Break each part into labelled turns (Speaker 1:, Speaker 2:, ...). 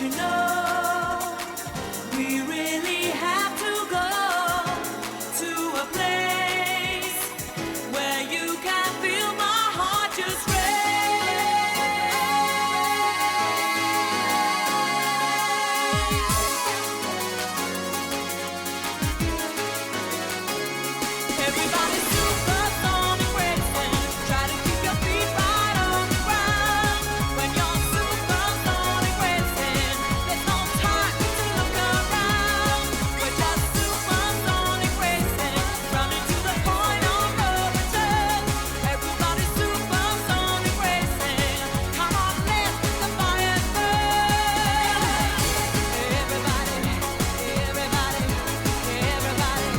Speaker 1: you know, we really have to go to a place where you can feel my heart just race. Everybody supersonic racing, try to keep your feet right on the ground. When you're supersonic racing, there's no time to look around. We're just supersonic racing, running to the point of no return. Everybody supersonic racing, come on, let the fire burn. Everybody, everybody, everybody.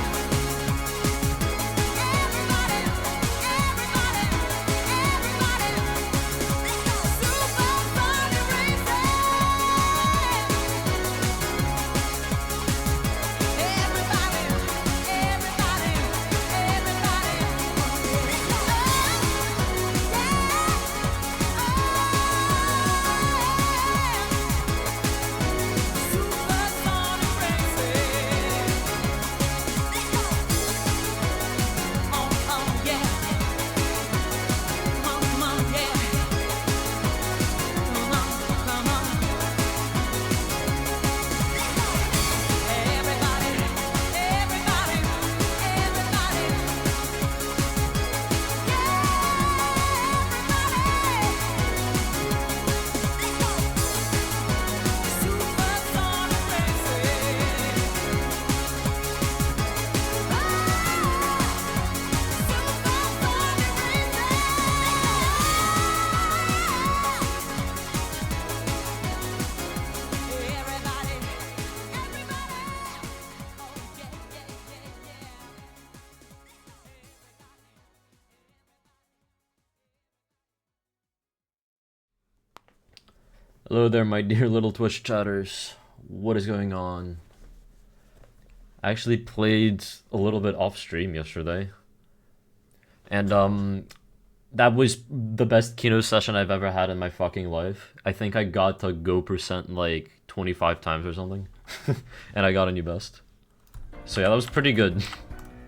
Speaker 2: Hello there, my dear little Twitch chatters. What is going on? I actually played a little bit off stream yesterday. And that was the best Kenos session I've ever had in my fucking life. I think I got to go percent like 25 times or something. And I got a new best. So yeah, that was pretty good,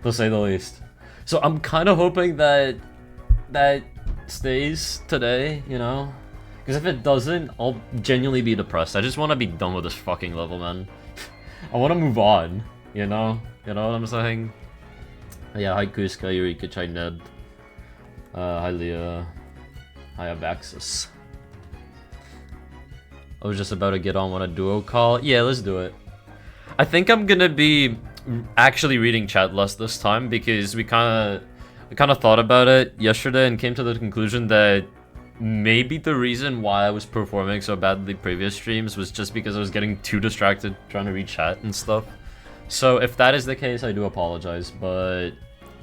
Speaker 2: to say the least. So I'm kind of hoping that that stays today, you know? Because if it doesn't, I'll genuinely be depressed. I just want to be done with this fucking level, man. I want to move on, you know? You know what I'm saying? Yeah, hi Kuska, Eureka, hi Ned. Hi Leah. Hi Abaxis. I was just about to get on a duo call. Yeah, let's do it. I think I'm gonna be actually reading chat less this time because we kind of thought about it yesterday and came to the conclusion that maybe the reason why I was performing so badly previous streams was just because I was getting too distracted trying to read chat and stuff. So if that is the case, I do apologize, but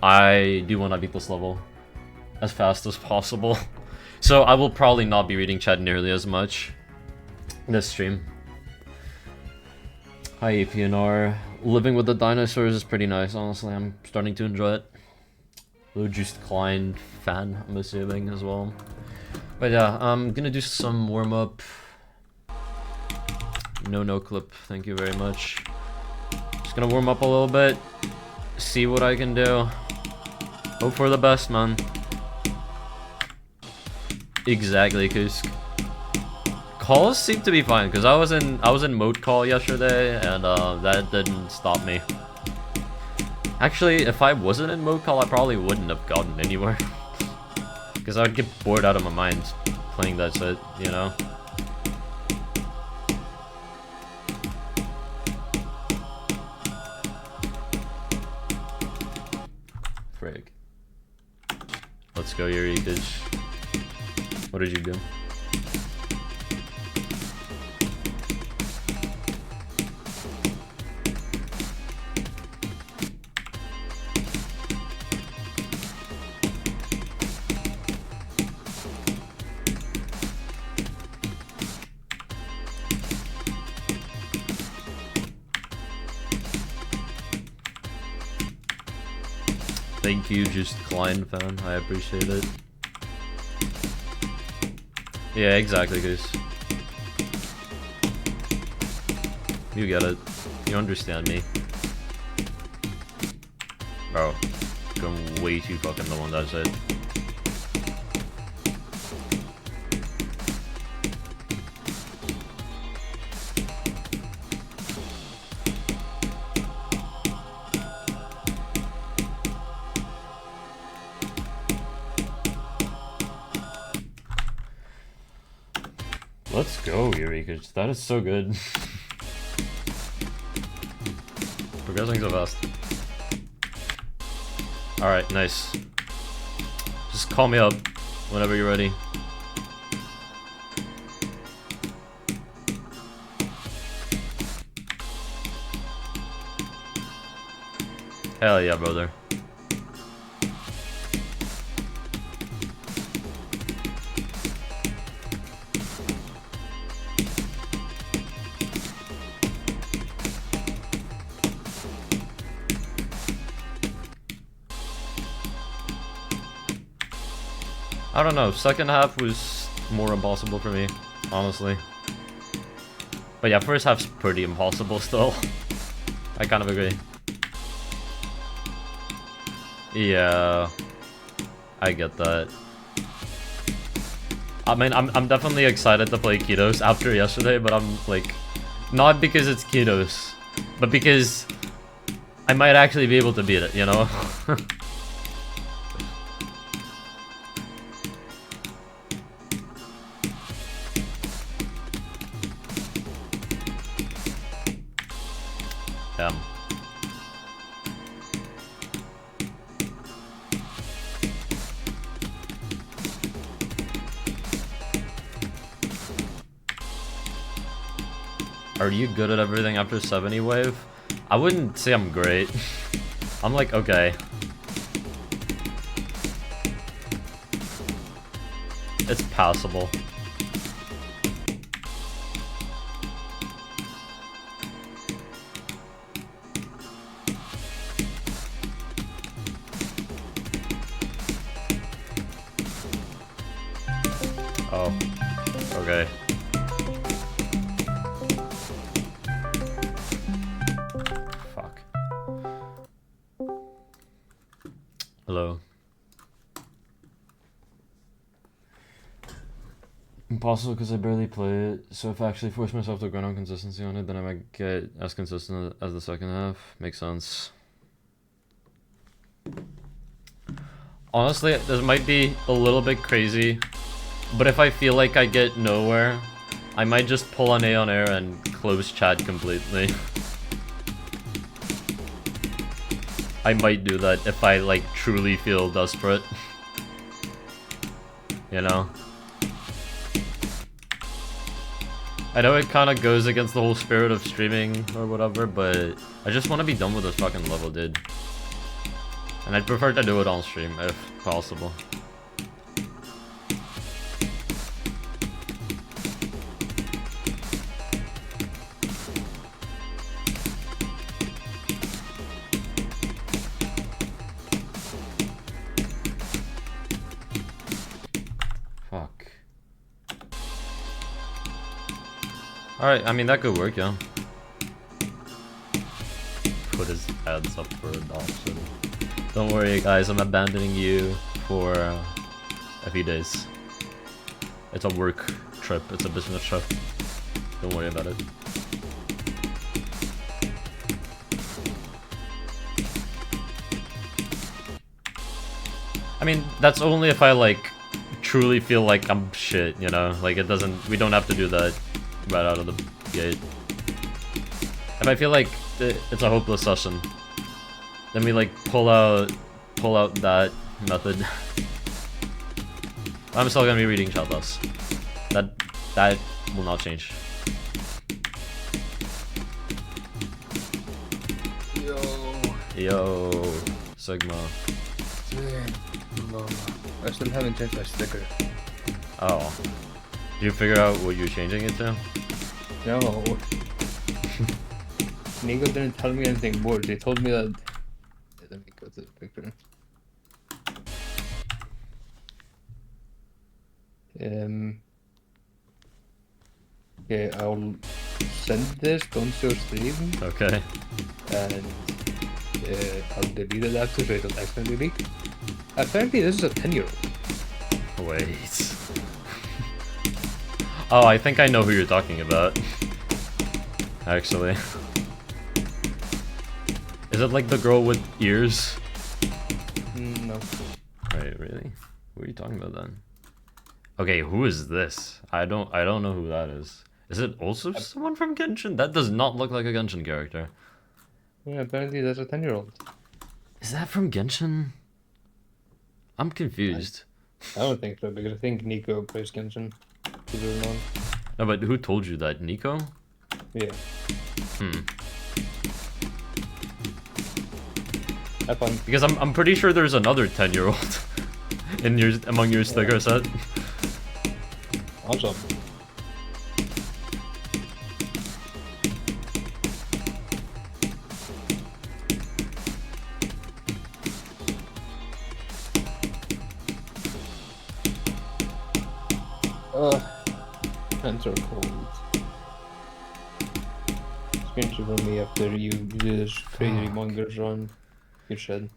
Speaker 2: I do want to beat this level as fast as possible. So I will probably not be reading chat nearly as much this stream. Hi APNR. Living with the dinosaurs is pretty nice, honestly. I'm starting to enjoy it. Low Juiced Klein fan, I'm assuming, as well. But yeah, I'm gonna do some warm-up. No clip, thank you very much. Just gonna warm up a little bit, see what I can do. Hope for the best, man. Exactly, Kusk. Calls seem to be fine, because I was in mode call yesterday, and that didn't stop me. Actually, if I wasn't in mode call, I probably wouldn't have gotten anywhere. Because I would get bored out of my mind playing that shit, you know? Frig. Let's go, Eureka. What did you do? Thank you, just Klein fan. I appreciate it. Yeah, exactly, guys. You get it. You understand me. Bro, going way too fucking low on that shit. Let's go, Eureka. That is so good. Progressing so fast. Alright, nice. Just call me up whenever you're ready. Hell yeah, brother. I don't know, second half was more impossible for me, honestly. But yeah, first half's pretty impossible still. I kind of agree. Yeah, I get that. I mean, I'm definitely excited to play Kenos after yesterday, but I'm like, not because it's Kenos, but because I might actually be able to beat it, you know? Damn. Are you good at everything after 70 wave? I wouldn't say I'm great. I'm like, okay. It's passable. Oh, okay. Fuck. Hello. Impossible because I barely play it, so if I actually force myself to grind on consistency on it, then I might get as consistent as the second half. Makes sense. Honestly, this might be a little bit crazy, but if I feel like I get nowhere, I might just pull an A on air and close chat completely. I might do that if I like truly feel desperate. You know? I know it kind of goes against the whole spirit of streaming or whatever, but I just want to be done with this fucking level, dude. And I'd prefer to do it on stream if possible. Fuck. Alright, I mean that could work, yeah. Put his ads up for adoption. Don't worry guys, I'm abandoning you for a few days. It's a work trip, it's a business trip. Don't worry about it. I mean, that's only if I like truly feel like I'm shit, you know? Like it doesn't, we don't have to do that right out of the gate. If I feel like it's a hopeless session, then we like pull out that method. I'm still gonna be reading chat loss. That will not change. Yo, Sigma.
Speaker 3: I still haven't changed my sticker.
Speaker 2: Oh. Did you figure out what you're changing it to?
Speaker 3: No. Nico didn't tell me anything more. They told me that. Let me go to the picture. Okay, I'll send this, don't show stream,
Speaker 2: Okay.
Speaker 3: and I'll delete it after so it don't accidentally leak. Apparently this is a 10-year-old.
Speaker 2: Wait. Oh, I think I know who you're talking about. Actually. Is it like the girl with ears?
Speaker 3: No.
Speaker 2: Wait, really? What are you talking about then? Okay, who is this? I don't know who that is. Is it also someone from Genshin? That does not look like a Genshin character.
Speaker 3: Yeah, apparently there's a 10-year-old.
Speaker 2: Is that from Genshin? I'm confused.
Speaker 3: I don't think so, because I think Nico plays Genshin. He's really known.
Speaker 2: No, but who told you that? Nico?
Speaker 3: Yeah.
Speaker 2: Hmm.
Speaker 3: Have fun.
Speaker 2: Because I'm pretty sure there's another 10-year-old in your among your sticker set.
Speaker 3: Awesome. Hands are cold. Screenshot of me after you do this crazy mongers run. You should.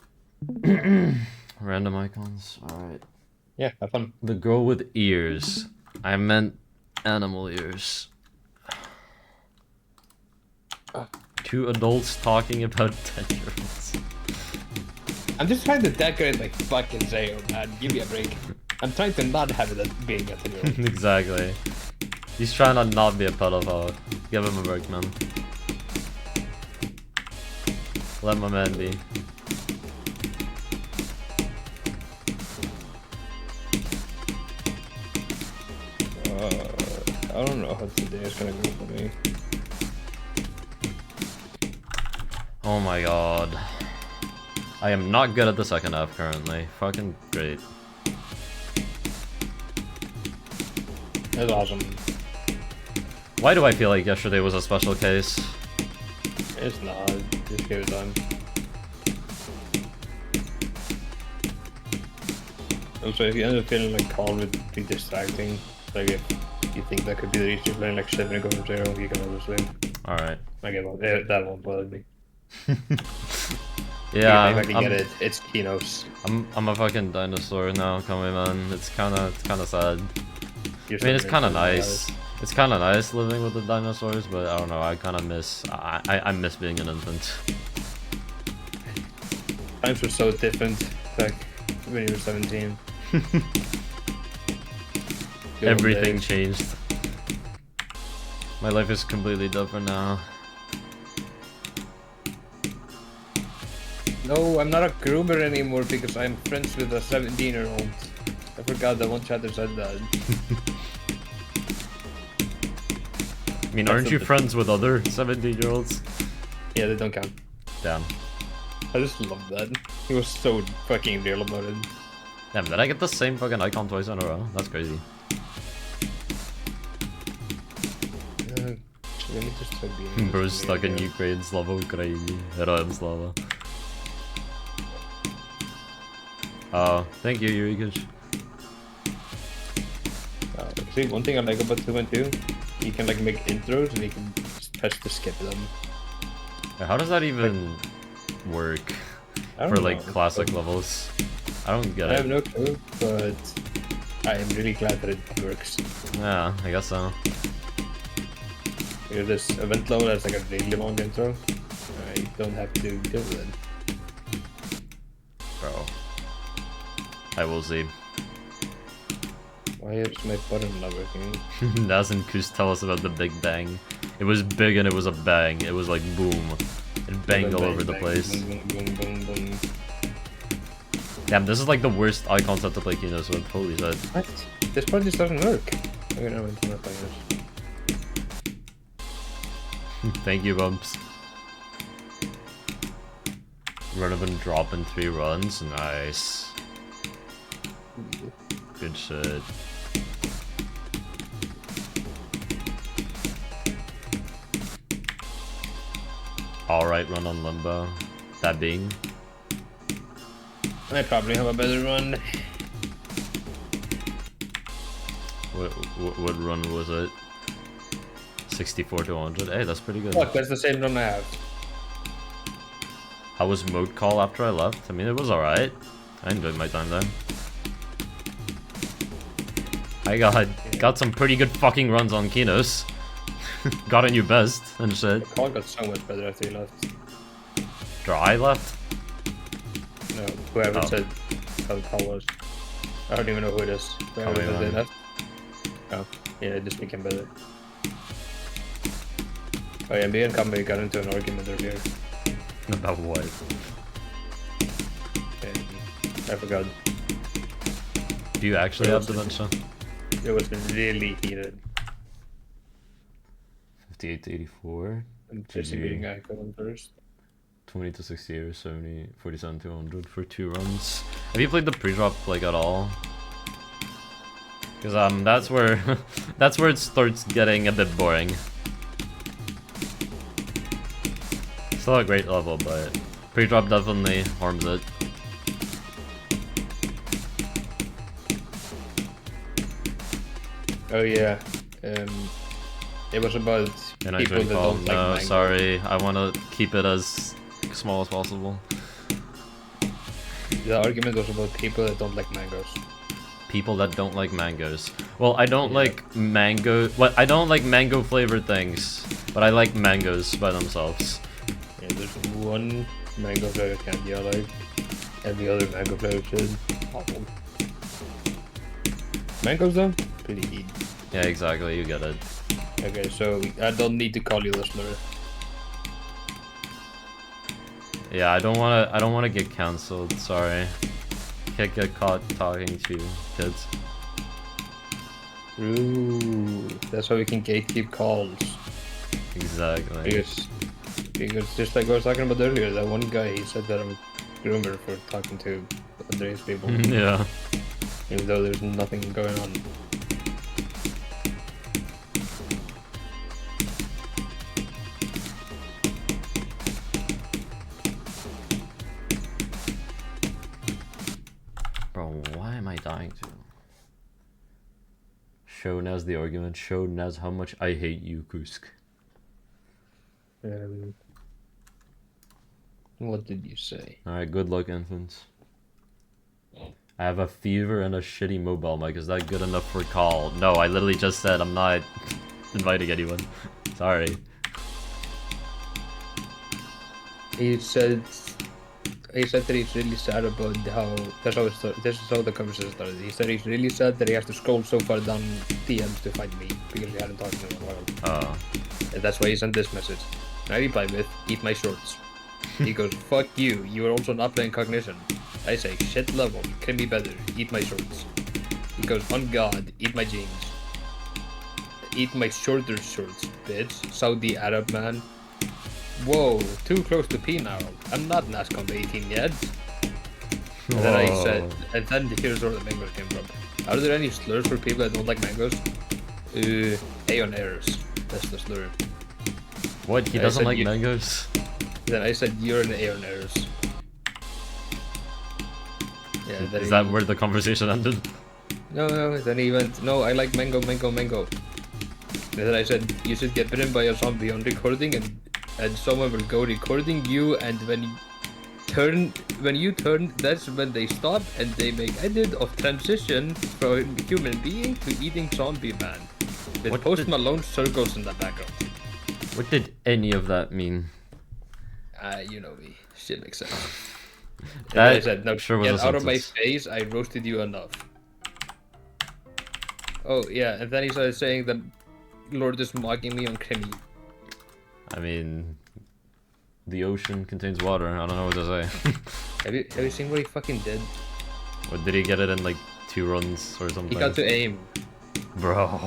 Speaker 2: Random icons. Alright.
Speaker 3: Yeah, have fun.
Speaker 2: The girl with ears. I meant animal ears. Two adults talking about 10-year-olds.
Speaker 3: I'm just trying to decorate like fucking Zayo, man. Give me a break. I'm trying to not have it as being a 10-year-old.
Speaker 2: Exactly. He's trying to not be a pedophile. Give him a break, man. Let my man be.
Speaker 3: I don't know how today is gonna go for me.
Speaker 2: Oh my god. I am not good at the second half currently. Fucking great.
Speaker 3: That's awesome.
Speaker 2: Why do I feel like yesterday was a special case?
Speaker 3: It's not. Just give it time. Also, if you end up feeling like call would be distracting, like if you think that could be the reason you're playing like 7 and going 0, you can always leave.
Speaker 2: Alright.
Speaker 3: I get it. That won't bother me.
Speaker 2: Yeah,
Speaker 3: If I can get it, it's Kenos.
Speaker 2: I'm a fucking dinosaur now, come on, man. It's kinda sad.
Speaker 3: You're
Speaker 2: I mean, it's
Speaker 3: still
Speaker 2: kinda
Speaker 3: very
Speaker 2: nice. It's kinda nice living with the dinosaurs, but I don't know, I kinda miss... I miss being an infant.
Speaker 3: Times were so different, like when you were 17. Good old
Speaker 2: Everything
Speaker 3: days.
Speaker 2: changed. My life is completely different now.
Speaker 3: No, I'm not a groomer anymore because I'm friends with a 17-year-old. I forgot that one chatter said that.
Speaker 2: I mean, aren't you friends with other 17-year-olds?
Speaker 3: Yeah, they don't count.
Speaker 2: Damn.
Speaker 3: I just love that. He was so fucking real about it.
Speaker 2: Damn, did I get the same fucking icon twice in a row? That's crazy.
Speaker 3: Let me just try being
Speaker 2: Bro's stuck in Ukraine, Slavaukraini. Herojem slava. Thank you, Yurikich.
Speaker 3: See, one thing I like about 2.2, you can like make intros and you can just press to skip them.
Speaker 2: How does that even work
Speaker 3: I
Speaker 2: for
Speaker 3: don't
Speaker 2: like
Speaker 3: know.
Speaker 2: classic levels? I don't get
Speaker 3: I
Speaker 2: it.
Speaker 3: have no clue, but I am really glad that it works.
Speaker 2: Yeah, I guess so.
Speaker 3: Because this event level has like a really long intro. I don't have to deal with it.
Speaker 2: Bro. I will see.
Speaker 3: Why is my button not working?
Speaker 2: Naz and Kus tell us about the Big Bang. It was big and it was a bang. It was like boom. It banged all
Speaker 3: Bang,
Speaker 2: over the
Speaker 3: bang,
Speaker 2: place.
Speaker 3: Boom, boom, boom, boom, boom.
Speaker 2: Damn, this is like the worst icon set to play Kenos with. Holy shit.
Speaker 3: What? This part just doesn't work. Okay, no, it's not playing this.
Speaker 2: Thank you, Bumps. Run up and drop in 3 runs. Nice. Good shit. Alright, run on Limbo. That being.
Speaker 3: I probably have a better run.
Speaker 2: What run was it? 64 to 100. Hey, that's pretty good.
Speaker 3: Fuck, that's the same run I have.
Speaker 2: How was mode call after I left? I mean, it was alright. I enjoyed my time there. I got some pretty good fucking runs on Kenos. Got a new best and shit.
Speaker 3: The call got so much better after you left.
Speaker 2: Dry left?
Speaker 3: No, whoever
Speaker 2: Oh.
Speaker 3: said how the call was. I don't even know who it is. Whoever
Speaker 2: Probably
Speaker 3: said they
Speaker 2: them.
Speaker 3: left. Oh, yeah, it just became better. Oh yeah, me and Kame got into an argument earlier.
Speaker 2: About what?
Speaker 3: And I forgot.
Speaker 2: Do you actually
Speaker 3: Where
Speaker 2: have
Speaker 3: was it?
Speaker 2: dementia?
Speaker 3: It was really heated.
Speaker 2: 58 to 84.
Speaker 3: I'm just
Speaker 2: GG.
Speaker 3: reading I going first.
Speaker 2: 20 to 60 or 70, 47 to 100 for 2 runs. Have you played the pre-drop like at all? Because that's where that's where it starts getting a bit boring. Still a great level, but pre-drop definitely harms it.
Speaker 3: Oh yeah. It was about
Speaker 2: And
Speaker 3: people that don't like
Speaker 2: no,
Speaker 3: mango.
Speaker 2: sorry. I want to keep it as small as possible.
Speaker 3: The argument was about people that don't like mangoes.
Speaker 2: People that don't like mangoes. Well, I don't
Speaker 3: Yeah.
Speaker 2: like mango. Well, I don't like mango flavored things, but I like mangoes by themselves.
Speaker 3: Yeah, there's one mango flavored candy I like. Every other mango flavored shit, awful. Mangoes though, pretty good.
Speaker 2: Yeah, exactly. You get it.
Speaker 3: Okay, so I don't need to call you the slur.
Speaker 2: Yeah, I don't wanna. I don't wanna get cancelled. Sorry. Can't get caught talking to kids.
Speaker 3: Ooh, that's how we can gatekeep calls.
Speaker 2: Exactly.
Speaker 3: Because just like I was talking about earlier, that one guy, he said that I'm a groomer for talking to underage people,
Speaker 2: Yeah.
Speaker 3: even though there's nothing going on.
Speaker 2: Bro, why am I dying to? Show Naz the argument. Show Naz how much I hate you, Kusk.
Speaker 3: What did you say?
Speaker 2: Alright, good luck, infants. I have a fever and a shitty mobile mic. Is that good enough for call? No, I literally just said I'm not inviting anyone. Sorry.
Speaker 3: He said that he's really sad about how this is how the conversation started. He said he's really sad that he has to scroll so far down DMs to find me because we hadn't talked to him in a while. And that's why he sent this message. And I replied with, "Eat my shorts." He goes, "Fuck you. You are also not playing Cognition." I say, "Shit level. Can be better. Eat my shorts." He goes, "On God, eat my jeans. Eat my shorter shorts, bitch. Saudi Arab man." Whoa, too close to penile. I'm not NASCOM 18 yet. And then I said, and then here's where the mangoes came from. Are there any slurs for people that don't like mangoes? Aeon errors. That's the slur.
Speaker 2: What? He
Speaker 3: I
Speaker 2: doesn't
Speaker 3: said
Speaker 2: like
Speaker 3: you-
Speaker 2: mangoes?
Speaker 3: Then I said, you're an Aeon errors. Yeah, then
Speaker 2: Is
Speaker 3: he-
Speaker 2: that where the conversation ended?
Speaker 3: No, then he went, "No, I like mango. And then I said, "You should get bitten by a zombie on recording and someone will go recording you, and when you turn, that's when they stop and they make edit of transition from human being to eating zombie man. With
Speaker 2: What
Speaker 3: Post
Speaker 2: did-
Speaker 3: Malone circles in the background."
Speaker 2: What did any of that mean?
Speaker 3: You know me. Shit makes sense. And
Speaker 2: That
Speaker 3: then I said, "No,
Speaker 2: sure was
Speaker 3: get
Speaker 2: a
Speaker 3: out of my
Speaker 2: sentence.
Speaker 3: face, I roasted you enough." Oh, yeah, and then he started saying that Lord is mocking me on Krimi.
Speaker 2: I mean, the ocean contains water. I don't know what to say.
Speaker 3: Have you seen what he fucking did?
Speaker 2: What, did he get it in like 2 runs or something?
Speaker 3: He got to aim
Speaker 2: Bro,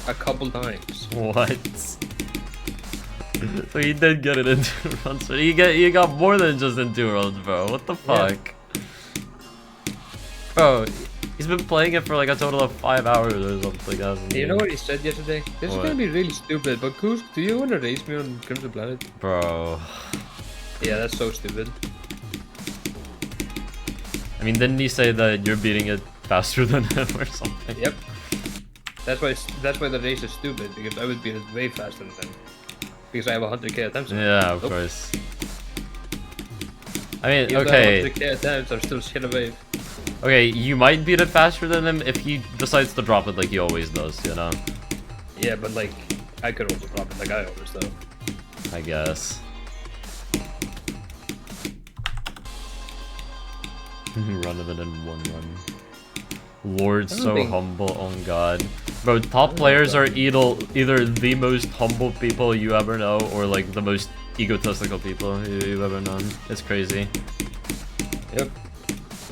Speaker 3: a couple times.
Speaker 2: what? So he did get it in 2 runs. But he got more than just in 2 runs, bro. What the
Speaker 3: Yeah.
Speaker 2: fuck? Bro, he's been playing it for like a total of 5 hours or something, hasn't he?
Speaker 3: You know what he said yesterday? This
Speaker 2: What?
Speaker 3: is gonna be really stupid, but Kusk, do you wanna race me on Crimson Planet?
Speaker 2: Bro.
Speaker 3: Yeah, that's so stupid.
Speaker 2: I mean, didn't he say that you're beating it faster than him or something?
Speaker 3: Yep. That's why the race is stupid, because I would beat it way faster than him. Because I have 100k attempts.
Speaker 2: Yeah, of
Speaker 3: Nope.
Speaker 2: course. I mean,
Speaker 3: Even though I
Speaker 2: okay.
Speaker 3: have 100k attempts, I'm still shit away.
Speaker 2: Okay, you might beat it faster than him if he decides to drop it like he always does, you know?
Speaker 3: Yeah, but like, I could also drop it like I always do.
Speaker 2: I guess. Run of it in one run. Lord
Speaker 3: I don't
Speaker 2: so
Speaker 3: think-
Speaker 2: humble, oh god. Bro, top players are either the most humble people you ever know or like the most egotistical people you've ever known. It's crazy.
Speaker 3: Yep.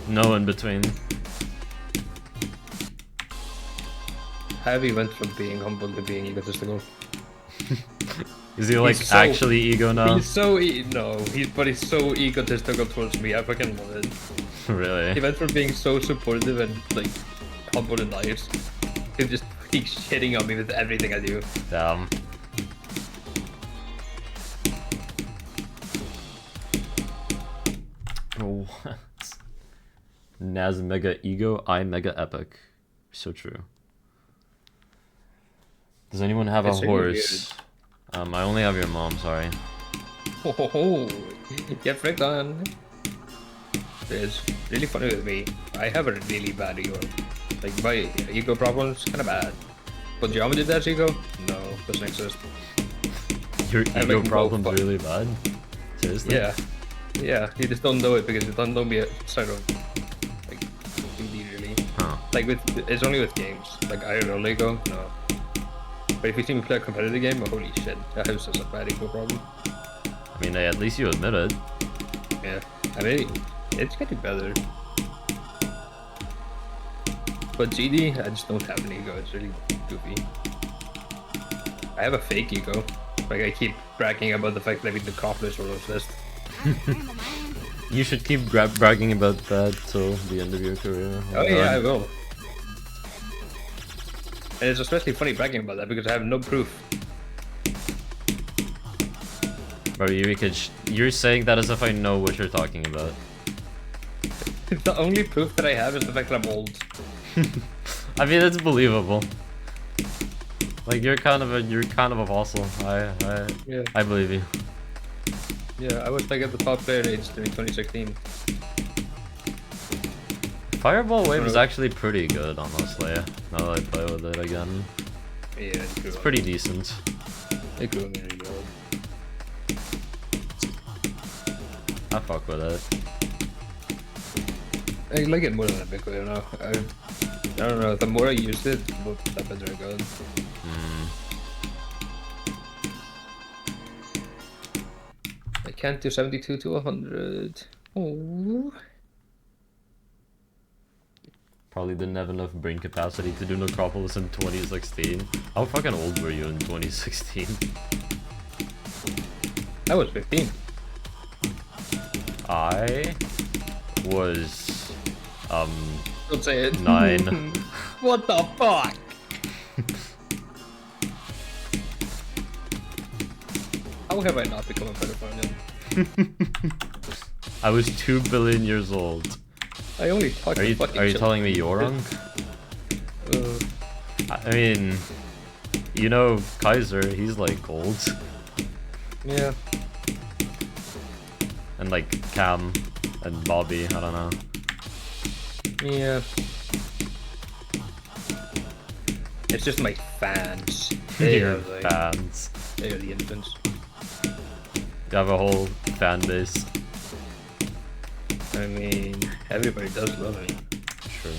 Speaker 2: No in between.
Speaker 3: Heavy went from being humble to being egotistical.
Speaker 2: Is he like
Speaker 3: so-
Speaker 2: actually ego now?
Speaker 3: He's so but he's so egotistical towards me. I fucking love it. He
Speaker 2: Really?
Speaker 3: went from being so supportive and like humble and nice to just keep shitting on me with everything I do.
Speaker 2: Damn. What? Naz mega ego, I mega epic. So true. Does anyone have
Speaker 3: It's
Speaker 2: a
Speaker 3: really
Speaker 2: horse? I only have your mom, sorry.
Speaker 3: Ho ho ho! Get fricked on. It's really funny with me. I have a really bad ego. Like my ego problem is kind of bad. But Geometry Dash ego? No, doesn't exist.
Speaker 2: Your
Speaker 3: I have,
Speaker 2: ego
Speaker 3: like, no
Speaker 2: problem's
Speaker 3: fuck-
Speaker 2: really bad? Seriously?
Speaker 3: Yeah. Yeah, you just don't know it because you don't know me outside of like 2D really.
Speaker 2: Huh.
Speaker 3: Like it's only with games. Like IRL ego, no. But if you see me play a competitive game, oh, holy shit, I have such a bad ego problem.
Speaker 2: I mean, at least you admit it.
Speaker 3: Yeah, I mean, it's getting better. But GD, I just don't have an ego. It's really goofy. I have a fake ego. Like I keep bragging about the fact that I beat the Copless or those list.
Speaker 2: You should keep bragging about that till the end of your career.
Speaker 3: Oh yeah, I will. And it's especially funny bragging about that because I have no proof.
Speaker 2: Bro, you're saying that as if I know what you're talking about.
Speaker 3: The only proof that I have is the fact that I'm old.
Speaker 2: I mean, it's believable. Like you're kind of a fossil.
Speaker 3: Yeah.
Speaker 2: I believe you.
Speaker 3: Yeah, I was like at the top player age during 2016.
Speaker 2: Fireball Wave is
Speaker 3: Sort of.
Speaker 2: actually pretty good, honestly. Now that I play with it again,
Speaker 3: Yeah,
Speaker 2: it's pretty decent.
Speaker 3: It grew on me really old.
Speaker 2: I fuck with it.
Speaker 3: I like it more than a big player now. I don't know, the more I used it, the better I got. I can't do 72 to 100. Oh.
Speaker 2: Probably didn't have enough brain capacity to do Necropolis in 2016. How fucking old were you in 2016?
Speaker 3: I was 15.
Speaker 2: I was
Speaker 3: Don't say it.
Speaker 2: 9.
Speaker 3: What the fuck? How have I not become a pedophile then?
Speaker 2: I was 2 billion years old.
Speaker 3: I only talk
Speaker 2: Are
Speaker 3: to
Speaker 2: you
Speaker 3: fucking
Speaker 2: are you
Speaker 3: children.
Speaker 2: telling me you're wrong? I mean, you know Kaiser, he's like old,
Speaker 3: Yeah.
Speaker 2: and like Cam and Bobby, I don't know.
Speaker 3: Yeah. It's just my fans. They
Speaker 2: Your
Speaker 3: are like,
Speaker 2: fans.
Speaker 3: they are the infants.
Speaker 2: You have a whole fan base.
Speaker 3: I mean, everybody does love me.
Speaker 2: True.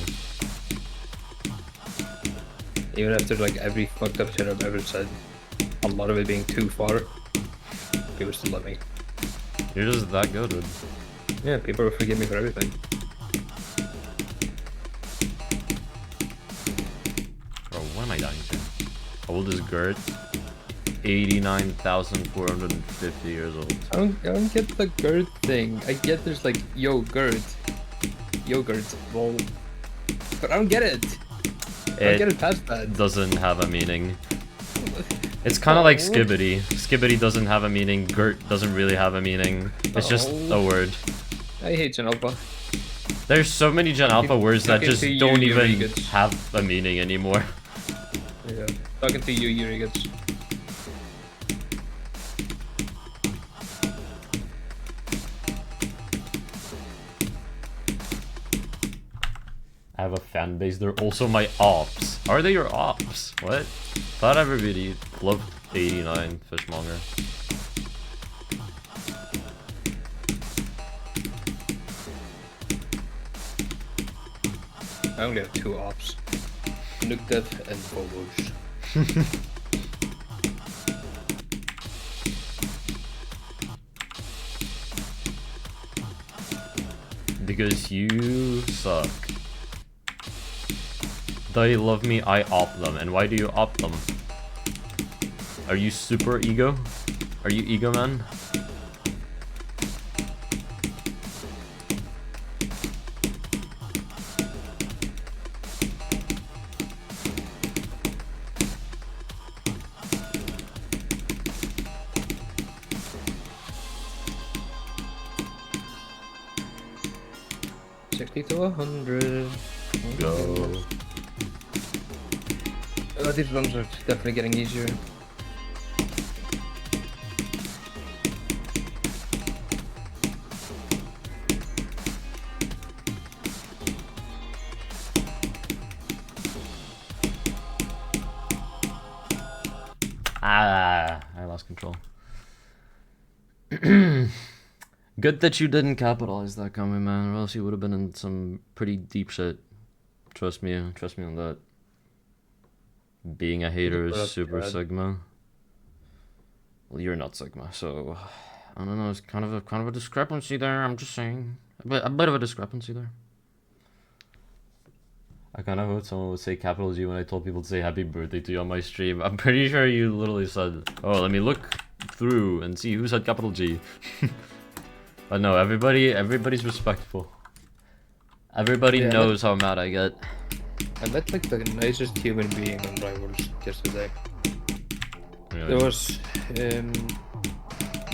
Speaker 3: Even after like every fucked up shit I've ever said, a lot of it being too far, people still love me.
Speaker 2: You're just that good, dude.
Speaker 3: Yeah, people will forgive me for everything.
Speaker 2: Bro, what am I dying to? How old is Gert? 89,450 years old.
Speaker 3: I don't get the girth thing. I get there's like yogurt, well, but I don't get it. I don't get it past that.
Speaker 2: Doesn't have a meaning. It's kind of like
Speaker 3: Oh.
Speaker 2: skibbity. Skibbity doesn't have a meaning. Gert doesn't really have a meaning. It's just a
Speaker 3: Oh.
Speaker 2: word.
Speaker 3: I hate Gen Alpha.
Speaker 2: There's so many Gen Alpha words that
Speaker 3: talking
Speaker 2: just
Speaker 3: to you,
Speaker 2: don't
Speaker 3: you
Speaker 2: even
Speaker 3: bigots.
Speaker 2: have a meaning anymore.
Speaker 3: Talking to you, Yurigans.
Speaker 2: I have a fan base. They're also my ops. Are they your ops? What? Thought everybody loved 89 Fishmonger.
Speaker 3: I only have 2 ops. Nukdev and Phobos.
Speaker 2: Because you suck. They love me, I op them. And why do you op them? Are you super ego? Are you ego man?
Speaker 3: To 100.
Speaker 2: Go.
Speaker 3: These runs are definitely getting easier.
Speaker 2: Ah, I lost control. Good that you didn't capitalize that comment, man, or else you would have been in some pretty deep shit. Trust me on that. Being a hater is super Sigma. Well, you're not Sigma, so I don't know. It's kind of a discrepancy there. I'm just saying, a bit of a discrepancy there. I kind of hope someone would say capital G when I told people to say happy birthday to you on my stream. I'm pretty sure you literally said, "Oh, let me look through and see who said capital G." But no, everybody's respectful. Everybody knows how mad I get.
Speaker 3: I met like the nicest human being on Rivals yesterday.
Speaker 2: Really?
Speaker 3: There was,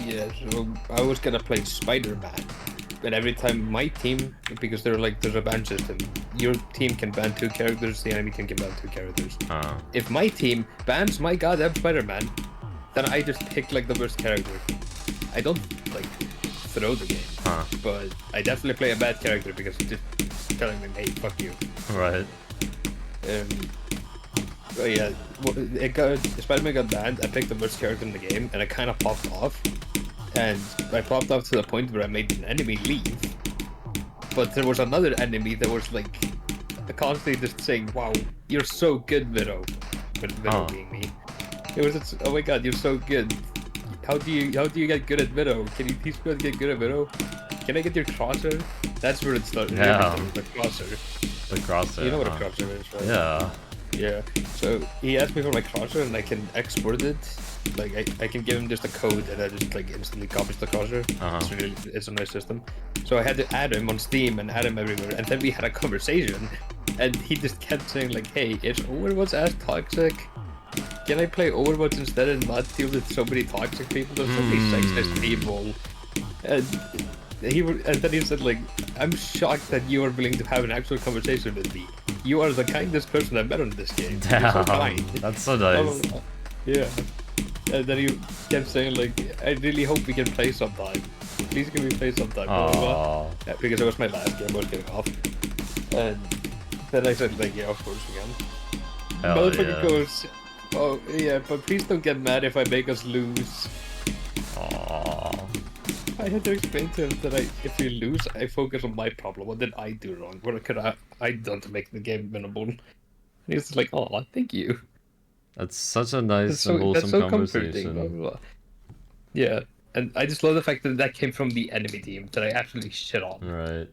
Speaker 3: yeah, so I was gonna play Spider-Man, but every time my team, because there's a ban system, your team can ban 2 characters, the enemy team can ban 2 characters. If my team bans my goddamn Spider-Man, then I just pick like the worst character. I don't like throw the game, but I definitely play a bad character because it's just telling them, hey, fuck you.
Speaker 2: Right.
Speaker 3: But yeah, Spider-Man got banned. I picked the worst character in the game, and I kind of popped off. And I popped off to the point where I made an enemy leave. But there was another enemy that was like constantly just saying, "Wow, you're so good, Vito." But Vito being me, it was just, "Oh my God, you're so good. How do you get good at Vito? Can you teach me how to get good at Vito? Can I get your crosser?" That's where it started.
Speaker 2: Yeah.
Speaker 3: The crosser.
Speaker 2: The crosser.
Speaker 3: You know what a crosser is, right?
Speaker 2: Yeah.
Speaker 3: Yeah. So he asked me for my crosser, and I can export it. Like I can give him just a code, and I just like instantly copies the crosser. It's a nice system. So I had to add him on Steam and add him everywhere, and then we had a conversation, and he just kept saying like, "Hey, is Overwatch as toxic? Can I play Overwatch instead and not deal with so many toxic people? There's so many sexist people." And then he said like, "I'm shocked that you are willing to have an actual conversation with me. You are the kindest person I've met on this game. You're so kind."
Speaker 2: That's so nice.
Speaker 3: Yeah. And then he kept saying like, "I really hope we can play sometime. Please can we play sometime?" Yeah, because it was my last game I was getting off. And then I said like, "Yeah, of course we can." Motherfucker goes, "Oh yeah, but please don't get mad if I make us lose." I had to explain to him that if we lose, I focus on my problem. What did I do wrong? What could I done to make the game winnable? And he was like, "Oh, thank you."
Speaker 2: That's such a nice and wholesome conversation.
Speaker 3: Blah, blah, blah. Yeah, and I just love the fact that came from the enemy team that I actually shit on.
Speaker 2: Right.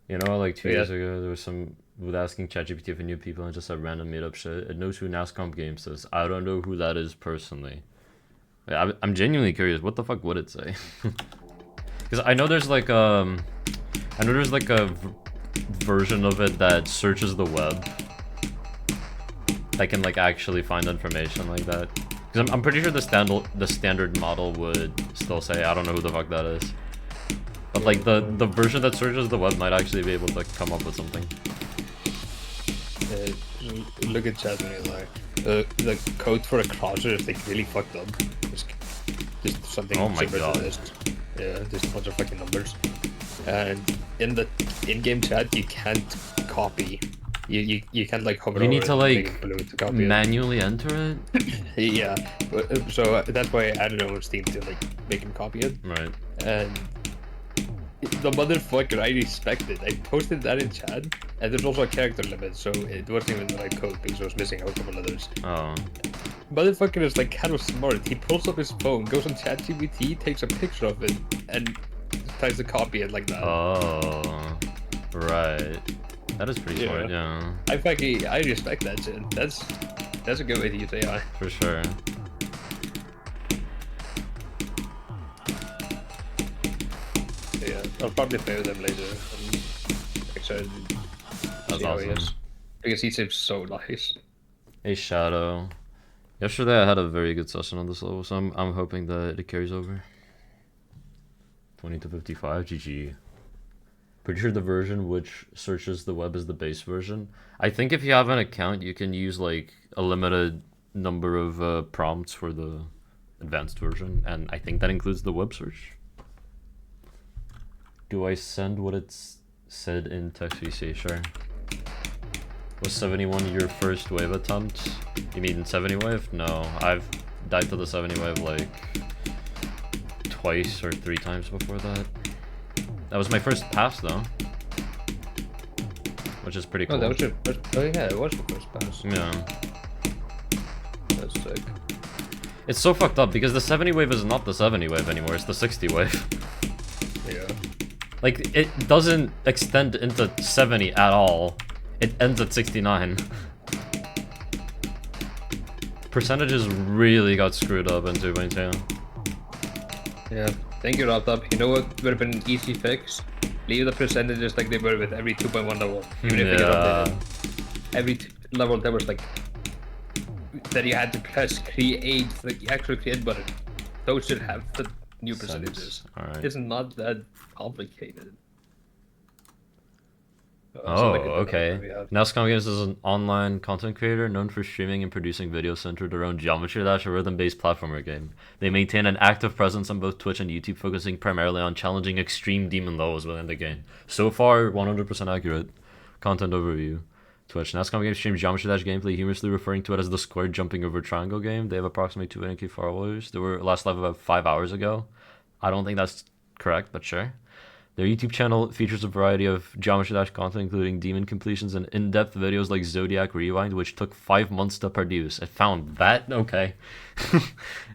Speaker 2: You know, like 2 years ago, there was some with asking ChatGPT for new people and just a random made up shit. It knows who NASCOM Games is. I don't know who that is personally. I'm genuinely curious. What the fuck would it say? Because I know there's like a version of it that searches the web. That can like actually find information like that. Because I'm pretty sure the standard model would still say, I don't know who the fuck that is. But like the version that searches the web might actually be able to come up with something.
Speaker 3: Look at chat when you lie. the code for a crosser is like really fucked up. Just something.
Speaker 2: Oh my
Speaker 3: similar to
Speaker 2: God.
Speaker 3: this. Yeah, just a bunch of fucking numbers. And in the in-game chat, you can't copy. You can't like hover
Speaker 2: You
Speaker 3: over
Speaker 2: need
Speaker 3: it
Speaker 2: to
Speaker 3: and make
Speaker 2: like
Speaker 3: it blue to copy it.
Speaker 2: manually enter it.
Speaker 3: Yeah, so that's why I added it on Steam to like make him copy it.
Speaker 2: Right.
Speaker 3: And the motherfucker, I respect it. I posted that in chat, and there's also a character limit, so it wasn't even the right code because I was missing out a couple others.
Speaker 2: Oh.
Speaker 3: Motherfucker is like kind of smart. He pulls up his phone, goes on ChatGPT, takes a picture of it, and tries to copy it like that.
Speaker 2: Oh. Right. That is pretty
Speaker 3: Yeah.
Speaker 2: smart. Yeah.
Speaker 3: I respect that shit. That's a good way to use AI.
Speaker 2: For sure.
Speaker 3: Yeah, I'll probably play with him later. I'm excited to
Speaker 2: That's
Speaker 3: see how he
Speaker 2: awesome.
Speaker 3: is. Because he seems so nice.
Speaker 2: A shadow. Yesterday I had a very good session on this level, so I'm hoping that it carries over. 20 to 55, GG. Pretty sure the version which searches the web is the base version. I think if you have an account, you can use like a limited number of prompts for the advanced version, and I think that includes the web search. Do I send what it's said in text VC? Sure. Was 71 your first wave attempt? You mean 70 wave? No, I've died to the 70 wave like twice or 3 times before that. That was my first pass though, which is pretty cool.
Speaker 3: Oh, that was your first. Oh yeah, it was your first pass.
Speaker 2: Yeah.
Speaker 3: That's sick.
Speaker 2: It's so fucked up because the 70 wave is not the 70 wave anymore, it's the 60 wave.
Speaker 3: Yeah.
Speaker 2: Like, it doesn't extend into 70 at all. It ends at 69. Percentages really got screwed up in 2.2.
Speaker 3: Yeah. Thank you, Raptop. You know what would have been an easy fix? Leave the percentages like they were with every 2.1 level. Even if they get
Speaker 2: Yeah.
Speaker 3: updated. Every level there was like that you had to press create, like the actual create button. Those should have the new percentages.
Speaker 2: Alright.
Speaker 3: It's not that complicated.
Speaker 2: Oh,
Speaker 3: So, like, I don't know
Speaker 2: okay.
Speaker 3: what we have.
Speaker 2: Now Scum Games is an online content creator known for streaming and producing videos centered around Geometry Dash, a rhythm-based platformer game. They maintain an active presence on both Twitch and YouTube, focusing primarily on challenging extreme demon levels within the game. So far, 100% accurate. Content overview. Twitch. Now Scum Games streams Geometry Dash gameplay, humorously referring to it as the square jumping over triangle game. They have approximately 200k followers. They were last live about 5 hours ago. I don't think that's correct, but sure. Their YouTube channel features a variety of Geometry Dash content, including demon completions and in-depth videos like Zodiac Rewind, which took 5 months to produce. It found that? Okay.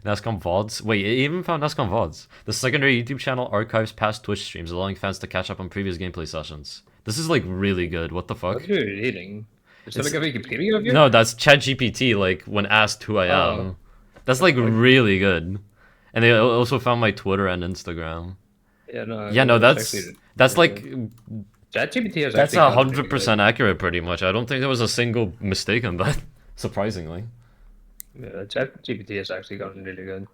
Speaker 2: Nascom VODs. Wait, it even found Nascom VODs. The secondary YouTube channel archives past Twitch streams, allowing fans to catch up on previous gameplay sessions. This is like really good. What the fuck?
Speaker 3: What are you reading? Is that
Speaker 2: It's-
Speaker 3: like a Wikipedia of you?
Speaker 2: No, that's ChatGPT, like when asked who I am.
Speaker 3: Oh.
Speaker 2: That's like really good. And they also found my Twitter and Instagram.
Speaker 3: Yeah, no.
Speaker 2: Yeah, no, that's like
Speaker 3: ChatGPT has
Speaker 2: that's
Speaker 3: actually gotten really
Speaker 2: 100% accurate, pretty much. I don't think there was a single mistake in that, surprisingly.
Speaker 3: good. Yeah, ChatGPT has actually gotten really good.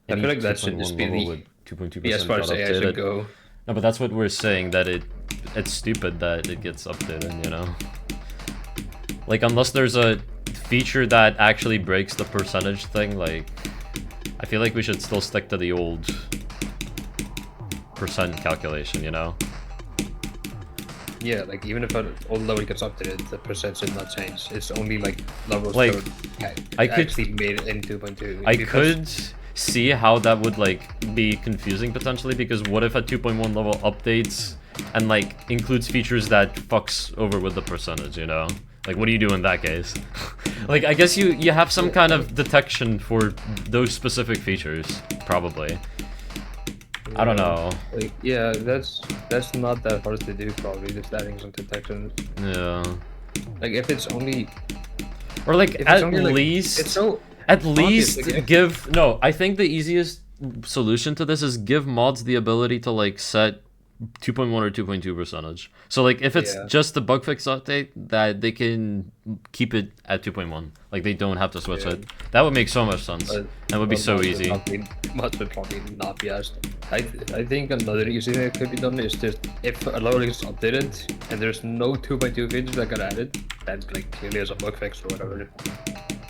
Speaker 3: I
Speaker 2: Any
Speaker 3: feel like that should
Speaker 2: 2.1
Speaker 3: just be
Speaker 2: level
Speaker 3: the
Speaker 2: with 2.2%
Speaker 3: as far as
Speaker 2: got
Speaker 3: AI should
Speaker 2: updated.
Speaker 3: go.
Speaker 2: No, but that's what we're saying, that it's stupid that it gets updated, you know? Like, unless there's a feature that actually breaks the percentage thing, like, I feel like we should still stick to the old percent calculation, you know?
Speaker 3: Yeah, like even if an old level gets updated, the percent should not change. It's only like levels
Speaker 2: Like,
Speaker 3: that
Speaker 2: I could-
Speaker 3: actually made it in 2.2.
Speaker 2: I could see how that would like be confusing potentially, because what if a 2.1 level updates and like includes features that fucks over with the percentage, you know? Like, what do you do in that case? Like, I guess you have some kind of detection for those specific features, probably. I don't know.
Speaker 3: Like, yeah, that's not that hard to do. Probably just adding some detections.
Speaker 2: Yeah.
Speaker 3: Like if it's only
Speaker 2: Or like
Speaker 3: if it's
Speaker 2: at
Speaker 3: only, like,
Speaker 2: least
Speaker 3: it's so
Speaker 2: at
Speaker 3: obvious,
Speaker 2: least
Speaker 3: like,
Speaker 2: give no, I think the easiest solution to this is give mods the ability to like set 2.1 or 2.2 percentage. So like if it's
Speaker 3: Yeah.
Speaker 2: just a bug fix update, that they can keep it at 2.1. Like they don't have to switch
Speaker 3: Yeah.
Speaker 2: it. That would make so much sense.
Speaker 3: But-
Speaker 2: That would be
Speaker 3: but
Speaker 2: so
Speaker 3: mods would
Speaker 2: easy.
Speaker 3: Mods would probably not be asked. I think another easy thing that could be done is just if a level is updated and there's no 2.2 features that got added, that like clearly is a bug fix or whatever.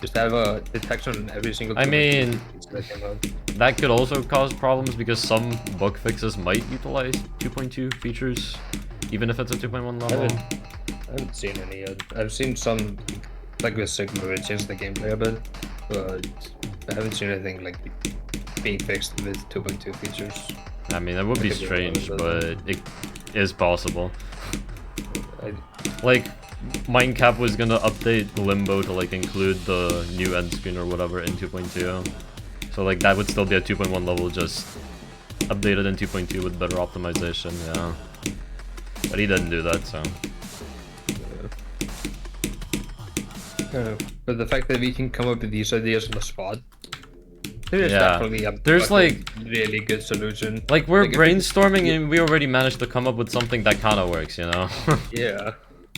Speaker 3: Just have a detection on every single.
Speaker 2: I mean,
Speaker 3: that came out.
Speaker 2: that could also cause problems because some bug fixes might utilize 2.2 features, even if it's a 2.1 level.
Speaker 3: I haven't seen any yet. I've seen some, like with Sigma, where it changed the gameplay a bit, but I haven't seen anything like being fixed with 2.2 features.
Speaker 2: I mean, that would be
Speaker 3: could be
Speaker 2: strange,
Speaker 3: wrong,
Speaker 2: but it is possible.
Speaker 3: I,
Speaker 2: Like, Mindcap was gonna update Limbo to like include the new end screen or whatever in 2.2. So like that would still be a 2.1 level, just updated in 2.2 with better optimization, yeah. But he didn't do that, so.
Speaker 3: but the fact that we can come up with these ideas on the spot, there's
Speaker 2: Yeah.
Speaker 3: definitely a
Speaker 2: There's,
Speaker 3: fucking really good solution.
Speaker 2: Like we're
Speaker 3: Like, if we-
Speaker 2: brainstorming and we already managed to come up with something that kinda works, you know?
Speaker 3: Yeah,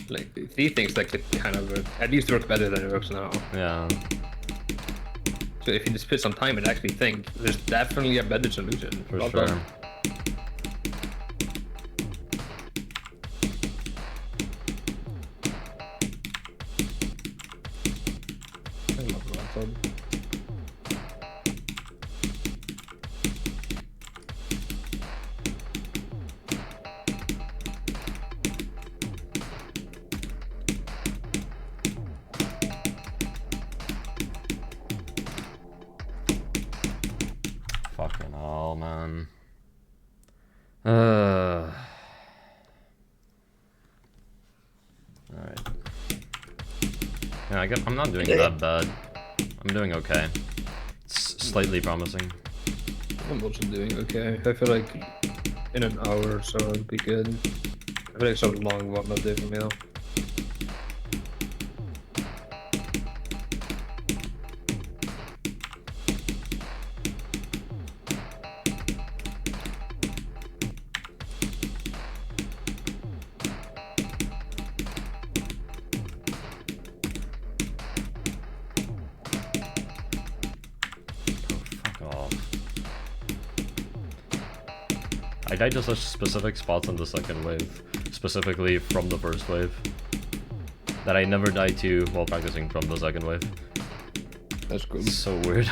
Speaker 3: like he thinks that could kind of at least work better than it works now.
Speaker 2: Yeah.
Speaker 3: So if you just put some time and actually think, there's definitely a better solution.
Speaker 2: For
Speaker 3: Well
Speaker 2: sure.
Speaker 3: done. I love Rockford.
Speaker 2: Fucking hell, man. Alright. Yeah, I'm not doing that bad. I'm doing okay. It's slightly promising.
Speaker 3: I'm also doing okay. I feel like in an hour or so it'll be good. I feel like so long what not doing for me though.
Speaker 2: Fuck off. I died to such specific spots on the second wave, specifically from the first wave, that I never died to while practicing from the second wave.
Speaker 3: That's good.
Speaker 2: It's so weird.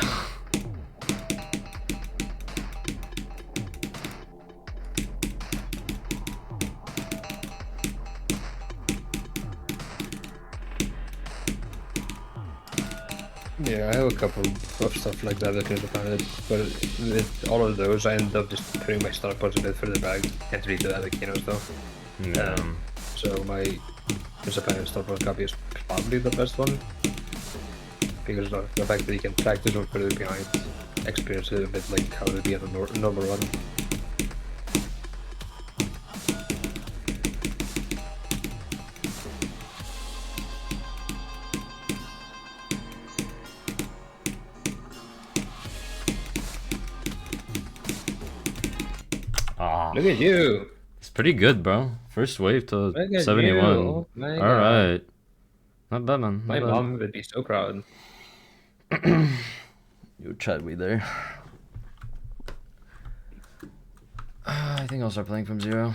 Speaker 3: Yeah, I have a couple of stuff like that can Japan, but with all of those, I ended up just putting my start points a bit further back. Can't really do that with Kenos though.
Speaker 2: Yeah.
Speaker 3: So my Japan start point copy is probably the best one because of the fact that you can practice one further behind, experience it a bit like how it would be in a normal run.
Speaker 2: Ah,
Speaker 3: Look at you!
Speaker 2: it's pretty good, bro. First wave to
Speaker 3: Look at
Speaker 2: 71.
Speaker 3: you. Oh my God.
Speaker 2: Alright. Not bad, man.
Speaker 3: My
Speaker 2: Not bad.
Speaker 3: mom would be so proud.
Speaker 2: You chat me there. I think I'll start playing from 0.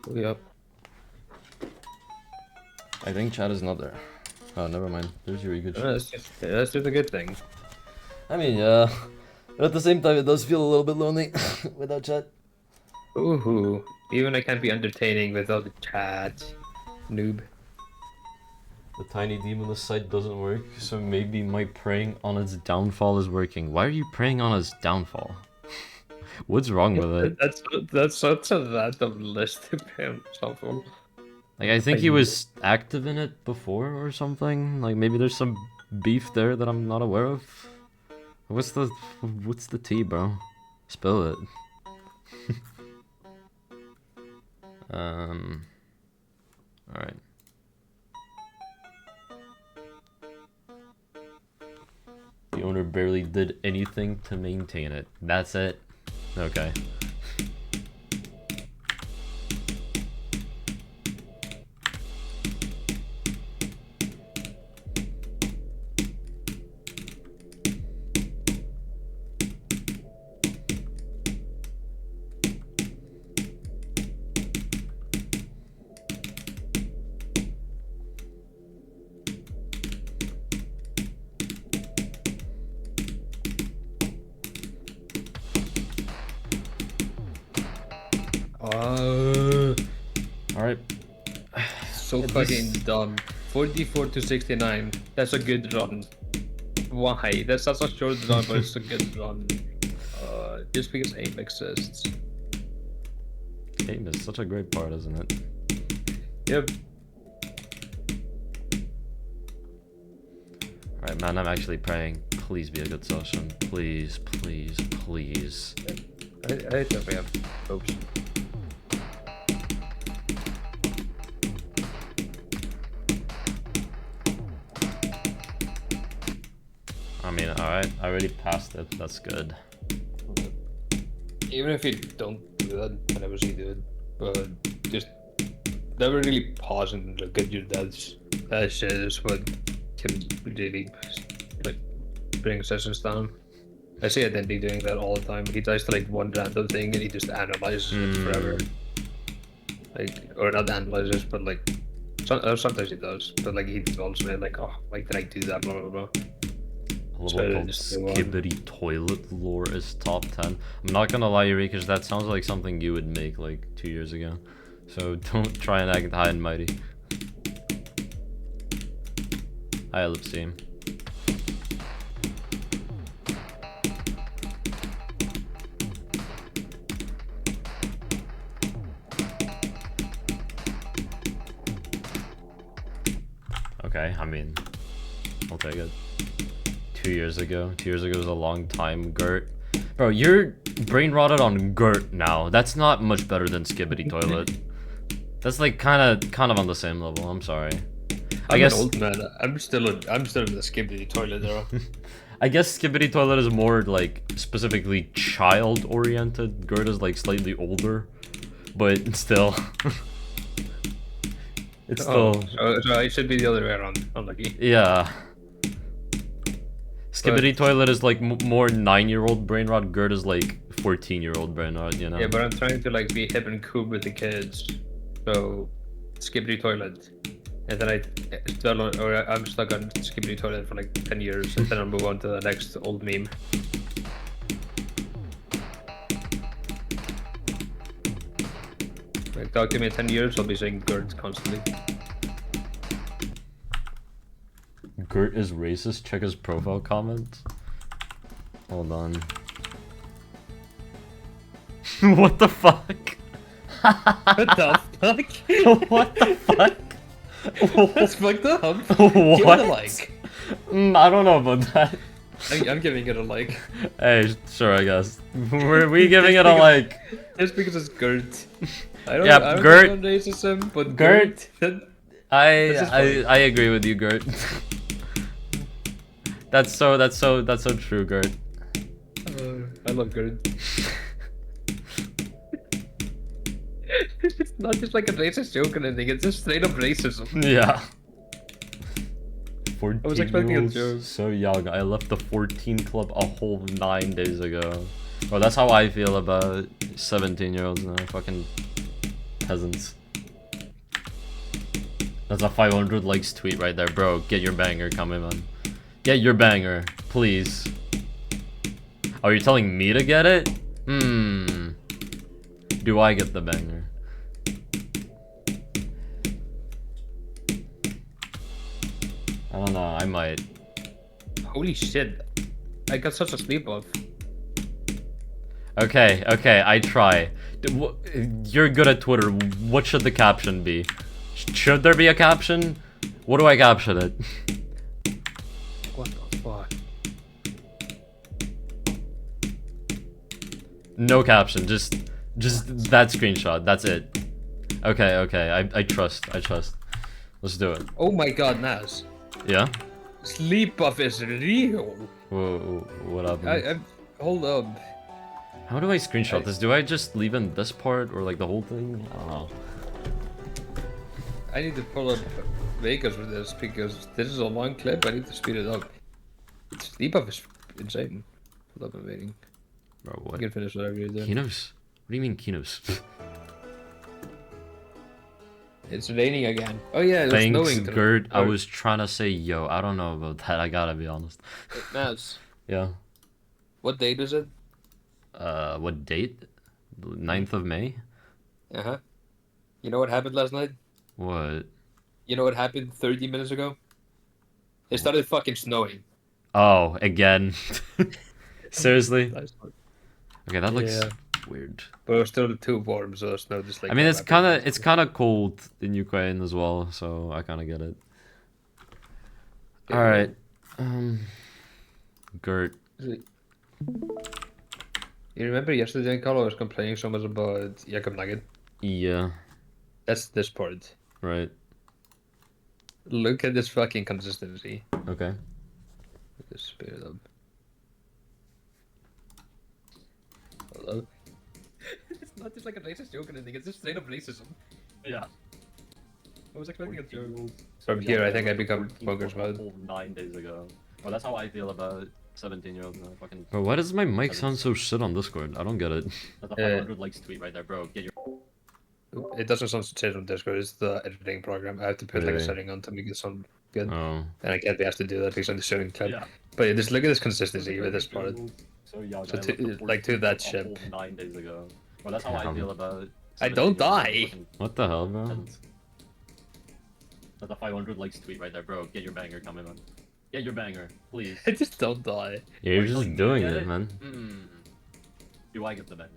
Speaker 3: Oh, yep.
Speaker 2: I think chat is not there. Oh, never mind. There's your good shit.
Speaker 3: That's just a good thing.
Speaker 2: I mean, yeah. But at the same time, it does feel a little bit lonely without chat.
Speaker 3: Ooh, even I can't be entertaining without the chat. Noob.
Speaker 2: The tiny demonless site doesn't work, so maybe my preying on its downfall is working. Why are you preying on its downfall? What's wrong with it?
Speaker 3: That's such a random list to pay himself on.
Speaker 2: Like, I think he was active in it before or something. Like, maybe there's some beef there that I'm not aware of. What's the tea, bro? Spill it. Alright. The owner barely did anything to maintain it. That's it? Okay.
Speaker 3: so
Speaker 2: At
Speaker 3: fucking
Speaker 2: least-
Speaker 3: dumb. 44 to 69. That's a good run. Why? That's such a short run, but it's a good run. Just because aim exists.
Speaker 2: Game is such a great part, isn't it?
Speaker 3: Yep.
Speaker 2: Alright, man, I'm actually praying. Please be a good session. Please, please, please.
Speaker 3: I definitely have hopes.
Speaker 2: I mean, alright, I already passed it. That's good.
Speaker 3: Even if you don't do that, I never see do it. But just never really pause and look at your dad's. That shit is what can really like bring sessions down. I see Identity doing that all the time. He does like one random thing and he just analyzes it forever. Like, or not analyzes, but like sometimes he does. But like he also like, oh, like did I do that? Blah blah blah.
Speaker 2: A little
Speaker 3: So
Speaker 2: called
Speaker 3: just the one.
Speaker 2: Skibbity Toilet lore is top 10. I'm not gonna lie, Eureka, that sounds like something you would make like 2 years ago. So don't try and act high and mighty. Hi, Ellipseam. Okay, I mean, I'll take it. 2 years ago. 2 years ago was a long time, Gert. Bro, you're brain rotted on Gert now. That's not much better than Skibbity Toilet. That's like kind of on the same level. I'm sorry.
Speaker 3: I'm
Speaker 2: guess-
Speaker 3: an old man. I'm still in the Skibbity Toilet era.
Speaker 2: I guess Skibbity Toilet is more like specifically child oriented. Gert is like slightly older, but still. It's still.
Speaker 3: So it should be the other way around. Unlucky.
Speaker 2: Yeah. Skibbity Toilet is like more 9-year-old brain rot. Gert is like 14-year-old brain rot, you know?
Speaker 3: Yeah, but I'm trying to like be hip and cool with the kids. So, Skibbity Toilet. And then I'm stuck on Skibbity Toilet for like 10 years, and then I'll move on to the next old meme. Like, talk to me in 10 years, I'll be saying Gert constantly.
Speaker 2: Gert is racist. Check his profile comment. Hold on. What the fuck?
Speaker 3: What the fuck?
Speaker 2: What the fuck?
Speaker 3: That's fucked up.
Speaker 2: What?
Speaker 3: Give it a like.
Speaker 2: I don't know about that.
Speaker 3: I'm giving it a like.
Speaker 2: Hey, sure, I guess. Were we giving it a like?
Speaker 3: Just because it's Gert. I don't,
Speaker 2: Yeah,
Speaker 3: I don't
Speaker 2: Gert-
Speaker 3: think I'm racism, but
Speaker 2: Gert-
Speaker 3: Gert.
Speaker 2: I
Speaker 3: This is funny.
Speaker 2: I agree with you, Gert. That's so true, Gert.
Speaker 3: I love Gert. It's not just like a racist joke or anything, it's just straight up racism.
Speaker 2: Yeah. 14
Speaker 3: I was expecting a joke.
Speaker 2: So young. I left the 14 club a whole 9 days ago. Bro, that's how I feel about 17-year-olds now. Fucking peasants. That's a 500 likes tweet right there, bro. Get your banger coming, man. Get your banger, please. Oh, you're telling me to get it? Do I get the banger? I don't know, I might.
Speaker 3: Holy shit. I got such a sleep off.
Speaker 2: Okay, I try. You're good at Twitter. What should the caption be? Should there be a caption? What do I caption it?
Speaker 3: What the fuck?
Speaker 2: No caption, just that screenshot. That's it. Okay. I trust. Let's do it.
Speaker 3: Oh my god, Naz.
Speaker 2: Yeah.
Speaker 3: Sleep off is real.
Speaker 2: Whoa, what happened?
Speaker 3: Hold up.
Speaker 2: How do I screenshot this? Do I just leave in this part or like the whole thing? I don't know.
Speaker 3: I need to pull up Vegas for this because this is a long clip. I need to speed it up. Sleep off is insane. Hold up, I'm waiting.
Speaker 2: Bro,
Speaker 3: You
Speaker 2: what?
Speaker 3: can finish whatever you're doing.
Speaker 2: Kenos? What do you mean Kenos?
Speaker 3: It's raining again. Oh yeah, it's
Speaker 2: Thanks,
Speaker 3: snowing. today.
Speaker 2: Gert. I
Speaker 3: Or-
Speaker 2: was trying to say yo. I don't know about that. I gotta be honest.
Speaker 3: Naz,
Speaker 2: Yeah.
Speaker 3: what date is it?
Speaker 2: What date? 9th of May?
Speaker 3: Uh huh. You know what happened last night?
Speaker 2: What?
Speaker 3: You know what happened 30 minutes ago? It started fucking snowing.
Speaker 2: Oh, again. Seriously?
Speaker 3: That's-
Speaker 2: Okay, that looks
Speaker 3: Yeah.
Speaker 2: weird.
Speaker 3: But it was still too warm, so the snow just like.
Speaker 2: I mean,
Speaker 3: evaporated.
Speaker 2: it's kind of cold in Ukraine as well, so I kind of get it.
Speaker 3: Yeah,
Speaker 2: All right, Gert.
Speaker 3: You remember yesterday, Carl, I was complaining so much about Jakob Nugget?
Speaker 2: Yeah,
Speaker 3: That's this part.
Speaker 2: right.
Speaker 3: Look at this fucking consistency.
Speaker 2: Okay.
Speaker 3: Just speed it up. Hello? It's not just like a racist joke or anything, it's just straight up racism.
Speaker 4: Yeah.
Speaker 3: I was expecting a joke. From here, I think I become Bunker's mode.
Speaker 4: 9 days ago. Well, that's how I feel about 17-year-olds now. Fucking.
Speaker 2: Bro, why does my mic sound so shit on Discord? I don't get it.
Speaker 4: That's a 500 likes tweet right there, bro. Get your.
Speaker 3: It doesn't sound shit on Discord, it's the editing program. I have to put like a
Speaker 2: Really?
Speaker 3: setting on to make it sound good.
Speaker 2: Oh,
Speaker 3: And I can't be asked to do that because I'm just showing clip.
Speaker 4: Yeah.
Speaker 3: But yeah, just look at this consistency with this part.
Speaker 4: So young.
Speaker 3: So
Speaker 4: I
Speaker 3: to-
Speaker 4: looked at
Speaker 3: like to
Speaker 4: 14
Speaker 3: that
Speaker 4: a
Speaker 3: ship.
Speaker 4: whole 9 days ago. Well, that's how I
Speaker 2: Damn.
Speaker 4: feel about.
Speaker 3: I don't
Speaker 4: 17-year-olds now.
Speaker 3: die.
Speaker 4: Fucking-
Speaker 2: what the hell, bro?
Speaker 4: and That's a 500 likes tweet right there, bro. Get your banger coming, man. Get your banger, please.
Speaker 3: I just don't die.
Speaker 2: Yeah, you're
Speaker 4: Are you
Speaker 2: just
Speaker 4: gonna
Speaker 2: doing
Speaker 4: get
Speaker 2: it, man.
Speaker 4: Do I get the banger?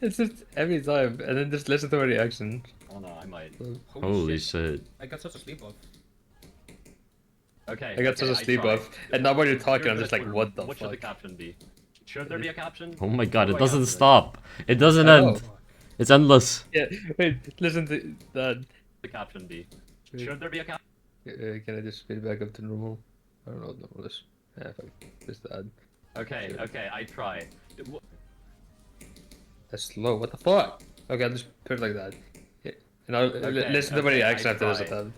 Speaker 3: It's just every time, and then just listen to my reaction.
Speaker 4: Oh no, I might.
Speaker 2: Holy shit.
Speaker 3: I got such a sleep off.
Speaker 4: Okay.
Speaker 3: I got
Speaker 4: okay,
Speaker 3: such a sleep
Speaker 4: tried.
Speaker 3: off. And now when you're talking,
Speaker 4: You're
Speaker 3: I'm
Speaker 4: good
Speaker 3: just
Speaker 4: at
Speaker 3: like,
Speaker 4: Twitter.
Speaker 3: what the
Speaker 4: What should the
Speaker 3: fuck?
Speaker 4: caption be? Should there be a caption?
Speaker 2: Oh my god,
Speaker 4: What
Speaker 2: it
Speaker 4: do I
Speaker 2: doesn't
Speaker 4: caption
Speaker 2: stop. It doesn't
Speaker 3: I know.
Speaker 2: end. It's endless.
Speaker 3: Yeah, wait, listen to that.
Speaker 4: The caption be? Should there be a caption?
Speaker 3: Can I just speed back up to normal? I don't know what normal is. Yeah, fuck. Just that.
Speaker 4: Okay, okay, I try.
Speaker 3: That's slow. What the fuck? Okay, I'll just put it like that. Yeah. And I'll
Speaker 4: Okay,
Speaker 3: listen to my
Speaker 4: okay,
Speaker 3: reaction
Speaker 4: I
Speaker 3: after this.
Speaker 4: try.
Speaker 3: Then.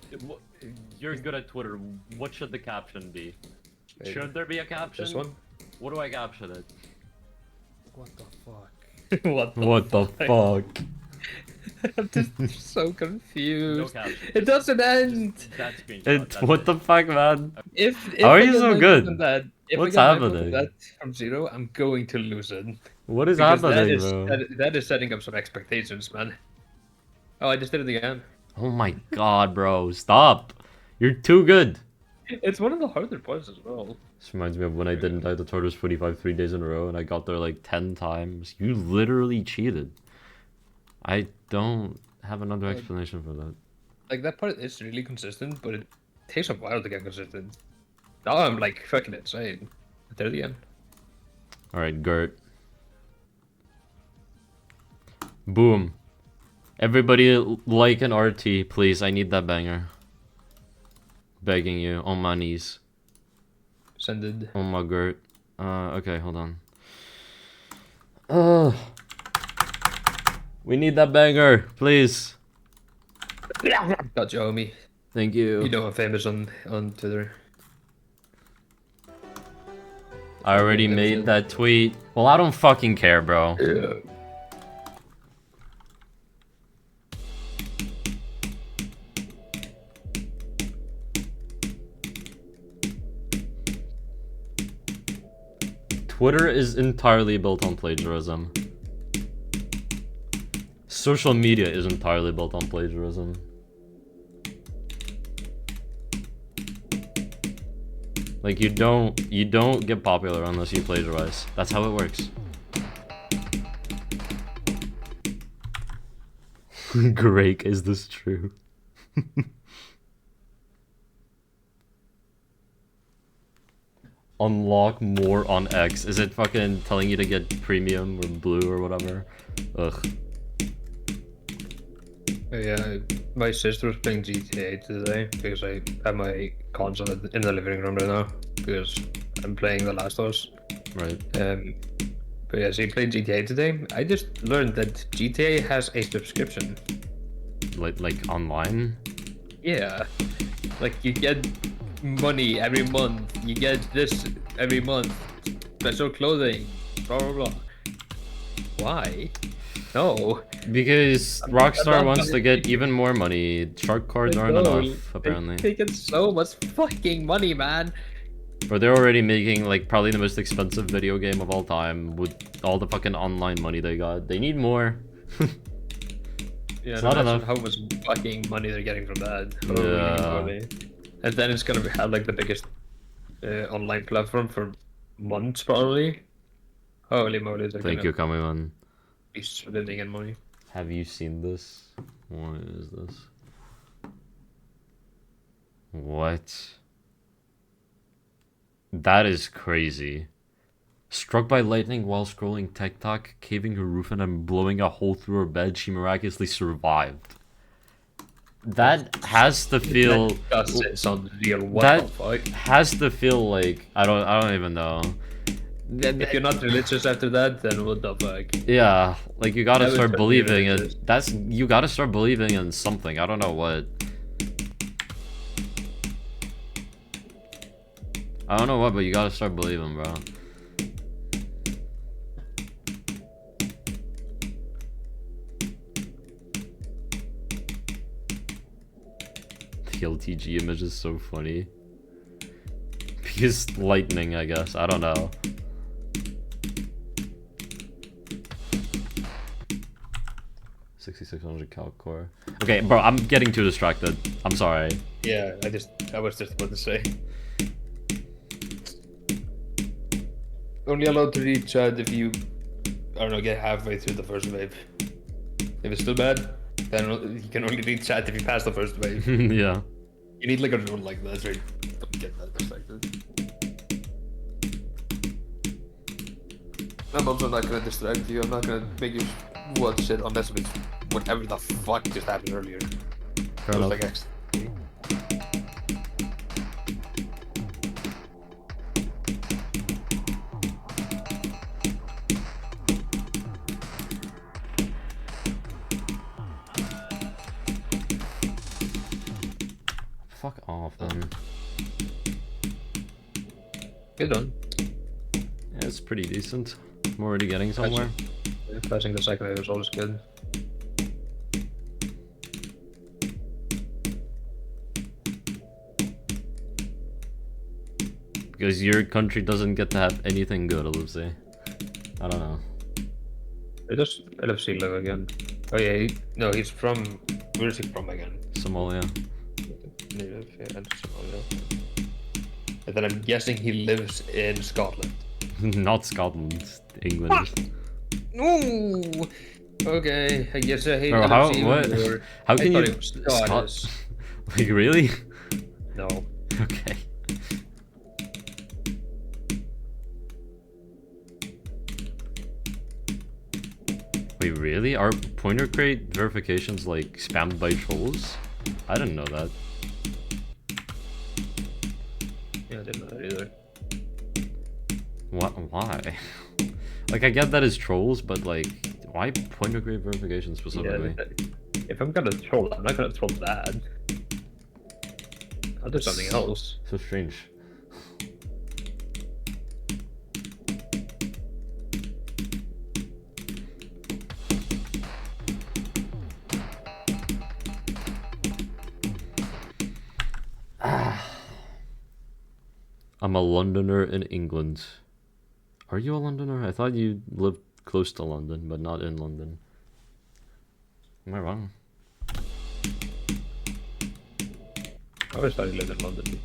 Speaker 4: You're good at Twitter. What should the caption be?
Speaker 3: Wait,
Speaker 4: Should there be a caption?
Speaker 3: This one?
Speaker 4: What do I caption it?
Speaker 3: What the fuck? what the
Speaker 2: What the fuck?
Speaker 3: I'm just so
Speaker 4: No
Speaker 3: confused.
Speaker 4: caption.
Speaker 3: It doesn't end.
Speaker 4: That screenshot.
Speaker 2: It,
Speaker 4: that's
Speaker 2: what
Speaker 4: it.
Speaker 2: the fuck, man?
Speaker 3: If
Speaker 2: How are
Speaker 3: I
Speaker 2: you
Speaker 3: get
Speaker 2: so
Speaker 3: 9
Speaker 2: good?
Speaker 3: from That, if
Speaker 2: What's
Speaker 3: I get 9 from
Speaker 2: happening?
Speaker 3: That from 0, I'm going to lose it.
Speaker 2: What is
Speaker 3: Because that
Speaker 2: happening,
Speaker 3: is,
Speaker 2: bro?
Speaker 3: that is setting up some expectations, man. Oh, I just did it again.
Speaker 2: Oh my god, bro. Stop. You're too good.
Speaker 3: It's one of the harder parts as well.
Speaker 2: This reminds me of when I didn't die to Tortoise 45 3 days in a row and I got there like 10 times. You literally cheated. I don't have another explanation for that.
Speaker 3: Like, that part is really consistent, but it takes a while to get consistent. Now I'm like fucking insane. There at the end.
Speaker 2: Alright, Gert. Boom. Everybody like an RT, please. I need that banger. Begging you, on my knees.
Speaker 3: Send it.
Speaker 2: Oh my Gert. Okay, hold on. We need that banger, please.
Speaker 3: Got you, homie.
Speaker 2: Thank you.
Speaker 3: You know I'm famous on Twitter.
Speaker 2: I already made that tweet. Well, I don't fucking care, bro.
Speaker 3: Yeah.
Speaker 2: Twitter is entirely built on plagiarism. Social media is entirely built on plagiarism. Like you don't get popular unless you plagiarize. That's how it works. Greg, is this true? Unlock more on X. Is it fucking telling you to get premium or blue or whatever? Ugh.
Speaker 3: Yeah, my sister was playing GTA today because I have my console in the living room right now because I'm playing The Last of Us.
Speaker 2: Right.
Speaker 3: But yeah, she played GTA today. I just learned that GTA has a subscription.
Speaker 2: Like online?
Speaker 3: Yeah, like you get money every month. You get this every month. Special clothing. Blah blah blah. Why? No.
Speaker 2: Because Rockstar wants to get even more money. Shark cards aren't
Speaker 3: No,
Speaker 2: enough, apparently.
Speaker 3: They get so much fucking money, man.
Speaker 2: Or they're already making like probably the most expensive video game of all time with all the fucking online money they got. They need more.
Speaker 3: Yeah,
Speaker 2: It's
Speaker 3: no,
Speaker 2: not
Speaker 3: imagine
Speaker 2: enough.
Speaker 3: how much fucking money they're getting from that.
Speaker 2: Yeah.
Speaker 3: Holy moly. And then it's gonna have like the biggest online platform for months probably. Holy moly, they're
Speaker 2: Thank
Speaker 3: gonna
Speaker 2: you, Kamiman.
Speaker 3: be swimming in money.
Speaker 2: Have you seen this? What is this? What? That is crazy. Struck by lightning while scrolling TikTok, caving her roof in and blowing a hole through her bed, she miraculously survived. That has to feel.
Speaker 3: That doesn't sound real. What
Speaker 2: That
Speaker 3: the fuck?
Speaker 2: has to feel like I don't even know.
Speaker 3: If you're not religious after that, then what the fuck?
Speaker 2: Yeah, like you gotta
Speaker 3: That would
Speaker 2: start
Speaker 3: turn me
Speaker 2: believing
Speaker 3: religious.
Speaker 2: it. That's you gotta start believing in something. I don't know what. I don't know what, but you gotta start believing, bro. The LTG image is so funny. Because lightning, I guess. I don't know. $6,600 calc core. Okay, bro, I'm getting too distracted. I'm sorry.
Speaker 3: Yeah, I was just about to say. Only allowed to read chat if you, I don't know, get halfway through the first wave. If it's still bad, then you can only read chat if you pass the first wave.
Speaker 2: Yeah.
Speaker 3: You need like a rule like that, so you don't get that distracted. I'm also not gonna distract you. I'm not gonna make you watch shit unless it's whatever the fuck just happened earlier.
Speaker 2: Fair
Speaker 3: It was
Speaker 2: enough.
Speaker 3: like accidentally.
Speaker 2: Fuck off, man.
Speaker 3: Good one.
Speaker 2: Yeah, it's pretty decent. I'm already getting somewhere.
Speaker 3: Passing the second wave is always good.
Speaker 2: Because your country doesn't get to have anything good, LFC. I don't know.
Speaker 3: It does LFC live again. Oh yeah, no, he's from. Where is he from again?
Speaker 2: Somalia.
Speaker 3: Native, yeah, and Somalia. And then I'm guessing he lives in Scotland.
Speaker 2: Not Scotland. England.
Speaker 3: No. Okay, I guess I hate
Speaker 2: Bro, how-
Speaker 3: LFC
Speaker 2: what?
Speaker 3: more.
Speaker 2: How
Speaker 3: I
Speaker 2: can
Speaker 3: thought
Speaker 2: you-
Speaker 3: it was
Speaker 2: Scot-
Speaker 3: Scottish.
Speaker 2: Like, really?
Speaker 3: No.
Speaker 2: Okay. Wait, really? Are pointer crate verifications like spammed by trolls? I didn't know that.
Speaker 3: Yeah, I didn't know that either.
Speaker 2: What? Why? Like, I get that it's trolls, but like, why pointer crate verification specifically?
Speaker 3: Yeah, if I'm gonna troll, I'm not gonna troll that. I'll do something else.
Speaker 2: So strange. I'm a Londoner in England. Are you a Londoner? I thought you lived close to London, but not in London. Am I wrong?
Speaker 3: I always thought he lived in London.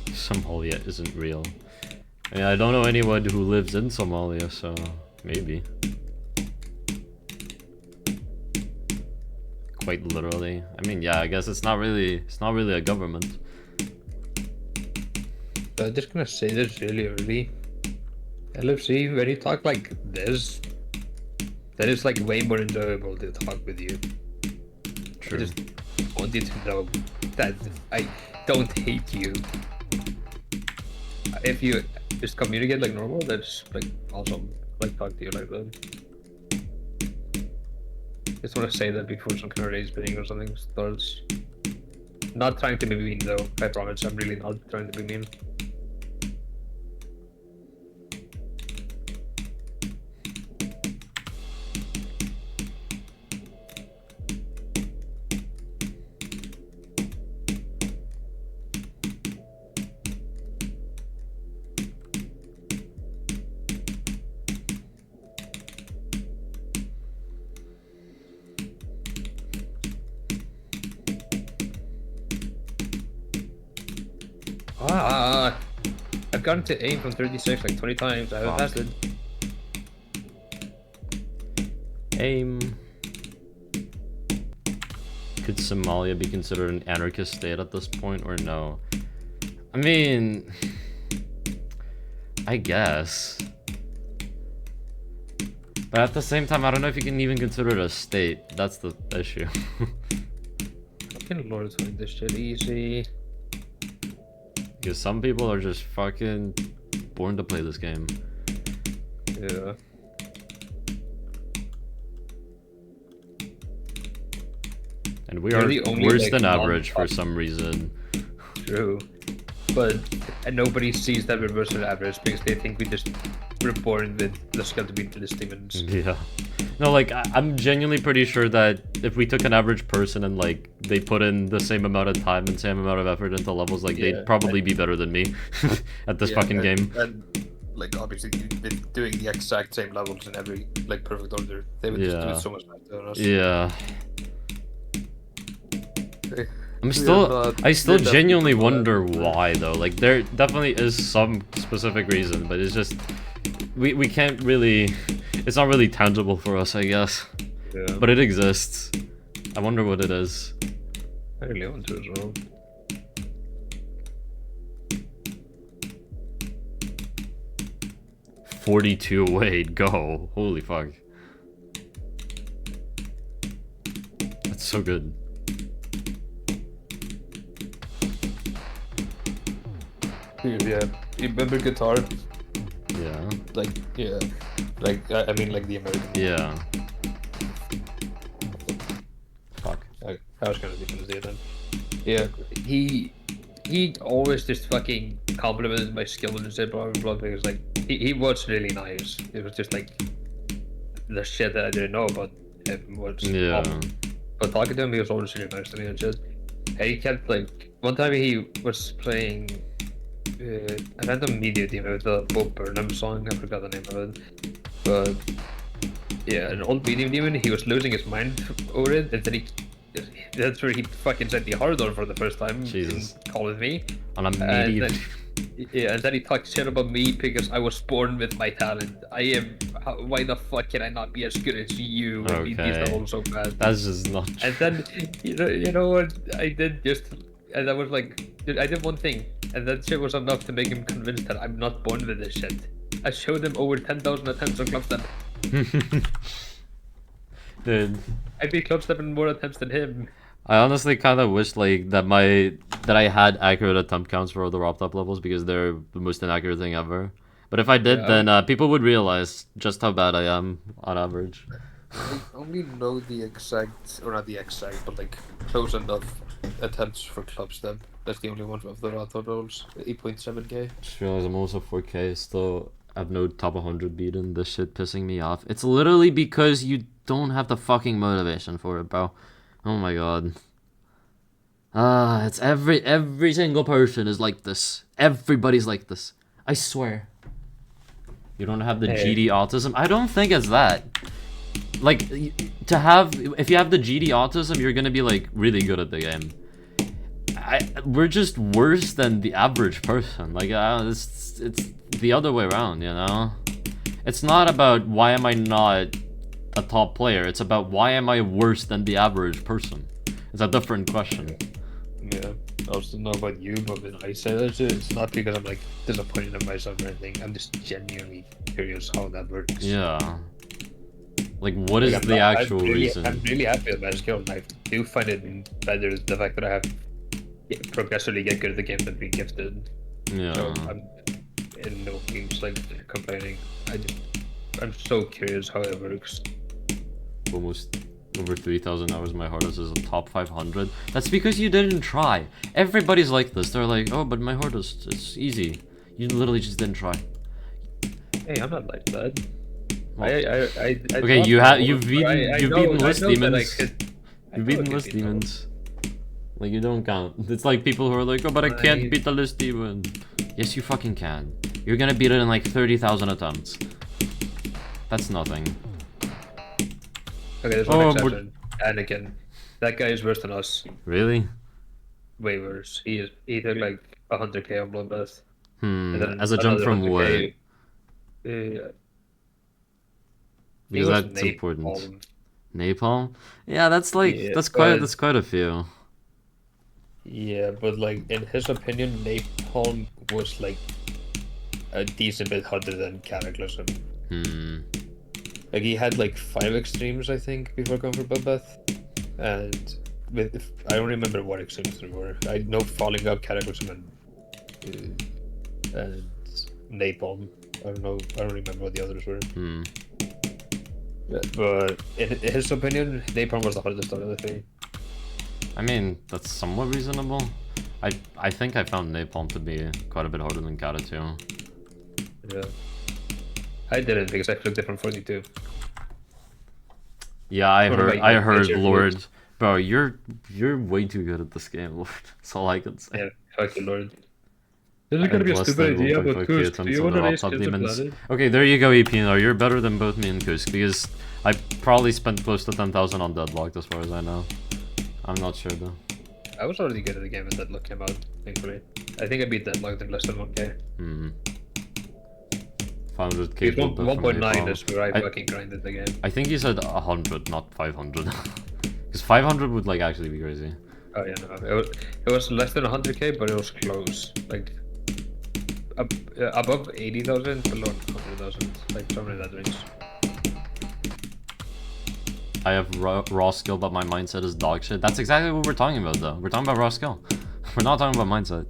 Speaker 2: Somalia isn't real. I mean, I don't know anyone who lives in Somalia, so maybe. Quite literally. I mean, yeah, I guess it's not really a government.
Speaker 3: I'm just gonna say this really early. LFC, when you talk like this, that is like way more enjoyable to talk with you.
Speaker 2: True.
Speaker 3: I just want you to know that I don't hate you. If you just communicate like normal, that's like awesome. I like talk to you like that. Just want to say that before some kind of race bidding or something starts. Not trying to be mean though, I promise. I'm really not trying to be mean. I've gotten to aim from 36 like 20 times. I haven't
Speaker 2: Fuck.
Speaker 3: passed it.
Speaker 2: Aim. Could Somalia be considered an anarchist state at this point, or no? I mean, I guess. But at the same time, I don't know if you can even consider it a state. That's the issue.
Speaker 3: Fucking Lord, find this shit easy.
Speaker 2: Because some people are just fucking born to play this game.
Speaker 3: Yeah.
Speaker 2: And we
Speaker 3: You're
Speaker 2: are
Speaker 3: the only,
Speaker 2: worse
Speaker 3: like,
Speaker 2: than average for
Speaker 3: non-top-
Speaker 2: some reason.
Speaker 3: True. But and nobody sees that we're worse than average because they think we're born with the skill to beat the demons.
Speaker 2: Yeah. No, like, I'm genuinely pretty sure that if we took an average person and, like, they put in the same amount of time and same amount of effort into levels, like,
Speaker 3: Yeah,
Speaker 2: they'd probably be better than me at this fucking game.
Speaker 3: And like obviously you've been doing the exact same levels in every like perfect order. They would just do
Speaker 2: Yeah.
Speaker 3: it so much better than us.
Speaker 2: Yeah.
Speaker 3: We
Speaker 2: I still
Speaker 3: definitely
Speaker 2: genuinely
Speaker 3: people that-
Speaker 2: wonder why, though. Like, there definitely is some specific reason, but it's just... We can't really... It's not really tangible for us, I guess.
Speaker 3: Yeah.
Speaker 2: But it exists. I wonder what it is.
Speaker 3: I really want to as well.
Speaker 2: $42 away, go. Holy fuck. That's so good.
Speaker 3: Yeah. You remember guitar?
Speaker 2: Yeah.
Speaker 3: Like yeah. Like I mean like the American.
Speaker 2: Yeah. Fuck.
Speaker 3: I was gonna say that. Yeah. He always just fucking complimented my skill and said blah blah blah because like he was really nice. It was just like the shit that I didn't know about him was
Speaker 2: Yeah.
Speaker 3: But talking to him, he was always really nice to me and shit. And he kept like one time he was playing a random media team with the Bob Burnham song. I forgot the name of it, but yeah, an old medium demon. He was losing his mind over it, and then that's where he fucking said the hard on for the first time.
Speaker 2: Jesus.
Speaker 3: In Call with Me.
Speaker 2: On a
Speaker 3: And
Speaker 2: meaty...
Speaker 3: then, yeah, and then he talked shit about me because I was born with my talent. I am. Why the fuck can I not be as good as you? And beat these
Speaker 2: Okay.
Speaker 3: levels so bad.
Speaker 2: That's just not true.
Speaker 3: And then, you know what I did just, and I was like, dude, I did one thing, and that shit was enough to make him convinced that I'm not born with this shit. I showed him over 10,000 attempts on club step.
Speaker 2: Dude,
Speaker 3: I beat club step in more attempts than him.
Speaker 2: I honestly kind of wish like that I had accurate attempt counts for the ROP top levels because they're the most inaccurate thing ever. But if I did,
Speaker 3: Yeah.
Speaker 2: then people would realize just how bad I am on average.
Speaker 3: I only know the exact, or not the exact, but like close enough attempts for club step. That's the only one of the raw totals. 8.7k.
Speaker 2: Just realized I'm also 4K, still have no top 100 beaten. This shit pissing me off. It's literally because you don't have the fucking motivation for it, bro. Oh my god. It's every single person is like this. Everybody's like this. I swear. You don't have the
Speaker 3: Hey.
Speaker 2: GD autism? I don't think it's that. Like, to have... If you have the GD autism, you're gonna be, like, really good at the game. We're just worse than the average person. Like, it's the other way around, you know? It's not about why am I not a top player. It's about why am I worse than the average person. It's a different question.
Speaker 3: Yeah. I also know about you, but when I say that shit, it's not because I'm like disappointed in myself or anything. I'm just genuinely curious how that works.
Speaker 2: Yeah. Like, what is
Speaker 3: Like,
Speaker 2: the actual reason?
Speaker 3: I'm really happy with my skill, and I do find it better the fact that I have progressively get good at the game than being gifted.
Speaker 2: Yeah.
Speaker 3: So I'm in no means like complaining. I'm so curious how it works.
Speaker 2: Almost over 3,000 hours. My hardest is a top 500. That's because you didn't try. Everybody's like this. They're like, oh, but my hardest is easy. You literally just didn't try.
Speaker 3: Hey, I'm not like that.
Speaker 2: Well,
Speaker 3: I
Speaker 2: okay,
Speaker 3: thought
Speaker 2: you've beaten list demons. You've
Speaker 3: know
Speaker 2: beaten
Speaker 3: I could
Speaker 2: list
Speaker 3: beat them.
Speaker 2: demons. Like, you don't count. It's like people who are like, oh, but I can't
Speaker 3: I-
Speaker 2: beat the list demon. Yes, you fucking can. You're gonna beat it in like 30,000 attempts. That's nothing.
Speaker 3: Okay, there's one
Speaker 2: Oh,
Speaker 3: exception. Anakin. That guy is worse than us.
Speaker 2: Really?
Speaker 3: Way worse. He took like 100k on Bloodbath. And then
Speaker 2: As a jump
Speaker 3: another
Speaker 2: from what?
Speaker 3: 100K,
Speaker 2: Because
Speaker 3: it was
Speaker 2: that's important.
Speaker 3: Napalm.
Speaker 2: Napalm? Yeah, that's like
Speaker 3: Yeah,
Speaker 2: that's
Speaker 3: but-
Speaker 2: quite a few.
Speaker 3: Yeah, but like in his opinion, Napalm was like a decent bit harder than Cataclysm. Like he had like 5 extremes, I think, before going for Bloodbath, and I don't remember what extremes there were. I know Falling Up, Cataclysm, and Napalm. I don't remember what the others were. But in his opinion, Napalm was the hardest out of the 3.
Speaker 2: I mean, that's somewhat reasonable. I think I found Napalm to be quite a bit harder than Kata too.
Speaker 3: Yeah. I didn't because I flipped it from 42.
Speaker 2: Yeah, I
Speaker 3: One of
Speaker 2: heard
Speaker 3: my major
Speaker 2: Lord.
Speaker 3: moves.
Speaker 2: Bro, you're way too good at this game, Lord. That's all I can say.
Speaker 3: Yeah, fuck you, Lord. This is gonna be a
Speaker 2: Less
Speaker 3: stupid
Speaker 2: than
Speaker 3: idea,
Speaker 2: 1.5K
Speaker 3: but Kusk, do
Speaker 2: attempts
Speaker 3: you
Speaker 2: on
Speaker 3: wanna
Speaker 2: the
Speaker 3: raise
Speaker 2: Top
Speaker 3: kids to
Speaker 2: Demons.
Speaker 3: Planet?
Speaker 2: Okay, there you go, EPNR. You're better than both me and Kusk because I probably spent close to 10,000 on Deadlocked as far as I know. I'm not sure though.
Speaker 3: I was already good at the game when Deadlock came out, thankfully. I think I beat Deadlocked in less than 1k.
Speaker 2: 500k.
Speaker 3: Because
Speaker 2: build up from
Speaker 3: 1.9
Speaker 2: Napalm.
Speaker 3: is where I fucking grinded the game.
Speaker 2: I think you said 100, not 500. Because 500 would like actually be crazy.
Speaker 3: Oh yeah, no, it was less than 100k, but it was close. Like, above 80,000, below 100,000, like somewhere in that range.
Speaker 2: I have raw skill, but my mindset is dog shit. That's exactly what we're talking about, though. We're talking about raw skill. We're not talking about mindset.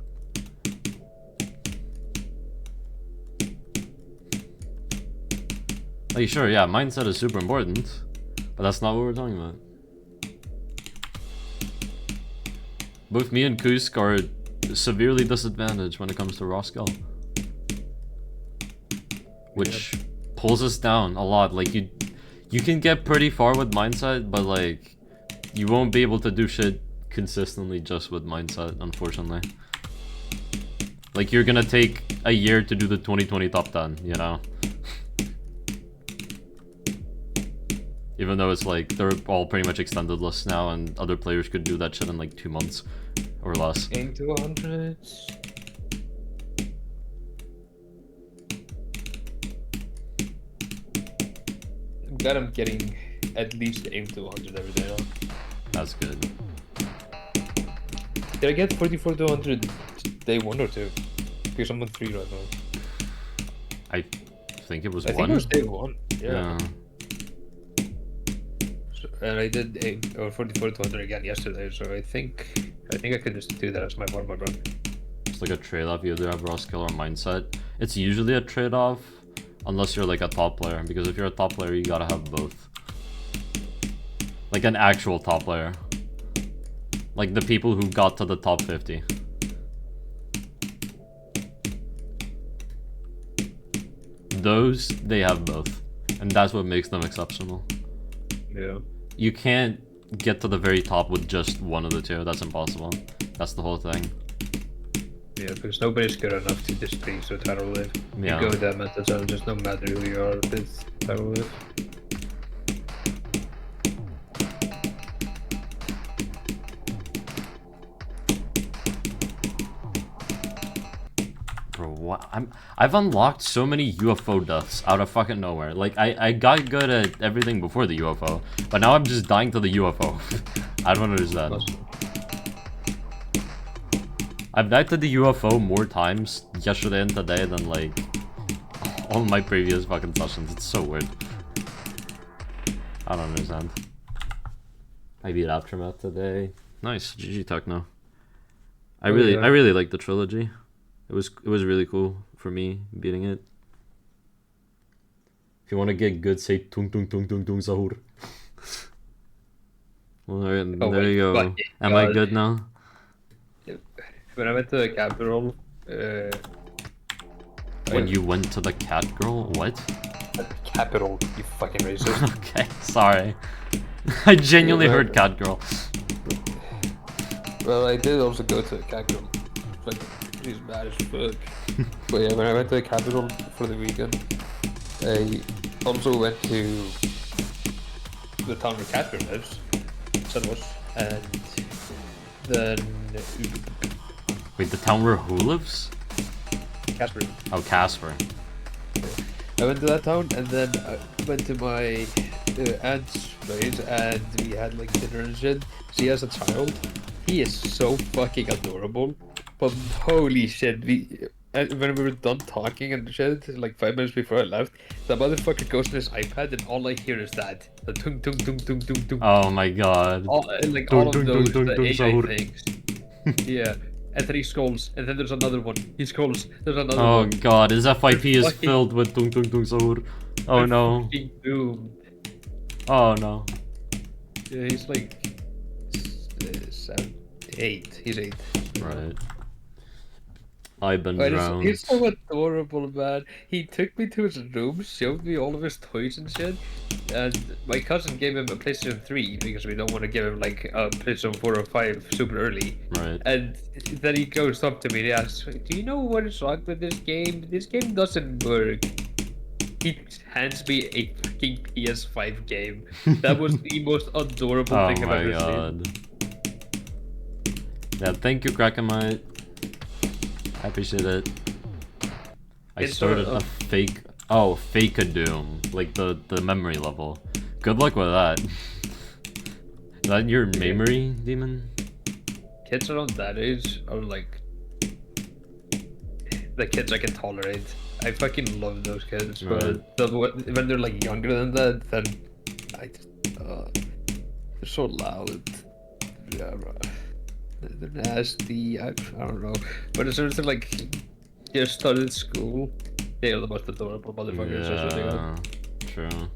Speaker 2: Like, sure, yeah, mindset is super important, but that's not what we're talking about. Both me and Kusk are severely disadvantaged when it comes to raw skill, which pulls us down a lot. Like, you can get pretty far with mindset, but like, you won't be able to do shit consistently just with mindset, unfortunately. Like, you're gonna take a year to do the 2020 top 10, you know? Even though it's like, they're all pretty much extended lists now, and other players could do that shit in like 2 months or less.
Speaker 3: Aim to 100. I'm glad I'm getting at least aim to 100 every day now.
Speaker 2: That's good.
Speaker 3: Did I get 44 to 100 day 1 or 2? Because I'm on 3 right now.
Speaker 2: I think it was
Speaker 3: I
Speaker 2: 1.
Speaker 3: think it was day 1.
Speaker 2: Yeah.
Speaker 3: So, and I did aim or 44 to 100 again yesterday, so I think I could just do that as my warm-up run.
Speaker 2: It's like a trade-off. You either have raw skill or mindset. It's usually a trade-off unless you're like a top player, because if you're a top player, you gotta have both. Like an actual top player. Like the people who got to the top 50. Those, they have both. And that's what makes them exceptional.
Speaker 3: Yeah.
Speaker 2: You can't get to the very top with just one of the two. That's impossible. That's the whole thing.
Speaker 3: Yeah, because nobody's good enough to just be so title live.
Speaker 2: Yeah.
Speaker 3: You go with that method, so just no matter who you are, it's title live.
Speaker 2: Bro, what? I've unlocked so many UFO deaths out of fucking nowhere. Like, I got good at everything before the UFO, but now I'm just dying to the UFO. I don't understand. I've died to the UFO more times yesterday and today than, like, all my previous fucking sessions. It's so weird. I don't understand. I beat Aftermath today. Nice, GG Techno. I really like the trilogy. It was really cool for me beating it. If you want to get good, say tung tung tung tung tung sahur. Well, there you go. Am I good now?
Speaker 3: When I went to the capital,
Speaker 2: When you went to the cat girl? What?
Speaker 3: capital, you fucking racist.
Speaker 2: Okay, sorry. I genuinely heard cat girl.
Speaker 3: Well, I did also go to the capital. Like, he's bad as fuck. But yeah, when I went to the capital for the weekend, I also went to the town where Catherine lives, Sunwatch, and then
Speaker 2: Wait, the town where who lives?
Speaker 3: Casper.
Speaker 2: Oh, Casper.
Speaker 3: I went to that town and then I went to my aunt's place and we had like dinner and shit. She has a child. He is so fucking adorable. But holy shit, when we were done talking and shit, like 5 minutes before I left, the motherfucker goes to his iPad and all I hear is that. The tung tung tung tung tung tung.
Speaker 2: Oh my god.
Speaker 3: All, like
Speaker 2: Tung,
Speaker 3: all of
Speaker 2: tung,
Speaker 3: those
Speaker 2: tung,
Speaker 3: the
Speaker 2: tung,
Speaker 3: AI
Speaker 2: sahur.
Speaker 3: things. Yeah. And then he scrolls, and then there's another one. He scrolls, there's another
Speaker 2: Oh
Speaker 3: one.
Speaker 2: god, his FYP is
Speaker 3: fucking-
Speaker 2: filled with tung tung tung sahur. Oh
Speaker 3: I'm
Speaker 2: no.
Speaker 3: fucking doomed.
Speaker 2: Oh no.
Speaker 3: Yeah, he's like 7, 8. He's 8.
Speaker 2: Right. I've been
Speaker 3: But
Speaker 2: drowned.
Speaker 3: he's so adorable, man. He took me to his room, showed me all of his toys and shit. And my cousin gave him a PlayStation 3 because we don't want to give him like a PlayStation 4 or 5 super early.
Speaker 2: Right.
Speaker 3: And then he goes up to me and he asks, "Do you know what is wrong with this game? This game doesn't work." He hands me a fucking PS5 game. That was the most adorable
Speaker 2: Oh
Speaker 3: thing I've
Speaker 2: my
Speaker 3: ever seen.
Speaker 2: god. Yeah, thank you, Krakenmite. I appreciate it. I
Speaker 3: It's
Speaker 2: started
Speaker 3: sort
Speaker 2: a
Speaker 3: of-
Speaker 2: fake. Oh, fake a doom. Like the memory level. Good luck with that. Is that your memory, demon?
Speaker 3: Kids around that age are like the kids I can tolerate. I fucking love those kids,
Speaker 2: Right.
Speaker 3: but when they're like younger than that, then I just, they're so loud. Yeah, bro. They're nasty. I don't know, but as soon as they like just started school, they are the most adorable motherfuckers. I swear to God.
Speaker 2: Yeah, true.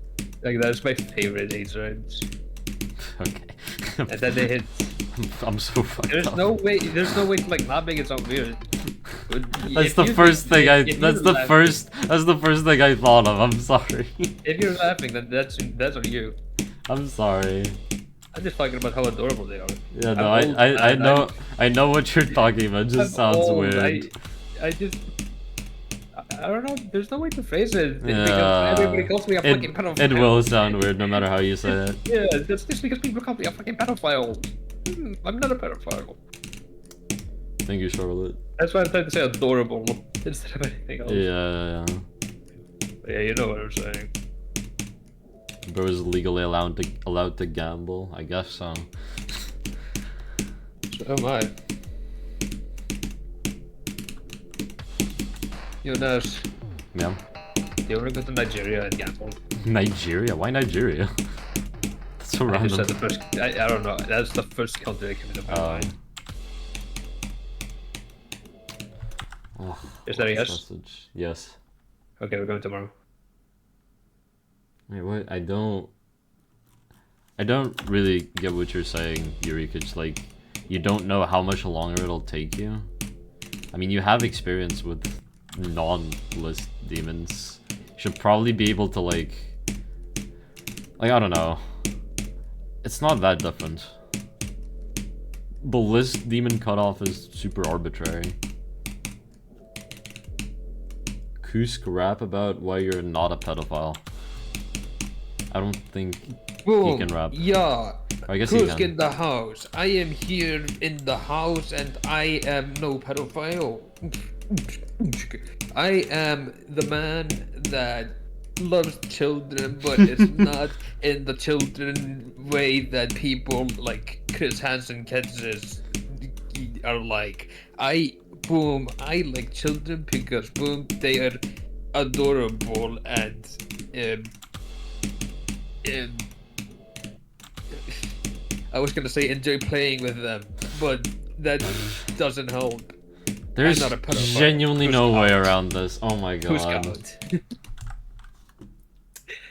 Speaker 3: Like that's my favorite age range.
Speaker 2: Okay.
Speaker 3: And then they hit.
Speaker 2: I'm so fucked
Speaker 3: There's
Speaker 2: up.
Speaker 3: no way. There's no way to like not make it sound weird.
Speaker 2: That's the first thing I. That's the first. That's the first thing I thought of. I'm sorry.
Speaker 3: If you're laughing, then that's on you.
Speaker 2: I'm sorry.
Speaker 3: I'm just talking about how adorable they are.
Speaker 2: Yeah, no,
Speaker 3: I'm old,
Speaker 2: I
Speaker 3: man.
Speaker 2: know I know what you're talking about. It just
Speaker 3: I'm
Speaker 2: sounds
Speaker 3: old.
Speaker 2: weird.
Speaker 3: I just. I don't know. There's no way to phrase it
Speaker 2: Yeah.
Speaker 3: because everybody calls me a fucking pedophile.
Speaker 2: It will sound weird no matter how you say it.
Speaker 3: Yeah, that's just because people call me a fucking pedophile. I'm not a pedophile.
Speaker 2: Thank you, Charlotte.
Speaker 3: That's why I'm trying to say adorable instead of anything else.
Speaker 2: Yeah.
Speaker 3: But yeah, you know what I'm saying.
Speaker 2: Bro is legally allowed to gamble. I guess so.
Speaker 3: So am I. Yo, Nas,
Speaker 2: Yeah.
Speaker 3: do you ever go to Nigeria and gamble?
Speaker 2: Nigeria? Why Nigeria? That's so
Speaker 3: I just
Speaker 2: random.
Speaker 3: said the first. I don't know. That's the first country that came into my mind.
Speaker 2: Oh,
Speaker 3: Is that a
Speaker 2: what's
Speaker 3: yes?
Speaker 2: message? Yes.
Speaker 3: Okay, we're going tomorrow.
Speaker 2: Wait, what? I don't really get what you're saying, Eureka. It's like you don't know how much longer it'll take you. I mean, you have experience with non-list demons. You should probably be able to like I don't know. It's not that different. The list demon cutoff is super arbitrary. Kusk rap about why you're not a pedophile. I don't think he can rap.
Speaker 3: Yeah.
Speaker 2: I guess he
Speaker 3: Kusk
Speaker 2: can.
Speaker 3: in the house. I am here in the house and I am no pedophile. I am the man that loves children, but it's not in the children way that people like Chris Hansen Kansas are like. I like children because they are adorable and I was gonna say enjoy playing with them, but that doesn't help.
Speaker 2: There's
Speaker 3: not a pedophile.
Speaker 2: genuinely
Speaker 3: Who's
Speaker 2: no way
Speaker 3: out?
Speaker 2: around this. Oh my
Speaker 3: Who's
Speaker 2: god.
Speaker 3: out?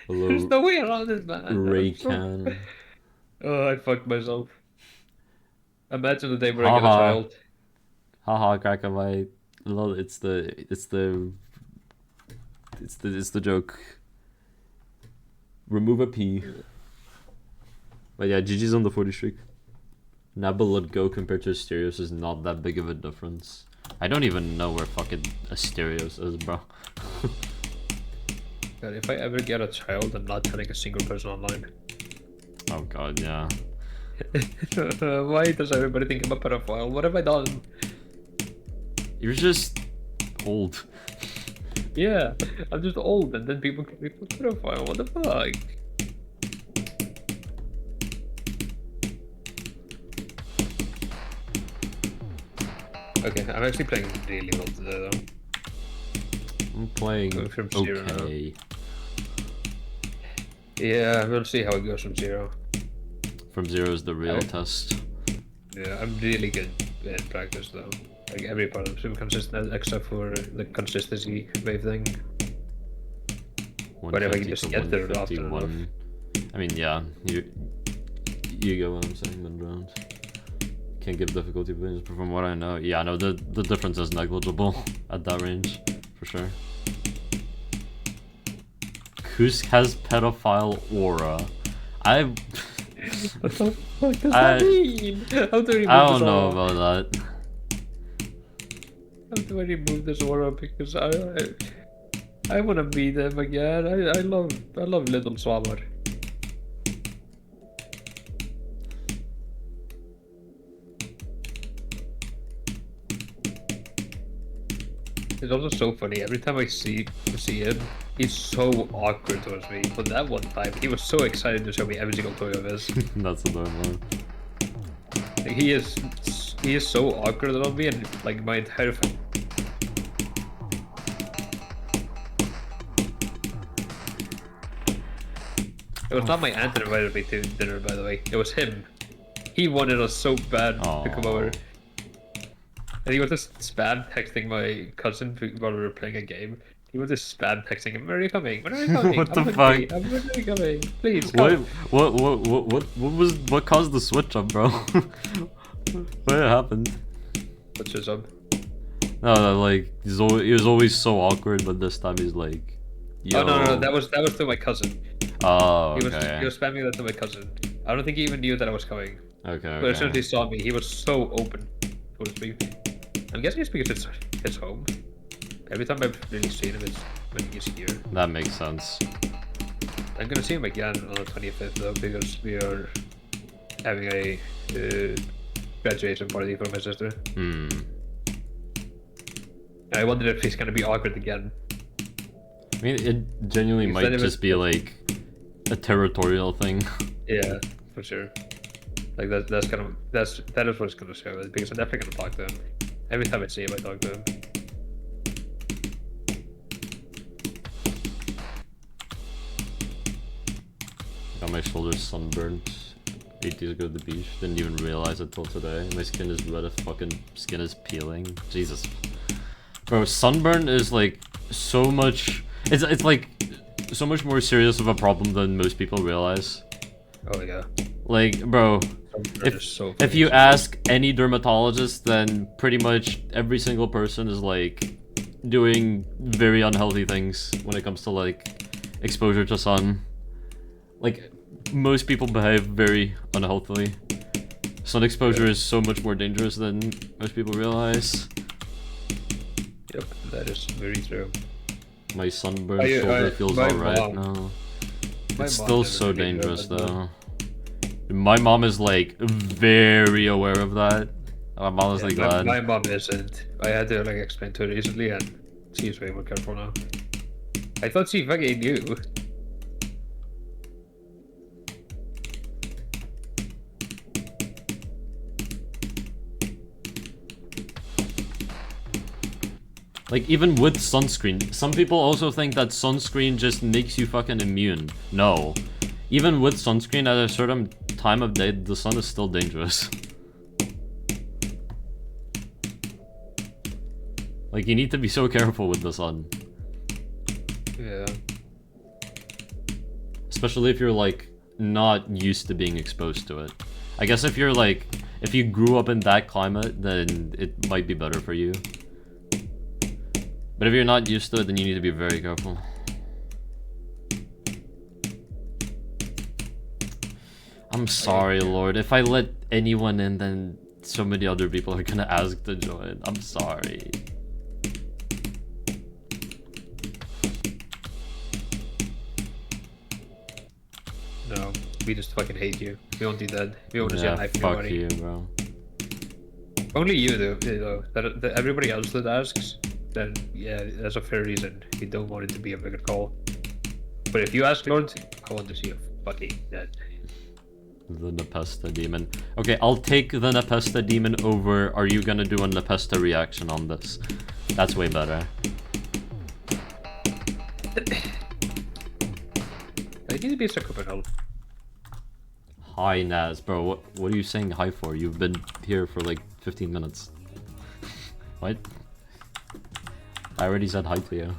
Speaker 2: Hello,
Speaker 3: There's no way around this, man.
Speaker 2: Raycan.
Speaker 3: Oh, I fucked myself. Imagine the day where I get a
Speaker 2: Haha.
Speaker 3: child.
Speaker 2: Haha, Krakamite. Lol, it's the joke. Remove a P. But yeah, GG's on the 40 streak. Nabalud Go compared to Asterios is not that big of a difference. I don't even know where fucking Asterios is, bro.
Speaker 3: God, if I ever get a child, I'm not telling a single person online.
Speaker 2: Oh god, yeah.
Speaker 3: Why does everybody think I'm a pedophile? What have I done?
Speaker 2: You're just old.
Speaker 3: Yeah, I'm just old, and then people call me a pedophile. What the fuck? Okay, I'm actually playing really well today, though.
Speaker 2: I'm playing
Speaker 3: Going from 0 now.
Speaker 2: okay.
Speaker 3: Yeah, we'll see how it goes from 0.
Speaker 2: From 0 is the real
Speaker 3: Okay.
Speaker 2: test.
Speaker 3: Yeah, I'm really good in practice, though. Like, every part I'm super consistent, except for the consistency wave thing. But if I can
Speaker 2: 150
Speaker 3: just
Speaker 2: to
Speaker 3: get there often enough.
Speaker 2: 151. I mean, yeah, you get what I'm saying, mid-round. Can't give difficulty range, but from what I know, yeah, no, the difference is negligible at that range, for sure. Kusk has pedophile aura.
Speaker 3: What the fuck does
Speaker 2: I-
Speaker 3: that mean? How do I remove
Speaker 2: I
Speaker 3: this
Speaker 2: don't know
Speaker 3: aura?
Speaker 2: about that.
Speaker 3: How do I remove this aura? Because I want to be them again. I love little Svavar. It's also so funny. Every time I see him, he's so awkward towards me. But that one time, he was so excited to show me every single toy of his.
Speaker 2: That's annoying.
Speaker 3: Like, he is so awkward around me, and like my entire It was not my aunt that invited me to dinner, by the way. It was him. He wanted us so bad to come
Speaker 2: Aw.
Speaker 3: over. And he was just spam texting my cousin while we were playing a game. He was just spam texting him, "When are you coming? When are you coming?
Speaker 2: What the
Speaker 3: I'm
Speaker 2: fuck?
Speaker 3: hungry. When are you coming? Please
Speaker 2: What,
Speaker 3: come."
Speaker 2: what caused the switch up, bro? What happened?
Speaker 3: What's his up?
Speaker 2: No, like, he was always so awkward, but this time he's like, yo.
Speaker 3: Oh no, that was to my cousin.
Speaker 2: Oh,
Speaker 3: He
Speaker 2: okay.
Speaker 3: was spamming that to my cousin. I don't think he even knew that I was coming.
Speaker 2: Okay,
Speaker 3: But as soon as he
Speaker 2: okay.
Speaker 3: saw me, he was so open towards me. I'm guessing it's because it's his home. Every time I've really seen him, it's when he's here.
Speaker 2: That makes sense.
Speaker 3: I'm gonna see him again on the 25th though, because we are having a graduation party for my sister.
Speaker 2: Hmm.
Speaker 3: I wonder if he's gonna be awkward again.
Speaker 2: I mean, it genuinely
Speaker 3: Because
Speaker 2: might
Speaker 3: then if
Speaker 2: just
Speaker 3: it's-
Speaker 2: be like a territorial thing.
Speaker 3: Yeah, for sure. Like that is what's gonna show it, because I'm definitely gonna talk to him. Every time I see him, I talk to him.
Speaker 2: Got my shoulders sunburned 8 days ago at the beach. Didn't even realize it till today. My skin is red as fucking skin is peeling. Jesus. Bro, sunburn is like so much. It's like so much more serious of a problem than most people realize.
Speaker 3: Oh yeah.
Speaker 2: Like, bro,
Speaker 3: Sunburn is so
Speaker 2: if you
Speaker 3: fucking
Speaker 2: ask any dermatologist, then pretty much every single person is like doing very unhealthy things when it comes to like exposure to sun. Like, most people behave very unhealthily. Sun exposure is so much more dangerous than most people realize.
Speaker 3: Yep, that is very true.
Speaker 2: My sunburned
Speaker 3: I-
Speaker 2: shoulder feels
Speaker 3: my
Speaker 2: alright
Speaker 3: mom-
Speaker 2: now.
Speaker 3: my
Speaker 2: It's
Speaker 3: mom
Speaker 2: still
Speaker 3: never
Speaker 2: so
Speaker 3: really
Speaker 2: dangerous
Speaker 3: grew up in
Speaker 2: though. My mom is like very aware of that. I'm honestly
Speaker 3: Yeah,
Speaker 2: glad.
Speaker 3: my mom isn't. I had to like explain to her recently, and she's way more careful now. I thought she fucking knew.
Speaker 2: Like, even with sunscreen, some people also think that sunscreen just makes you fucking immune. No. Even with sunscreen at a certain time of day, the sun is still dangerous. Like, you need to be so careful with the sun.
Speaker 3: Yeah.
Speaker 2: Especially if you're, like, not used to being exposed to it. I guess if you're, like, if you grew up in that climate, then it might be better for you. But if you're not used to it, then you need to be very careful. I'm sorry, Lord. If I let anyone in, then so many other people are gonna ask to join. I'm sorry.
Speaker 3: No, we just fucking hate you. We won't do that. We won't just
Speaker 2: Yeah,
Speaker 3: knife your
Speaker 2: fuck
Speaker 3: body.
Speaker 2: you, bro.
Speaker 3: Only you do, you know. Everybody else that asks, then yeah, that's a fair reason. You don't want it to be a bigger call. But if you ask, Lord, I want to see a fucking dead.
Speaker 2: The Nepesta demon. Okay, I'll take the Nepesta demon over. Are you gonna do a Nepesta reaction on this? That's way better.
Speaker 3: I need to be a psychopath.
Speaker 2: Hi, Naz, bro. What are you saying hi for? You've been here for like 15 minutes. What? I already said hi to you.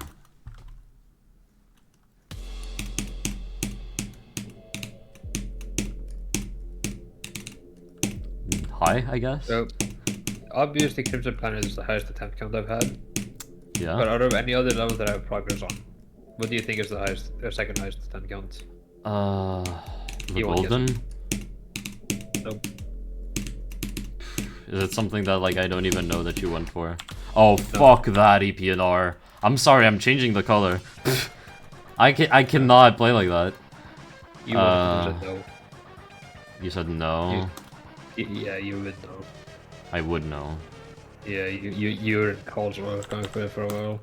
Speaker 2: Hi, I guess?
Speaker 3: So, obviously Crimson Planet is the highest attempt count I've had.
Speaker 2: Yeah.
Speaker 3: But out of any other level that I have progress on, what do you think is the highest, or second highest attempt count?
Speaker 2: The
Speaker 3: You won't
Speaker 2: golden?
Speaker 3: Nope.
Speaker 2: Is it something that like I don't even know that you went for? Oh, fuck that EPNR. I'm sorry, I'm changing the color. I cannot play like that.
Speaker 3: You 100% know.
Speaker 2: You said no.
Speaker 3: Yeah, you would know.
Speaker 2: I would know.
Speaker 3: Yeah, you're in calls where I was going for it for a while.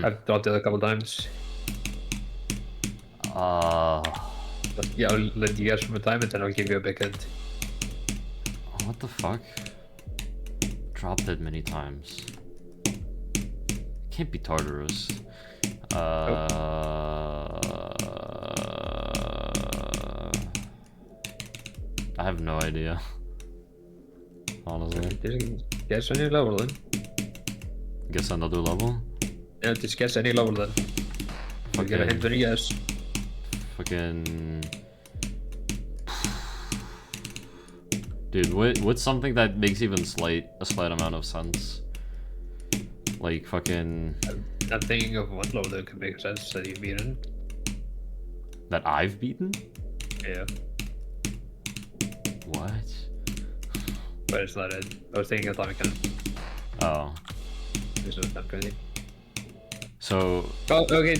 Speaker 3: I've thought it a couple times. But yeah, I'll let you guys from a time and then I'll give you a big hint.
Speaker 2: What the fuck? Dropped it many times. Can't be Tartarus. I have no idea. Honestly.
Speaker 3: Just guess any level then.
Speaker 2: Guess another level?
Speaker 3: Yeah, just guess any level then. I'll get a hint when you guess.
Speaker 2: Fucking... Dude, what's something that makes even a slight amount of sense? Like fucking...
Speaker 3: I'm thinking of one level that could make sense that you've beaten.
Speaker 2: That I've beaten?
Speaker 3: Yeah,
Speaker 2: What?
Speaker 3: but it's not it. I was thinking Atomic Cannon.
Speaker 2: Oh.
Speaker 3: It's not that crazy.
Speaker 2: So...
Speaker 3: Oh, okay, I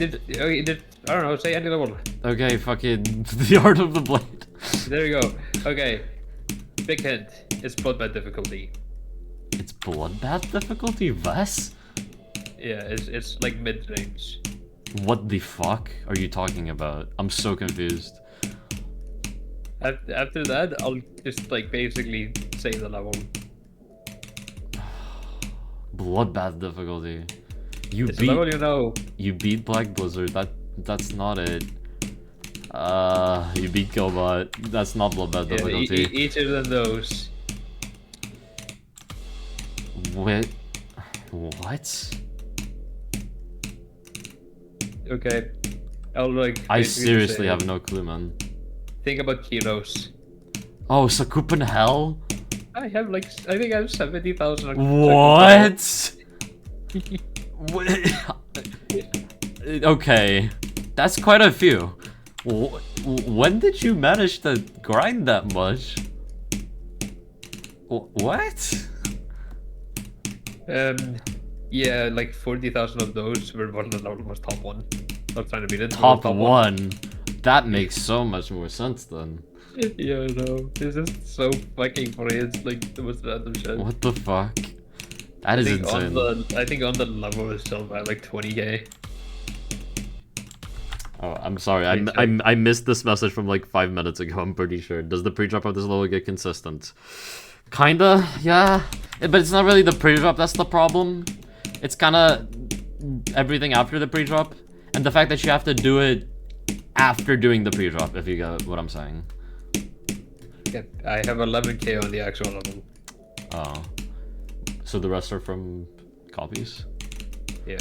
Speaker 3: don't know, say any level.
Speaker 2: Okay, fucking... The Art of the Blade.
Speaker 3: There you go. Okay. Big hint. It's bloodbath difficulty.
Speaker 2: It's bloodbath difficulty? What?
Speaker 3: Yeah, it's like mid-range.
Speaker 2: What the fuck are you talking about? I'm so confused.
Speaker 3: After that, I'll just like basically say the level.
Speaker 2: Bloodbath difficulty. You
Speaker 3: It's a level you know.
Speaker 2: You beat Black Blizzard. That's not it. You beat Killbot. That's not bloodbath
Speaker 3: Yeah,
Speaker 2: difficulty.
Speaker 3: each of them those.
Speaker 2: Wait. What?
Speaker 3: Okay. I'll like.
Speaker 2: I
Speaker 3: basically
Speaker 2: seriously
Speaker 3: say,
Speaker 2: have no clue, man.
Speaker 3: Think about Kenos.
Speaker 2: Oh, Sakupan Hell?
Speaker 3: I have like I think I have 70,000.
Speaker 2: What? Wait. Okay, that's quite a few. When did you manage to grind that much? What?
Speaker 3: Yeah, like 40,000 of those were one of the level was top one. I was trying to beat it.
Speaker 2: Top one? That makes so much more sense then.
Speaker 3: Yeah, I know. This is so fucking funny. It's like the most random shit.
Speaker 2: What the fuck? That is insane.
Speaker 3: I think on the level itself at like 20k.
Speaker 2: Oh, I'm sorry. I missed this message from like 5 minutes ago. I'm pretty sure. Does the pre-drop of this level get consistent? Kinda, yeah. But it's not really the pre-drop that's the problem. It's kinda everything after the pre-drop, and the fact that you have to do it after doing the pre-drop. If you get what I'm saying.
Speaker 3: Yeah, I have 11k on the actual level.
Speaker 2: Oh. So the rest are from copies?
Speaker 3: Yeah.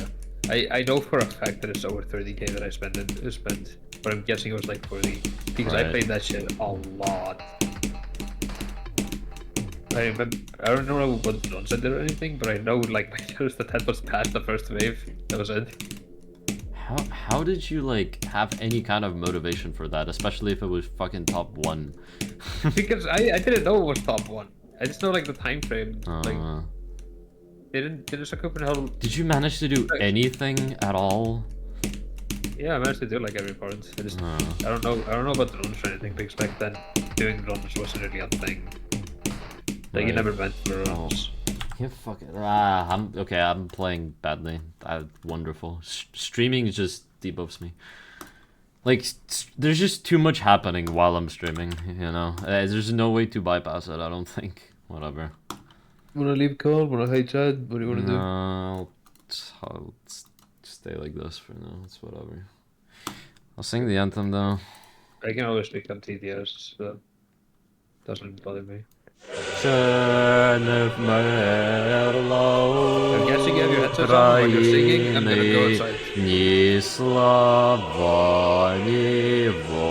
Speaker 3: I know for a fact that it's over 30k that I spent, but I'm guessing it was like 40 because I
Speaker 2: Right.
Speaker 3: played that shit a lot. I don't know what runs I did or anything, but I know like my first attempt was past the first wave. That was it.
Speaker 2: How did you like have any kind of motivation for that, especially if it was fucking top one?
Speaker 3: Because I didn't know it was top one. I just know like the time frame. Like didn't Copenhagen.
Speaker 2: Did you manage to do anything at all?
Speaker 3: Yeah, I managed to do like every part. I just I don't know about the runs or anything because back then doing runs wasn't really a thing. Like you
Speaker 2: Right.
Speaker 3: never went for runs.
Speaker 2: Yeah, fuck it. I'm okay. I'm playing badly. Wonderful. Streaming just debuffs me. Like, there's just too much happening while I'm streaming. You know, there's no way to bypass it. I don't think. Whatever.
Speaker 3: Wanna leave call? Wanna hide chat? What do you wanna do?
Speaker 2: No, I'll stay like this for now. It's whatever. I'll sing the anthem though.
Speaker 3: I can always click on TDS, so doesn't bother me.
Speaker 2: I'm
Speaker 3: I'm guessing you have your headset on while you're singing. I'm gonna go outside.
Speaker 2: Ні слава, ні воля,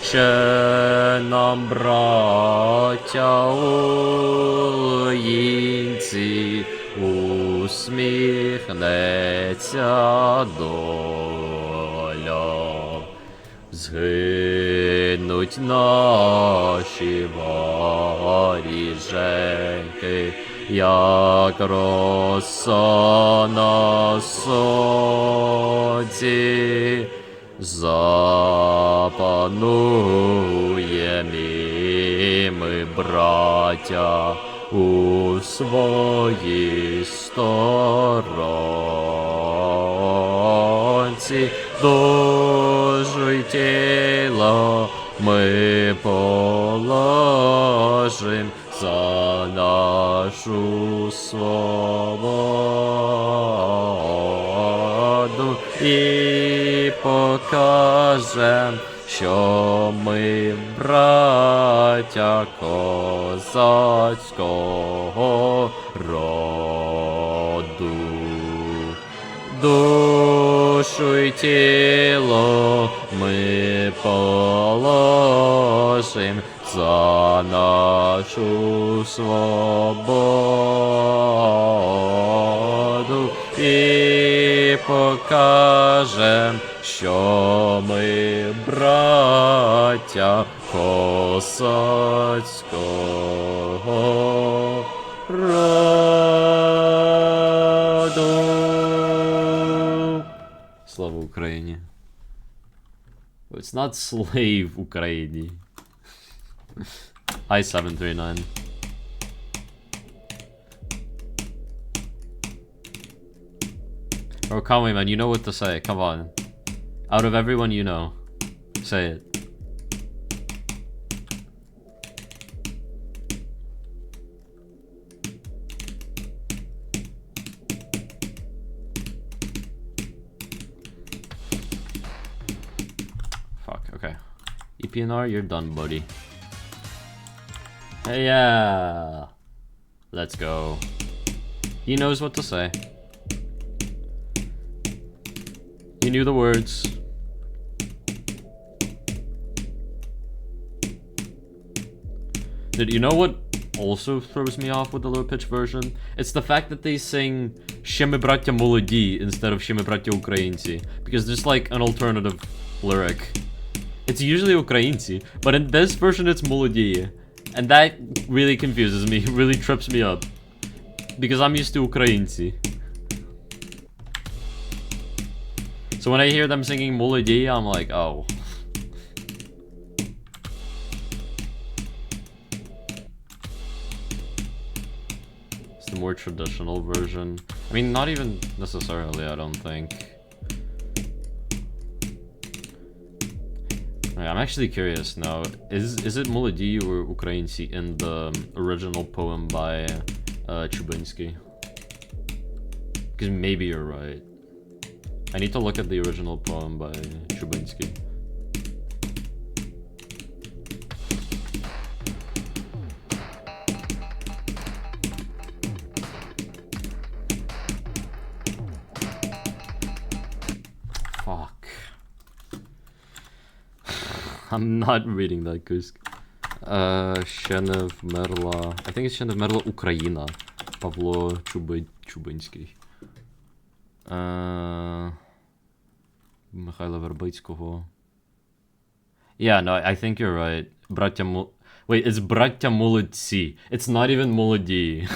Speaker 2: ще нам, браття українці, усміхнеться доля. Згинуть наші воріженьки, як роса на сонці, запануєм і ми, браття, у своїй сторонці. Душу й тіло ми положим за нашу свободу і покажем, що ми браття козацького роду. Душу й тіло ми положим за нашу свободу і покажем, що ми браття козацького роду. Слава Україні. It's not slave Україні. I-739. Oh, Conway, man, you know what to say. Come on. Out of everyone you know, say it. Fuck, okay. EPNR, you're done, buddy. Hey, yeah. Let's go. He knows what to say. He knew the words. Dude, you know what also throws me off with the low pitch version? It's the fact that they sing "Ще ми браття молоді" instead of "Ще ми браття українці", because there's like an alternative lyric. It's usually українці, but in this version it's молоді, and that really confuses me, really trips me up, because I'm used to українці. So when I hear them singing молоді, I'm like, oh. It's the more traditional version. I mean, not even necessarily, I don't think. I'm actually curious now. Is it молоді or українці in the original poem by Чубинський? Because maybe you're right. I need to look at the original poem by Чубинський. Fuck. I'm not reading that, Kusk. Ще не вмерла... I think it's ще не вмерла Україна. Павло Чубинський. Михайла Вербицького. Yeah, no, I think you're right. Wait, it's браття молодці. It's not even молоді.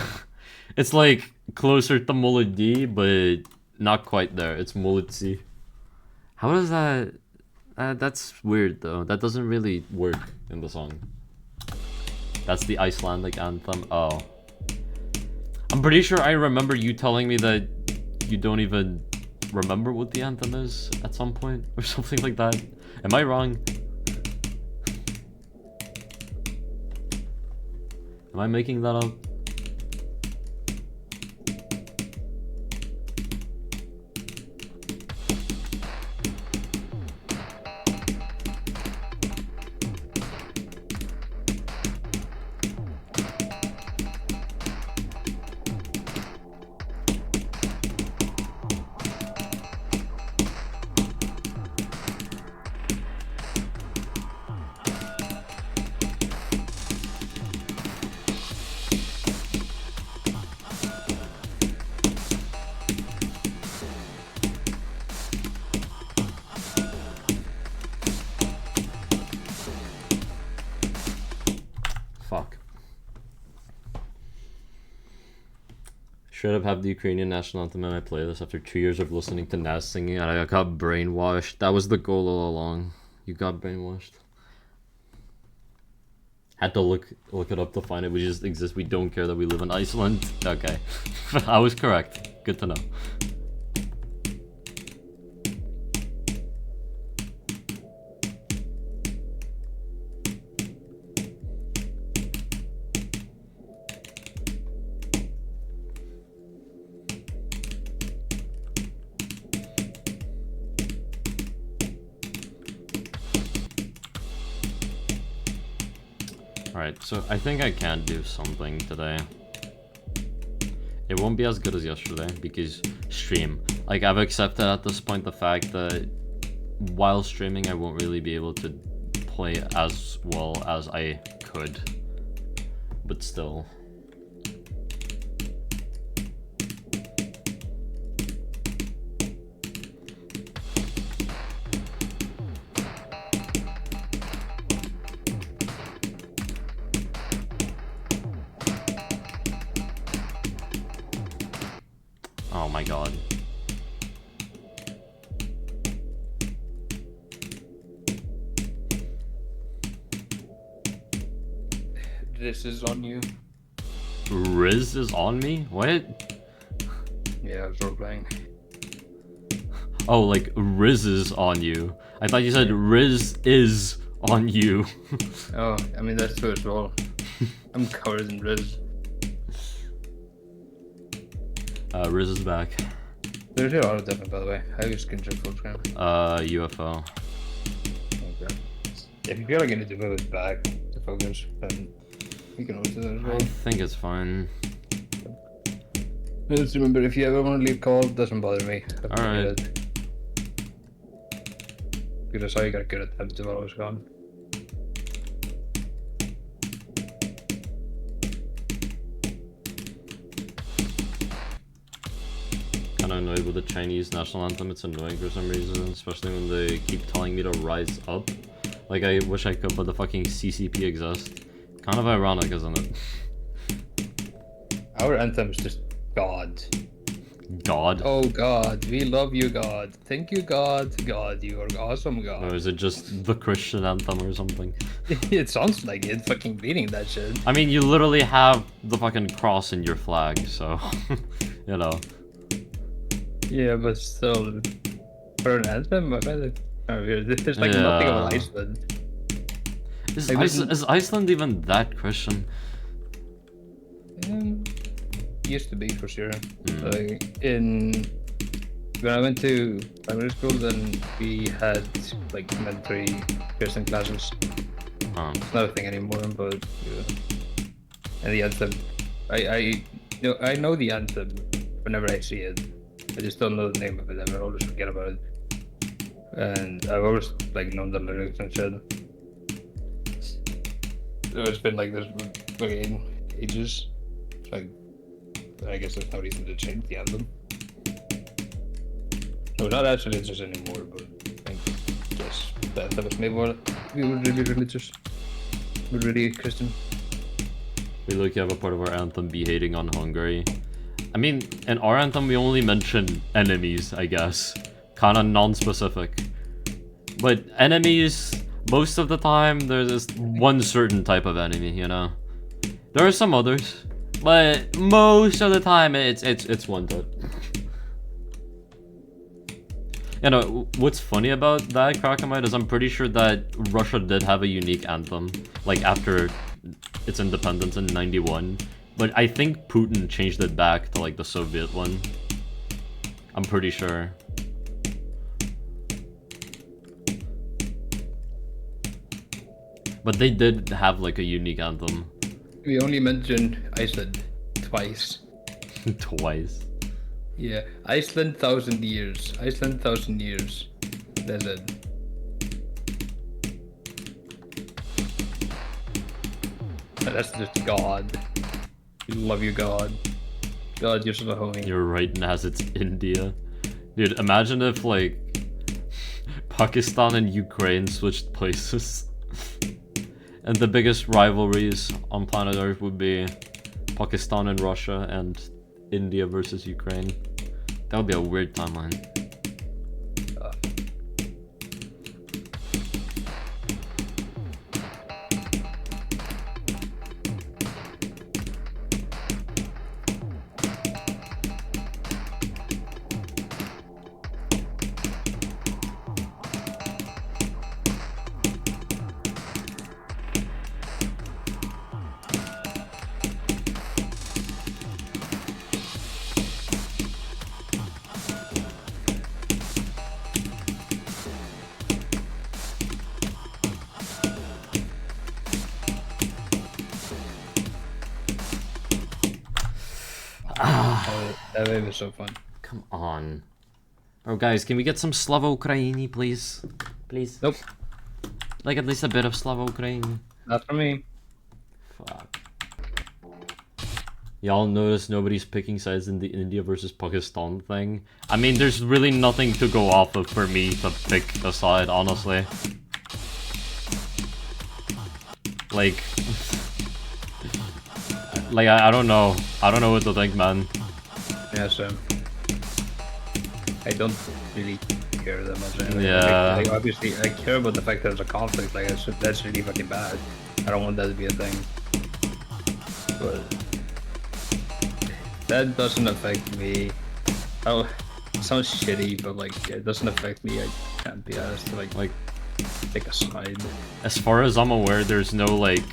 Speaker 2: It's like closer to молоді, but not quite there. It's молодці. How does that... that's weird though. That doesn't really work in the song. That's the Icelandic anthem. Oh. I'm pretty sure I remember you telling me that you don't even remember what the anthem is at some point or something like that. Am I wrong? Am I making that up? Fuck. Should have the Ukrainian national anthem in my playlist after 2 years of listening to Nas singing and I got brainwashed. That was the goal all along. You got brainwashed. Had to look it up to find it. We just exist. We don't care that we live in Iceland. Okay. I was correct. Good to know. Alright, so I think I can do something today. It won't be as good as yesterday because stream. Like, I've accepted at this point the fact that while streaming I won't really be able to play as well as I could. But still. Oh my god.
Speaker 3: This is on you.
Speaker 2: Riz is on me? What?
Speaker 3: Yeah, I was role playing.
Speaker 2: Oh, like Riz is on you. I thought you said Riz is on you.
Speaker 3: Oh, I mean that's true as well. I'm covered in Riz.
Speaker 2: Riz is back.
Speaker 3: There's a lot of different, by the way. How you skin check full screen?
Speaker 2: UFO.
Speaker 3: Okay. If you feel like you need to move it back to focus, then you can always do that as
Speaker 2: I
Speaker 3: well.
Speaker 2: think it's fine.
Speaker 3: Just remember, if you ever want to leave call, doesn't bother me.
Speaker 2: Alright.
Speaker 3: Because I saw you got good at that while I was gone.
Speaker 2: Kinda annoyed with the Chinese national anthem. It's annoying for some reason, especially when they keep telling me to rise up. Like, I wish I could, but the fucking CCP exists. Kind of ironic, isn't it?
Speaker 3: Our anthem is just God.
Speaker 2: God?
Speaker 3: Oh God, we love you, God. Thank you, God. God, you are awesome, God.
Speaker 2: Or is it just the Christian anthem or something?
Speaker 3: It sounds like it. Fucking reading that shit.
Speaker 2: I mean, you literally have the fucking cross in your flag, so, you know.
Speaker 3: Yeah, but still, for an anthem, I find it kind of weird. There's like nothing
Speaker 2: Yeah.
Speaker 3: about Iceland.
Speaker 2: Is,
Speaker 3: Like,
Speaker 2: is Iceland even that Christian?
Speaker 3: Used to be for sure. Like when I went to primary school, then we had like mandatory Christian classes.
Speaker 2: Oh.
Speaker 3: It's not a thing anymore, but yeah. And the anthem, I know the anthem whenever I see it. I just don't know the name of it, and I always forget about it. And I've always like known the lyrics and shit. So it's been like this for ages. It's like, I guess there's no reason to change the anthem. No, not actually religious anymore, but I guess the anthem was made more. We were really religious. We're really Christian.
Speaker 2: We look, you have a part of our anthem be hating on Hungary. I mean, in our anthem we only mention enemies, I guess. Kinda non-specific. But enemies, most of the time, there's this one certain type of enemy, you know? There are some others, but most of the time it's one dot. You know, what's funny about that, Krakamite, is I'm pretty sure that Russia did have a unique anthem, like after its independence in 91, but I think Putin changed it back to like the Soviet one. I'm pretty sure. But they did have like a unique anthem.
Speaker 3: We only mentioned Iceland twice.
Speaker 2: Twice.
Speaker 3: Yeah, Iceland 1,000 years. Iceland 1,000 years. That's it. That's just God. We love you, God. God, you're such a homie.
Speaker 2: You're right, Naz, it's India. Dude, imagine if like Pakistan and Ukraine switched places. And the biggest rivalries on planet Earth would be Pakistan and Russia and India versus Ukraine. That would be a weird timeline.
Speaker 3: That wave is so fun.
Speaker 2: Come on. Oh, guys, can we get some Slavaukraini, please? Please?
Speaker 3: Nope,
Speaker 2: Like, at least a bit of Slavaukraini.
Speaker 3: not for me.
Speaker 2: Fuck. Y'all notice nobody's picking sides in the India versus Pakistan thing? I mean, there's really nothing to go off of for me to pick a side, honestly. Like... like, I don't know. I don't know what to think, man.
Speaker 3: Yeah, so I don't really care that much. Anyway.
Speaker 2: Yeah.
Speaker 3: Like, obviously, I care about the fact that there's a conflict. Like, that's really fucking bad. I don't want that to be a thing. But that doesn't affect me. Oh, it sounds shitty, but like, it doesn't affect me. I can't be asked to like take a side.
Speaker 2: As far as I'm aware, there's no, like,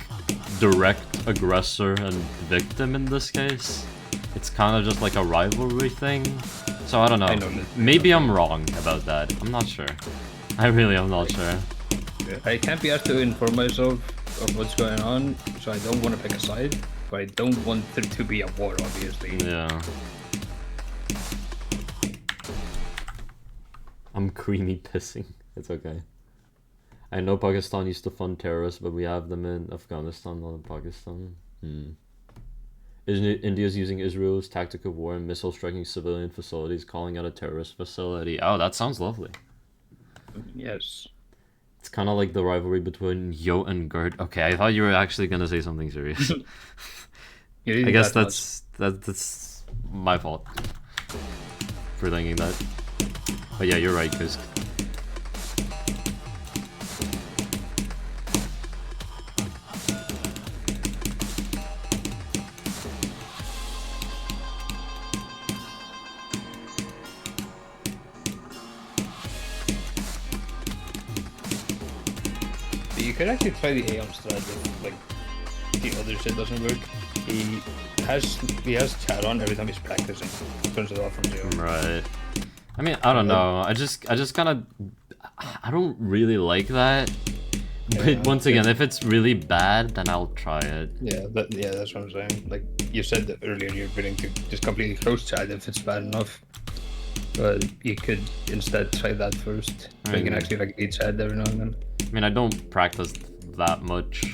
Speaker 2: direct aggressor and victim in this case. It's kind of just like a rivalry thing. So I don't know.
Speaker 3: I know that.
Speaker 2: Maybe I'm wrong about that. I'm not sure. I really am not sure.
Speaker 3: I can't be asked to inform myself of what's going on, so I don't want to pick a side. But I don't want there to be a war, obviously.
Speaker 2: Yeah. I'm creamy pissing. It's okay. I know Pakistan used to fund terrorists, but we have them in Afghanistan, not in Pakistan. India's using Israel's tactical war and missile striking civilian facilities, calling out a terrorist facility. Oh, that sounds lovely.
Speaker 3: Yes.
Speaker 2: It's kind of like the rivalry between Yo and Gert. Okay, I thought you were actually gonna say something serious. I guess that's my fault for thinking that. But yeah, you're right, because
Speaker 3: you could actually try the Aeon strat if like the other shit doesn't work. He has chat on every time he's practicing. Turns it off from zero.
Speaker 2: right. I mean, I don't know. I just kind of, I don't really like that. But
Speaker 3: Yeah,
Speaker 2: once again, if it's really bad, then I'll try it.
Speaker 3: Yeah, that's what I'm saying. Like you said that earlier, you're willing to just completely close chat if it's bad enough. But you could instead try that first. So you can actually like lead chat every now and then.
Speaker 2: I mean, I don't practice that much.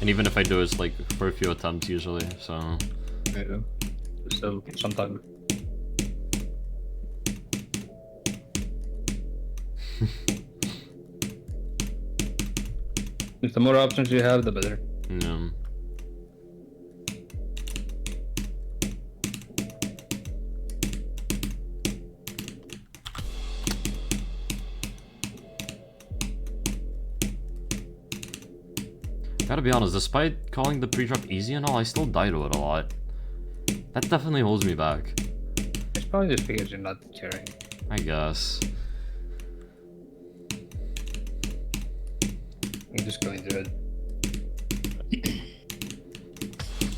Speaker 2: And even if I do, it's like for a few attempts usually, so...
Speaker 3: Yeah. Still, sometime. The more options you have, the better.
Speaker 2: Yeah. gotta be honest, despite calling the pre-drop easy and all, I still die to it a lot. That definitely holds me back.
Speaker 3: It's probably just because you're not caring.
Speaker 2: I guess.
Speaker 3: You're just going through it.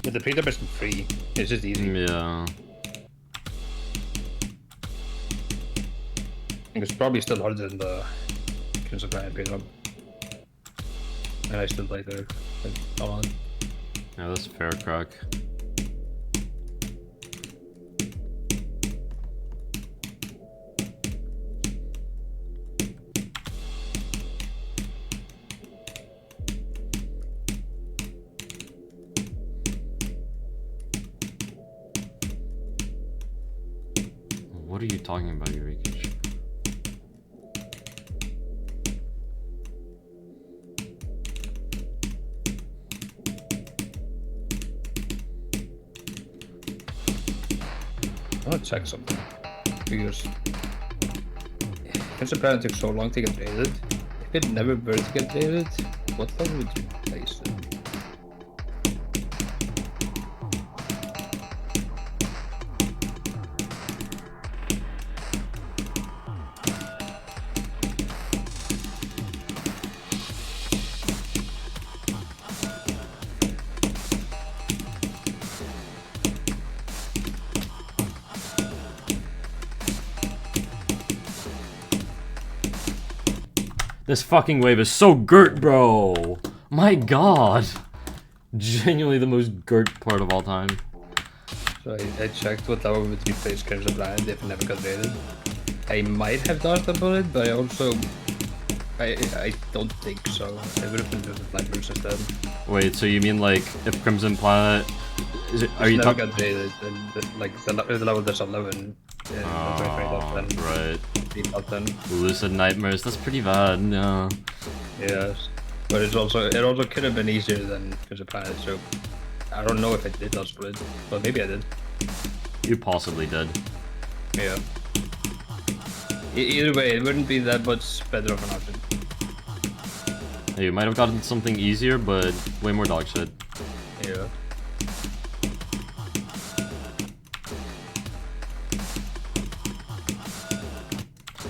Speaker 3: But the pre-drop isn't free. It's just easy.
Speaker 2: Yeah.
Speaker 3: It's probably still harder than the Kenos pre-drop. And I still play through. Hold on.
Speaker 2: Yeah, that's fair, crack. What are you talking about, Eureka?
Speaker 3: I want to check something. Because Kenos apparently took so long to get raided. If it never were to get raided, what level would you place it?
Speaker 2: This fucking wave is so girt, bro! My god! Genuinely the most girt part of all time.
Speaker 3: So I checked what level would replace Kenos Blind if it never got raided. I might have dodged a bullet, but I also... I don't think so. I would have been doing the Blind Burst instead.
Speaker 2: Wait, so you mean like if Crimson Planet... Is it, are you
Speaker 3: never
Speaker 2: talking...
Speaker 3: got raided, and the level that's 11.
Speaker 2: Oh, right.
Speaker 3: Top 10.
Speaker 2: Lucid Nightmares, that's pretty bad, yeah.
Speaker 3: Yes. But it also could have been easier than Kenos Planet, so I don't know if I did dodge split. Well, maybe I did.
Speaker 2: You possibly did.
Speaker 3: Yeah. Either way, it wouldn't be that much better of an option.
Speaker 2: Hey, you might have gotten something easier, but way more dog shit.
Speaker 3: Yeah.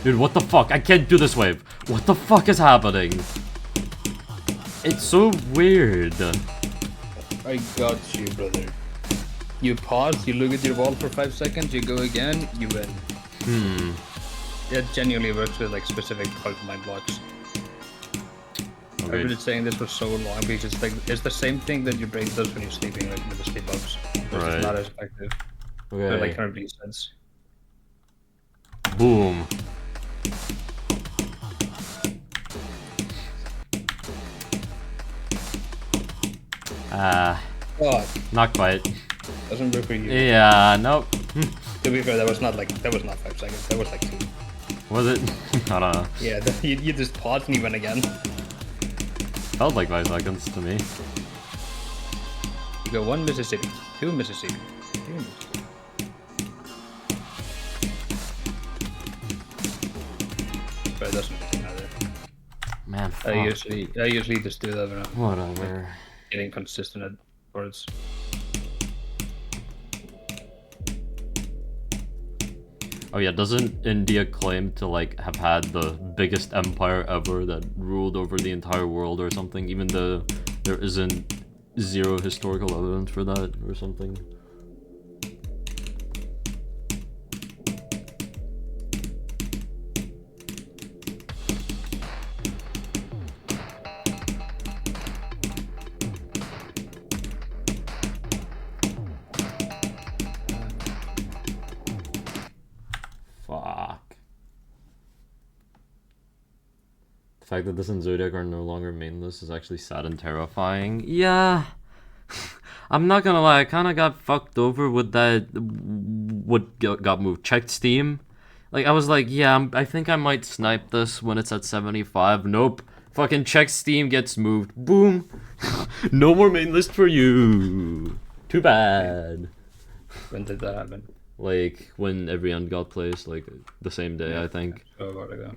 Speaker 2: Dude, what the fuck? I can't do this wave. What the fuck is happening? It's so weird.
Speaker 3: I got you, brother. You pause, you look at your wall for 5 seconds, you go again, you win. That genuinely works with like specific mind blocks. I've
Speaker 2: Okay.
Speaker 3: been saying this for so long because it's like it's the same thing that your brain does when you're sleeping, like with the sleep box. It's
Speaker 2: Right.
Speaker 3: just not as effective. But
Speaker 2: Okay.
Speaker 3: like kind of resets.
Speaker 2: Boom.
Speaker 3: Oh,
Speaker 2: Not quite.
Speaker 3: doesn't work for you.
Speaker 2: Yeah, nope.
Speaker 3: To be fair, that was not 5 seconds. That was like 2.
Speaker 2: Was it? I don't know.
Speaker 3: Yeah, you just paused and you went again.
Speaker 2: Felt like 5 seconds to me.
Speaker 3: You go 1 Mississippi, 2 Mississippi, 3 Mississippi. But it doesn't really matter.
Speaker 2: Man, fuck.
Speaker 3: I usually just do that when I'm
Speaker 2: Whatever.
Speaker 3: getting consistent at words.
Speaker 2: Oh yeah, doesn't India claim to like have had the biggest empire ever that ruled over the entire world or something, even though there isn't zero historical evidence for that or something? Fuck. The fact that this and Zodiac are no longer mainless is actually sad and terrifying. Yeah. I'm not gonna lie, I kinda got fucked over with that. What got moved? Checked Steam? Like, I was like, yeah, I think I might snipe this when it's at 75. Nope. Fucking check Steam gets moved. Boom. No more main list for you. Too bad.
Speaker 3: When did that happen?
Speaker 2: Like, when every end got placed, like, the same day, I think.
Speaker 3: So a while ago.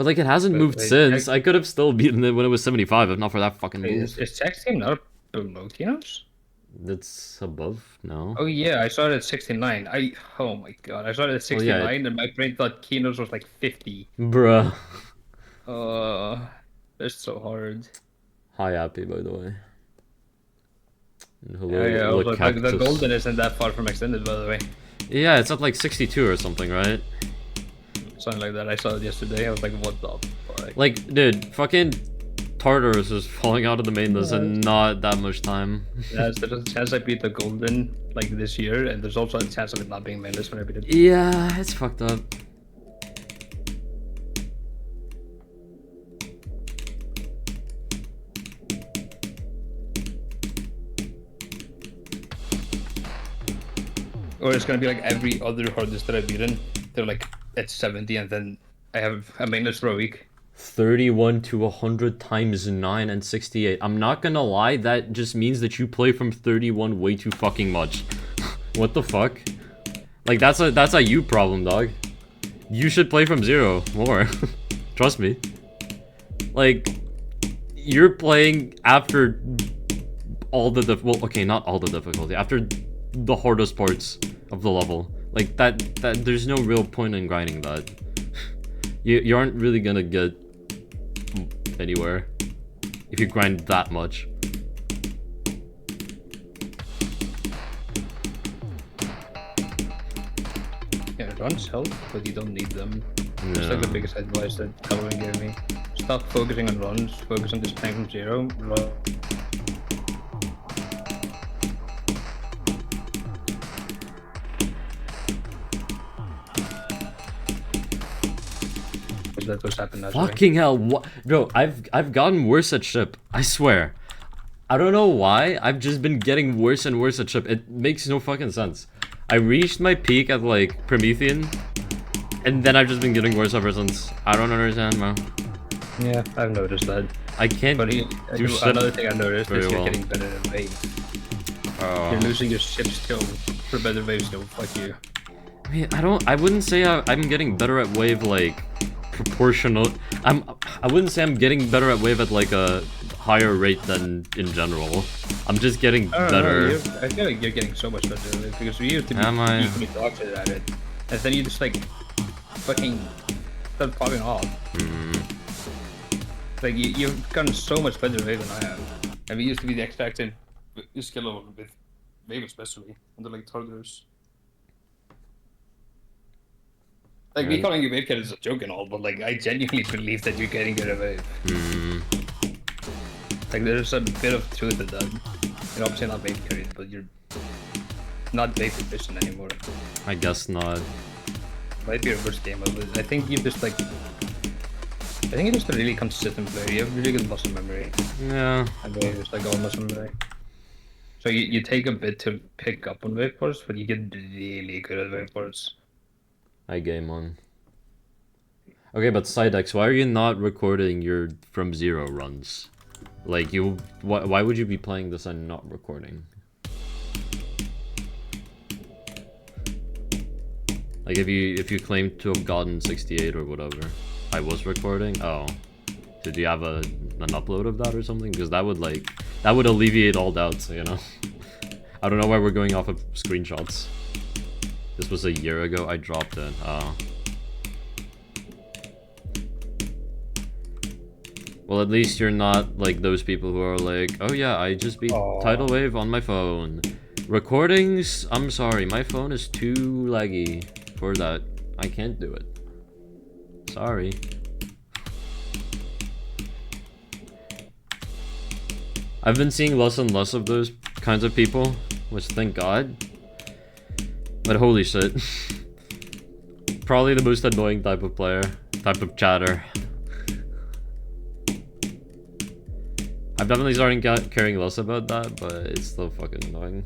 Speaker 2: But like, it hasn't
Speaker 3: Wait,
Speaker 2: moved
Speaker 3: wait,
Speaker 2: since.
Speaker 3: check.
Speaker 2: I could have still beaten it when it was 75 if not for that fucking
Speaker 3: Wait,
Speaker 2: move.
Speaker 3: is Text Team not below Kenos?
Speaker 2: That's above? No.
Speaker 3: Oh yeah, I saw it at 69. Oh my god, I saw it at
Speaker 2: Well, yeah,
Speaker 3: 69 and my brain thought Kenos was like 50.
Speaker 2: Bruh.
Speaker 3: That's so hard.
Speaker 2: Hi, Appy, by the way. And hello,
Speaker 3: Yeah, also, the
Speaker 2: Cactus.
Speaker 3: golden isn't that far from extended, by the way.
Speaker 2: Yeah, it's at like 62 or something, right?
Speaker 3: Something like that. I saw it yesterday. I was like, what the fuck?
Speaker 2: Like, dude, fucking Tartarus is falling out of the main list in not that much time.
Speaker 3: There's a chance I beat the golden like this year, and there's also a chance of it not being mainless when I beat it.
Speaker 2: Yeah, it's fucked up.
Speaker 3: Or it's gonna be like every other hardest that I've beaten. They're like at 70, and then I have a mainless for a week.
Speaker 2: 31 to 100 times 9 and 68. I'm not gonna lie, that just means that you play from 31 way too fucking much. What the fuck? Like, that's a you problem, dog. You should play from 0 more. Trust me. Like, you're playing after all the well, okay, not all the difficulty. After the hardest parts of the level. Like, that there's no real point in grinding that. You aren't really gonna get anywhere if you grind that much.
Speaker 3: Yeah, runs help, but you don't need them. That's
Speaker 2: Yeah.
Speaker 3: like the biggest advice that Halloween gave me. Stop focusing on runs, focus on just playing from 0. That was happening naturally.
Speaker 2: Fucking hell, what? Bro, I've gotten worse at ship. I swear. I don't know why. I've just been getting worse and worse at ship. It makes no fucking sense. I reached my peak at like Promethean, and then I've just been getting worse ever since. I don't understand, man.
Speaker 3: Yeah, I've noticed that.
Speaker 2: I can't
Speaker 3: But
Speaker 2: do ship
Speaker 3: another thing I noticed
Speaker 2: very
Speaker 3: is you're
Speaker 2: well.
Speaker 3: getting better at wave. You're losing your ship skill for better wave skill. Fuck you.
Speaker 2: I mean, I wouldn't say I'm getting better at wave like proportional. I wouldn't say I'm getting better at wave at like a higher rate than in general. I'm just getting
Speaker 3: I don't know,
Speaker 2: better.
Speaker 3: I feel like you're getting so much better at it because we used to be
Speaker 2: Am I?
Speaker 3: equally toxic at it, and then you just like fucking start popping off. Like you've gotten so much better at wave than I have. And we used to be the expected skill level with wave especially under like Tartarus. Like, me
Speaker 2: Yeah.
Speaker 3: calling you wave kid is a joke and all, but like, I genuinely believe that you're getting good at wave. Like, there's a bit of truth to that. You're obviously not wave carried, but you're not wave efficient anymore.
Speaker 2: I guess not.
Speaker 3: Might be your worst game of it. I think you're just like, I think you're just a really consistent player. You have really good muscle memory.
Speaker 2: Yeah.
Speaker 3: And wave is like all muscle memory. So you take a bit to pick up on wave parts, but you get really good at wave parts.
Speaker 2: I game on. Okay, but Sidex, why are you not recording your from 0 runs? Like, why would you be playing this and not recording? Like, if you claim to have gotten 68 or whatever, I was recording. Oh, did you have an upload of that or something? Because that would alleviate all doubts, you know. I don't know why we're going off of screenshots. This was a year ago. I dropped it. Oh. Well, at least you're not like those people who are like, oh yeah, I just beat Tidal Wave on my phone. Recordings, I'm sorry, my phone is too laggy for that. I can't do it. Sorry. I've been seeing less and less of those kinds of people, which thank God. But holy shit. Probably the most annoying type of player, type of chatter. I'm definitely starting caring less about that, but it's still fucking annoying.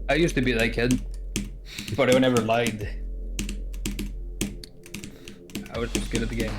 Speaker 3: I used to be that kid, but I never lied. I was just good at the game.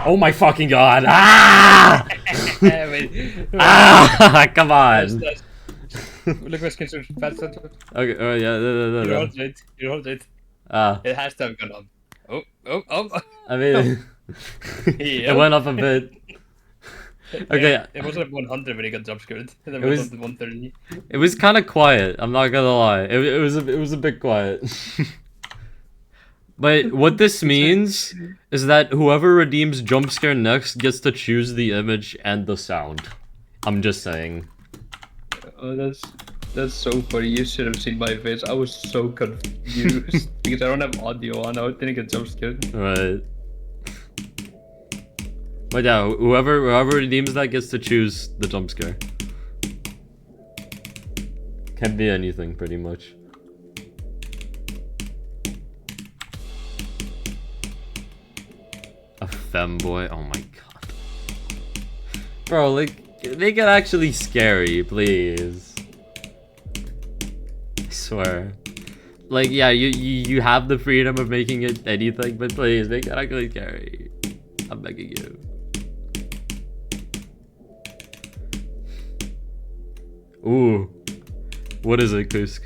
Speaker 2: Oh my fucking god! Ah!
Speaker 3: Wait.
Speaker 2: Ah! Come on.
Speaker 3: Look what's considered fast.
Speaker 2: Okay. Oh yeah.
Speaker 3: You hold it. You hold it.
Speaker 2: Ah.
Speaker 3: It has to have gone up. Oh.
Speaker 2: I mean, it
Speaker 3: Yep.
Speaker 2: went up a bit. Okay.
Speaker 3: It wasn't at 100 when he got jump scared. And then
Speaker 2: It
Speaker 3: it
Speaker 2: was-
Speaker 3: was at 130.
Speaker 2: It was kind of quiet. I'm not gonna lie. It was a bit quiet. But what this means is that whoever redeems jump scare next gets to choose the image and the sound. I'm just saying.
Speaker 3: Oh, that's so funny. You should have seen my face. I was so confused because I don't have audio on. I didn't get jump scared.
Speaker 2: Right. But yeah, whoever redeems that gets to choose the jump scare. Can be anything, pretty much. A femboy? Oh my god. Bro, like, make it actually scary, please. I swear. Like, yeah, you have the freedom of making it anything, but please, make it actually scary. I'm begging you. Ooh. What is it, Kusk?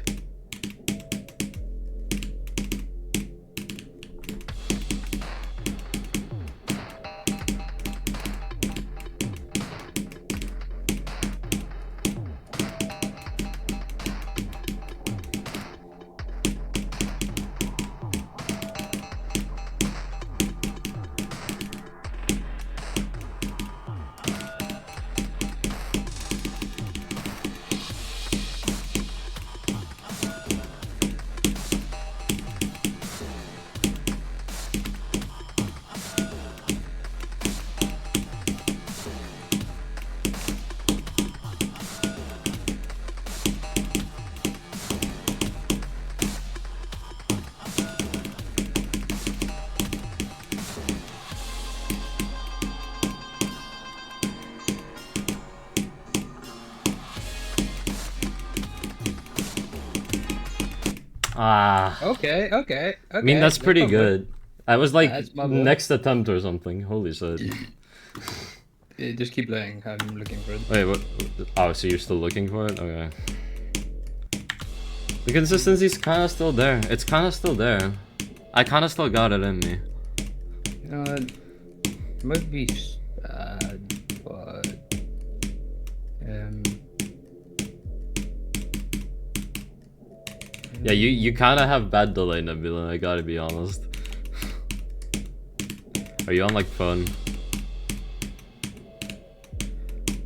Speaker 2: Ah.
Speaker 3: Okay.
Speaker 2: I mean, that's pretty good. I was like
Speaker 3: That's my boy.
Speaker 2: next attempt or something. Holy shit.
Speaker 3: Yeah, just keep playing. I'm looking for it.
Speaker 2: Wait, what? Oh, so you're still looking for it? Okay. The consistency's kind of still there. It's kind of still there. I kind of still got it in me.
Speaker 3: It might be sad, but
Speaker 2: Yeah, you kind of have bad delay, Nebula. I gotta be honest. Are you on like phone?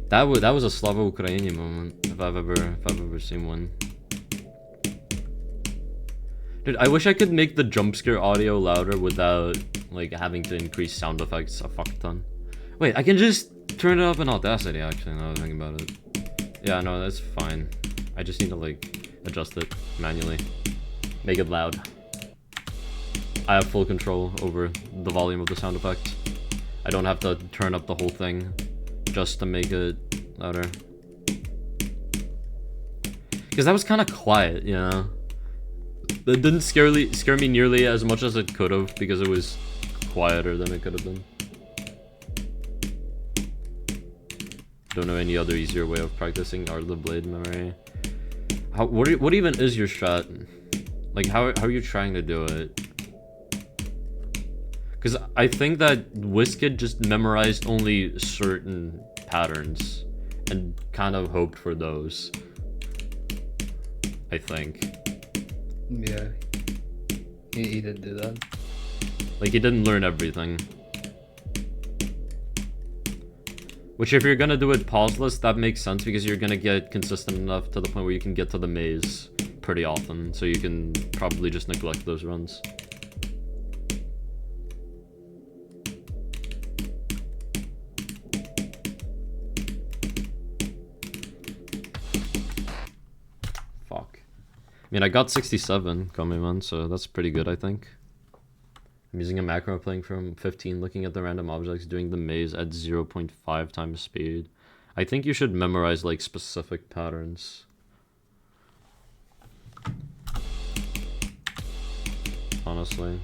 Speaker 2: That was a Slavaukraini moment if I've ever seen one. Dude, I wish I could make the jump scare audio louder without like having to increase sound effects a fuck ton. Wait, I can just turn it up in Audacity actually now that I think about it. Yeah, no, that's fine. I just need to like adjust it manually. Make it loud. I have full control over the volume of the sound effect. I don't have to turn up the whole thing just to make it louder. Because that was kind of quiet, you know? It didn't scare me nearly as much as it could have because it was quieter than it could have been. Don't know any other easier way of practicing Art of the Blade memory. What even is your strat? Like, how are you trying to do it? Because I think that Wizkid just memorized only certain patterns and kind of hoped for those. I think.
Speaker 3: yeah, he did do that.
Speaker 2: Like, he didn't learn everything. Which, if you're gonna do it pauseless, that makes sense because you're gonna get consistent enough to the point where you can get to the maze pretty often. So you can probably just neglect those runs. Fuck. I mean, I got 67 coming on, so that's pretty good, I think. I'm using a macro playing from 15, looking at the random objects, doing the maze at 0.5 times speed. I think you should memorize, like, specific patterns. Honestly.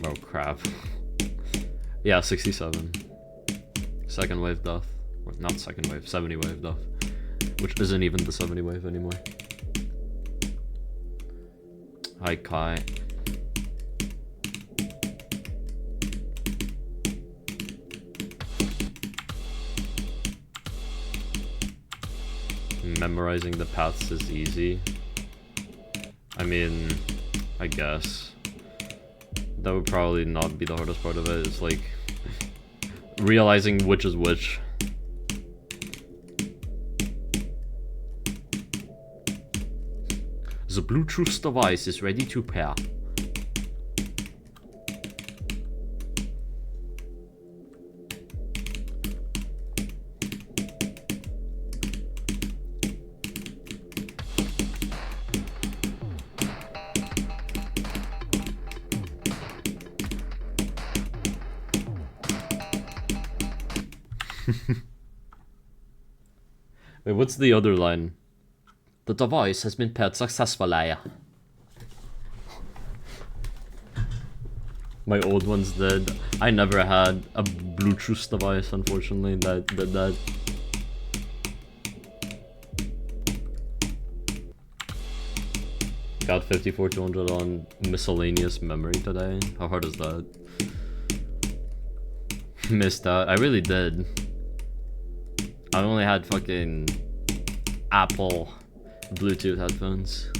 Speaker 2: Oh crap. Yeah, 67. Second wave death. Or not second wave, 70 wave death. Which isn't even the 70 wave anymore. Hi Kai. Memorizing the paths is easy. I mean, I guess. That would probably not be the hardest part of it. It's like realizing which is which. The Bluetooth device is ready to pair. Wait, what's the other line? The device has been paired successfully. My old ones did. I never had a Bluetooth device, unfortunately, that did that. Got 54,200 on miscellaneous memory today. How hard is that? Missed out. I really did. I only had fucking Apple Bluetooth headphones.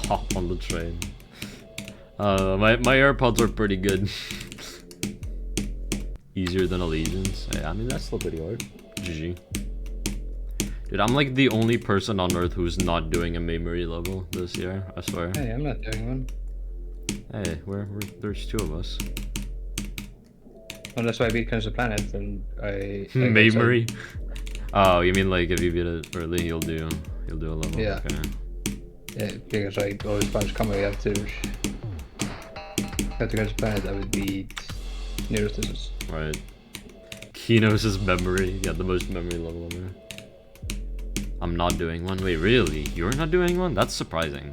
Speaker 2: Hop on the train. My AirPods are pretty good. Easier than Allegiance. Hey, I mean, that's still pretty hard. GG. Dude, I'm like the only person on Earth who's not doing a memory level this year, I swear.
Speaker 3: Hey, I'm not doing one.
Speaker 2: Hey, there's two of us.
Speaker 3: Well, that's why I beat Kenos the Planet, and I...
Speaker 2: Memory? Oh, you mean like if you beat it early, you'll do a level?
Speaker 3: Yeah.
Speaker 2: Okay.
Speaker 3: Yeah, because I always punch coming after Kenos the Planet, I would beat Neuroticis.
Speaker 2: Right. Kenos' memory. Yeah, the most memory level ever. I'm not doing one. Wait, really? You're not doing one? That's surprising.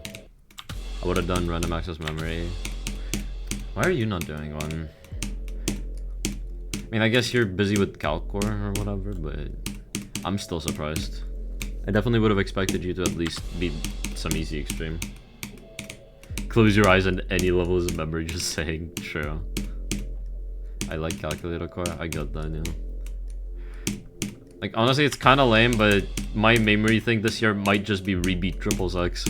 Speaker 2: I would have done random access memory. Why are you not doing one? I mean, I guess you're busy with Calcor or whatever, but I'm still surprised. I definitely would have expected you to at least beat some easy extreme. Close your eyes and any levels of memory, just saying, true. I like calculator core, I got that, yeah. Like, honestly, it's kind of lame, but my memory thing this year might just be rebeat Triple X.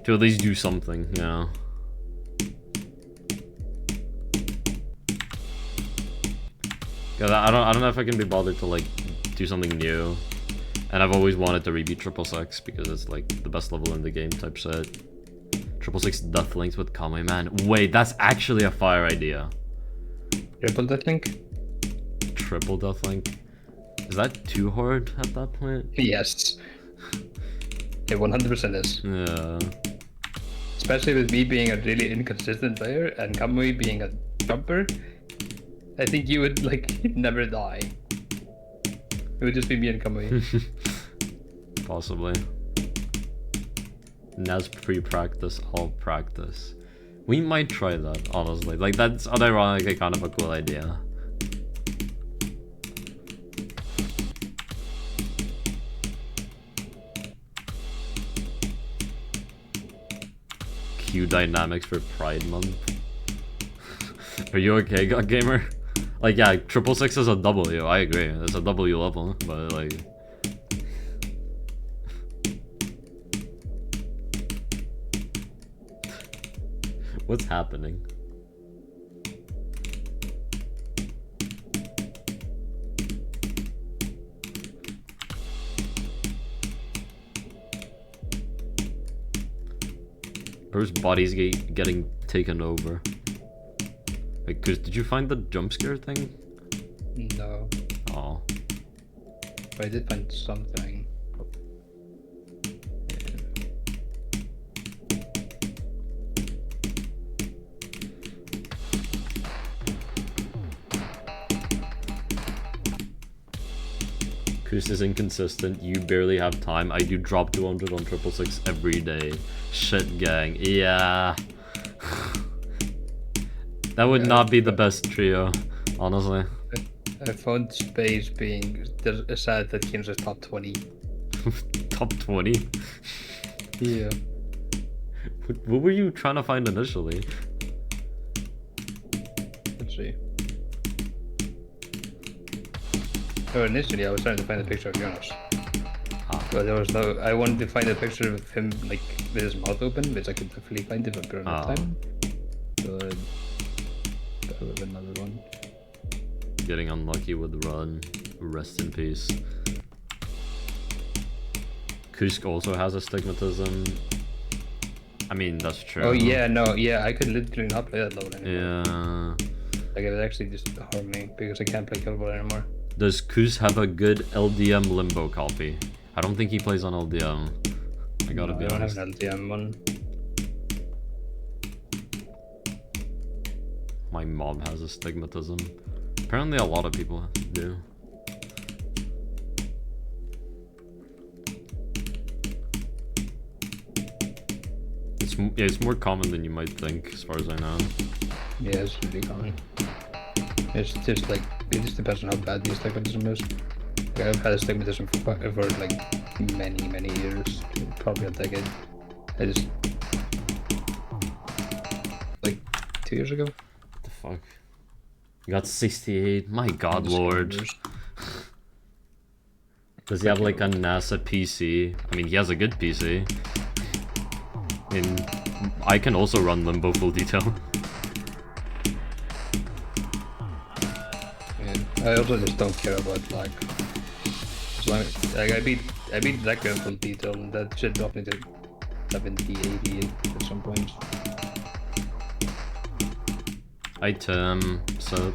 Speaker 2: To at least do something, you know. Cause I don't know if I can be bothered to like do something new. And I've always wanted to rebeat Triple X because it's like the best level in the game type set. Triple Six Death Links with Kamui Man. Wait, that's actually a fire idea.
Speaker 3: Triple Death Link?
Speaker 2: Triple Death Link? Is that too hard at that point?
Speaker 3: Yes. It 100% is.
Speaker 2: Yeah.
Speaker 3: Especially with me being a really inconsistent player and Kamui being a jumper. I think you would like never die. It would just be me and Kamui.
Speaker 2: Possibly. Naz pre-practice, all practice. We might try that, honestly. Like, that's unironically kind of a cool idea. Q dynamics for Pride Month. Are you okay, God Gamer? Like, yeah, Triple Six is a W, I agree. It's a W level, but like... What's happening? Bro's body's getting taken over. Like, cause did you find the jump scare thing?
Speaker 3: No.
Speaker 2: Oh.
Speaker 3: But I did find something.
Speaker 2: Kus is inconsistent. You barely have time. I do drop 200 on 666 every day. Shit, gang. Yeah. That would not be the best trio, honestly.
Speaker 3: I found Space being sad that Kenos is top 20.
Speaker 2: Top 20?
Speaker 3: Yeah.
Speaker 2: What were you trying to find initially?
Speaker 3: Let's see. So initially I was trying to find a picture of Kenos. But there was no. I wanted to find a picture of him like with his mouth open, which I could definitely find if I put enough time. So that would have been another one.
Speaker 2: Getting unlucky with run. Rest in peace. Kusk also has astigmatism. I mean, that's true.
Speaker 3: Oh yeah, no, yeah, I could literally not play that level anymore.
Speaker 2: Yeah.
Speaker 3: Like it was actually just harming because I can't play Killball anymore.
Speaker 2: Does Kus have a good LDM Limbo copy? I don't think he plays on LDM. I gotta be
Speaker 3: I don't
Speaker 2: honest.
Speaker 3: have an LTM one.
Speaker 2: My mom has astigmatism. Apparently a lot of people do. It's more common than you might think, as far as I know.
Speaker 3: Yeah, it's really common. It's just like, it just depends on how bad the astigmatism is. Like, I've had astigmatism for like many years, probably a decade. I just, like 2 years ago.
Speaker 2: What the fuck? You got 68. My god, lord. Does he have like a NASA PC? I mean, he has a good PC. I mean, I can also run Limbo full detail.
Speaker 3: Yeah, I also just don't care about like, as long as, like I beat Requiem full detail and that shit dropped me to 70, 80 at some point.
Speaker 2: Item, so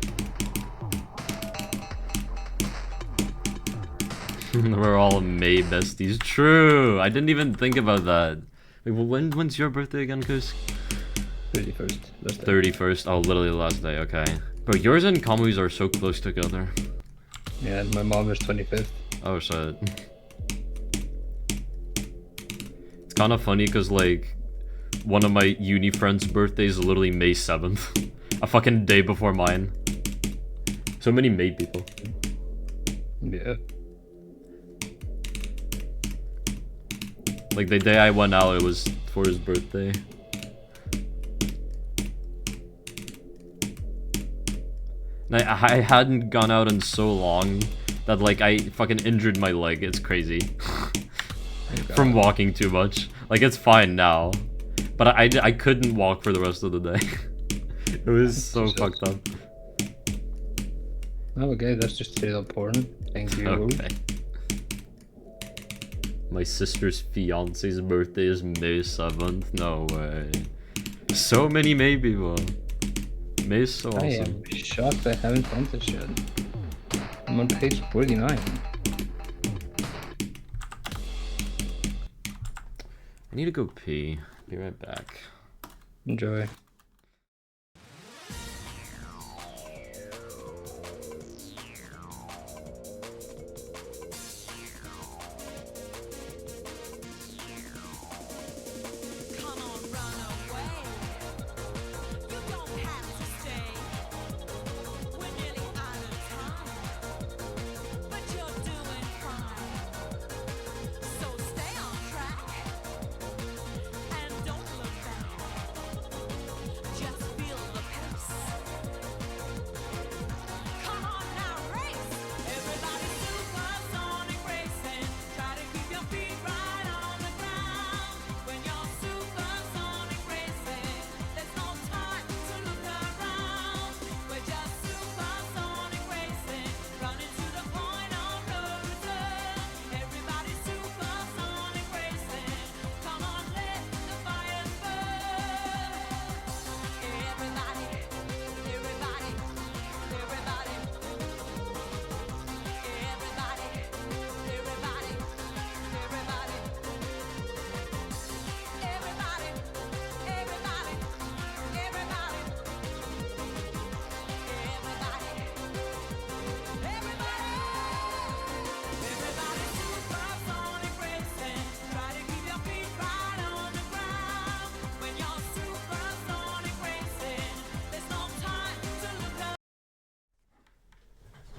Speaker 2: we're all May besties. True. I didn't even think about that. Wait, well, when's your birthday again, Kus?
Speaker 3: 31st.
Speaker 2: 31st. Oh, literally the last day. Okay. Bro, yours and Kamui's are so close together.
Speaker 3: Yeah, and my mom is 25th.
Speaker 2: Oh shit. It's kind of funny because like one of my uni friends' birthdays is literally May 7th. A fucking day before mine. So many May people.
Speaker 3: Yeah.
Speaker 2: Like the day I went out, it was for his birthday. And I hadn't gone out in so long that like I fucking injured my leg. It's crazy. From walking too much. Like it's fine now. But I couldn't walk for the rest of the day. It was so fucked up.
Speaker 3: Oh, okay, that's just straight up porn. Thank you.
Speaker 2: Okay. My sister's fiance's birthday is May 7th. No way. So many May people. May is so awesome.
Speaker 3: I am shocked I haven't found this yet. I'm on page 49.
Speaker 2: I need to go pee. Be right back.
Speaker 3: Enjoy.
Speaker 1: Come on, run away. You don't have to stay. We're nearly out of time, but you're doing fine. So stay on track and don't look back.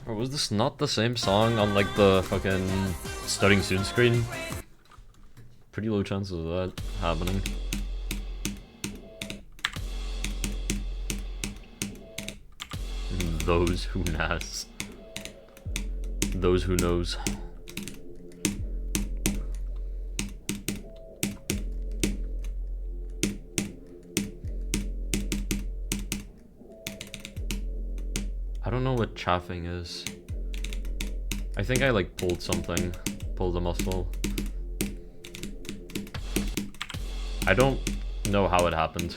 Speaker 2: Or was this not the same song on like the fucking starting soon screen? Pretty low chances of that happening. Those who nas. Those who knows. I don't know what chaffing is. I think I like pulled something. Pulled a muscle. I don't know how it happened.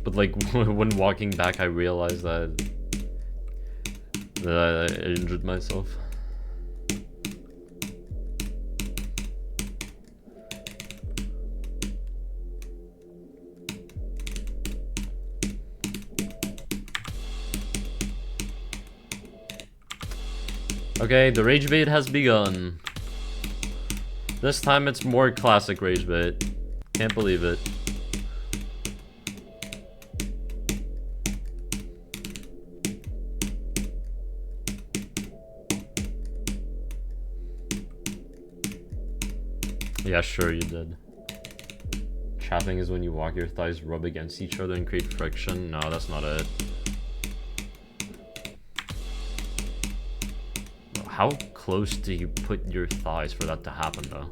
Speaker 2: But like when walking back I realized that I injured myself. Okay, the rage bait has begun. This time it's more classic rage bait. Can't believe it. Yeah, sure you did. Chapping is when you walk your thighs rub against each other and create friction. No, that's not it. How close do you put your thighs for that to happen, though?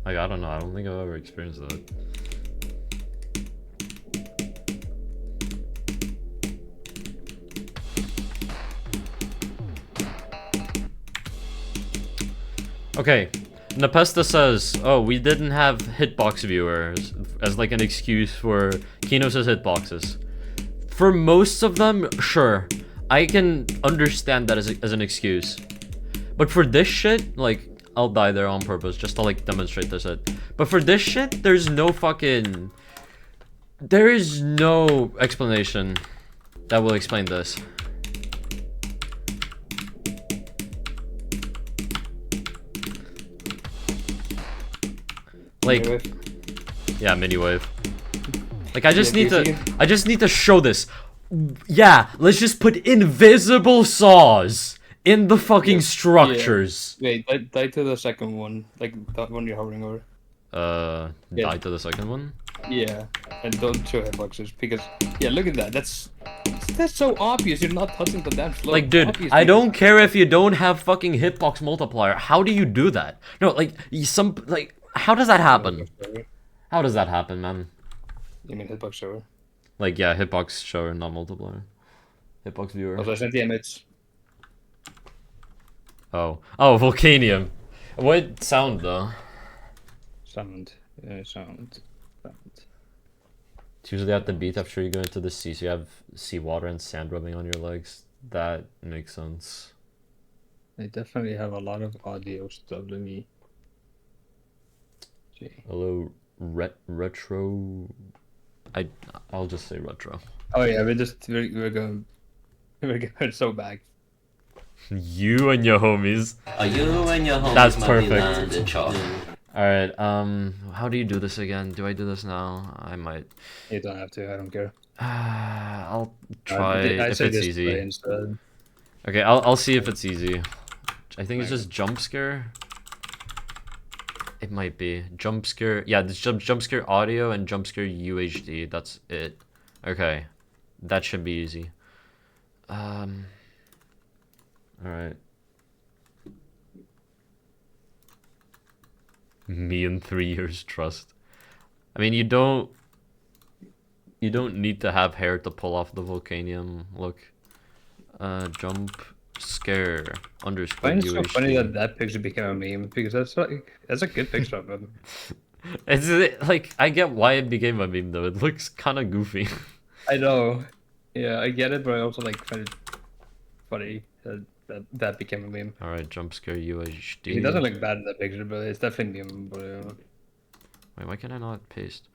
Speaker 2: Like, I don't know. I don't think I've ever experienced that. Okay. Nepesta says, oh, we didn't have hitbox viewers as like an excuse for Kenos' hitboxes. For most of them, sure. I can understand that as an excuse. But for this shit, like, I'll die there on purpose just to like demonstrate this shit. But for this shit, there's no fucking... There is no explanation that will explain this. Like, yeah, mini wave. Like, I just need to show this. Yeah, let's just put invisible saws in the fucking structures.
Speaker 3: Wait, die to the second one, like that one you're hovering over.
Speaker 2: Die to the second one.
Speaker 3: Yeah, and don't show hitboxes because yeah, look at that. That's so obvious. You're not touching the damn slope.
Speaker 2: Like, dude,
Speaker 3: Obviously.
Speaker 2: I don't care if you don't have fucking hitbox multiplier. How do you do that? No, like how does that happen? How does that happen, man?
Speaker 3: You mean hitbox shower?
Speaker 2: Like, yeah, hitbox shower, not multiplier. Hitbox viewer.
Speaker 3: Also, I sent the image.
Speaker 2: Oh, Volcanium. What sound though?
Speaker 3: Sound. Sound.
Speaker 2: It's usually at the beach after you go into the sea, so you have seawater and sand rubbing on your legs. That makes sense.
Speaker 3: They definitely have a lot of audio stuff to me.
Speaker 2: Hello, retro. I'll just say retro.
Speaker 3: Oh yeah, we're going so back.
Speaker 2: You and your homies.
Speaker 5: You and your homies
Speaker 2: That's
Speaker 5: might
Speaker 2: perfect.
Speaker 5: be landed, Chalk.
Speaker 2: All right. How do you do this again? Do I do this now? I might.
Speaker 3: You don't have to. I don't care.
Speaker 2: I'll try
Speaker 3: I'd
Speaker 2: if
Speaker 3: say
Speaker 2: it's
Speaker 3: this
Speaker 2: easy.
Speaker 3: play instead.
Speaker 2: Okay, I'll see if it's easy. I think it's just jump scare. It might be jump scare. Yeah, this jump scare audio and jump scare UHD. That's it. Okay, that should be easy. All right. Me in 3 years trust. I mean, you don't need to have hair to pull off the Volcanium look. Jump scare underscore
Speaker 3: I find it so
Speaker 2: UHD.
Speaker 3: funny that picture became a meme because that's a good picture of him.
Speaker 2: It's like, I get why it became a meme though. It looks kind of goofy.
Speaker 3: I know. Yeah, I get it, but I also like find it funny that became a meme.
Speaker 2: All right, jump scare UHD.
Speaker 3: He doesn't look bad in that picture, but it's definitely memeable.
Speaker 2: Wait, why can I not paste?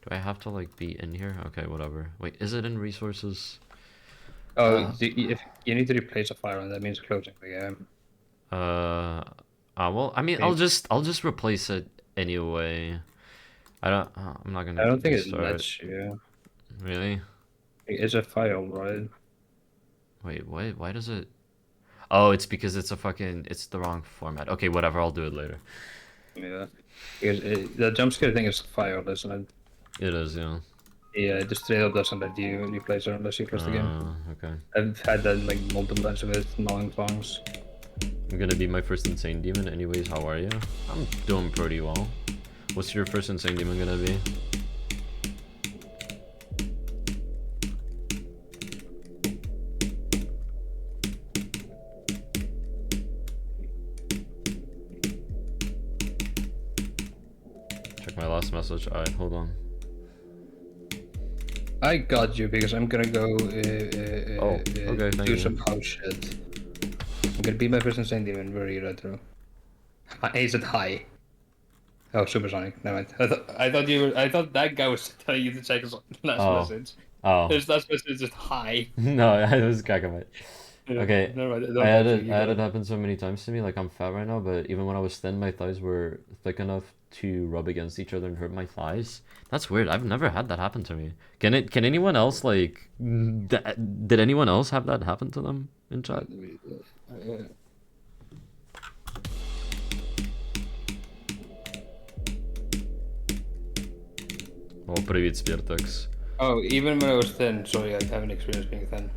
Speaker 2: Do I have to like be in here? Okay, whatever. Wait, is it in resources?
Speaker 3: Oh, if you need to replace a firearm, that means closing the game.
Speaker 2: Well, I mean, I'll just replace it anyway. I'm not gonna.
Speaker 3: I don't think it
Speaker 2: start.
Speaker 3: lets you.
Speaker 2: Really?
Speaker 3: It's a file, right?
Speaker 2: Wait, what? Why does it? Oh, it's because it's a fucking. It's the wrong format. Okay, whatever. I'll do it later.
Speaker 3: Yeah. Because the jump scare thing is a file, isn't it?
Speaker 2: It is, yeah.
Speaker 3: Yeah, it just straight up doesn't let you play it unless you close the game.
Speaker 2: Okay.
Speaker 3: I've had that like multiple times with gnawing songs.
Speaker 2: I'm gonna be my first insane demon. Anyways, how are you? I'm doing pretty well. What's your first insane demon gonna be? Check my last message. Alright, hold on.
Speaker 3: I got you because I'm gonna go
Speaker 2: okay, thank
Speaker 3: do
Speaker 2: you.
Speaker 3: some house shit. I'm gonna be my first insane demon. Very retro. He said hi. Oh, supersonic. Never mind. I thought that guy was telling you to check his last
Speaker 2: Oh.
Speaker 3: message.
Speaker 2: Oh.
Speaker 3: His last message is just hi.
Speaker 2: No, I was cracking it.
Speaker 3: Yeah,
Speaker 2: Okay,
Speaker 3: never mind.
Speaker 2: I had it happen so many times to me. Like I'm fat right now, but even when I was thin, my thighs were thick enough to rub against each other and hurt my thighs. That's weird. I've never had that happen to me. Can anyone else like? Did anyone else have that happen to them in chat? Oh, привет, Spertex.
Speaker 3: Oh, even when I was thin, sorry, I haven't experienced being thin.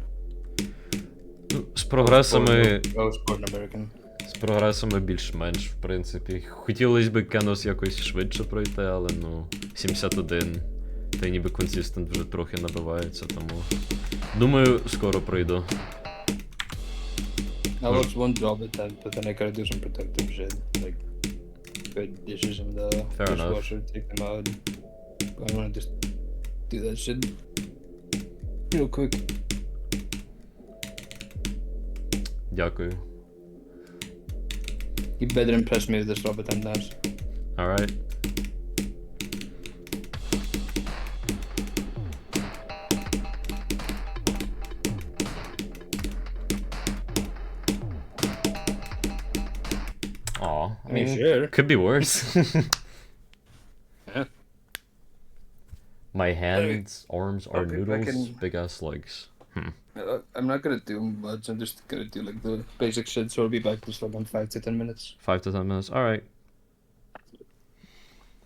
Speaker 2: З прогресами,
Speaker 3: Born American.
Speaker 2: з прогресами більш-менш, в принципі. Хотілося б Kenos якось швидше пройти, але ну, 71. Та й ніби консистент вже трохи набивається, тому. Думаю, скоро пройду.
Speaker 3: I was one job at that, but then I gotta do some protective shit, like put dishes in the
Speaker 2: Fair enough.
Speaker 3: dishwasher, take them out. I wanna just do that shit real quick.
Speaker 2: Дякую.
Speaker 3: You better impress me with this Robert than that.
Speaker 2: Alright. Aw, I mean,
Speaker 3: sure.
Speaker 2: could be worse.
Speaker 3: Yeah.
Speaker 2: My hands, arms are
Speaker 3: Okay, I
Speaker 2: noodles,
Speaker 3: can-
Speaker 2: big ass legs.
Speaker 3: I'm not gonna do much, I'm just gonna do like the basic shit, so I'll be back just like in 5 to 10 minutes.
Speaker 2: 5 to 10 minutes. Alright.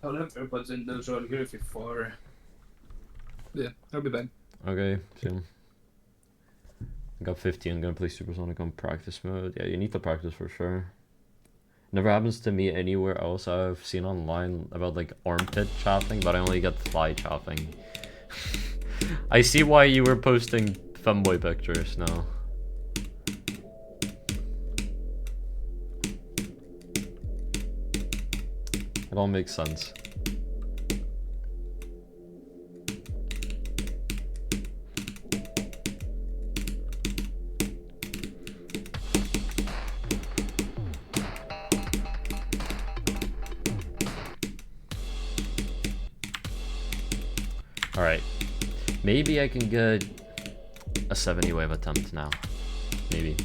Speaker 3: I'll have AirPods in though, so I'll hear if you're far. Yeah, I'll be back.
Speaker 2: Okay, soon. I got 50. I'm gonna play Supersonic on practice mode. Yeah, you need to practice for sure. Never happens to me anywhere else. I've seen online about like armpit chopping, but I only get thigh chopping. I see why you were posting femboy pictures now. It all makes sense. Alright. Maybe I can get a 70 wave attempt now. Maybe.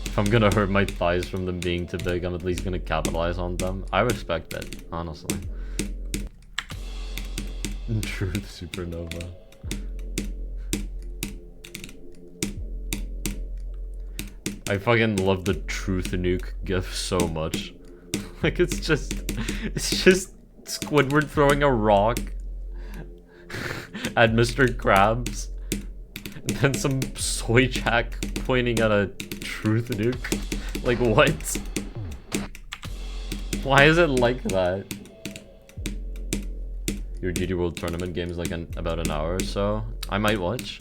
Speaker 2: If I'm gonna hurt my thighs from them being too big, I'm at least gonna capitalize on them. I respect it, honestly. Truth Supernova. I fucking love the Truth Nuke gif so much. Like it's just Squidward throwing a rock at Mr. Krabs, and then some soy jack pointing at a Truth Nuke. Like what? Why is it like that? Your GD World Tournament game is like about an hour or so. I might watch.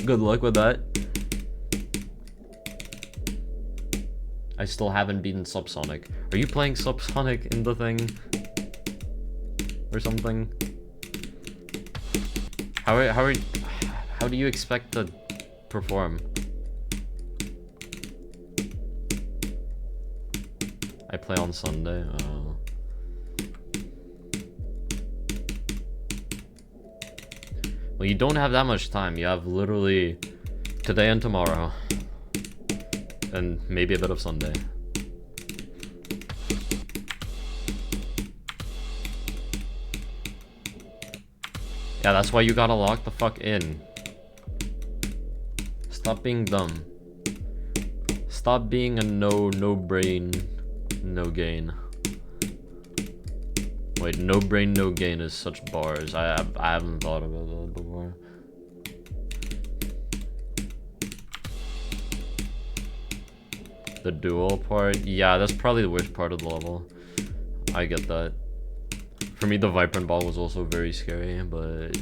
Speaker 2: Good luck with that. I still haven't beaten Subsonic. Are you playing Subsonic in the thing? Or something? How do you expect to perform? I play on Sunday. Well, you don't have that much time. You have literally today and tomorrow. and maybe a bit of Sunday. Yeah, that's why you gotta lock the fuck in. Stop being dumb. Stop being a no brain, no gain. Wait, no brain, no gain is such bars. I haven't thought about that before. The duel part? Yeah, that's probably the worst part of the level. I get that. For me, the Vibrant Ball was also very scary, but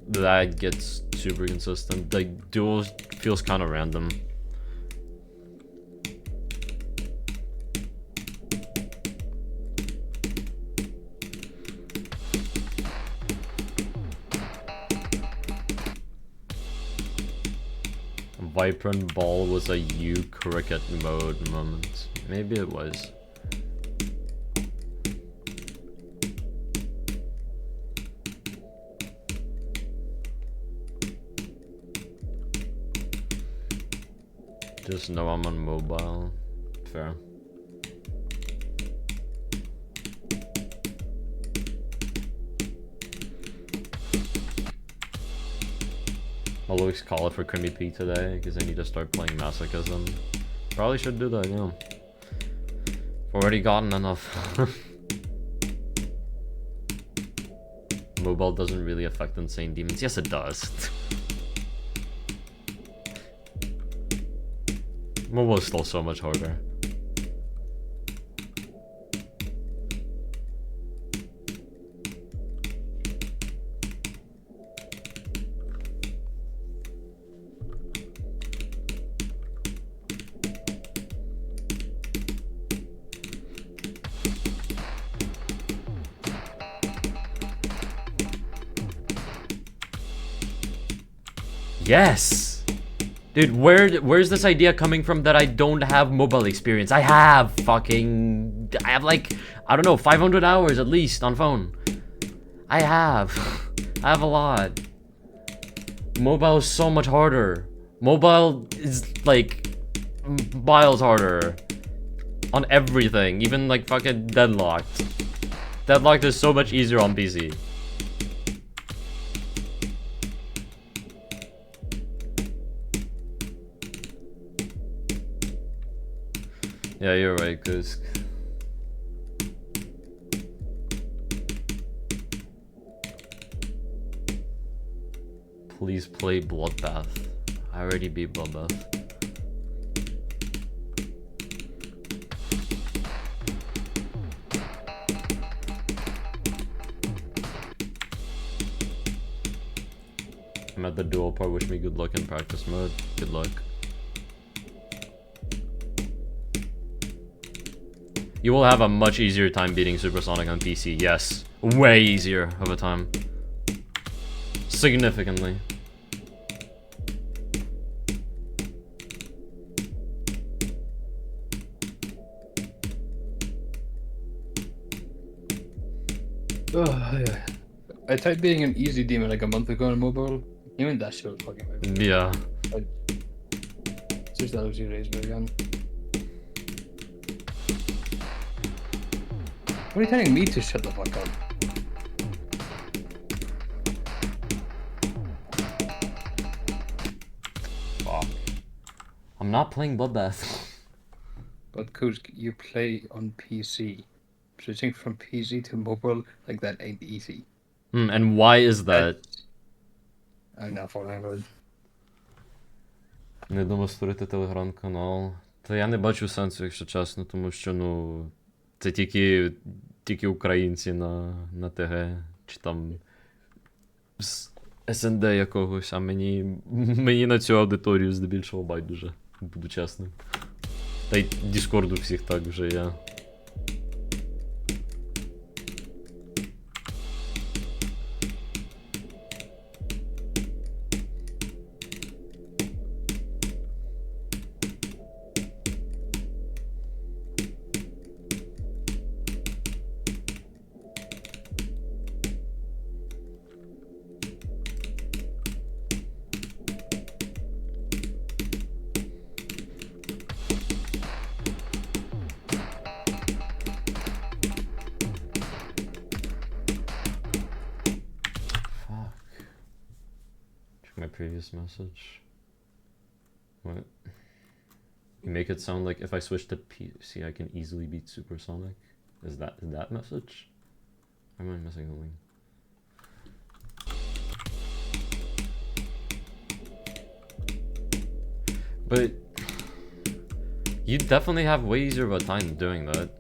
Speaker 2: that gets super consistent. Like, duels feels kind of random. Vibrant Ball was a U cricket mode moment. Maybe it was. Just know I'm on mobile. Fair. I'll always call it for Creamy Peak today, because I need to start playing Masochism. Probably should do that, yeah. Already gotten enough. Mobile doesn't really affect Insane Demons. Yes, it does. Mobile is still so much harder. Yes! Dude, where's this idea coming from that I don't have mobile experience? I have like, I don't know, 500 hours at least on phone. I have a lot. Mobile is so much harder. Mobile is like miles harder on everything, even like fucking Deadlocked. Deadlocked is so much easier on PC. Yeah, you're right, cause please play Bloodbath. I already beat Bloodbath. I'm at the duel part. Wish me good luck in practice mode. Good luck. You will have a much easier time beating Supersonic on PC, yes. Way easier of a time. Significantly.
Speaker 3: Yeah. I tried being an easy demon like a month ago on mobile. Even that shit was fucking weird.
Speaker 2: Yeah.
Speaker 3: It's just that was erased again. What are you telling me to shut the fuck up?
Speaker 2: Fuck. I'm not playing Bloodbath.
Speaker 3: But Coach, you play on PC. Switching from PC to mobile like that ain't easy.
Speaker 2: And why is that?
Speaker 3: I'm not following about.
Speaker 2: Не думаю створити телеграм-канал. Та я не бачу сенсу, якщо чесно, тому що, ну, це тільки українці на ТГ, чи там з СНД якогось, а мені на цю аудиторію здебільшого байдуже, буду чесним. Та й Діскорд у всіх так вже є. previous message. What? You make it sound like if I switch to PC, I can easily beat Supersonic. Is that message? Or am I missing something? But you definitely have way easier of a time doing that.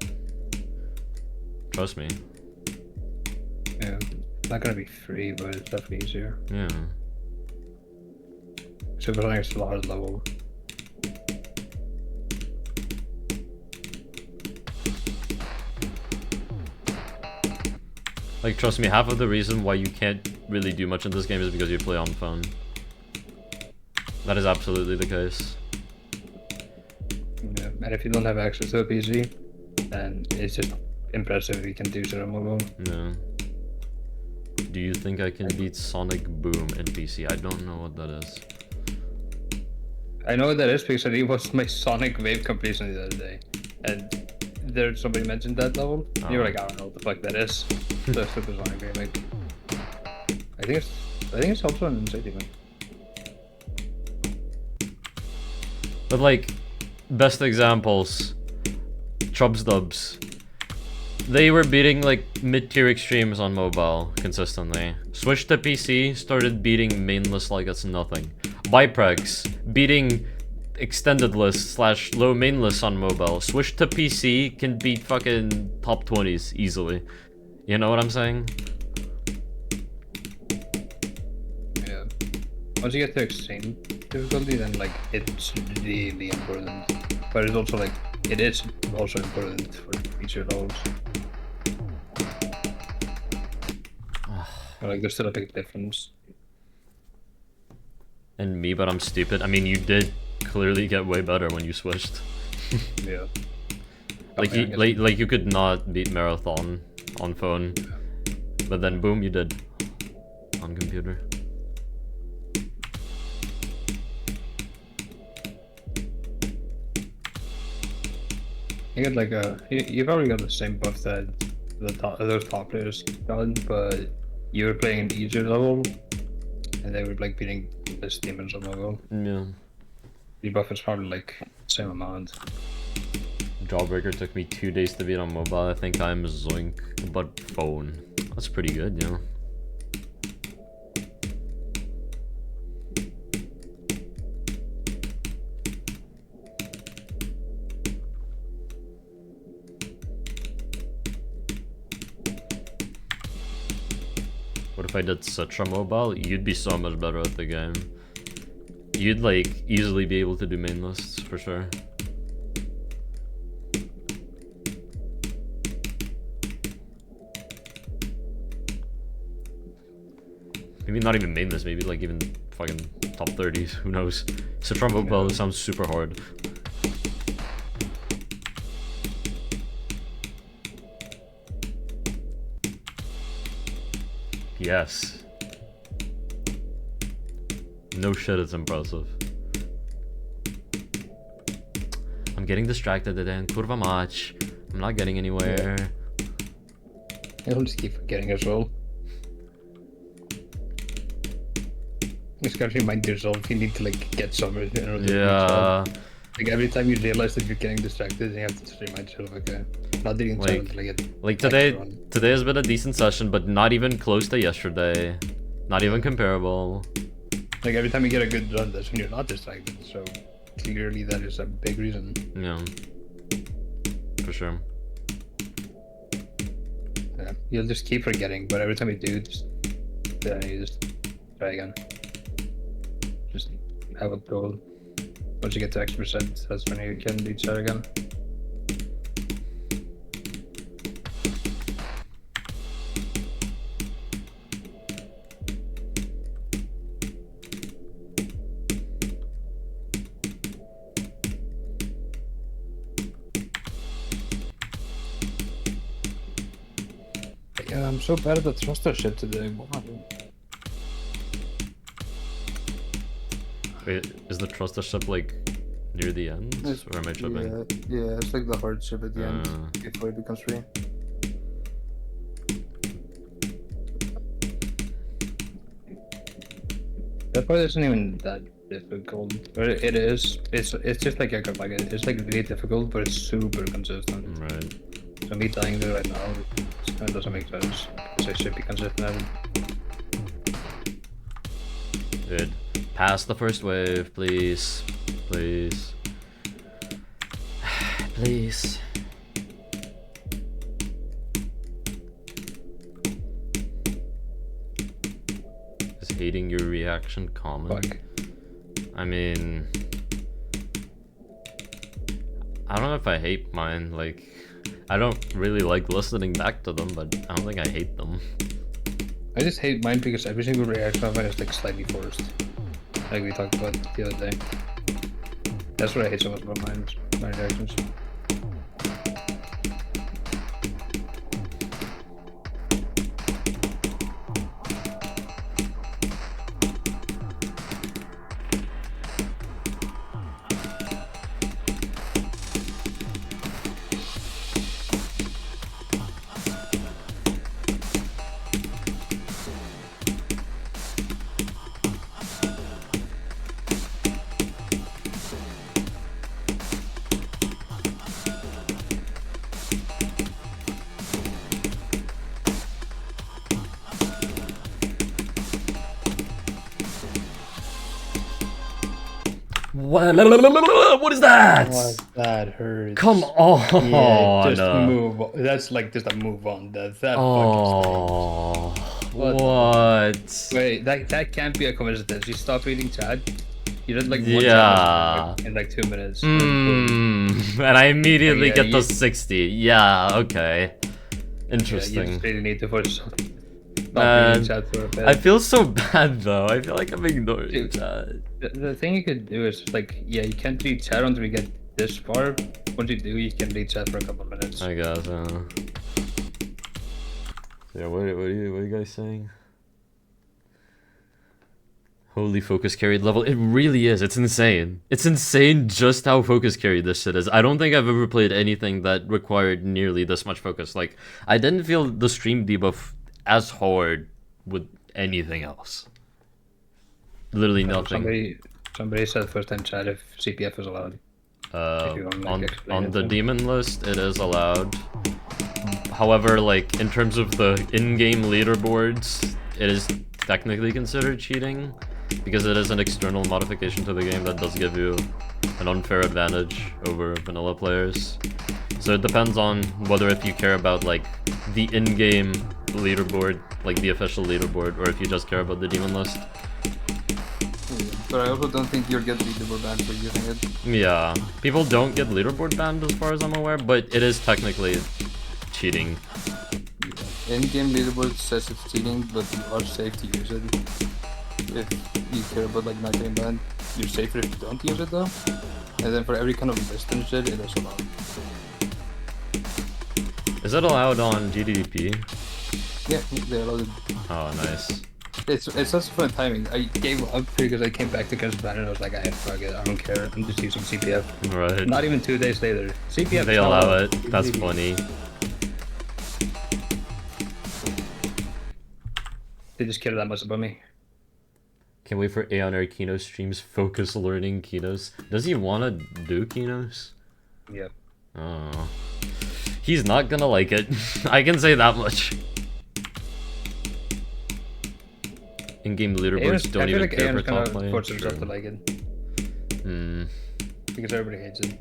Speaker 2: Trust me.
Speaker 3: Yeah. It's not gonna be free, but it's definitely easier.
Speaker 2: Yeah.
Speaker 3: Supersonic's still a hard level.
Speaker 2: Like, trust me, half of the reason why you can't really do much in this game is because you play on phone. That is absolutely the case.
Speaker 3: Yeah. And if you don't have access to a PC, then it's just impressive if you can do so on mobile.
Speaker 2: No. Do you think I can beat Sonic Boom in PC? I don't know what that is.
Speaker 3: I know what that is because I rewatched my Sonic Wave completion the other day, and there somebody mentioned that level. And you were like, I don't know what the fuck that is. The Super Sonic remake. I think it's also an Inside Event.
Speaker 2: But like, best examples, Chubs Dubs. They were beating like mid-tier extremes on mobile consistently. Switched to PC, started beating mainless like it's nothing. Biprex, beating extended list / low mainless on mobile. Switched to PC, can beat fucking top 20s easily. You know what I'm saying?
Speaker 3: Yeah. Once you get to extreme difficulty, then like it's really important. But it's also like it is also important for future levels. But, like there's still a big difference.
Speaker 2: And me, but I'm stupid. I mean, you did clearly get way better when you switched.
Speaker 3: Yeah.
Speaker 2: Like you, like you could not beat Marathon on phone, but then boom, you did on computer.
Speaker 3: You get like you probably got the same buff that those top players got, but you were playing an easier level, and they were like beating this demons on mobile.
Speaker 2: Yeah.
Speaker 3: Your buff is probably like the same amount.
Speaker 2: Jawbreaker took me 2 days to beat on mobile. I think I'm Zoink, but phone. That's pretty good, yeah. What if I did Citra mobile? You'd be so much better at the game. You'd like easily be able to do main lists for sure. Maybe not even main list, maybe like even fucking top 30s, who knows. Citra mobile sounds super hard. Yes. No shit, it's impressive. I'm getting distracted today, kurva mać. I'm not getting anywhere.
Speaker 3: You'll just keep forgetting as well. Just gotta remind yourself you need to like get somewhere in order to
Speaker 2: Yeah.
Speaker 3: like every time you realize that you're getting distracted, you have to just remind yourself, okay, not doing
Speaker 2: Like-
Speaker 3: something until I get
Speaker 2: Like
Speaker 3: back
Speaker 2: today,
Speaker 3: to run.
Speaker 2: today has been a decent session, but not even close to yesterday. Not even comparable.
Speaker 3: Like every time you get a good run, that's when you're not distracted. So clearly that is a big reason.
Speaker 2: Yeah. For sure.
Speaker 3: Yeah, you'll just keep forgetting, but every time you do, just you just try again. Just have a goal. Once you get to X%, that's when you can reach that again. Yeah, I'm so bad at the thruster shit today. Wow.
Speaker 2: Wait, is the trust ship like near the end? Or am I tripping?
Speaker 3: Yeah, it's like the hard ship at the
Speaker 2: Uh.
Speaker 3: end before it becomes free. That part isn't even that difficult. Or it is. It's just like it's like really difficult, but it's super consistent.
Speaker 2: Right.
Speaker 3: So me dying there right now, it kind of doesn't make sense. So it should be consistent.
Speaker 2: Good. Pass the first wave, please. Please. Please. Is hating your reaction common?
Speaker 3: Fuck.
Speaker 2: I mean, I don't know if I hate mine. Like, I don't really like listening back to them, but I don't think I hate them.
Speaker 3: I just hate mine because every single reaction of mine is like slightly forced. Like we talked about the other day. That's what I hate so much about mine, my reactions.
Speaker 2: What is that?
Speaker 3: Oh, that hurts.
Speaker 2: Come on.
Speaker 3: Yeah, just move on. That's like just a move on. That fucking
Speaker 2: Oh.
Speaker 3: What?
Speaker 2: What?
Speaker 3: Wait, that can't be a coincidence. You stop reading chat. You did like one
Speaker 2: Yeah.
Speaker 3: chat in like 2 minutes.
Speaker 2: And I immediately
Speaker 3: Yeah,
Speaker 2: get the
Speaker 3: you-
Speaker 2: 60. Yeah, okay.
Speaker 3: Yeah, you
Speaker 2: Interesting.
Speaker 3: just really need to force something. Stop
Speaker 2: Man,
Speaker 3: reading chat for a bit.
Speaker 2: I feel so bad though. I feel like I'm ignoring
Speaker 3: Dude.
Speaker 2: chat.
Speaker 3: The thing you could do is like, yeah, you can't read chat until we get this far. Once you do, you can read chat for a couple minutes.
Speaker 2: I guess. Yeah, what are you guys saying? Holy focus carried level. It really is. It's insane. It's insane just how focus carried this shit is. I don't think I've ever played anything that required nearly this much focus. Like, I didn't feel the stream debuff as hard with anything else. Literally nothing.
Speaker 3: Somebody said first time chat if CPF is allowed. If you want, like,
Speaker 2: On
Speaker 3: explain it
Speaker 2: the
Speaker 3: to-
Speaker 2: demon list, it is allowed. However, like, in terms of the in-game leaderboards, it is technically considered cheating because it is an external modification to the game that does give you an unfair advantage over vanilla players. So it depends on whether if you care about like the in-game leaderboard, like the official leaderboard, or if you just care about the demon list.
Speaker 3: But I also don't think you'll get leaderboard banned for using it.
Speaker 2: Yeah, people don't get leaderboard banned as far as I'm aware, but it is technically cheating.
Speaker 3: In-game leaderboard says it's cheating, but you are safe to use it. If you care about like not getting banned, you're safer if you don't use it though. And then for every kind of list and shit, it is allowed.
Speaker 2: Is it allowed on GDDP?
Speaker 3: Yeah, they allowed it.
Speaker 2: Oh, nice.
Speaker 3: It's just fun timing. I gave up because I came back to Kazakhstan and I was like, fuck it, I don't care. I'm just using CPF.
Speaker 2: Right.
Speaker 3: Not even 2 days later. CPF.
Speaker 2: They
Speaker 3: is not
Speaker 2: allow
Speaker 3: allowed.
Speaker 2: it. That's funny.
Speaker 3: They just care that much about me.
Speaker 2: Can't wait for Aeon or Kenos streams focus learning Kenos. Does he want to do Kenos?
Speaker 3: Yeah.
Speaker 2: Oh. He's not gonna like it. I can say that much. In-game leaderboards don't even care for top play.
Speaker 3: Force himself to like it
Speaker 2: Hmm.
Speaker 3: because everybody hates it.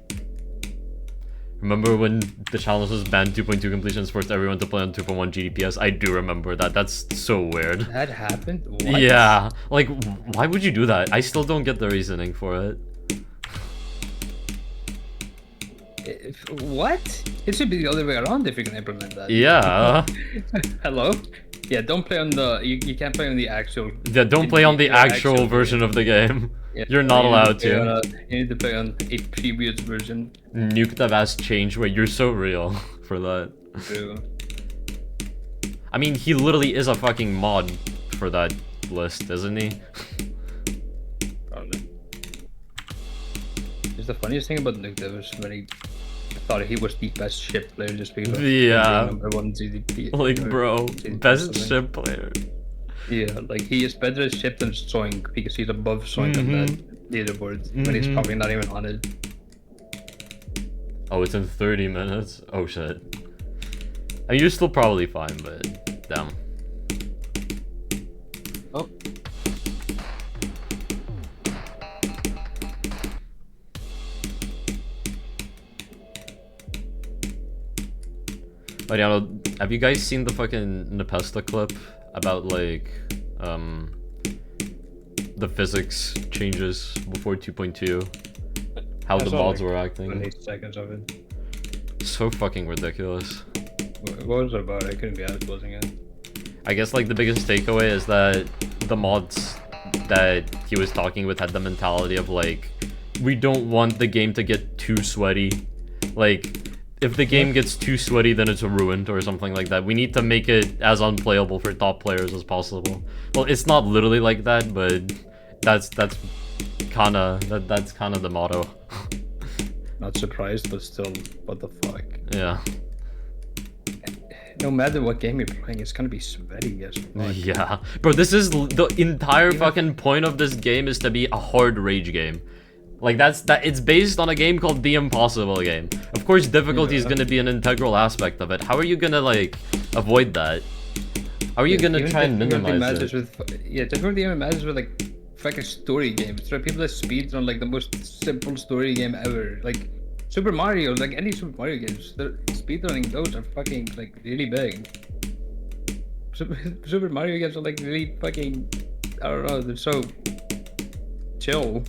Speaker 2: Remember when the challenge was banned 2.2 completions forced everyone to play on 2.1 GDPS? I do remember that. That's so weird.
Speaker 3: That happened? What?
Speaker 2: Yeah. Like, why would you do that? I still don't get the reasoning for it.
Speaker 3: What? It should be the other way around if you can implement that.
Speaker 2: Yeah.
Speaker 3: Hello? Yeah, don't play on the. You can't play on the actual.
Speaker 2: Yeah, don't play on the actual version
Speaker 3: game.
Speaker 2: of the game.
Speaker 3: Yeah,
Speaker 2: You're not
Speaker 3: you need
Speaker 2: allowed
Speaker 3: play on
Speaker 2: to.
Speaker 3: you need to play on a previous version.
Speaker 2: Nuke the vast change where you're so real for that.
Speaker 3: True.
Speaker 2: I mean, he literally is a fucking mod for that list, isn't he?
Speaker 3: Probably. It's the funniest thing about Nuke that was when he thought he was the best ship player just because
Speaker 2: Yeah.
Speaker 3: number one GDP.
Speaker 2: Like, bro,
Speaker 3: GDP
Speaker 2: best
Speaker 3: something.
Speaker 2: ship player.
Speaker 3: Yeah, like he is better at ship than Soink because he's above Soink on that leaderboard when he's probably not even on it.
Speaker 2: Oh, it's in 30 minutes? Oh shit. I mean, you're still probably fine, but damn.
Speaker 3: Oh.
Speaker 2: Mariano, have you guys seen the fucking Nepesta clip about like the physics changes before 2.2? How
Speaker 3: I
Speaker 2: the
Speaker 3: saw,
Speaker 2: mods
Speaker 3: like,
Speaker 2: were acting?
Speaker 3: 28 seconds of it.
Speaker 2: So fucking ridiculous.
Speaker 3: What was it about? I couldn't be asked closing it.
Speaker 2: I guess like the biggest takeaway is that the mods that he was talking with had the mentality of like, we don't want the game to get too sweaty. Like, if the game gets too sweaty, then it's ruined or something like that. We need to make it as unplayable for top players as possible. Well, it's not literally like that, but that's kind of the motto.
Speaker 3: Not surprised, but still, what the fuck?
Speaker 2: Yeah.
Speaker 3: No matter what game you're playing, it's gonna be sweaty as fuck.
Speaker 2: Yeah. Bro, this is the entire fucking point of this game is to be a hard rage game. Like it's based on a game called The Impossible Game. Of course, difficulty is gonna be an integral aspect of it. How are you gonna like avoid that? How are you gonna try and minimize it?
Speaker 3: Difficulty even matters with like fucking story games. There are people that speedrun like the most simple story game ever. Like Super Mario, like any Super Mario games, speedrunning those are fucking like really big. Super Mario games are like really fucking, I don't know, they're so chill.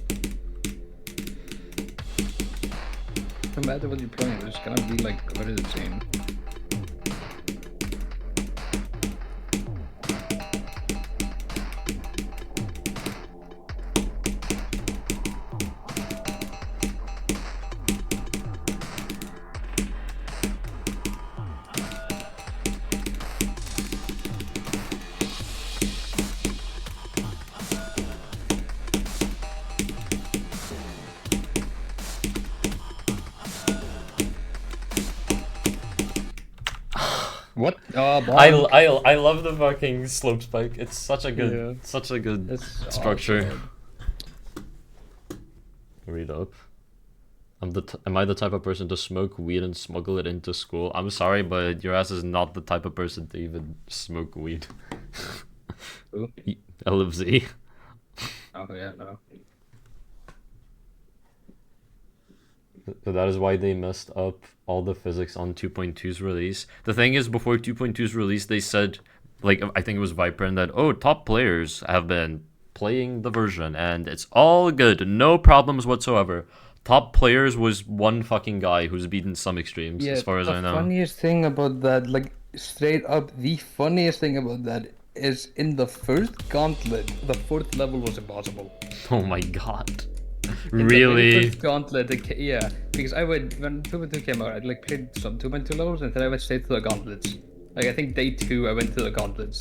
Speaker 3: No matter what you're playing, it's gonna be like what is it saying? What?
Speaker 2: I love the fucking slope spike. It's such a good
Speaker 3: That's
Speaker 2: structure.
Speaker 3: awesome.
Speaker 2: Read up. Am I the type of person to smoke weed and smuggle it into school? I'm sorry, but your ass is not the type of person to even smoke weed.
Speaker 3: Who?
Speaker 2: LFZ.
Speaker 3: Oh yeah, no.
Speaker 2: So that is why they messed up all the physics on 2.2's release. The thing is, before 2.2's release, they said, like, I think it was Viper, and that, oh, top players have been playing the version, and it's all good, no problems whatsoever. Top players was one fucking guy who's beaten some extremes, as far as I know.
Speaker 3: The funniest thing about that, like, straight up, the funniest thing about that is in the first gauntlet, the 4th level was impossible.
Speaker 2: Oh my god.
Speaker 3: In the
Speaker 2: Really?
Speaker 3: first gauntlet, yeah, because I went, when 2.2 came out, I like played some 2.2 levels, and then I went straight to the gauntlets. Like, I think day 2, I went to the gauntlets.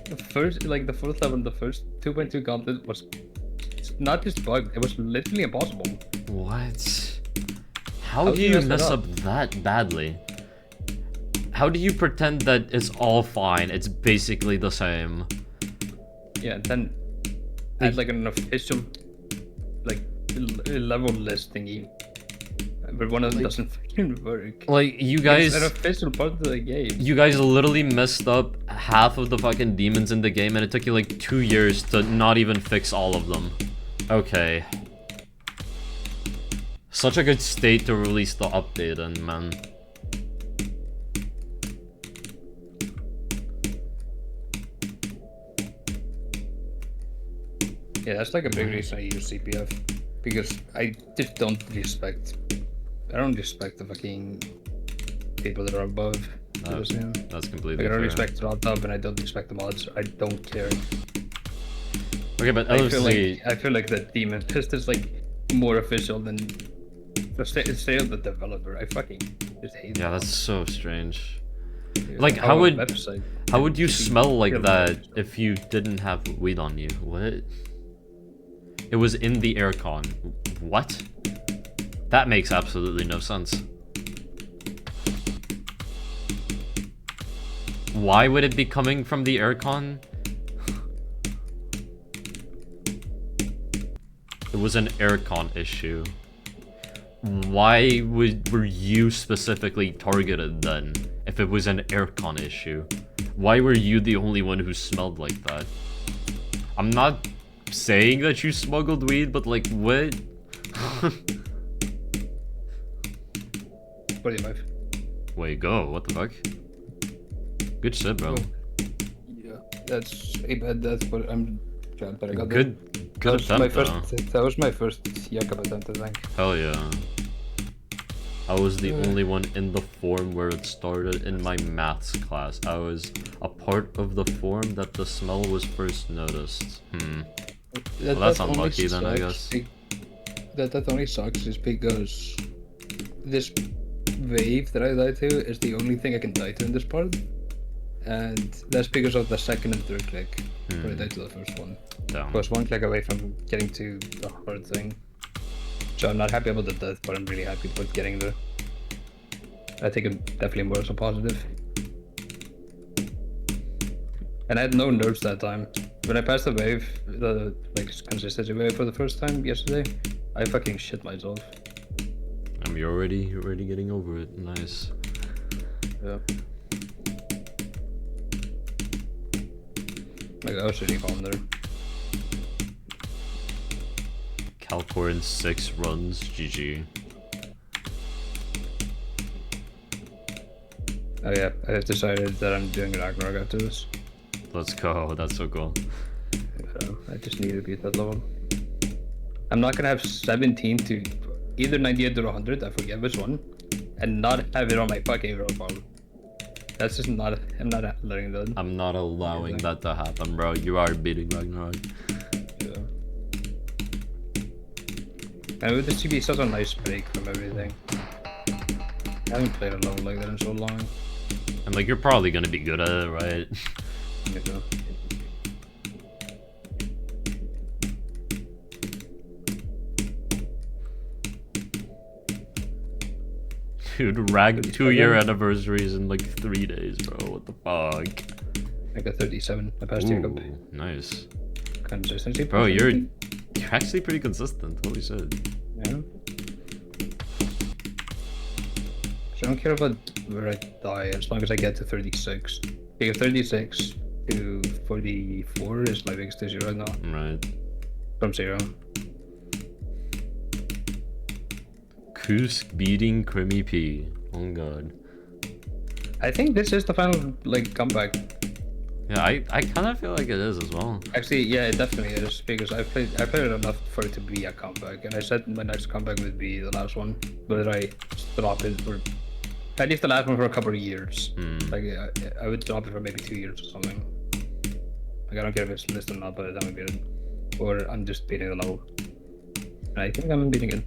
Speaker 3: The first, like, the 4th level, the first 2.2 gauntlet was not just bugged, it was literally impossible.
Speaker 2: What? How do you mess up that badly? How do you pretend that it's all fine? It's basically the same.
Speaker 3: Yeah, and then add like an official, like, level list thingy. But one of them doesn't fucking work.
Speaker 2: Like, you guys...
Speaker 3: It's an official part of the game.
Speaker 2: You guys literally messed up half of the fucking demons in the game, and it took you like 2 years to not even fix all of them. Okay. Such a good state to release the update in, man.
Speaker 3: Yeah, that's like a big reason I use CPF. Because I just don't respect... I don't respect the fucking people that are above.
Speaker 2: That's completely
Speaker 3: Like, I don't
Speaker 2: fair.
Speaker 3: respect the on top, and I don't respect the mods. I don't care.
Speaker 2: Okay, but
Speaker 3: I
Speaker 2: LFC...
Speaker 3: feel like the demon fist is like more official than the state of the developer. I fucking just hate
Speaker 2: Yeah,
Speaker 3: that.
Speaker 2: that's so strange.
Speaker 3: Dude,
Speaker 2: Like, how would
Speaker 3: website
Speaker 2: how would you smell like
Speaker 3: feel
Speaker 2: that
Speaker 3: like-
Speaker 2: if you didn't have weed on you? What? It was in the aircon. What? That makes absolutely no sense. Why would it be coming from the aircon? was an aircon issue, why were you specifically targeted then? If it was an aircon issue, why were you the only one who smelled like that? I'm not saying that you smuggled weed, but like what?
Speaker 3: 45.
Speaker 2: Wait, go. What the fuck? Good shit, bro.
Speaker 3: Yeah, that's a bad death, but I'm glad that I got
Speaker 2: Good
Speaker 3: that. Was my
Speaker 2: attempt,
Speaker 3: first.
Speaker 2: though.
Speaker 3: That was my first Jakob attempt, I think.
Speaker 2: Hell yeah. I was the only one in the form where it started in my maths class. I was a part of the form that the smell was first noticed. Well, that's
Speaker 3: only
Speaker 2: unlucky then, I
Speaker 3: sucks
Speaker 2: guess.
Speaker 3: That only sucks is because this wave that I died to is the only thing I can die to in this part. And that's because of the second and third click where I died to the first one.
Speaker 2: Damn.
Speaker 3: I was one click away from getting to the hard thing. So I'm not happy about the death, but I'm really happy about getting there. I think it definitely more as a positive. And I had no nerves that time. When I passed the wave, the like consistency wave for the first time yesterday, I fucking shit myself.
Speaker 2: You're already getting over it. Nice.
Speaker 3: Yeah. Like I was really calm there.
Speaker 2: Calcor in 6 runs. GG.
Speaker 3: Oh yeah, I have decided that I'm doing Ragnarok after this.
Speaker 2: Let's go. That's so cool.
Speaker 3: So I just need to beat that level. I'm not gonna have 17 to either 98 or 100, I forget which one, and not have it on my fucking profile. That's just not, I'm not letting that.
Speaker 2: I'm not allowing that to happen, bro. You are beating Ragnarok.
Speaker 3: Yeah. And it would just be such a nice break from everything. I haven't played a level like that in so long.
Speaker 2: And like, you're probably gonna be good at it, right?
Speaker 3: Yeah.
Speaker 2: Dude, Rag 2-year anniversaries in like 3 days, bro. What the fuck?
Speaker 3: I got 37. I passed Jacob.
Speaker 2: Ooh, nice.
Speaker 3: Consistency.
Speaker 2: Bro, you're actually pretty consistent. Holy shit.
Speaker 3: Yeah. So I don't care about where I die as long as I get to 36. Because 36 to 44 is my biggest issue right now.
Speaker 2: Right.
Speaker 3: From 0.
Speaker 2: Kusk beating Creamy P. Oh god.
Speaker 3: I think this is the final like comeback.
Speaker 2: Yeah, I kind of feel like it is as well.
Speaker 3: Actually, yeah, it definitely is because I played it enough for it to be a comeback, and I said my next comeback would be the last one, but I drop it for at least the last one for a couple of years. Like I would drop it for maybe 2 years or something. Like I don't care if it's listed or not, but that would be it. Or I'm just beating the level. And I think I'm beating it.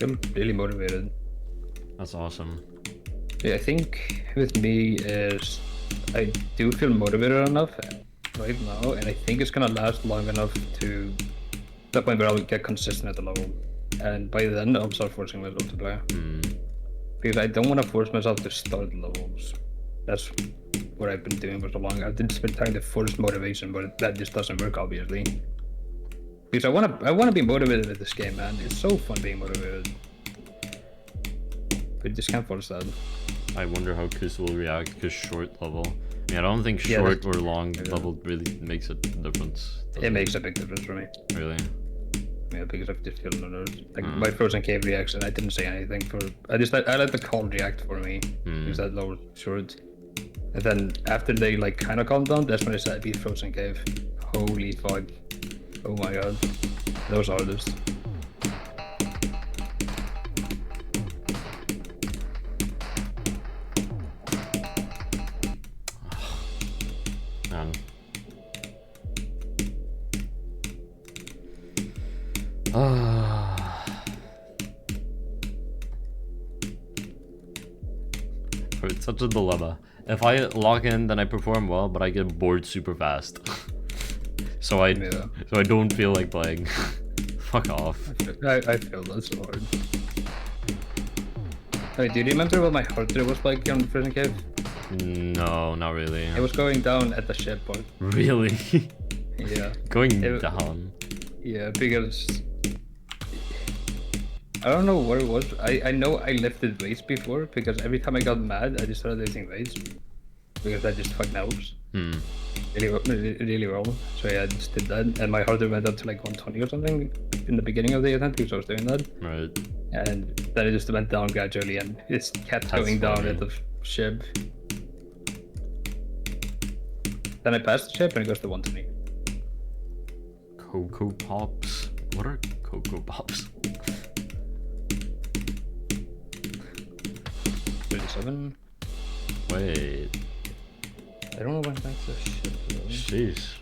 Speaker 3: I'm really motivated.
Speaker 2: That's awesome.
Speaker 3: Yeah, I think with me is I do feel motivated enough right now, and I think it's gonna last long enough to the point where I'll get consistent at the level, and by then I'll start forcing myself to play. Because I don't want to force myself to start levels. That's what I've been doing for so long. I've just been trying to force motivation, but that just doesn't work, obviously. Because I wanna be motivated with this game, man. It's so fun being motivated. But you just can't force that.
Speaker 2: I wonder how Kus will react because short level. I mean, I don't think
Speaker 3: Yeah,
Speaker 2: short
Speaker 3: that's-
Speaker 2: or long level really makes a difference. does
Speaker 3: It makes a big difference for me.
Speaker 2: Really?
Speaker 3: Yeah, because I've just feel nervous. Like my frozen cave reaction, I didn't say anything for. I let the call react for me because that low short. And then after they like kind of calmed down, that's when I said beat frozen cave. Holy fuck! Oh my god, that was hardest.
Speaker 2: Man. It's such a dilemma. If I log in, then I perform well, but I get bored super fast. so I don't feel like playing. Fuck off.
Speaker 3: I feel that's so hard. Hey, do you remember what my heart rate was like on the frozen cave?
Speaker 2: No, not really.
Speaker 3: It was going down at the ship part.
Speaker 2: Really?
Speaker 3: Yeah.
Speaker 2: Going
Speaker 3: It-
Speaker 2: down.
Speaker 3: Yeah, because I don't know what it was. I know I lifted weights before because every time I got mad, I just started lifting weights because that just fucking helps really well. So yeah, I just did that, and my heart rate went up to like 120 or something in the beginning of the event because I was doing that,
Speaker 2: Right.
Speaker 3: and then it just went down gradually, and it kept
Speaker 2: That's
Speaker 3: going down
Speaker 2: funny.
Speaker 3: at the ship. Then I passed the ship and it goes to 120.
Speaker 2: Cocoa Pops. What are Cocoa Pops?
Speaker 3: 37.
Speaker 2: Wait.
Speaker 3: I don't know when that's the ship. Though.
Speaker 2: Jeez.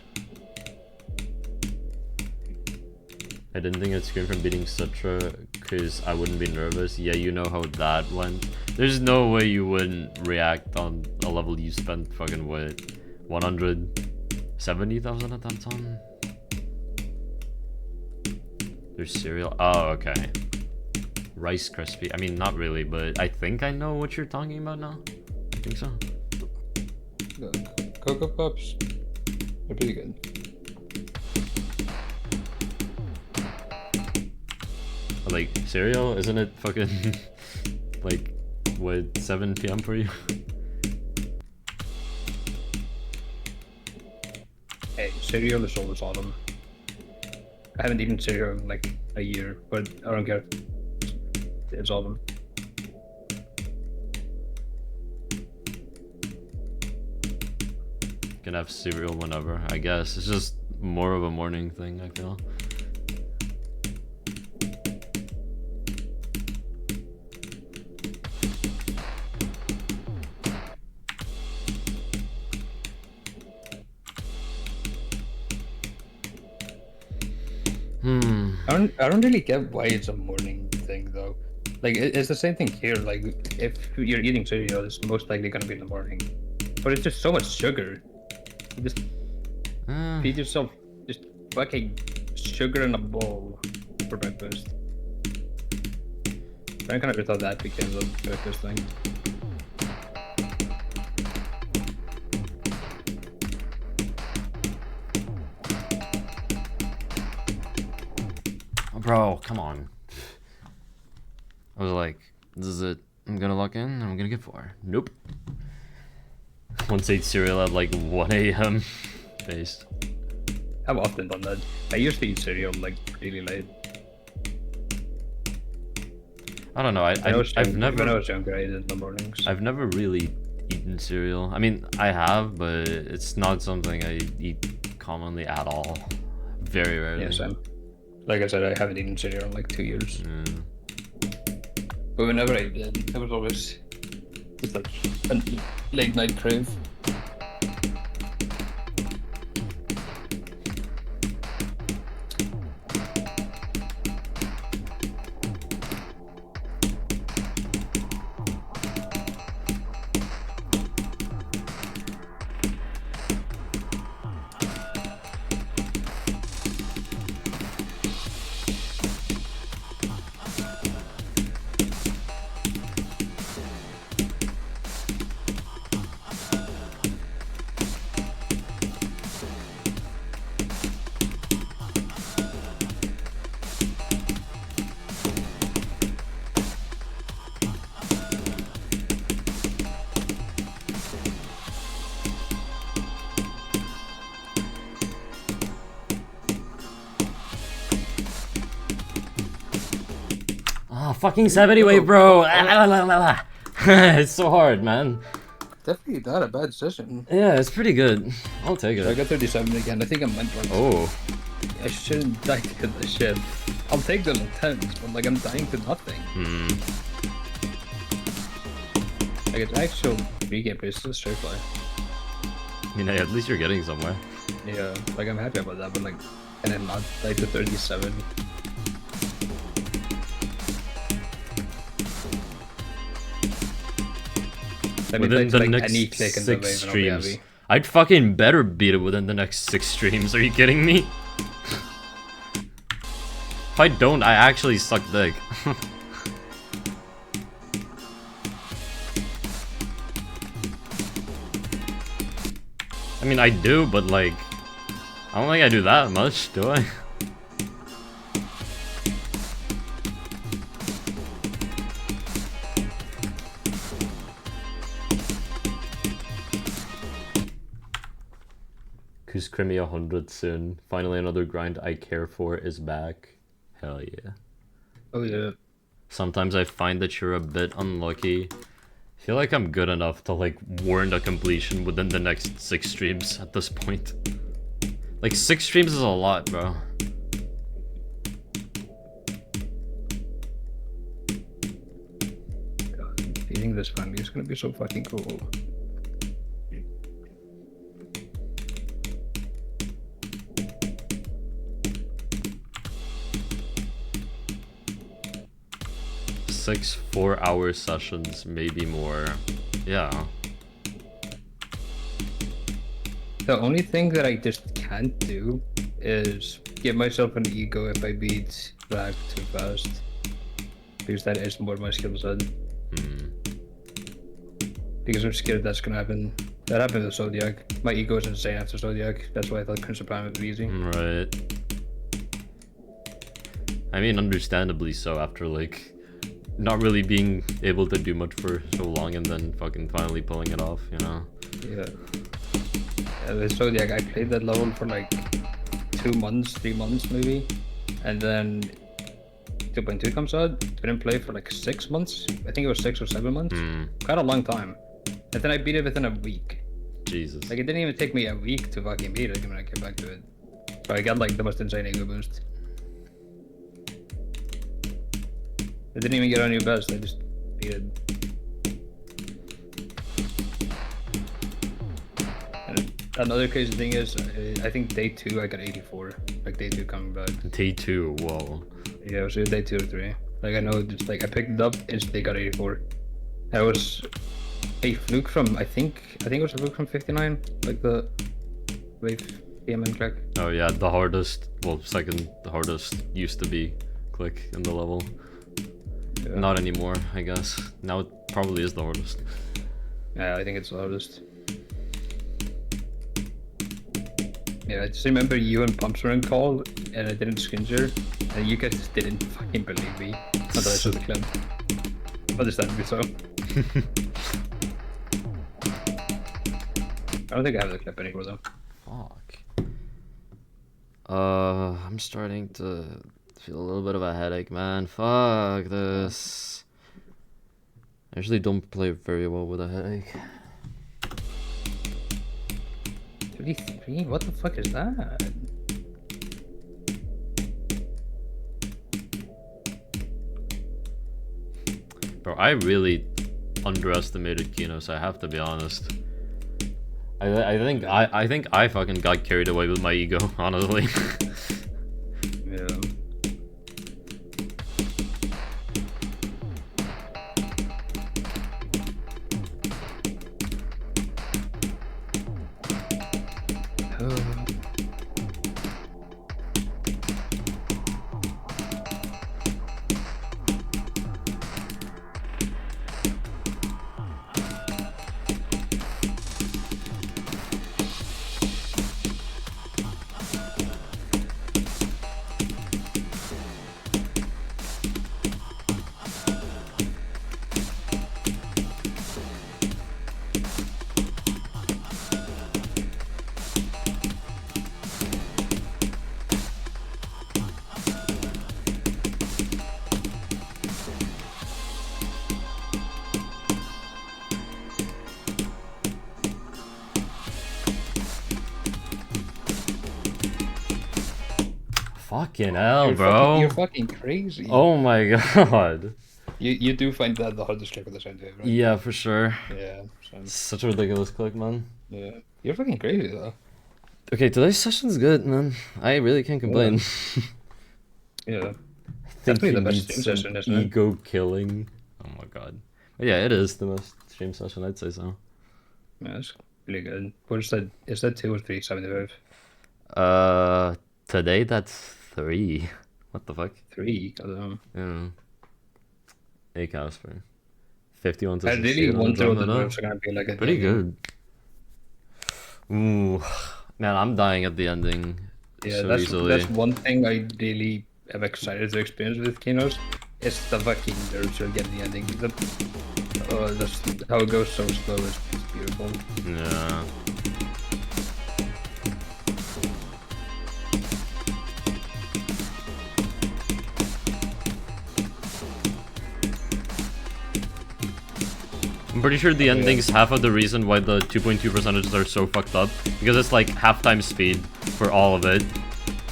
Speaker 2: I didn't think I'd scream from beating Sutra because I wouldn't be nervous. Yeah, you know how that went. There's no way you wouldn't react on a level you spent fucking what? 170,000 attempts on? There's cereal. Oh, okay. Rice Krispie. I mean, not really, but I think I know what you're talking about now. I think so.
Speaker 3: Cocoa Pops. They're pretty good.
Speaker 2: Like, cereal? Isn't it fucking like, what, 7 p.m. for you?
Speaker 3: Hey, cereal is always autumn. I haven't eaten cereal in like a year, but I don't care. It's autumn.
Speaker 2: Can have cereal whenever, I guess. It's just more of a morning thing, I feel.
Speaker 3: I don't really get why it's a morning thing though. Like it's the same thing here. Like if you're eating cereal, it's most likely gonna be in the morning. But it's just so much sugar. You just feed yourself just fucking sugar in a bowl for breakfast. I kind of thought that became the breakfast thing.
Speaker 2: Bro, come on. I was like, this is it. I'm gonna lock in and I'm gonna get 4. Nope. Once I ate cereal at like 1 a.m. Based.
Speaker 3: I've often done that. I used to eat cereal like really late.
Speaker 2: I don't know.
Speaker 3: I've
Speaker 2: I've
Speaker 3: when I
Speaker 2: never
Speaker 3: was younger, I ate it in the mornings.
Speaker 2: I've never really eaten cereal. I mean, I have, but it's not something I eat commonly at all. Very rarely.
Speaker 3: Yeah, same. Like I said, I haven't eaten cereal in like 2 years.
Speaker 2: Mm.
Speaker 3: But whenever I did, it was always just like a late night crave.
Speaker 2: Oh, fucking 70 weight, bro. It's so hard, man.
Speaker 3: Definitely not a bad decision.
Speaker 2: Yeah, it's pretty good. I'll take
Speaker 3: I
Speaker 2: it.
Speaker 3: got 37 again. I think I meant like
Speaker 2: Oh.
Speaker 3: I shouldn't die to the ship. I'll take those attempts, but like I'm dying to nothing. Like it's actual 3K basis straight fly.
Speaker 2: I mean, hey, at least you're getting somewhere.
Speaker 3: Yeah, like I'm happy about that, but like, and then not die to 37.
Speaker 2: Within the next 6 streams. I'd fucking better beat it within the next 6 streams. Are you kidding me? If I don't, I actually suck dick. I mean, I do, but like, I don't think I do that much, do I? Who's Crimea 100 soon? Finally, another grind I care for is back. Hell yeah.
Speaker 3: Oh yeah.
Speaker 2: Sometimes I find that you're a bit unlucky. I feel like I'm good enough to like warrant a completion within the next 6 streams at this point. Like 6 streams is a lot, bro.
Speaker 3: God, feeding this family is gonna be so fucking cool.
Speaker 2: Six 4-hour sessions, maybe more. Yeah.
Speaker 3: The only thing that I just can't do is give myself an ego if I beat Black too fast. Because that is more my skill set. Because I'm scared that's gonna happen. That happened with Zodiac. My ego is insane after Zodiac. That's why I thought Crimson Prime would be easy.
Speaker 2: Right. I mean, understandably so after like not really being able to do much for so long and then fucking finally pulling it off, you know?
Speaker 3: Yeah. With Zodiac, I played that level for like 2 months, 3 months maybe. And then 2.2 comes out. Didn't play for like 6 months. I think it was 6 or 7 months. Quite a long time. And then I beat it within a week.
Speaker 2: Jesus.
Speaker 3: Like it didn't even take me a week to fucking beat it when I came back to it. So I got like the most insane ego boost. I didn't even get on your best, I just beat it. And another crazy thing is, I think day 2 I got 84. Like day 2 coming back.
Speaker 2: Day 2, whoa.
Speaker 3: Yeah, so day 2 or 3. Like I know, just like I picked it up, instantly got 84. That was a fluke from, I think it was a fluke from 59, like the wave PMM track.
Speaker 2: Oh yeah, the hardest, well, second hardest used to be click in the level.
Speaker 3: Yeah.
Speaker 2: Not anymore, I guess. Now it probably is the hardest.
Speaker 3: Yeah, I think it's the hardest. Yeah, I just remember you and Pumps were in call, and I didn't screen share, and you guys just didn't fucking believe me until I saw the clip. Understandably so. I don't think I have the clip anymore though.
Speaker 2: Fuck. I'm starting to feel a little bit of a headache, man. Fuck this. I usually don't play very well with a headache.
Speaker 3: 33? What the fuck is that?
Speaker 2: Bro, I really underestimated Kenos, I have to be honest. I think I fucking got carried away with my ego, honestly.
Speaker 3: Yeah.
Speaker 2: Fucking hell,
Speaker 3: You're
Speaker 2: bro.
Speaker 3: You're fucking crazy.
Speaker 2: Oh my god.
Speaker 3: You do find that the hardest click of the same day, right?
Speaker 2: Yeah, for sure.
Speaker 3: Yeah. Same.
Speaker 2: Such a ridiculous click, man.
Speaker 3: Yeah. You're fucking crazy though.
Speaker 2: Okay, today's session's good, man. I really can't complain.
Speaker 3: Yeah.
Speaker 2: Think
Speaker 3: Definitely
Speaker 2: he
Speaker 3: the best
Speaker 2: needs
Speaker 3: stream
Speaker 2: some
Speaker 3: session, isn't it?
Speaker 2: ego killing. Oh my god. But yeah, it is the most stream session, I'd say so.
Speaker 3: Yeah, that's really good. What is that? Is that 2 or 375?
Speaker 2: Today that's 3. What the fuck?
Speaker 3: 3? I don't know.
Speaker 2: Yeah. 8 Casper. 51 to
Speaker 3: I really
Speaker 2: 16 on
Speaker 3: wonder what the
Speaker 2: Andromeda.
Speaker 3: moves are gonna be like at the
Speaker 2: Pretty
Speaker 3: ending.
Speaker 2: good. Ooh. Man, I'm dying at the ending.
Speaker 3: Yeah,
Speaker 2: so
Speaker 3: that's
Speaker 2: easily.
Speaker 3: that's one thing I really am excited to experience with Kenos. It's the fucking nerves you'll get in the ending. That's how it goes so slow is beautiful.
Speaker 2: Yeah. I'm pretty sure the ending's half of the reason why the 2.2 percentages are so fucked up. Because it's like half-time speed for all of it.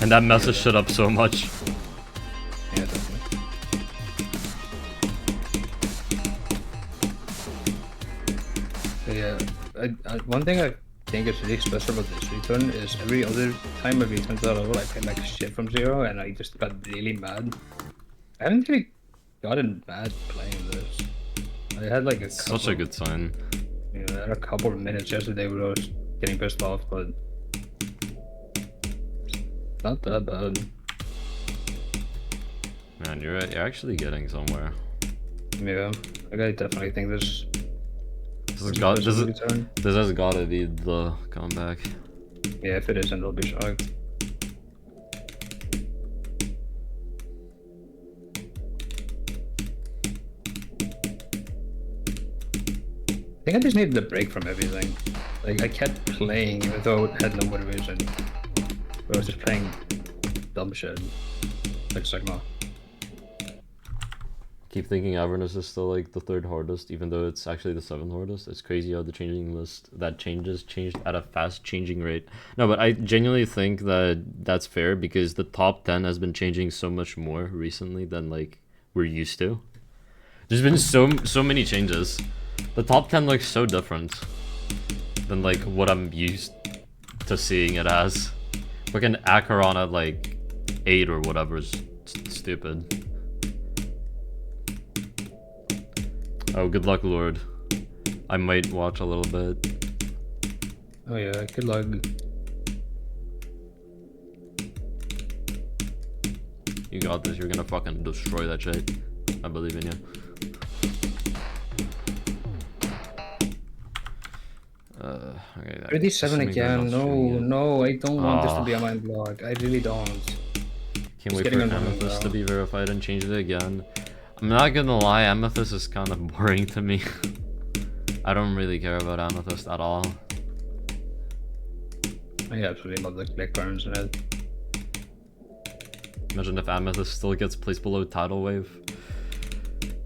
Speaker 2: And that messes shit up so much.
Speaker 3: Yeah, definitely. So yeah, one thing I think is really special about this return is every other time I return to that level, I played like shit from zero, and I just got really mad. I haven't really gotten mad playing this. I had like a couple,
Speaker 2: Such a good sign.
Speaker 3: you know, I had a couple of minutes yesterday where I was getting pissed off, but not that bad.
Speaker 2: Man, you're actually getting somewhere.
Speaker 3: Yeah, like, I definitely think this.
Speaker 2: This has
Speaker 3: return.
Speaker 2: this has gotta be the comeback.
Speaker 3: Yeah, if it isn't, I'll be shocked. I think I just needed a break from everything. Like, I kept playing even though I had no motivation. But I was just playing dumb shit. Like Sigma.
Speaker 2: Keep thinking Avernus is still like the 3rd hardest, even though it's actually the 7th hardest. It's crazy how the changing list that changed at a fast changing rate. No, but I genuinely think that that's fair because the top 10 has been changing so much more recently than like we're used to. There's been so many changes. The top 10 looks so different than like what I'm used to seeing it as. Fucking Acheron at like 8 or whatever is stupid. Oh, good luck, Lord. I might watch a little bit.
Speaker 3: Oh yeah, good luck.
Speaker 2: You got this. You're gonna fucking destroy that shit. I believe in you. Okay.
Speaker 3: 37 again. No, I don't want this to be on my blog. I really don't.
Speaker 2: Can't wait for Amethyst to be verified and change it again. I'm not gonna lie, Amethyst is kind of boring to me. I don't really care about Amethyst at all.
Speaker 3: I absolutely love the click burns in it.
Speaker 2: Imagine if Amethyst still gets placed below Tidal Wave.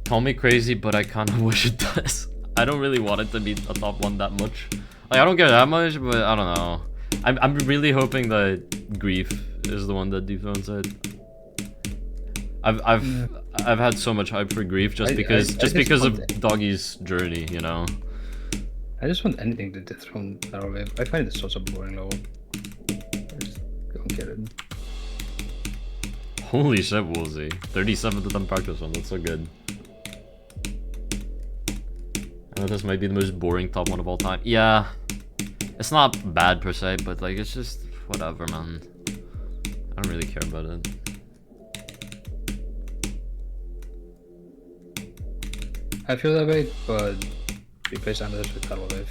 Speaker 2: Call me crazy, but I kind of wish it does. I don't really want it to be a top 1 that much. Like, I don't care that much, but I don't know. I'm really hoping that Grief is the one that dethrones it. I've had so much hype for Grief just because of Doggy's journey, you know.
Speaker 3: I just want anything to dethrone Tidal Wave. I find it such a boring level. I just don't get it.
Speaker 2: Holy shit, Woolsey. 37th of them practice one, that's so good. I know this might be the most boring top 1 of all time. Yeah. It's not bad per se, but like it's just whatever, man. I don't really care about it.
Speaker 3: I feel that way, but replace Amethyst with Tidal Wave.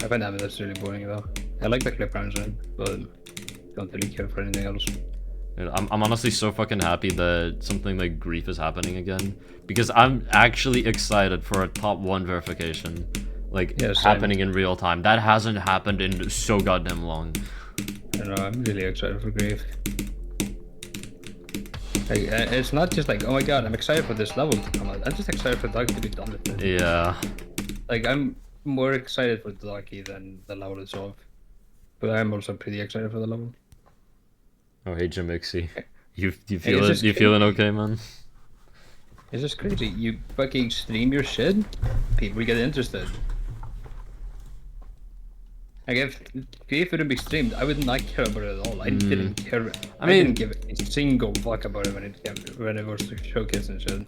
Speaker 3: I find Amethyst really boring though. I like the clip rounds in it, but don't really care for anything else.
Speaker 2: Dude, I'm honestly so fucking happy that something like Grief is happening again. Because I'm actually excited for a top 1 verification. Like,
Speaker 3: yeah,
Speaker 2: happening in real time. That hasn't happened in so goddamn long.
Speaker 3: I don't know, I'm really excited for Grief. Like, it's not just like, oh my god, I'm excited for this level to come out. I'm just excited for Doggy to be done with it.
Speaker 2: Yeah.
Speaker 3: Like, I'm more excited for Doggy than the level itself. But I'm also pretty excited for the level.
Speaker 2: Oh, hey, Jamixie. You
Speaker 3: Hey,
Speaker 2: feeling okay, man?
Speaker 3: It's just crazy. You fucking stream your shit, people get interested. Like, if Grief wouldn't be streamed, I would not care about it at all. I didn't care. I didn't give a single fuck about it when it was showcased and shit. And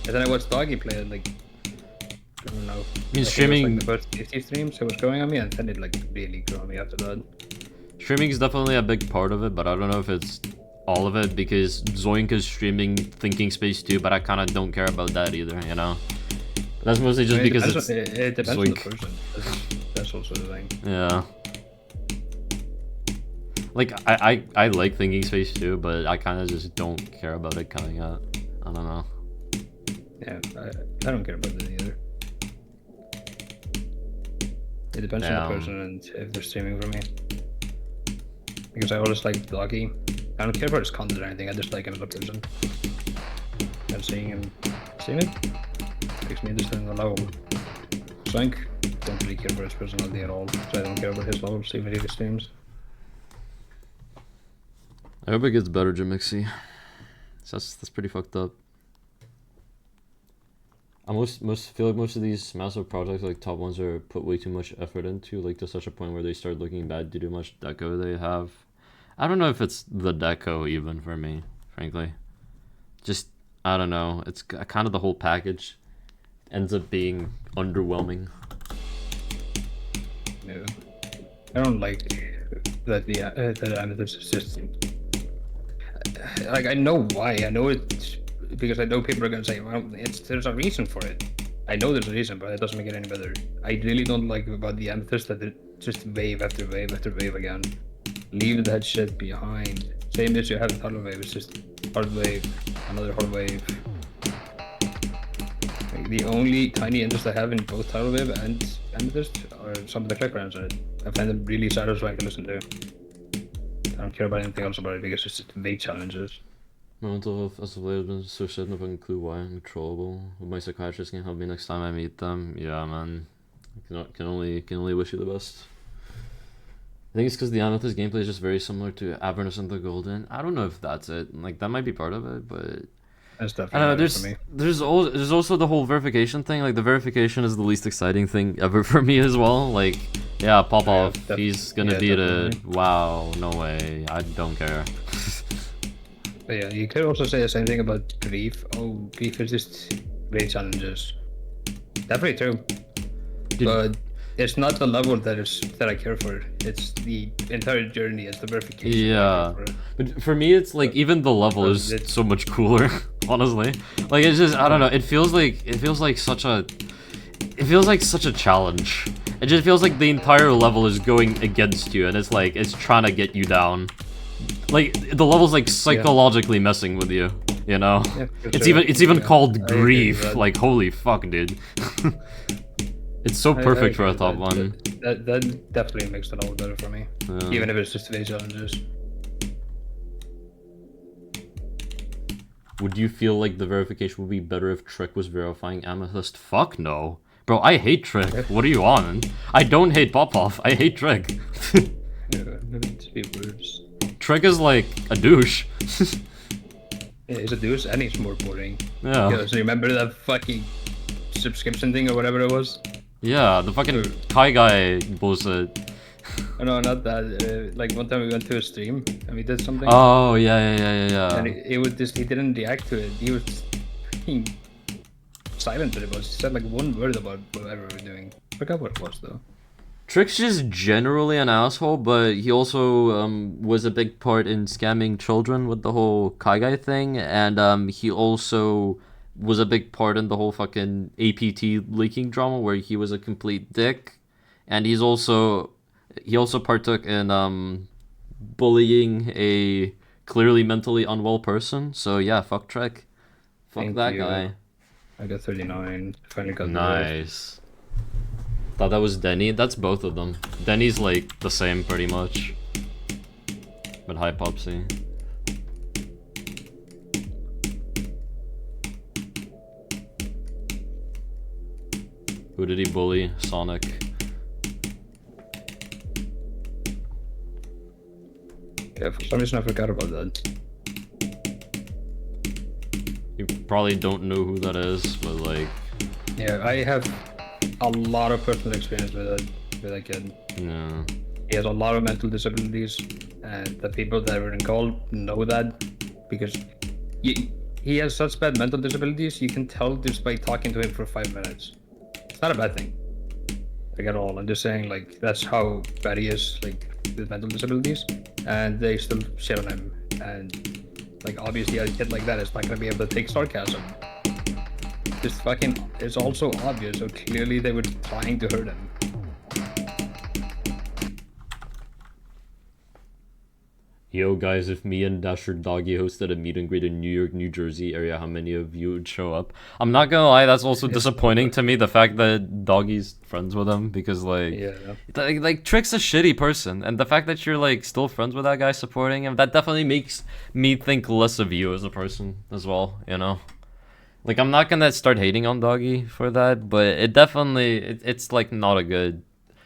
Speaker 3: then I watched Doggy play it, like, I don't know.
Speaker 2: I mean, streaming...
Speaker 3: It was like the first 50 streams it was going on me, and then it like really grew on me after that.
Speaker 2: Streaming is definitely a big part of it, but I don't know if it's all of it, because Zoink is streaming Thinking Space too, but I kind of don't care about that either, you know? That's mostly just because
Speaker 3: it depends
Speaker 2: Zoink.
Speaker 3: on the person. That's also the thing.
Speaker 2: Yeah. Like, I like Thinking Space too, but I kind of just don't care about it coming out. I don't know.
Speaker 3: Yeah, I don't care about that either. It depends on the person and if they're streaming for me. Because I always like Doggy. I don't care about his content or anything, I just like him as a person. And seeing him stream it makes me interested in the level. Swank, don't really care for his personality at all, so I don't care about his levels, even if he streams.
Speaker 2: I hope it gets better, Jimixy. That's pretty fucked up. I feel like most of these massive projects, like top ones, are put way too much effort into, like to such a point where they start looking bad due to much deco they have. I don't know if it's the deco even for me, frankly. Just, I don't know. It's kind of the whole package ends up being underwhelming.
Speaker 3: Yeah. I don't like that the Amethyst is just... Like, I know why. I know it's... Because I know people are gonna say, well, there's a reason for it. I know there's a reason, but it doesn't make it any better. I really don't like about the Amethyst that it just wave after wave after wave again. Leave that shit behind. Same issue I have with Hard Wave, it's just hard wave, another hard wave. Like, the only tiny interest I have in both Hard Wave and Amethyst are some of the click rounds on it. I find them really satisfying to listen to. I don't care about anything else about it because it's just vague challenges.
Speaker 2: My mental health as of late has been so shit, and I have a clue why I'm controllable. Hope my psychiatrist can help me next time I meet them. Yeah, man. Can only wish you the best. I think it's because the Amethyst gameplay is just very similar to Avernus and the Golden. I don't know if that's it. Like, that might be part of it, but...
Speaker 3: That's
Speaker 2: I don't
Speaker 3: definitely
Speaker 2: know,
Speaker 3: better for me.
Speaker 2: there's also the whole verification thing. Like, the verification is the least exciting thing ever for me as well. Like, yeah, pop off. He's gonna beat it. Wow, no way. I don't care.
Speaker 3: But yeah, you could also say the same thing about Grief. Oh, Grief is just great challenges. Definitely true. But it's not the level that I care for. It's the entire journey. It's the verification.
Speaker 2: Yeah, but for me, it's like even the level is so much cooler. Honestly, like it's just I don't know. It feels like such a challenge. It just feels like the entire level is going against you, and it's like it's trying to get you down. Like the level's like psychologically messing with you. You know, it's even called Grief. Like holy fuck, dude. It's so perfect for a top one.
Speaker 3: That definitely makes it all better for me.
Speaker 2: Yeah.
Speaker 3: Even if it's just today's challenges.
Speaker 2: Would you feel like the verification would be better if Trick was verifying Amethyst? Fuck no. Bro, I hate Trick. What are you on? I don't hate Popoff. I hate Trick. Trick is like a douche.
Speaker 3: Yeah, he's a douche and he's more boring.
Speaker 2: Yeah.
Speaker 3: So remember that fucking subscription thing or whatever it was?
Speaker 2: Yeah, the fucking Kai guy bullshit.
Speaker 3: Oh, no, not that. Like one time we went to a stream and we did something.
Speaker 2: Oh, yeah.
Speaker 3: And it was just, he didn't react to it. He was fucking silent to it. He said like one word about whatever we were doing. I forgot what it was though.
Speaker 2: Trick's just generally an asshole, but he also was a big part in scamming children with the whole Kai guy thing, and he also was a big part in the whole fucking APT leaking drama where he was a complete dick, and he also partook in bullying a clearly mentally unwell person. So yeah, fuck Trick. Fuck that guy.
Speaker 3: I got 39. Finally got
Speaker 2: nice. Thought that was Denny. That's both of them. Denny's like the same pretty much. But hi Popsy. Who did he bully? Sonic.
Speaker 3: Yeah, for some reason I forgot about that.
Speaker 2: You probably don't know who that is, but like...
Speaker 3: Yeah, I have a lot of personal experience with that kid.
Speaker 2: Yeah.
Speaker 3: He has a lot of mental disabilities, and the people that were in call know that because he has such bad mental disabilities, you can tell just by talking to him for 5 minutes. It's not a bad thing, like at all. I'm just saying, like, that's how bad he is, like, with mental disabilities, and they still shit on him. And like, obviously, a kid like that is not gonna be able to take sarcasm. Just fucking, it's also obvious. So clearly, they were trying to hurt him.
Speaker 2: Yo guys, if me and Dasher Doggy hosted a meet and greet in New York, New Jersey area, how many of you would show up? I'm not gonna lie, that's also disappointing to me, the fact that Doggy's friends with him, because like, like Trick's a shitty person, and the fact that you're like still friends with that guy supporting him, that definitely makes me think less of you as a person as well, you know? Like, I'm not gonna start hating on Doggy for that, but it definitely it's like not a good.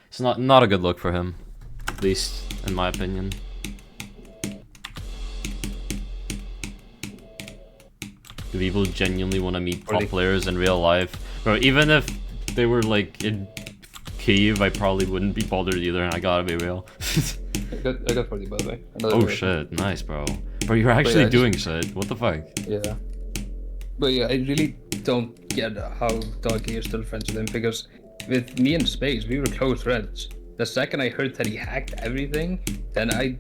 Speaker 2: It's not a good look for him, at least in my opinion. Do people genuinely want to meet top players in real life? Bro, even if they were like in Kyiv, I probably wouldn't be bothered either, and I gotta be real.
Speaker 3: I got 40 by the way.
Speaker 2: Oh shit, nice bro. Bro, you're actually doing shit. What the fuck?
Speaker 3: Yeah. But yeah, I really don't get how Doggy is still friends with him, because with me and Space, we were close friends. The second I heard that he hacked everything, then I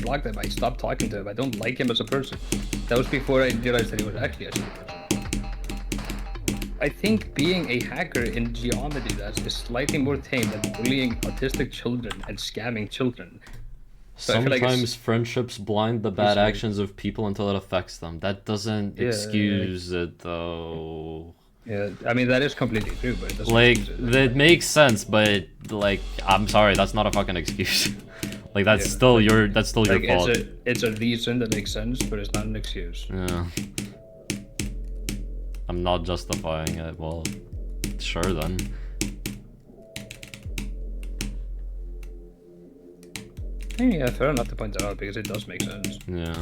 Speaker 3: blocked him. I stopped talking to him. I don't like him as a person. That was before I realized that he was actually a shitty person. I think being a hacker in geometry that's is slightly more tame than bullying autistic children and scamming children. So
Speaker 2: Sometimes friendships blind the bad actions of people until it affects them. That doesn't excuse it though.
Speaker 3: Yeah, I mean that is completely true, but it doesn't
Speaker 2: like that makes sense, but like I'm sorry, that's not a fucking excuse. Like that's still your fault.
Speaker 3: It's a reason that makes sense, but it's not an excuse.
Speaker 2: Yeah. I'm not justifying it. Well, sure then.
Speaker 3: Yeah, fair enough to point that out because it does make sense.
Speaker 2: Yeah.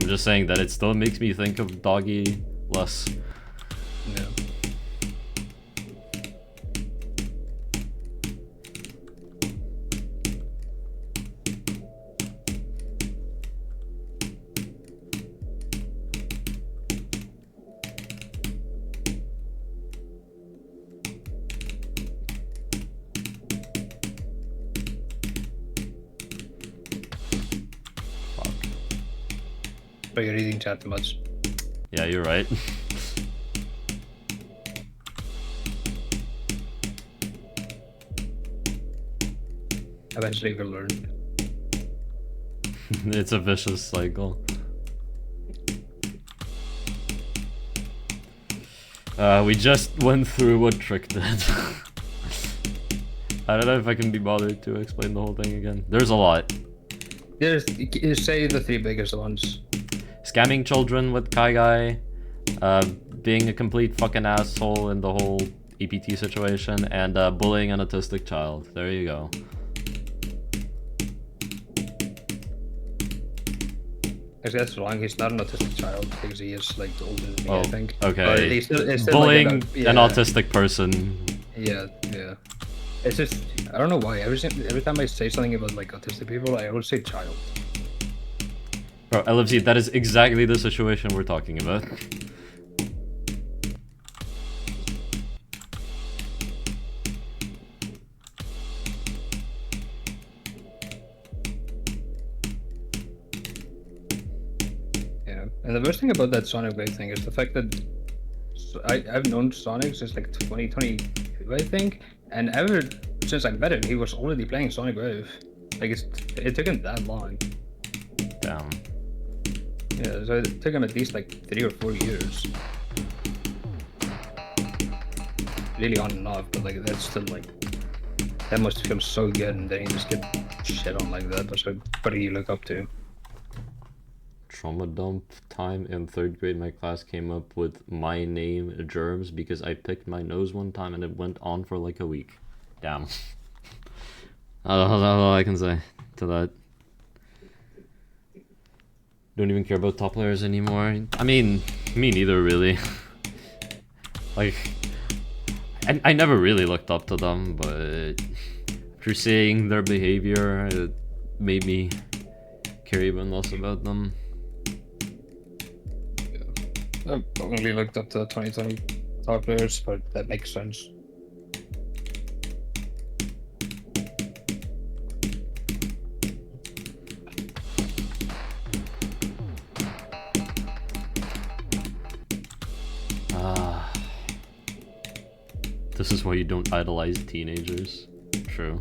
Speaker 2: I'm just saying that it still makes me think of Doggy less.
Speaker 3: Yeah. But you're reading chat too much.
Speaker 2: Yeah, you're right.
Speaker 3: Eventually we'll learn.
Speaker 2: It's a vicious cycle. We just went through what Trick did. I don't know if I can be bothered to explain the whole thing again. There's a lot.
Speaker 3: Say the three biggest ones.
Speaker 2: Scamming children with Kai Guy, being a complete fucking asshole in the whole EPT situation, and bullying an autistic child. There you go.
Speaker 3: Actually, that's wrong. He's not an autistic child because he is like older than me, I think.
Speaker 2: Okay.
Speaker 3: He's still
Speaker 2: bullying
Speaker 3: like
Speaker 2: an autistic person.
Speaker 3: Yeah. It's just I don't know why. Every time I say something about like autistic people, I always say child.
Speaker 2: Bro, LFZ, that is exactly the situation we're talking about.
Speaker 3: Yeah, and the worst thing about that Sonic Wave thing is the fact that I've known Sonic since like 2022, I think, and ever since I met him, he was already playing Sonic Wave. Like it took him that long.
Speaker 2: Damn.
Speaker 3: Yeah, so it took him at least like 3 or 4 years. Really on and off, but like that's still like that must feel so good, and then you just get shit on like that. That's what do you look up to?
Speaker 2: Trauma dump time in 3rd grade, my class came up with my name germs because I picked my nose one time and it went on for like a week. Damn. That's all I can say to that. Don't even care about top players anymore. I mean, me neither really. Like, I never really looked up to them, but after seeing their behavior, it made me care even less about them.
Speaker 3: I've only looked up to 2020 top players, but that makes sense.
Speaker 2: This is why you don't idolize teenagers. True.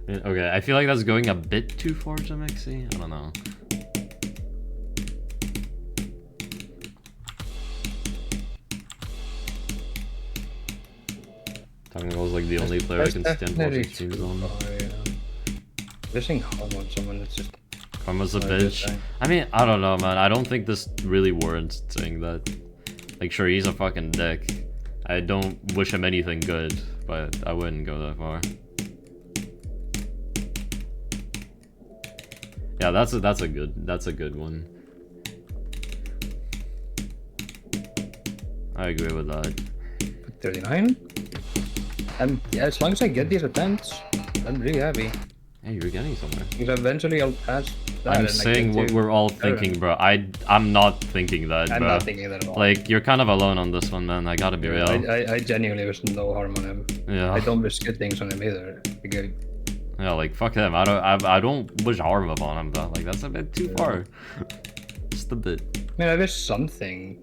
Speaker 2: Okay, I feel like that's going a bit too far to Mixie. I don't know. Talking about like the only player I can stand watching streams on.
Speaker 3: Wishing harm on someone, it's just...
Speaker 2: Karma's a
Speaker 3: not a good
Speaker 2: bitch.
Speaker 3: thing.
Speaker 2: I mean, I don't know, man. I don't think this really warrants saying that. Like, sure, he's a fucking dick. I don't wish him anything good, but I wouldn't go that far. Yeah, that's a good one. I agree with that.
Speaker 3: 39? Yeah, as long as I get these attempts, I'm really happy.
Speaker 2: Hey, you're getting somewhere.
Speaker 3: Because eventually I'll pass that.
Speaker 2: I'm
Speaker 3: and I
Speaker 2: saying
Speaker 3: get
Speaker 2: what
Speaker 3: to
Speaker 2: we're all
Speaker 3: better.
Speaker 2: thinking, bro. I'm not thinking that,
Speaker 3: I'm
Speaker 2: bro.
Speaker 3: not thinking that at all.
Speaker 2: Like, you're kind of alone on this one, man. I gotta be real.
Speaker 3: I genuinely wish no harm on him.
Speaker 2: Yeah.
Speaker 3: I don't wish good things on him either. Because
Speaker 2: Yeah, like fuck him. I don't wish harm upon him though. Like that's a bit too far. Just a bit.
Speaker 3: I mean, I wish something.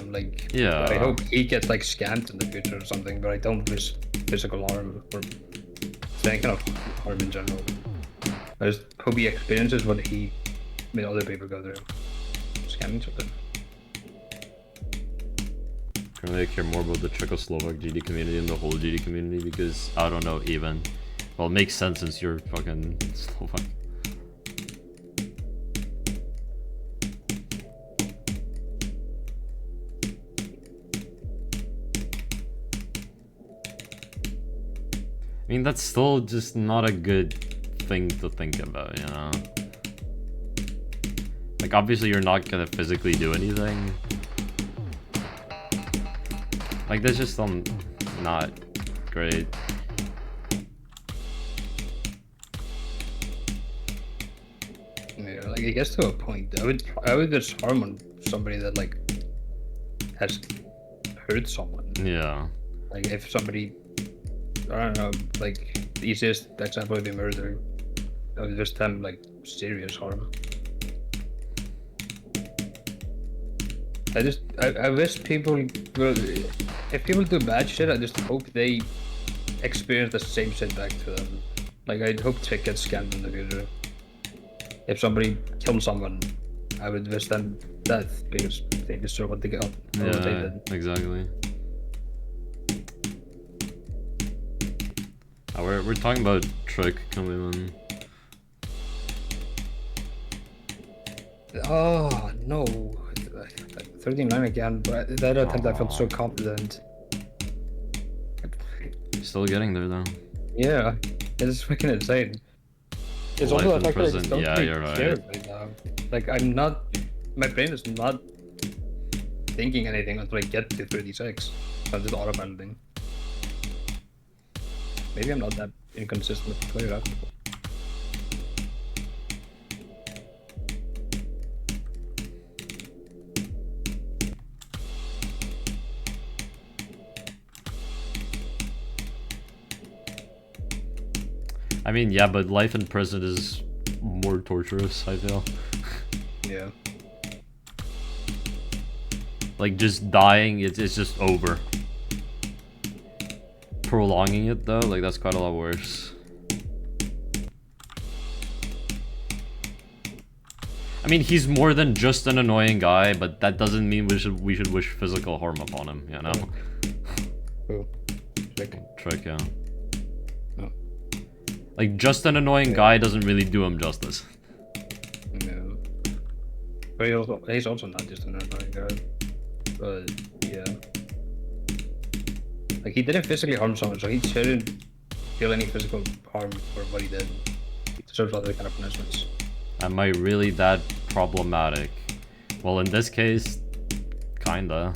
Speaker 3: Like,
Speaker 2: Yeah.
Speaker 3: I hope he gets like scanned in the future or something, but I don't wish physical harm or any kind of harm in general. I just hope he experiences what he made other people go through. Scanning something.
Speaker 2: Currently, I care more about the Czechoslovak GD community and the whole GD community because I don't know even. Well, it makes sense since you're fucking Slovak. I mean, that's still just not a good thing to think about, you know? Like, obviously you're not gonna physically do anything. Like, that's just not great.
Speaker 3: Yeah, like it gets to a point. I would just harm on somebody that like has hurt someone.
Speaker 2: Yeah.
Speaker 3: Like if somebody, I don't know, like the easiest example would be murder. I would just have like serious harm. I wish people will, if people do bad shit, I just hope they experience the same shit back to them. Like I hope Twick gets scammed in the future. If somebody kills someone, I would wish them death because they deserve what they got. Or what they
Speaker 2: Yeah,
Speaker 3: did.
Speaker 2: exactly. We're talking about Trick coming in.
Speaker 3: Oh no, 39 again. But that attempt I felt so confident.
Speaker 2: Still getting there though.
Speaker 3: Yeah, it's freaking insane. It's
Speaker 2: Life
Speaker 3: also
Speaker 2: in
Speaker 3: the fact that I
Speaker 2: prison,
Speaker 3: just don't
Speaker 2: yeah,
Speaker 3: really
Speaker 2: you're right.
Speaker 3: care right now. Like I'm not, my brain is not thinking anything until I get to 36. I'm just autopiloting. Maybe I'm not that inconsistent with the player after.
Speaker 2: I mean, yeah, but life in prison is more torturous, I feel.
Speaker 3: Yeah.
Speaker 2: Like, just dying, it's just over. Prolonging it, though, like, that's quite a lot worse. I mean, he's more than just an annoying guy, but that doesn't mean we should wish physical harm upon him, you know?
Speaker 3: Cool. Trick.
Speaker 2: Trick, yeah.
Speaker 3: Oh.
Speaker 2: Like, just an annoying guy doesn't really do him justice.
Speaker 3: No. But he's also not just an annoying guy. But yeah. Like he didn't physically harm someone, so he shouldn't feel any physical harm for what he did. He deserves other kind of punishments.
Speaker 2: Am I really that problematic? Well, in this case, kinda.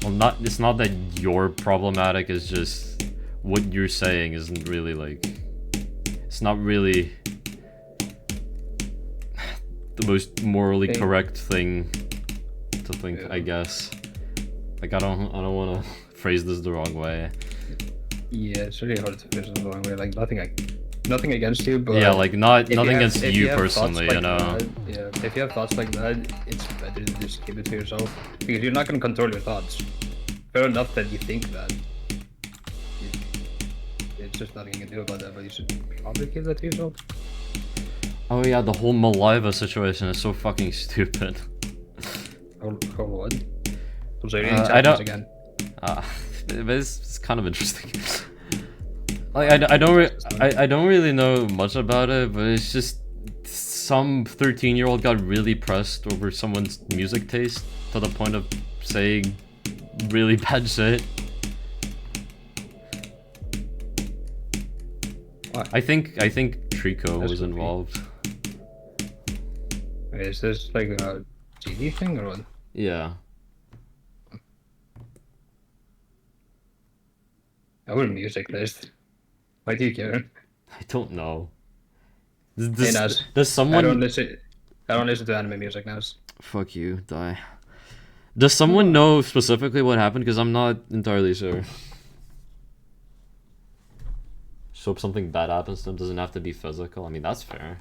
Speaker 2: Well, it's not that you're problematic, it's just what you're saying isn't really like, it's not really the most morally correct thing to think, I guess. Like I don't want to phrase this the wrong way.
Speaker 3: Yeah, it's really hard to phrase it the wrong way. Like nothing against you, but
Speaker 2: Yeah, like nothing
Speaker 3: if
Speaker 2: against
Speaker 3: if
Speaker 2: you
Speaker 3: have thoughts
Speaker 2: personally,
Speaker 3: like
Speaker 2: you know.
Speaker 3: that, yeah, if you have thoughts like that, it's better to just keep it to yourself because you're not gonna control your thoughts. Fair enough that you think that. It's just nothing you can do about that, but you should probably keep that to yourself.
Speaker 2: Oh yeah, the whole Maliva situation is so fucking stupid.
Speaker 3: Or what? Was there any
Speaker 2: I don't-
Speaker 3: Japanese again?
Speaker 2: It's kind of interesting. Like I don't really know much about it, but it's just some 13-year-old got really pressed over someone's music taste to the point of saying really bad shit.
Speaker 3: What?
Speaker 2: I think Trico
Speaker 3: That's
Speaker 2: was
Speaker 3: goofy.
Speaker 2: involved.
Speaker 3: Wait, is this like a GD thing or what?
Speaker 2: Yeah.
Speaker 3: Our music list. Why do you care?
Speaker 2: I don't know.
Speaker 3: Hey, Naz,
Speaker 2: Does someone
Speaker 3: I don't listen to anime music now.
Speaker 2: Fuck you, die. Does someone know specifically what happened? Because I'm not entirely sure. So if something bad happens to him, doesn't have to be physical. I mean, that's fair.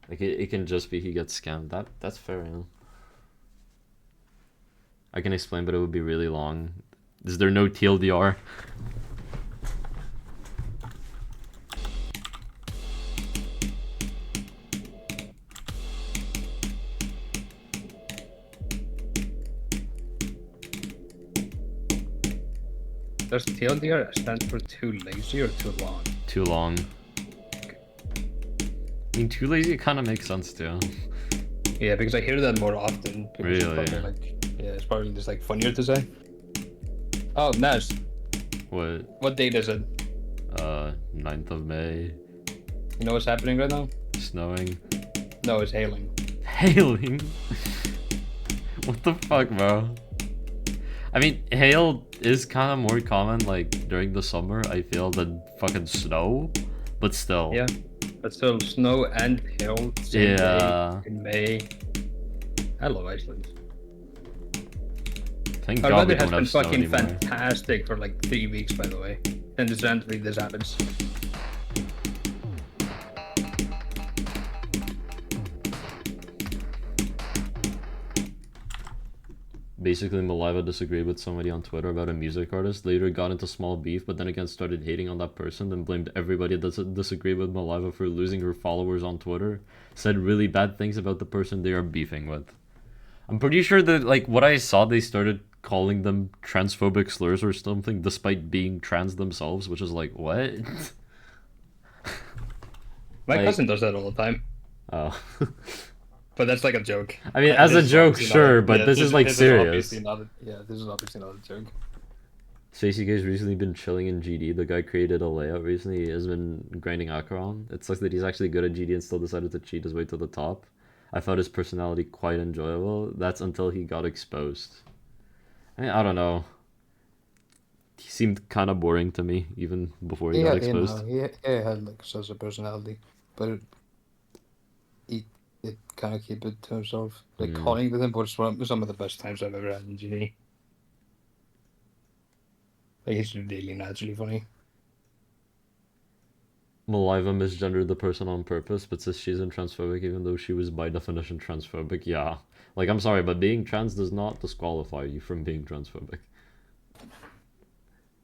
Speaker 2: Like it can just be he gets scammed. That's fair, you know. I can explain, but it would be really long. Is there no TLDR?
Speaker 3: Does TLDR stand for too lazy or too long?
Speaker 2: Too long. I mean, too lazy kind of makes sense too.
Speaker 3: Yeah, because I hear that more often. People just
Speaker 2: Really?
Speaker 3: probably like, yeah, it's probably just like funnier to say. Oh, Naz, what date is it?
Speaker 2: 9th of May.
Speaker 3: You know what's happening right now?
Speaker 2: Snowing.
Speaker 3: No, it's hailing.
Speaker 2: Hailing? What the fuck, bro? I mean, hail is kind of more common, like, during the summer, I feel, than fucking snow. But still.
Speaker 3: Yeah, but still, snow and hail same
Speaker 2: Yeah.
Speaker 3: day in May. I love Iceland.
Speaker 2: Thank
Speaker 3: Our
Speaker 2: God we
Speaker 3: weather has
Speaker 2: don't
Speaker 3: been
Speaker 2: have snow
Speaker 3: fucking
Speaker 2: anymore.
Speaker 3: fantastic for like 3 weeks, by the way. And just randomly this happens.
Speaker 2: Basically, Maliva disagreed with somebody on Twitter about a music artist, later got into small beef, but then again started hating on that person, then blamed everybody that disagreed with Maliva for losing her followers on Twitter, said really bad things about the person they are beefing with. I'm pretty sure that, like, what I saw, they started calling them transphobic slurs or something, despite being trans themselves, which is like, what?
Speaker 3: My
Speaker 2: Like-
Speaker 3: cousin does that all the time.
Speaker 2: Oh.
Speaker 3: But that's like a joke.
Speaker 2: I mean,
Speaker 3: And
Speaker 2: as a
Speaker 3: this is
Speaker 2: joke,
Speaker 3: obviously
Speaker 2: sure,
Speaker 3: not-
Speaker 2: but
Speaker 3: yeah,
Speaker 2: this is, like, serious.
Speaker 3: obviously not a, yeah, this is obviously not a joke.
Speaker 2: Stacey Gay's recently been chilling in GD. The guy created a layout recently. He has been grinding Acheron. It sucks that he's actually good at GD and still decided to cheat his way to the top. I found his personality quite enjoyable. That's until he got exposed. I mean, I don't know. He seemed kind of boring to me, even before he got exposed.
Speaker 3: he had like such a personality, but it kind of keep it to himself. Like calling with him was some of the best times I've ever had in GD. Like he's really naturally funny.
Speaker 2: Maliva misgendered the person on purpose, but says she isn't transphobic even though she was by definition transphobic. Yeah. Like, I'm sorry, but being trans does not disqualify you from being transphobic.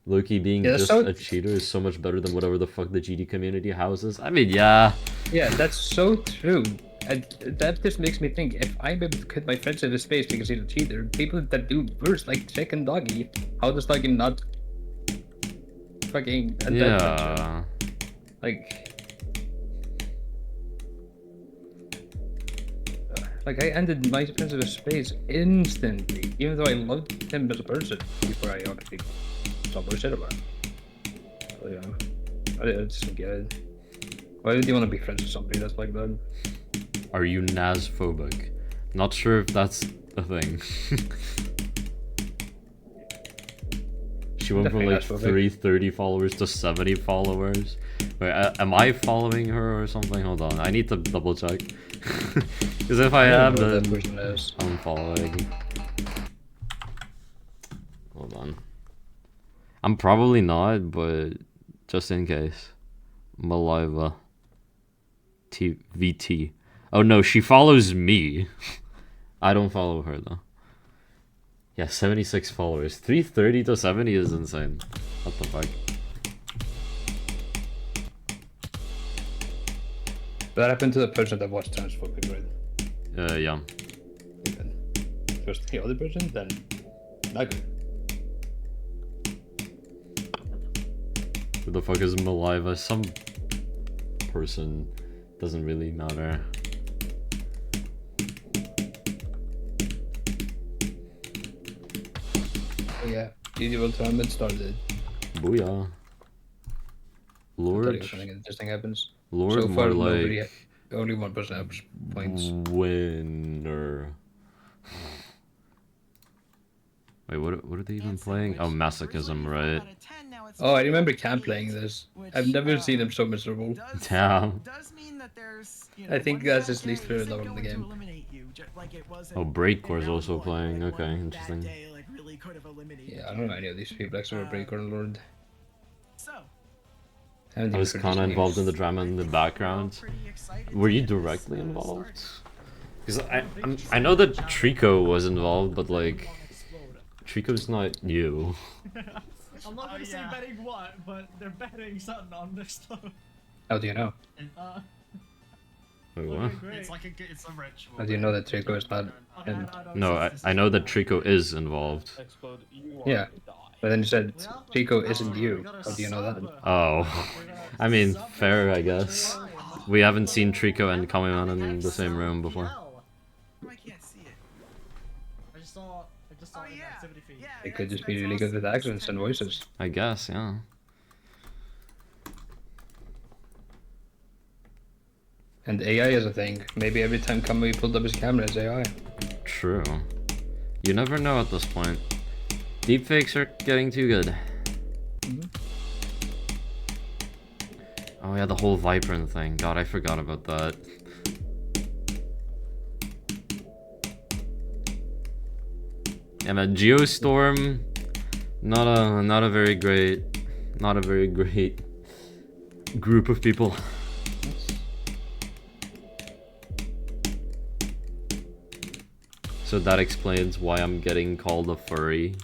Speaker 2: Loki being
Speaker 3: Yeah,
Speaker 2: just
Speaker 3: so-
Speaker 2: a cheater is so much better than whatever the fuck the GD community houses. I mean, yeah.
Speaker 3: Yeah, that's so true. And that just makes me think, if I'm able to cut my friends into space because he's a cheater, people that do worse, like Chick and Doggy, how does Doggy not fucking end that friendship?
Speaker 2: Yeah.
Speaker 3: Like I ended my friends into space instantly, even though I loved him as a person before I obviously saw more shit about him. So, yeah, I just don't get it. Why would you want to be friends with somebody that's like that?
Speaker 2: Are you Nazphobic? Not sure if that's a thing. She went from
Speaker 3: Definitely
Speaker 2: like
Speaker 3: Nazphobic.
Speaker 2: 330 followers to 70 followers. Wait, am I following her or something? Hold on, I need to double check. Because if I am,
Speaker 3: don't know
Speaker 2: then
Speaker 3: who that person is.
Speaker 2: I'm following. Hold on. I'm probably not, but just in case. Maliva. VT. Oh no, she follows me. I don't follow her though. Yeah, 76 followers. 330 to 70 is insane. What the fuck?
Speaker 3: That happened to the person that was transphobic, right?
Speaker 2: Yeah.
Speaker 3: Even. First the other person, then Like,
Speaker 2: Who the fuck is Maliva? Some person. Doesn't really matter.
Speaker 3: oh yeah, medieval tournament started.
Speaker 2: Booyah.
Speaker 3: I'll tell
Speaker 2: Lord.
Speaker 3: you if something interesting happens.
Speaker 2: Lord,
Speaker 3: So far,
Speaker 2: more
Speaker 3: nobody.
Speaker 2: like
Speaker 3: Only one person has points.
Speaker 2: winner. Wait, what are they even playing? Oh, masochism, right?
Speaker 3: Oh, I remember Cam playing this. I've never seen him so miserable.
Speaker 2: Damn.
Speaker 3: I think that's his least favorite level in the game.
Speaker 2: Oh, Breakcore's also playing. Okay, interesting.
Speaker 3: Yeah, I don't know any of these people except for Breaker and Lord.
Speaker 2: I was kind of involved in the drama in the background. Were you directly involved? Because I know that Trico was involved, but like, Trico's not you.
Speaker 6: I'm not gonna say betting what, but they're betting something on this stuff.
Speaker 3: How do you know?
Speaker 2: Wait, what?
Speaker 6: Okay, great. It's a ritual.
Speaker 3: How do you know that Trico is not
Speaker 6: Okay,
Speaker 3: in?
Speaker 2: No, I know that Trico is involved.
Speaker 3: Yeah, but then you said Trico isn't you. How do you know that?
Speaker 2: Oh, I mean, fair, I guess. We haven't seen Trico and Kamiman in the same room before.
Speaker 6: I can't see it. I just saw it in the activity feed.
Speaker 3: It could just be really good with accents and voices.
Speaker 2: I guess, yeah.
Speaker 3: And AI is a thing. Maybe every time Kamui pulled up his camera, it's AI.
Speaker 2: True. You never know at this point. Deepfakes are getting too good. Oh yeah, the whole Vibrant thing. God, I forgot about that. Yeah, man, Geostorm, not a very great group of people. So that explains why I'm getting called a furry.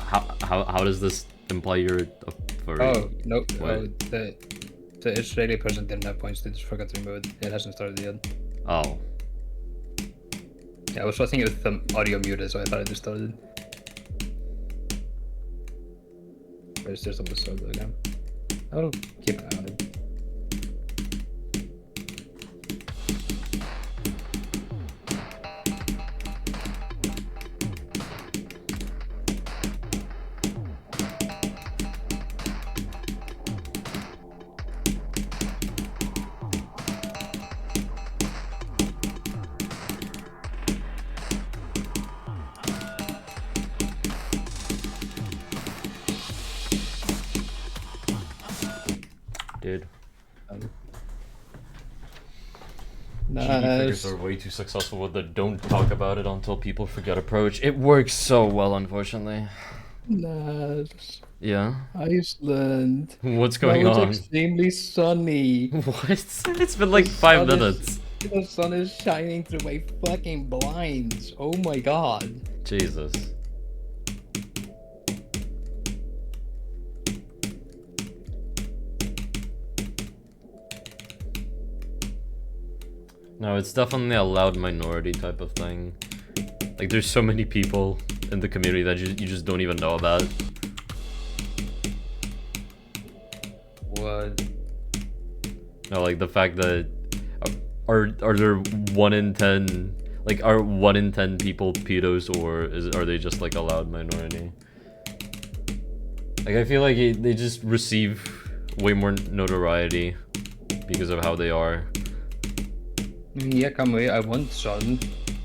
Speaker 2: How does this imply you're a furry?
Speaker 3: Oh, no.
Speaker 2: What?
Speaker 3: Oh, the Israeli person didn't have points, they just forgot to remove it. It hasn't started yet.
Speaker 2: Oh.
Speaker 3: Yeah, I was thinking with the audio muted, so I thought it just started. But it's just on the server again. I'll keep an eye on it.
Speaker 2: Dude.
Speaker 3: Nice.
Speaker 2: Figures are way too successful with the don't talk about it until people forget approach. It works so well, unfortunately.
Speaker 3: Nice.
Speaker 2: Yeah.
Speaker 3: Iceland.
Speaker 2: What's going
Speaker 3: That was
Speaker 2: on?
Speaker 3: extremely sunny.
Speaker 2: What? It's been like 5 minutes.
Speaker 3: The sun is shining through my fucking blinds. Oh my god.
Speaker 2: Jesus. No, it's definitely a loud minority type of thing. Like, there's so many people in the community that you just don't even know about.
Speaker 3: What?
Speaker 2: No, like the fact that are there 1 in 10, like, are 1 in 10 people pedos, or are they just like a loud minority? Like, I feel like they just receive way more notoriety because of how they are.
Speaker 3: Yeah, Kamui, I want sun,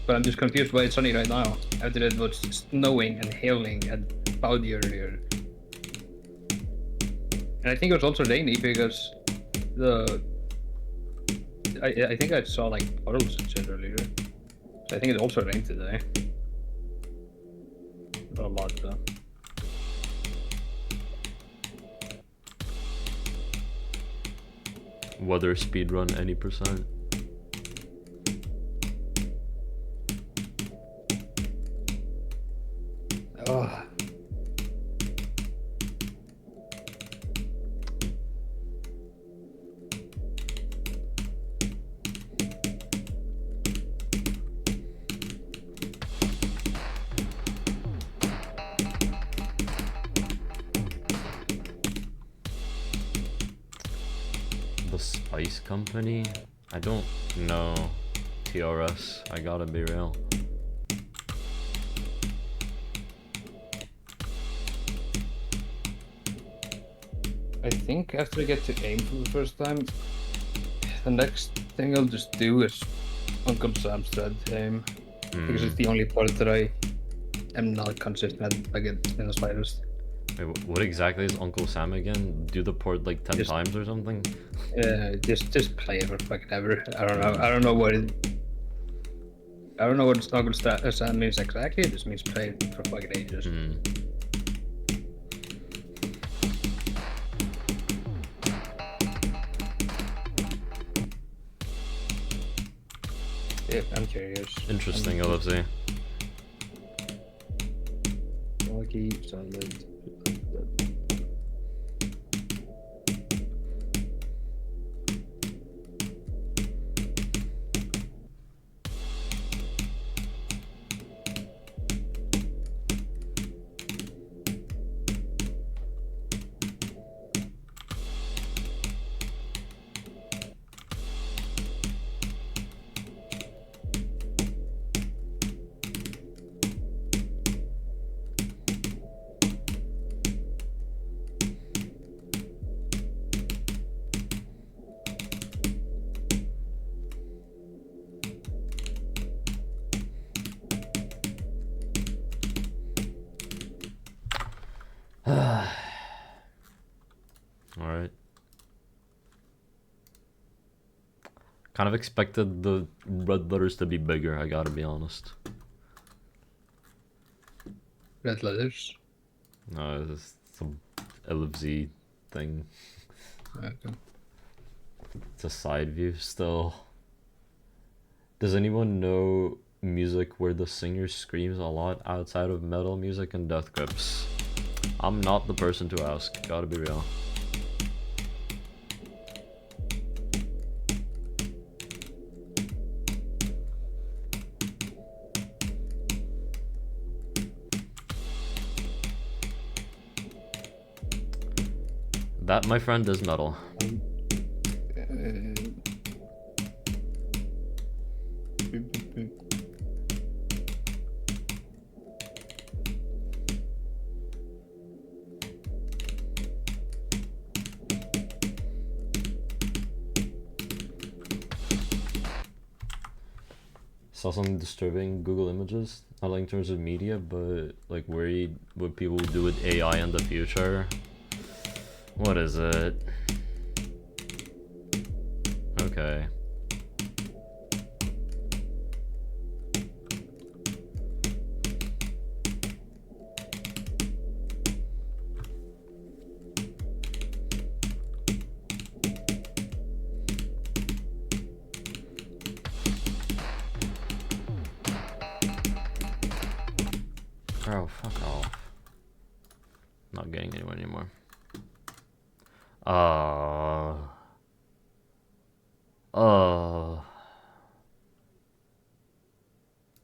Speaker 3: but I'm just confused why it's sunny right now. After it was snowing and hailing and cloudy earlier. And I think it was also rainy because I think I saw like puddles and shit earlier. So I think it also rained today. Not a lot though.
Speaker 2: Weather speedrun any percent.
Speaker 3: Oh.
Speaker 2: company? I don't know TRS, I gotta be real.
Speaker 3: I think after I get to aim for the first time, the next thing I'll just do is Uncle Sam's thread aim. Because it's the only part that I am not consistent like it in the slightest.
Speaker 2: Wait, what exactly is Uncle Sam again? Do the port like 10 times or something?
Speaker 3: Just play it for fucking ever. I don't know. I don't know what Uncle Sam means exactly. It just means play it for fucking ages. Yeah, I'm curious.
Speaker 2: Interesting, LFC.
Speaker 3: Lucky, solid.
Speaker 2: Alright. Kind of expected the red letters to be bigger, I gotta be honest.
Speaker 3: Red letters.
Speaker 2: No, it's some LFZ thing.
Speaker 3: Okay.
Speaker 2: It's a side view still. Does anyone know music where the singer screams a lot outside of metal music and death grips? I'm not the person to ask, gotta be real. That, my friend, is metal. Saw something disturbing Google Images. Not like in terms of media, but like worried what people will do with AI in the future. What is it? Okay. Oh, fuck off. Not getting anywhere anymore.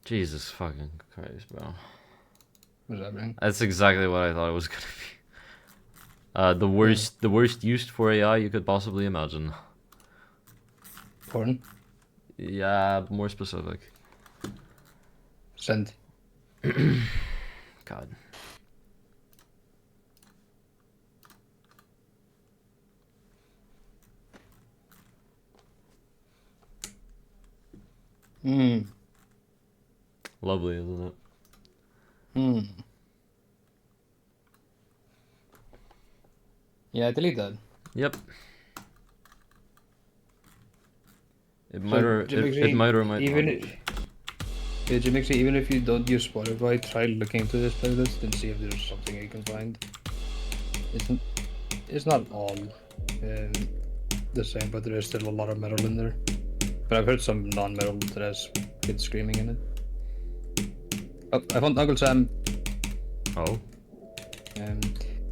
Speaker 2: Jesus fucking Christ, bro.
Speaker 3: What's happening?
Speaker 2: That's exactly what I thought it was gonna be. The worst used for AI you could possibly imagine.
Speaker 3: Porn?
Speaker 2: Yeah, more specific.
Speaker 3: Send.
Speaker 2: God. Lovely, isn't it?
Speaker 3: Yeah, delete that.
Speaker 2: Yep. It
Speaker 3: So,
Speaker 2: might or it might or might
Speaker 3: even
Speaker 2: not.
Speaker 3: Jimixie, even if you don't use Spotify, try looking into this playlist and see if there's something you can find. It's not all the same, but there is still a lot of metal in there. But I've heard some non-metal that has kids screaming in it. Oh, I found Uncle Sam.
Speaker 2: Oh.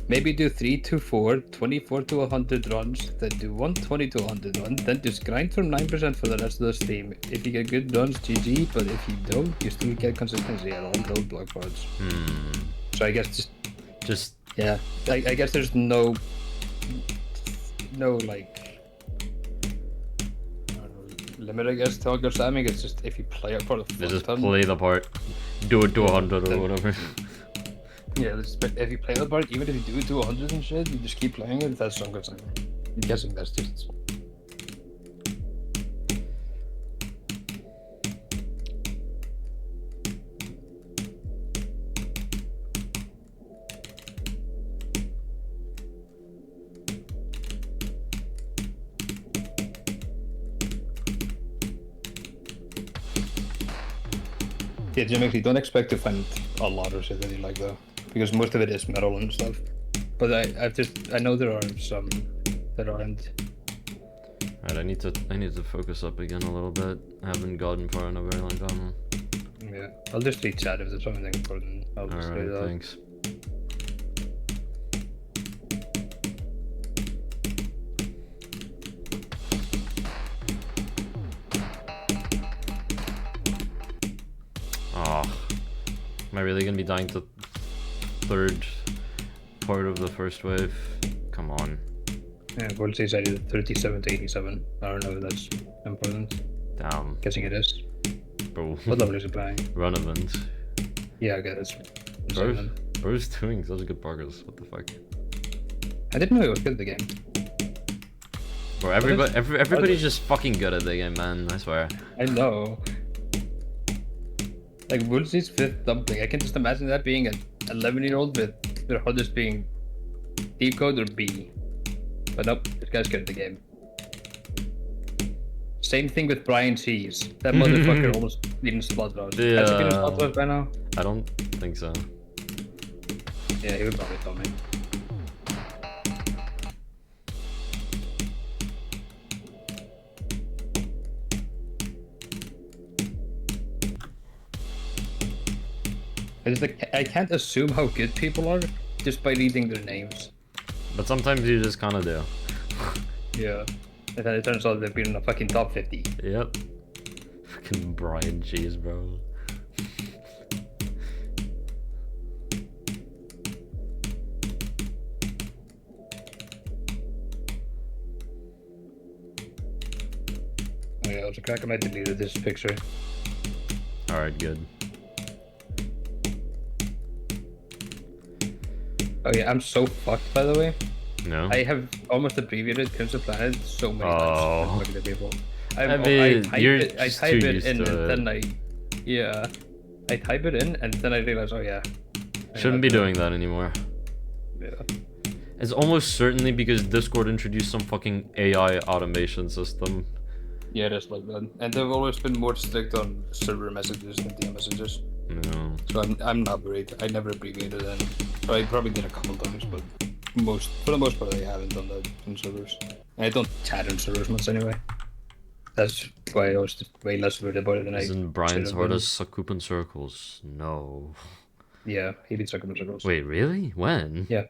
Speaker 3: Maybe do 3 to 4, 24 to 100 runs, then do 120 to 100 runs, then just grind for 9% for the rest of the stream. If you get good runs, GG, but if you don't, you still get consistency at all roadblock parts. So I guess just yeah, I guess there's no like limit, I guess, to Hogwarts Sammy. It's just if you play it for the
Speaker 2: They
Speaker 3: full
Speaker 2: just
Speaker 3: ton.
Speaker 2: play the part. Do it to 100 or whatever.
Speaker 3: Yeah, if you play the part, even if you do it to 100 and shit, you just keep playing it. That's some good time. I'm guessing that's just. Yeah, Jim, actually, don't expect to find a lot of shit that you like though, because most of it is metal and stuff. But I know there are some that aren't.
Speaker 2: Alright, I need to focus up again a little bit. I haven't gotten far in a very long time.
Speaker 3: Yeah, I'll just read chat if there's something important. I'll just say
Speaker 2: Alright,
Speaker 3: that.
Speaker 2: thanks. Oh, am I really gonna be dying to third part of the first wave? Come on.
Speaker 3: Yeah, World Series I did 37 to 87. I don't know if that's important.
Speaker 2: Damn.
Speaker 3: Guessing it is.
Speaker 2: Bro.
Speaker 3: What level is it playing?
Speaker 2: Relevant.
Speaker 3: Yeah, I guess.
Speaker 2: Bro's doing such good progress. What the fuck?
Speaker 3: I didn't know it was good at the game.
Speaker 2: Bro, everybody's just fucking good at the game, man. I swear.
Speaker 3: I know. Like Woolsey's 5th dumpling. I can just imagine that being an 11-year-old with their hardest being decode or B. But nope, this guy's good at the game. Same thing with Brian Cheese. That motherfucker almost didn't slaughter us.
Speaker 2: Yeah.
Speaker 3: Has he been slaughtered by now?
Speaker 2: I don't think so.
Speaker 3: Yeah, he would probably tell me. I can't assume how good people are just by reading their names.
Speaker 2: But sometimes you just kinda do.
Speaker 3: Yeah. And then it turns out they've been in the fucking top 50.
Speaker 2: Yep. Fucking Brian Cheese, bro.
Speaker 3: Oh yeah, I was a crack. I might delete this picture.
Speaker 2: Alright, good.
Speaker 3: Oh yeah, I'm so fucked by the way.
Speaker 2: No?
Speaker 3: I have almost abbreviated Crimson Planet so many
Speaker 2: Oh.
Speaker 3: times. Fucking people.
Speaker 2: I mean, you're
Speaker 3: I
Speaker 2: just
Speaker 3: type
Speaker 2: too
Speaker 3: it
Speaker 2: used
Speaker 3: in
Speaker 2: to
Speaker 3: and then yeah. I type it in and then I realize, oh yeah.
Speaker 2: Shouldn't be doing that anymore.
Speaker 3: Yeah.
Speaker 2: It's almost certainly because Discord introduced some fucking AI automation system.
Speaker 3: Yeah, that's like that. And they've always been more strict on server messages than DM messages.
Speaker 2: No.
Speaker 3: So I'm not worried. I never abbreviated them. I probably did a couple times, but for the most part I haven't done that in servers. And I don't chat in servers much anyway. That's why I was just way less worried about it than
Speaker 2: Isn't
Speaker 3: I
Speaker 2: Brian's
Speaker 3: should have
Speaker 2: hard
Speaker 3: been.
Speaker 2: as suck in circles? No.
Speaker 3: Yeah, he beat Sakup in circles.
Speaker 2: Wait, really? When?
Speaker 3: Yeah.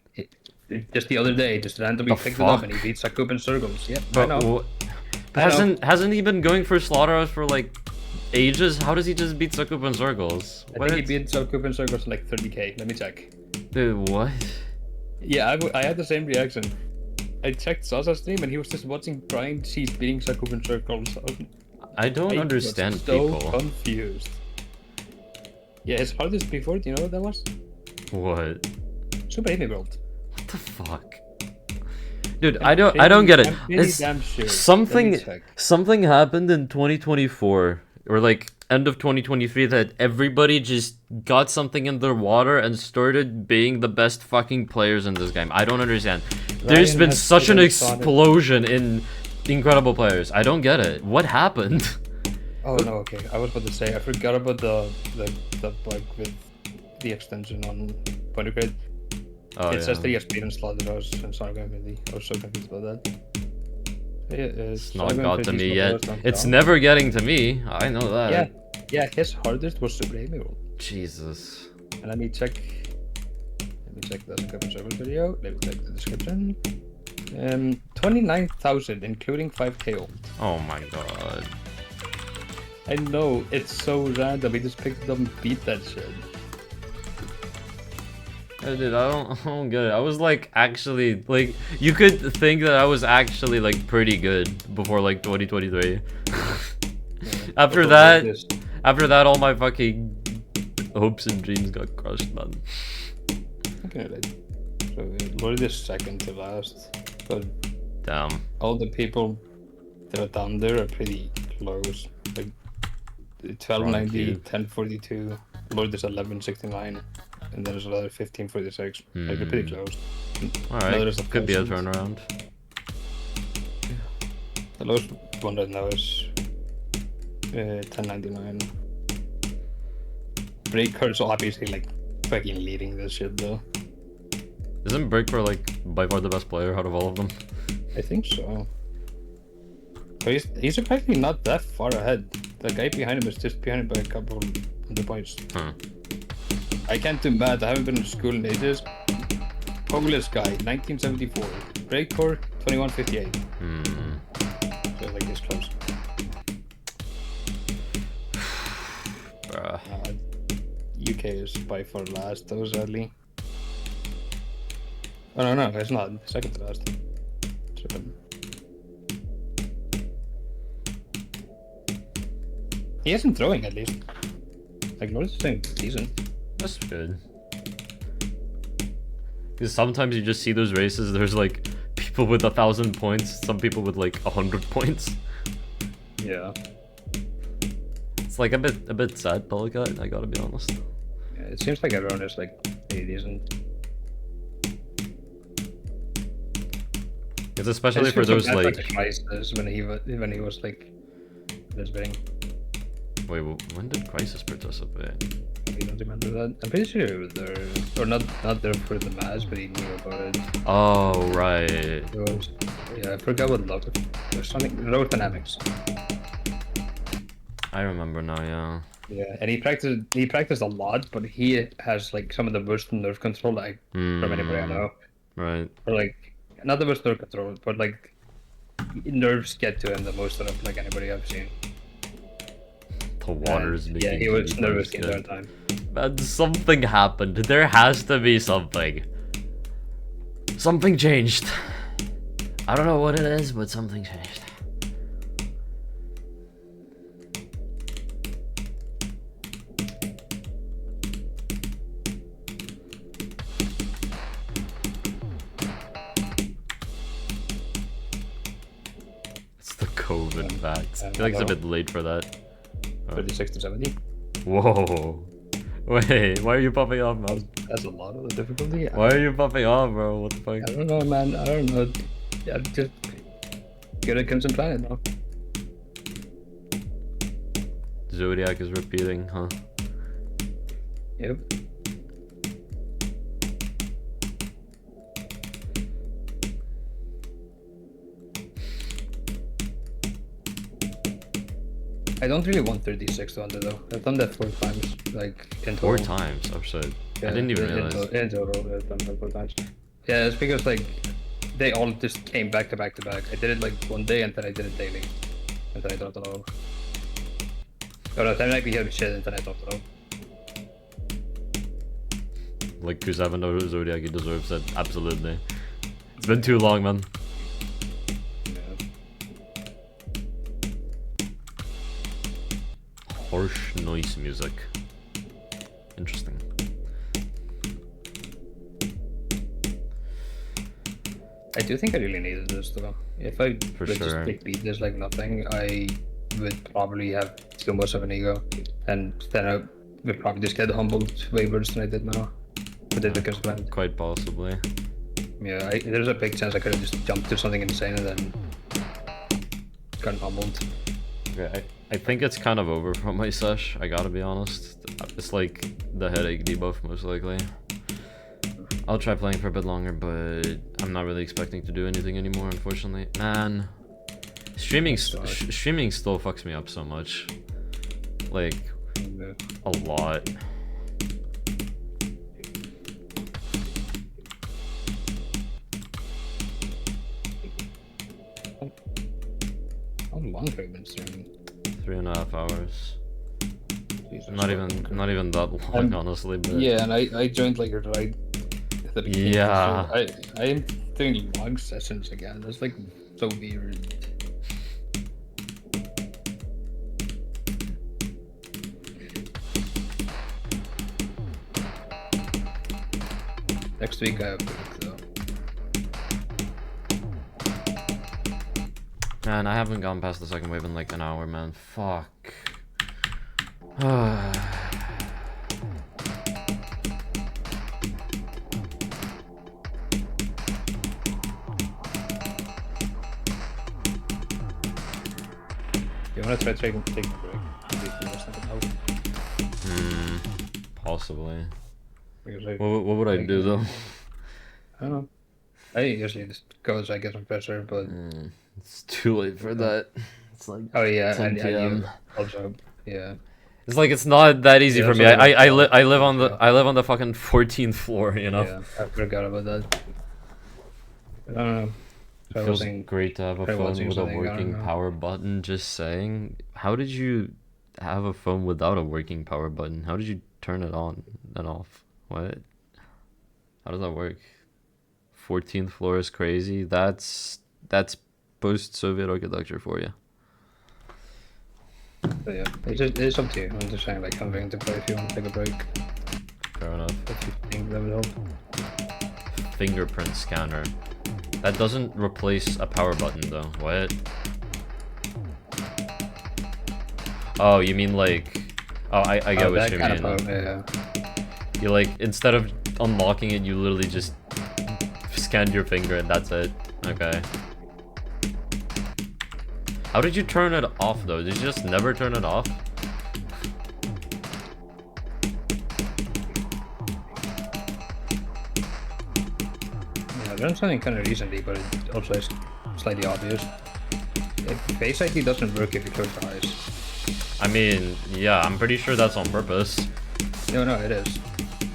Speaker 3: Just the other day, just randomly
Speaker 2: The
Speaker 3: picked it up
Speaker 2: fuck?
Speaker 3: and he beat Sakup in circles. Yeah, I
Speaker 2: But
Speaker 3: know.
Speaker 2: hasn't he been going for slaughterhouse for like ages? How does he just beat Sakup in circles?
Speaker 3: I think he beat Sakup in circles like 30k. Let me check.
Speaker 2: Dude, what?
Speaker 3: Yeah, I had the same reaction. I checked Sasa's stream and he was just watching Brian Cheese beating Sakup in circles.
Speaker 2: I don't understand
Speaker 3: was so
Speaker 2: people.
Speaker 3: confused. Yeah, his hardest before, do you know what that was?
Speaker 2: What?
Speaker 3: Super Heavy World.
Speaker 2: What the fuck? Dude, I don't get it.
Speaker 3: I'm pretty
Speaker 2: It's
Speaker 3: damn sure. Let me
Speaker 2: something
Speaker 3: check.
Speaker 2: something happened in 2024 or like end of 2023 that everybody just got something in their water and started being the best fucking players in this game. I don't understand. There's
Speaker 3: Ryan
Speaker 2: been
Speaker 3: has
Speaker 2: such an
Speaker 3: been spotted.
Speaker 2: explosion in incredible players. I don't get it. What happened?
Speaker 3: Oh no, okay. I was about to say I forgot about the bug with the extension on Point of Grade.
Speaker 2: Oh,
Speaker 3: It says that he
Speaker 2: yeah.
Speaker 3: has beaten Slaughterhouse and Sargon Valley. I was so confused about that.
Speaker 2: It's not got to me yet. It's
Speaker 3: never.
Speaker 2: never getting to me. I know that.
Speaker 3: Yeah, his hardest was Super Heavy World.
Speaker 2: Jesus.
Speaker 3: And let me check the Sakup server video. Let me check the description. 29,000, including 5k ult.
Speaker 2: Oh my god.
Speaker 3: I know, it's so random. We just picked it up and beat that shit.
Speaker 2: Dude, I don't get it. I was like actually like you could think that I was actually like pretty good before like 2023. After
Speaker 3: Also,
Speaker 2: that,
Speaker 3: this-
Speaker 2: after that, all my fucking hopes and dreams got crushed, man.
Speaker 3: Okay, like, so we're the second to last, but
Speaker 2: Damn.
Speaker 3: all the people that are down there are pretty close. Like 1290,
Speaker 2: Ronky.
Speaker 3: 1042, Lord is 1169, and then there's another 1546. Like they're pretty close. Another is
Speaker 2: Alright, could be a
Speaker 3: 1,000.
Speaker 2: turnaround.
Speaker 3: The lowest one right now is 1099. Breaker's obviously like fucking leading this shit though.
Speaker 2: Isn't Breaker like by far the best player out of all of them?
Speaker 3: I think so. But he's apparently not that far ahead. The guy behind him is just behind him by a couple hundred points.
Speaker 2: Huh.
Speaker 3: I can't do math. I haven't been in school in ages. Polish guy, 1974. Breakcore, 2158. So like it's close.
Speaker 2: Bruh.
Speaker 3: UK is by far last, though, sadly. Oh no, it's not. Second to last. Second. He isn't throwing at least. Like North is doing decent.
Speaker 2: That's good. Because sometimes you just see those races, there's like people with 1,000 points, some people with like 100 points.
Speaker 3: Yeah.
Speaker 2: It's like a bit sad, Pelican, I gotta be honest.
Speaker 3: Yeah, it seems like everyone is like pretty decent.
Speaker 2: It's especially for those like...
Speaker 3: Crisis when he was like this big.
Speaker 2: Wait, when did Crisis participate?
Speaker 3: I don't remember that. I'm pretty sure he was there, or not there for the match, but he knew about it.
Speaker 2: Oh, right.
Speaker 3: It was, yeah, I forgot what love. There's something road dynamics.
Speaker 2: I remember now, yeah.
Speaker 3: Yeah, and he practiced a lot, but he has like some of the worst nerve control from anybody I know.
Speaker 2: Right.
Speaker 3: Or like not the worst nerve control, but like nerves get to him the most out of like anybody I've seen.
Speaker 2: The water's making
Speaker 3: Yeah, he was
Speaker 2: me
Speaker 3: nervous the
Speaker 2: good.
Speaker 3: entire time.
Speaker 2: Man, something happened. There has to be something. Something changed. I don't know what it is, but something changed. It's the COVID facts. I feel like it's a bit late for that.
Speaker 3: 36 to 70.
Speaker 2: Whoa. Wait, why are you popping off, man?
Speaker 3: That's a lot of the difficulty.
Speaker 2: Why are you popping off, bro? What the fuck?
Speaker 3: I don't know, man. I don't know. Yeah, just good at Crimson Planet now.
Speaker 2: Zodiac is repeating, huh?
Speaker 3: Yep. I don't really want 36 to under though. I've done that 4 times, like in total.
Speaker 2: 4 times, oh shit.
Speaker 3: Yeah,
Speaker 2: I didn't even realize.
Speaker 3: In total, I've done that 4 times. Yeah, it's because like they all just came back to back to back. I did it like one day and then I did it daily, and then I dropped it off. Oh no, then I became shit and then I dropped it off.
Speaker 2: Like, Q7 or Zodiac, he deserves it. Absolutely. It's been too long, man.
Speaker 3: Yeah.
Speaker 2: Harsh noise music. Interesting.
Speaker 3: I do think I really needed this though. If I
Speaker 2: For
Speaker 3: would
Speaker 2: sure.
Speaker 3: just beat this like nothing, I would probably have too much of an ego, and then I would probably just get humbled way worse than I did now. But it because when
Speaker 2: Quite possibly.
Speaker 3: yeah, there's a big chance I could have just jumped to something insane and then gotten humbled.
Speaker 2: Okay, I think it's kind of over from my sesh, I gotta be honest. It's like the headache debuff, most likely. I'll try playing for a bit longer, but I'm not really expecting to do anything anymore, unfortunately. Man, streaming still fucks me up so much. Like, a lot.
Speaker 3: How long have I been streaming?
Speaker 2: 3.5 hours.
Speaker 3: Jesus.
Speaker 2: Not even that long, honestly. But
Speaker 3: Yeah, and I joined like right at the beginning.
Speaker 2: Yeah.
Speaker 3: So I am doing long sessions again. That's like so weird. Next week I have work though.
Speaker 2: Man, I haven't gone past the second wave in like an hour, man. Fuck.
Speaker 3: You wanna try taking a break? Maybe if you want something else.
Speaker 2: Possibly.
Speaker 3: Because I
Speaker 2: What would I do though?
Speaker 3: I don't know. I usually just go as I get some pressure, but
Speaker 2: It's too late for that. It's like
Speaker 3: oh yeah,
Speaker 2: 10
Speaker 3: and you
Speaker 2: p.m.
Speaker 3: also yeah.
Speaker 2: It's like it's not that easy
Speaker 3: Yeah,
Speaker 2: for
Speaker 3: it's
Speaker 2: me.
Speaker 3: not like
Speaker 2: I live on the
Speaker 3: yeah.
Speaker 2: I live on the fucking 14th floor, you know.
Speaker 3: Yeah, I forgot about that. I don't know. So I
Speaker 2: It
Speaker 3: was
Speaker 2: feels
Speaker 3: saying,
Speaker 2: great to have a
Speaker 3: try
Speaker 2: phone
Speaker 3: watching
Speaker 2: with a
Speaker 3: something, I don't
Speaker 2: working
Speaker 3: know.
Speaker 2: power button. Just saying. How did you have a phone without a working power button? How did you turn it on and off? What? How does that work? 14th floor is crazy. That's post-Soviet architecture for you.
Speaker 3: But yeah, it's up to you. I'm just saying, like, I'm going to play if you want to take a break.
Speaker 2: Fair enough.
Speaker 3: If you think that would help.
Speaker 2: Fingerprint scanner. That doesn't replace a power button though. What? Oh, you mean like... Oh, I get what
Speaker 3: that
Speaker 2: you
Speaker 3: kind
Speaker 2: mean.
Speaker 3: of power, yeah.
Speaker 2: You like, instead of unlocking it, you literally just scanned your finger and that's it. Okay. How did you turn it off though? Did you just never turn it off?
Speaker 3: Yeah, I've done something kind of recently, but it also is slightly obvious. Face ID doesn't work if you close your eyes.
Speaker 2: I mean, yeah, I'm pretty sure that's on purpose.
Speaker 3: No, it is.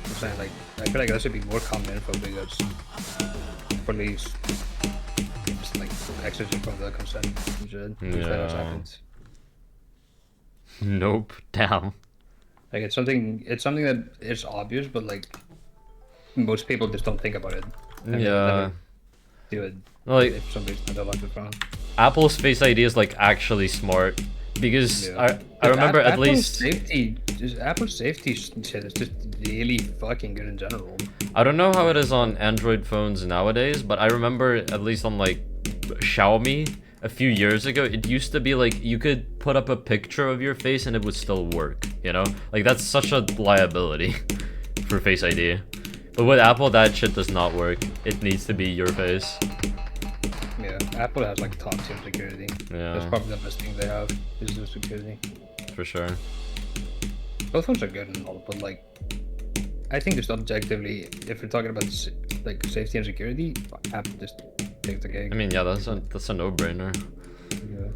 Speaker 3: I'm saying, like, I feel like that should be more common info because police just like exit from the consent and shit. If that has
Speaker 2: Yeah.
Speaker 3: happened.
Speaker 2: Nope. Damn.
Speaker 3: Like it's something that is obvious, but like most people just don't think about it. And they would
Speaker 2: Yeah.
Speaker 3: never do it
Speaker 2: Like,
Speaker 3: if somebody's not allowed to phone.
Speaker 2: Apple's Face ID is like actually smart because
Speaker 3: Yeah.
Speaker 2: I remember at
Speaker 3: Apple's
Speaker 2: least
Speaker 3: Apple's safety shit is just really fucking good in general.
Speaker 2: I don't know how it is on Android phones nowadays, but I remember at least on like Xiaomi a few years ago, it used to be like you could put up a picture of your face and it would still work, you know? Like that's such a liability for Face ID. But with Apple, that shit does not work. It needs to be your face.
Speaker 3: Yeah, Apple has like top tier security.
Speaker 2: Yeah.
Speaker 3: That's probably the best thing they have is the security.
Speaker 2: For sure.
Speaker 3: Both phones are good and all, but like, I think just objectively, if we're talking about like safety and security, Apple just takes the cake.
Speaker 2: I mean, yeah, that's a no-brainer.
Speaker 3: Yeah.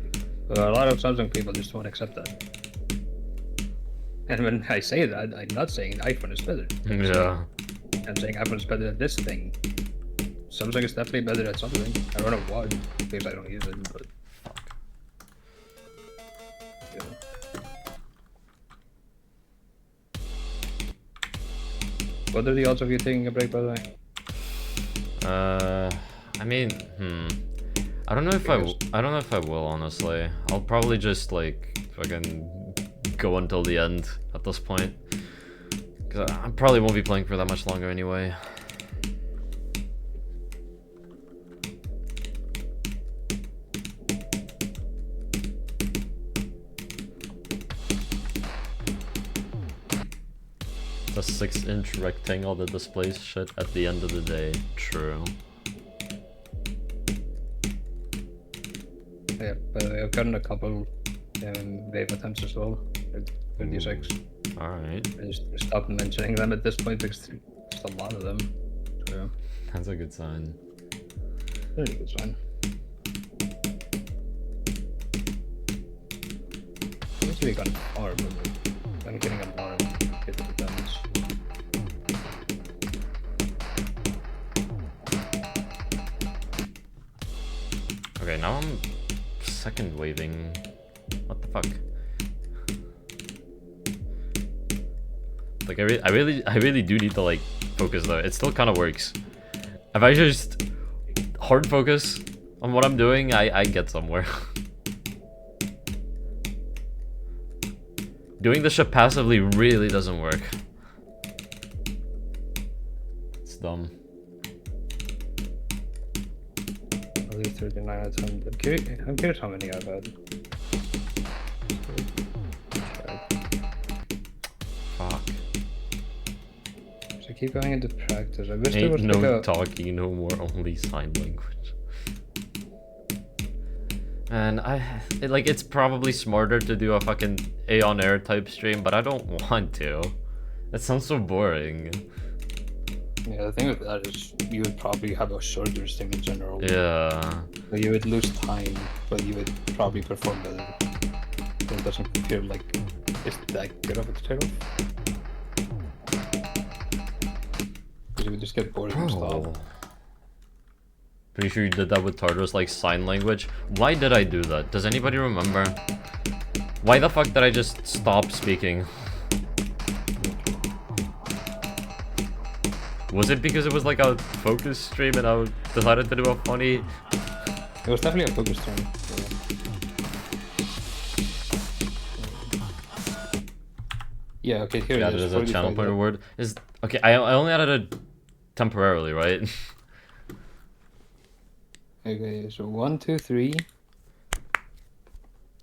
Speaker 3: But a lot of Samsung people just won't accept that. And when I say that, I'm not saying iPhone is better.
Speaker 2: Yeah.
Speaker 3: I'm saying iPhone is better at this thing. Samsung is definitely better at something. I don't know what, because I don't use it, but... Yeah. What are the odds of you taking a break, by the way?
Speaker 2: I mean, I don't know if I don't know if I will, honestly. I'll probably just like fucking go until the end at this point. Cause I probably won't be playing for that much longer anyway. The 6-inch rectangle that displays shit at the end of the day. True.
Speaker 3: Yeah, by the way, I've gotten a couple vape attempts as well. 56.
Speaker 2: Alright.
Speaker 3: I just stopped mentioning them at this point because there's just a lot of them. So, yeah,
Speaker 2: That's a good sign.
Speaker 3: pretty good sign. I actually got far, but I'm getting a lot of 50 attempts.
Speaker 2: Okay, now I'm second waving. What the fuck? Like I really do need to like focus though. It still kind of works. If I just hard focus on what I'm doing, I get somewhere. Doing this shit passively really doesn't work. It's dumb.
Speaker 3: I'll do 39 out of 10. I'm curious how many I've had.
Speaker 2: Fuck.
Speaker 3: So keep going into practice. I wish there was
Speaker 2: Ain't
Speaker 3: like
Speaker 2: no
Speaker 3: a...
Speaker 2: talking no more, only sign language. And it's probably smarter to do a fucking A on air type stream, but I don't want to. That sounds so boring.
Speaker 3: Yeah, the thing with that is you would probably have a shorter stream in general.
Speaker 2: Yeah.
Speaker 3: So you would lose time, but you would probably perform better. It doesn't feel like it's that good of a trade-off. Because you would just get bored and stop.
Speaker 2: Pretty sure you did that with Tartarus, like sign language. Why did I do that? Does anybody remember? Why the fuck did I just stop speaking? Was it because it was like a focus stream and I decided to do a funny...
Speaker 3: It was definitely a focus stream. Yeah, okay, here
Speaker 2: Yeah,
Speaker 3: it
Speaker 2: it
Speaker 3: is.
Speaker 2: is a channel pointer word. Okay, I only added it temporarily, right?
Speaker 3: Okay, so 1, 2, 3,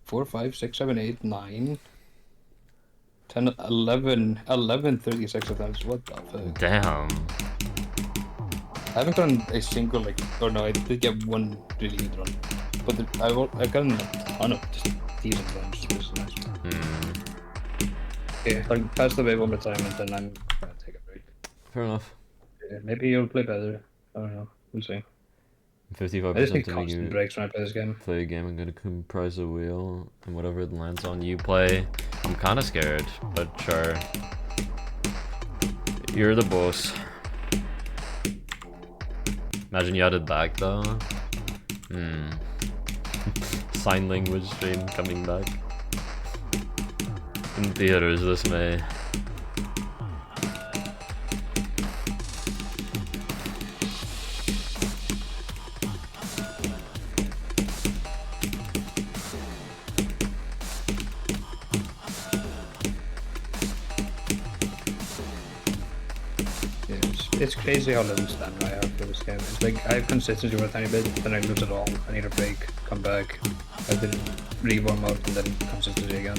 Speaker 3: 4, 5, 6, 7, 8, 9, 10, 11, 36 of those. What the fuck?
Speaker 2: Damn.
Speaker 3: I haven't done a single, I did get one really good run. But I've gotten a ton of just decent runs, which is nice. Okay, I'll pass the way one more time and then I'm gonna take a break.
Speaker 2: Fair enough.
Speaker 3: Yeah, maybe you'll play better. I don't know. We'll see.
Speaker 2: 55%
Speaker 3: I just need
Speaker 2: to make
Speaker 3: constant
Speaker 2: you
Speaker 3: breaks when I play this game.
Speaker 2: play a game. I'm gonna comprise a wheel, and whatever it lands on, you play. I'm kind of scared, but sure. You're the boss. Imagine you added back though. Sign language stream coming back. In theaters this May.
Speaker 3: It's crazy how little stamina I have for this game. It's like I have consistency for a tiny bit, then I lose it all. I need a break, come back, I then re-warm up, and then consistency again.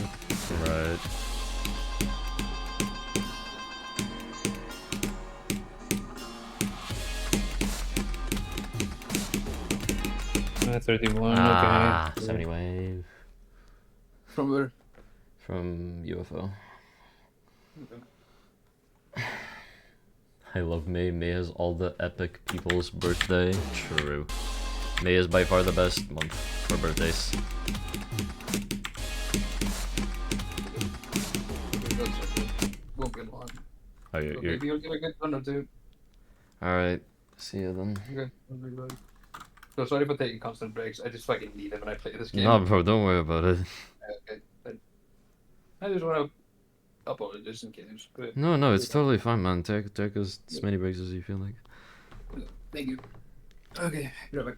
Speaker 2: Right.
Speaker 3: Uh, 31,
Speaker 2: Ah,
Speaker 3: okay.
Speaker 2: 70 wave.
Speaker 3: From where?
Speaker 2: From UFO. I love May. May has all the epic people's birthday. True. May is by far the best month for birthdays.
Speaker 3: Won't be long.
Speaker 2: Oh,
Speaker 3: Maybe you'll get a good one or two.
Speaker 2: Alright. See you then.
Speaker 3: Okay. So sorry for taking constant breaks. I just fucking need them when I play this game.
Speaker 2: No, bro, don't worry about it.
Speaker 3: Okay. I just want to upload it just in case. But
Speaker 2: No, it's totally fine, man. Take as many breaks as you feel like.
Speaker 3: thank you. Okay, be right back.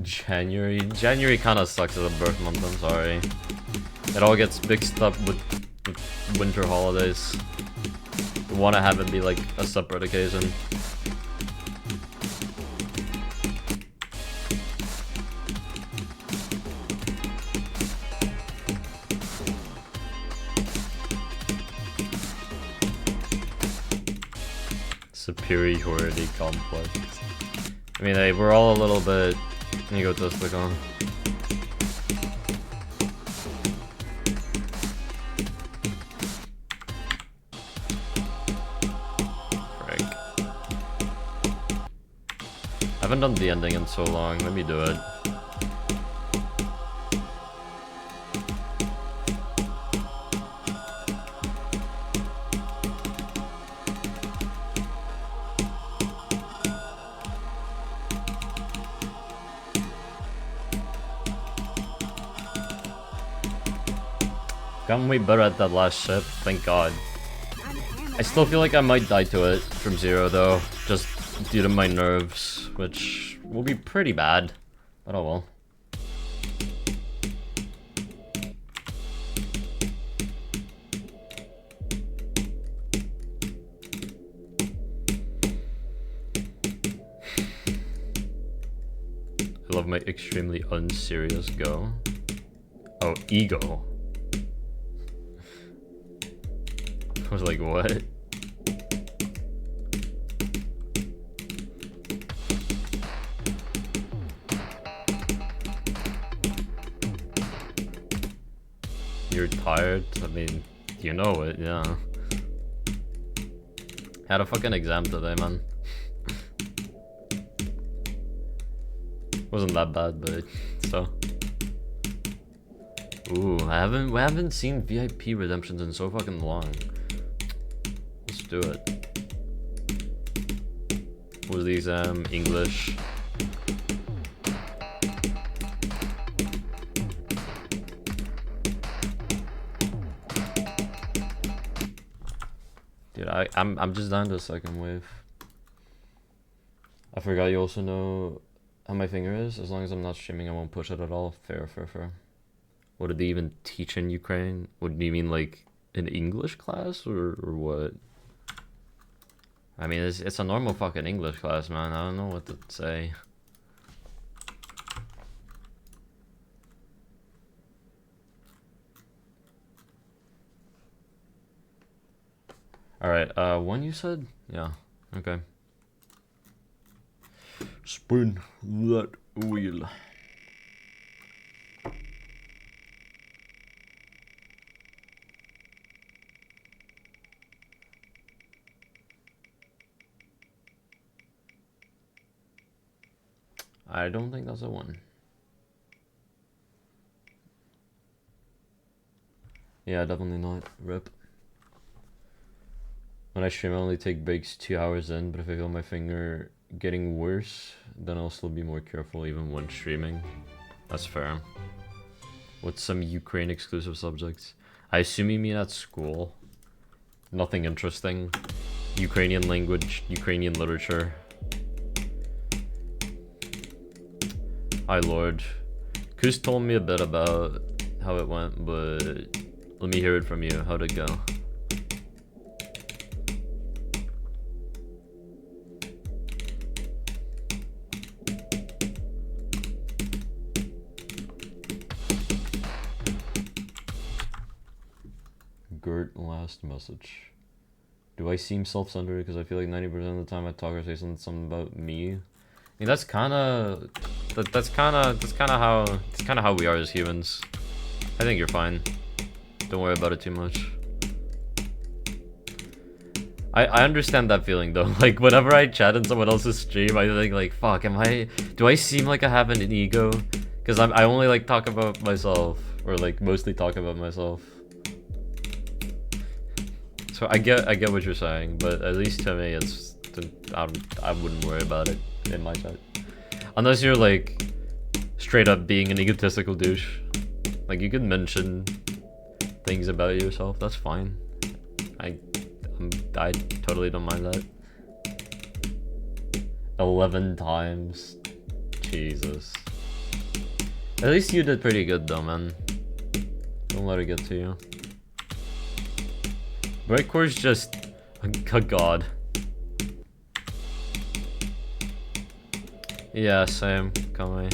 Speaker 2: January kind of sucks as a birth month. I'm sorry. It all gets mixed up with winter holidays. You want to have it be like a separate occasion. Superiority complex. I mean, hey, we're all a little bit egotistical. Frick. I haven't done the ending in so long. Let me do it. Gotten way better at that last ship, thank god. I still feel like I might die to it from zero though, just due to my nerves, which will be pretty bad, but oh well. of my extremely unserious go. Oh, ego. I was like, what? You're tired? I mean, you know it, yeah. Had a fucking exam today, man. Wasn't that bad, but so. Ooh, we haven't seen VIP redemptions in so fucking long. Let's do it. What was the exam? English. Dude, I'm just down to a second wave. I forgot you also know how my finger is. As long as I'm not streaming, I won't push it at all. Fair, fair, fair. What did they even teach in Ukraine? What do you mean, like an English class or what? I mean, it's a normal fucking English class, man. I don't know what to say. Alright, one you said? Yeah, okay. Spin that wheel. I don't think that's a one. Yeah, definitely not. Rip. When I stream, I only take breaks 2 hours in, but if I feel my finger getting worse, then I'll still be more careful even when streaming. That's fair. What's some Ukraine exclusive subjects? I assume you mean at school. Nothing interesting. Ukrainian language, Ukrainian literature. Hi Lord. Kus told me a bit about how it went, but let me hear it from you. How'd it go? Gert, last message. Do I seem self-centered because I feel like 90% of the time I talk or say something about me? I mean, that's kind of how we are as humans. I think you're fine. Don't worry about it too much. I understand that feeling though. Like whenever I chat in someone else's stream, I think like, fuck, do I seem like I have an ego? Because I only like talk about myself, or like mostly talk about myself. So I get what you're saying, but at least to me, I wouldn't worry about it in my chat, unless you're like straight up being an egotistical douche. Like you could mention things about yourself. That's fine. I totally don't mind that. 11 times, Jesus. At least you did pretty good though, man. Don't let it get to you. Breakcore's just a god. Yeah, same. Come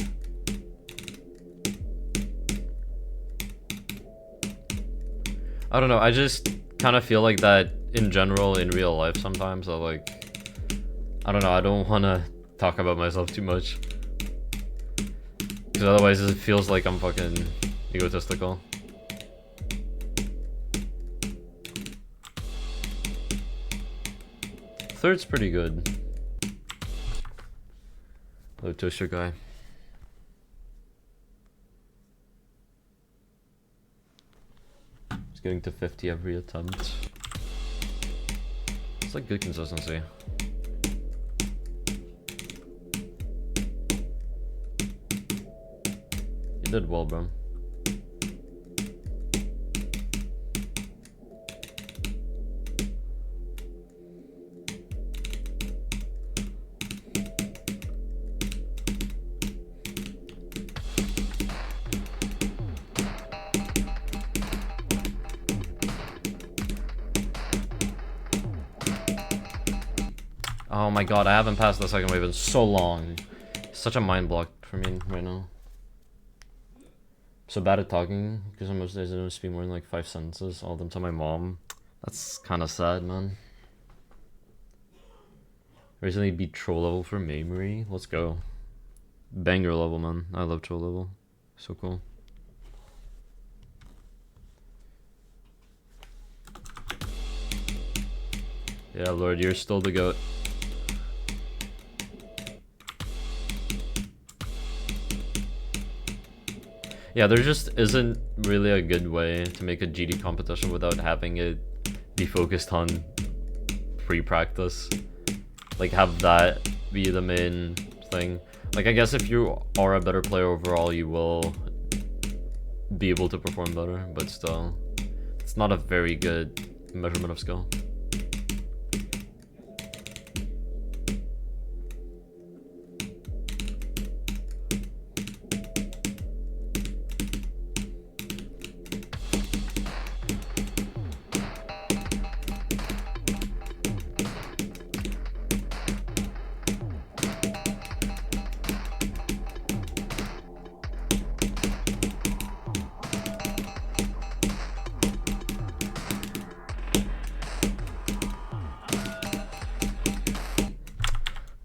Speaker 2: I don't know, I just kind of feel like that in general in real life sometimes. I don't know, I don't want to talk about myself too much. Because otherwise it feels like I'm fucking egotistical. Third's pretty good. Hello, Toaster guy. It's getting to 50 every attempt. It's like good consistency. You did well, bro. Oh my god, I haven't passed the second wave in so long. Such a mind block for me right now. So bad at talking because on most days I don't speak more than like 5 sentences. All of them to my mom. That's kind of sad, man. Recently beat troll level for memory. Let's go. Banger level, man. I love troll level. So cool. Yeah, Lord, you're still the GOAT. Yeah, there just isn't really a good way to make a GD competition without having it be focused on pre-practice. Like, have that be the main thing. Like, I guess if you are a better player overall, you will be able to perform better, but still, it's not a very good measurement of skill.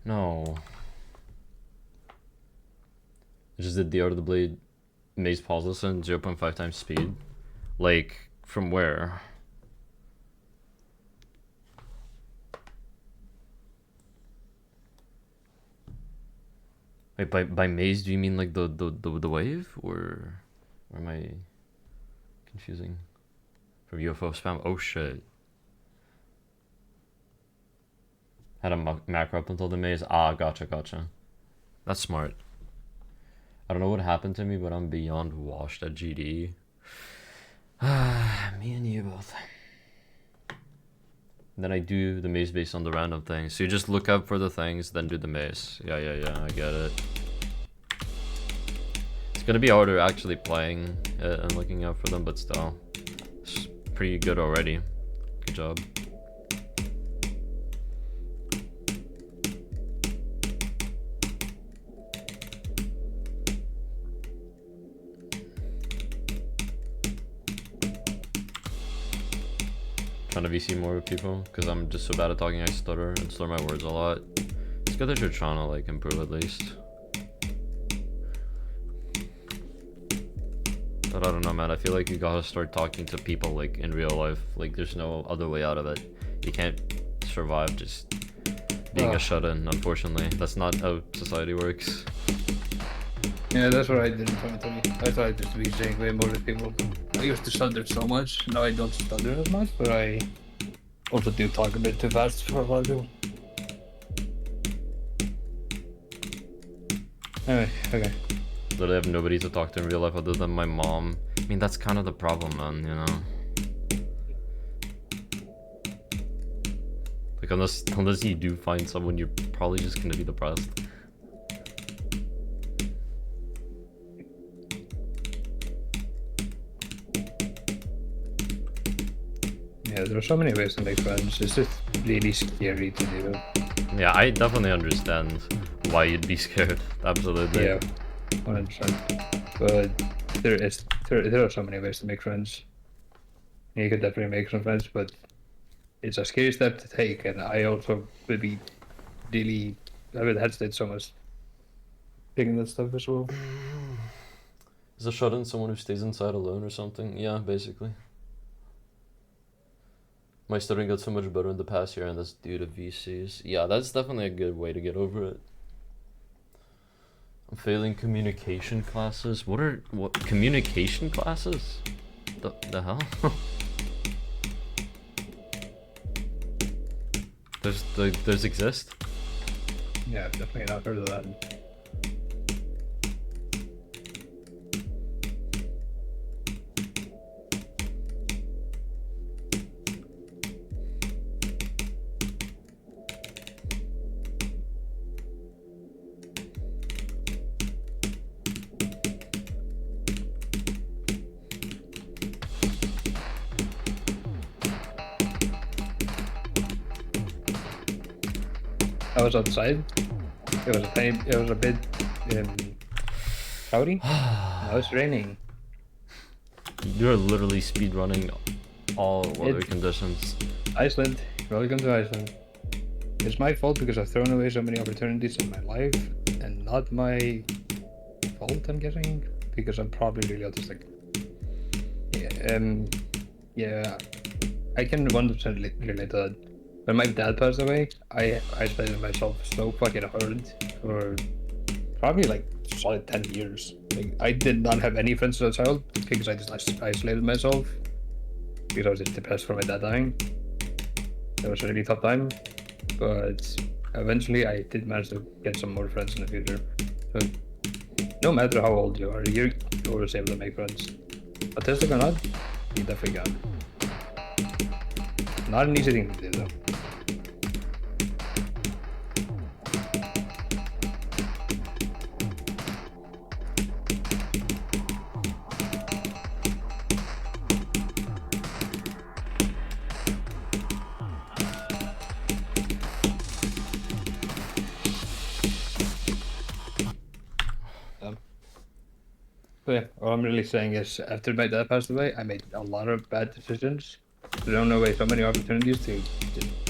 Speaker 2: No. I just did the Art of the Blade maze pauses and 0.5 times speed. Like, from where? Wait, by maze do you mean like the wave? Or am I confusing? From UFO spam? Oh shit. Had a macro up until the maze. Ah, gotcha. That's smart. I don't know what happened to me, but I'm beyond washed at GD. Me and you both. Then I do the maze based on the random things. So you just look up for the things, then do the maze. Yeah, I get it. It's gonna be harder actually playing it and looking out for them, but still. It's pretty good already. Good job. Trying to VC more with people because I'm just so bad at talking. I stutter and slur my words a lot. It's good that you're trying to like improve at least. But I don't know, man. I feel like you gotta start talking to people like in real life. Like there's no other way out of it. You can't survive just being a shut-in. Unfortunately, that's not how society works.
Speaker 3: Yeah, that's what I did in 2020. I tried just to be saying way more with people. I used to stutter so much. Now I don't stutter as much, but I also do talk a bit too fast for a lot of people. Anyway, okay.
Speaker 2: Literally have nobody to talk to in real life other than my mom. I mean, that's kind of the problem, man, you know? Like, unless you do find someone, you're probably just gonna be depressed.
Speaker 3: Yeah, there are so many ways to make friends. It's just really scary to do it.
Speaker 2: Yeah, I definitely understand why you'd be scared. Absolutely.
Speaker 3: Yeah, 100%. But there are so many ways to make friends. You could definitely make some friends, but it's a scary step to take, and I also would be really, I would hesitate so much picking that stuff as well.
Speaker 2: Is a shut-in someone who stays inside alone or something? Yeah, basically. My stuttering got so much better in the past year, and that's due to VCs. Yeah, that's definitely a good way to get over it. I'm failing communication classes. What communication classes? The hell? There's exist?
Speaker 3: Yeah, I've definitely not heard of that. I was outside. It was a bit Cloudy? Now it's raining.
Speaker 2: You're literally speedrunning all weather
Speaker 3: It-
Speaker 2: conditions.
Speaker 3: Iceland. Welcome to Iceland. It's my fault because I've thrown away so many opportunities in my life, and not my fault, I'm guessing, because I'm probably really autistic. Yeah, I can 100% relate to that. When my dad passed away, I isolated myself so fucking hard for probably like solid 10 years. Like, I did not have any friends as a child because I just isolated myself because I was just depressed for my dad dying. It was a really tough time, but eventually I did manage to get some more friends in the future. So no matter how old you are, you're always able to make friends. Autistic or not, you definitely can. Not an easy thing to do though. So yeah, all I'm really saying is after my dad passed away, I made a lot of bad decisions. Thrown away so many opportunities to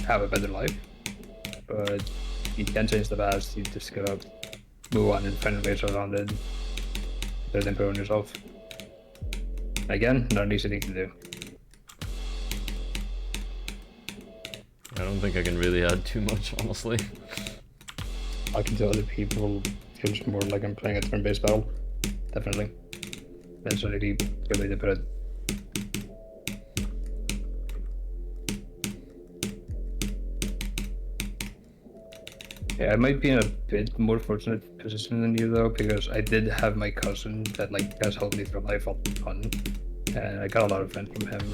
Speaker 3: have a better life. But you can't change the past, you just gotta move on and find ways around it. There's improving yourself. Again, not an easy thing to do.
Speaker 2: I don't think I can really add too much, honestly.
Speaker 3: Talking to other people feels more like I'm playing a turn-based battle. Definitely. That's a really good way to put it. Yeah, I might be in a bit more fortunate position than you though, because I did have my cousin that like has helped me through life a ton, and I got a lot of friends from him.